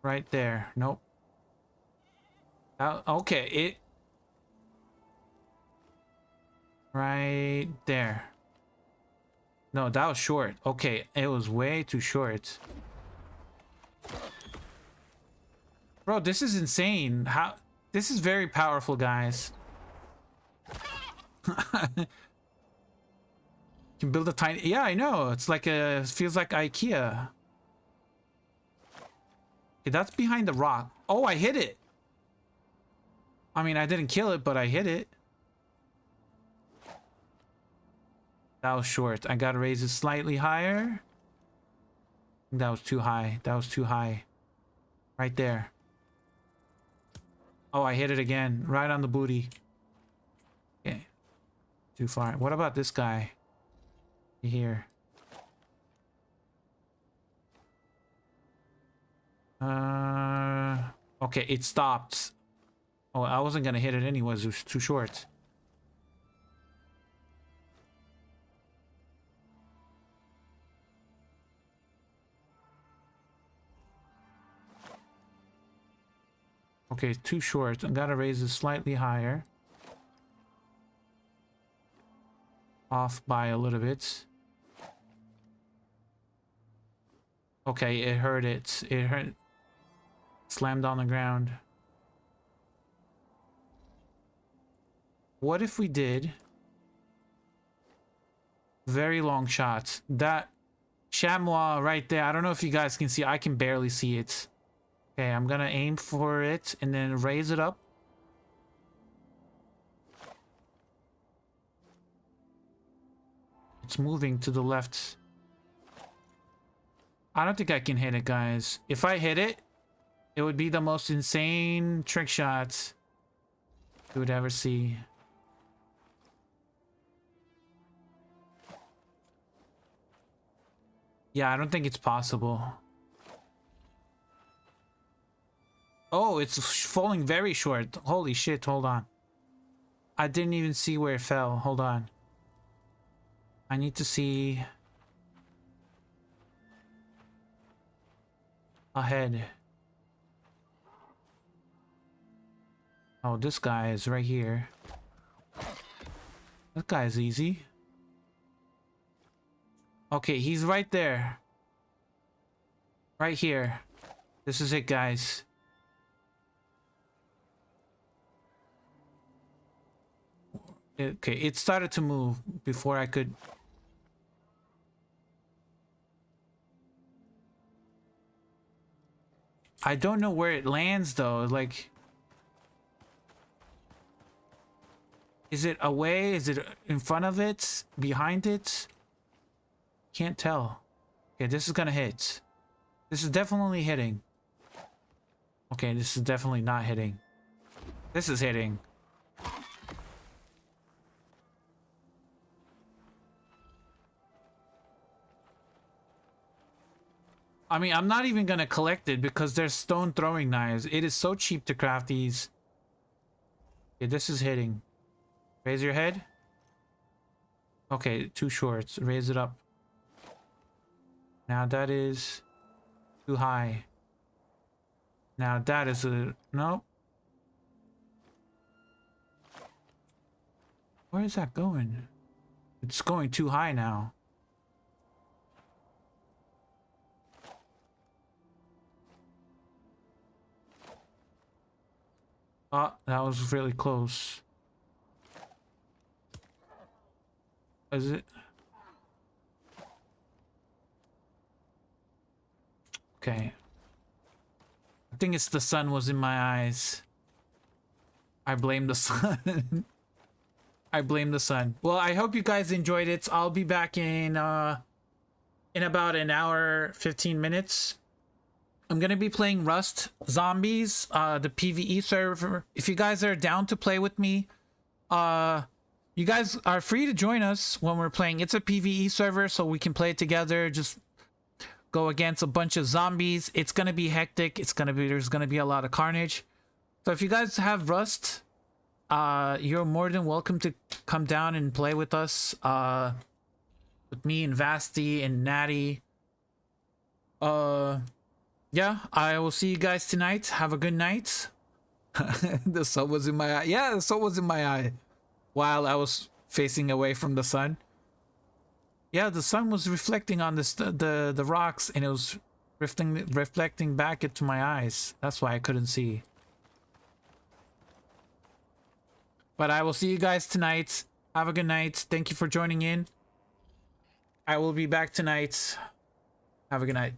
Right there. Nope. Okay, it... Right there. No, that was short. Okay, it was way too short. Bro, this is insane. How... This is very powerful, guys. Can build a tiny... Yeah, I know. It's like a... Feels like IKEA. Okay, that's behind the rock. Oh, I hit it. I mean, I didn't kill it, but I hit it. That was short. I gotta raise it slightly higher. That was too high. That was too high. Right there. Oh, I hit it again. Right on the booty. Okay. Too far. What about this guy? Here. Okay, it stopped. Oh, I wasn't gonna hit it anyways. It was too short. Okay, too short. I gotta raise it slightly higher. Off by a little bit. Okay, it hurt it. It hurt. Slammed on the ground. What if we did very long shots? That chamois right there, I don't know if you guys can see. I can barely see it. Okay, I'm gonna aim for it and then raise it up. It's moving to the left. I don't think I can hit it, guys. If I hit it, it would be the most insane trick shot you would ever see. Yeah, I don't think it's possible. Oh, it's falling very short. Holy shit, hold on. I didn't even see where it fell. Hold on. I need to see ahead. Oh, this guy is right here. That guy is easy. Okay, he's right there. Right here. This is it, guys. Okay, it started to move before I could... I don't know where it lands, though. Like... Is it away? Is it in front of it? Behind it? Can't tell. Okay, this is gonna hit. This is definitely hitting. Okay, this is definitely not hitting. This is hitting. I mean, I'm not even gonna collect it because there's stone throwing knives. It is so cheap to craft these. Okay, this is hitting. Raise your head. Okay, too short. Raise it up. Now that is too high. Now that is a... Nope. Where is that going? It's going too high now. Oh, that was really close. Is it? Okay. I think it's the sun was in my eyes. I blame the sun. I blame the sun. Well, I hope you guys enjoyed it. I'll be back in about an hour, 15 minutes. I'm gonna be playing Rust Zombies, the PvE server. If you guys are down to play with me, you guys are free to join us when we're playing. It's a PvE server, so we can play it together. Just go against a bunch of zombies. It's gonna be hectic. There's gonna be a lot of carnage. So if you guys have Rust, you're more than welcome to come down and play with us. With me and Vasti and Natty. Yeah, I will see you guys tonight. Have a good night. The sun was in my eye. Yeah, the sun was in my eye while I was facing away from the sun. Yeah, the sun was reflecting on the rocks, and it was reflecting back into my eyes. That's why I couldn't see. But I will see you guys tonight. Have a good night. Thank you for joining in. I will be back tonight. Have a good night.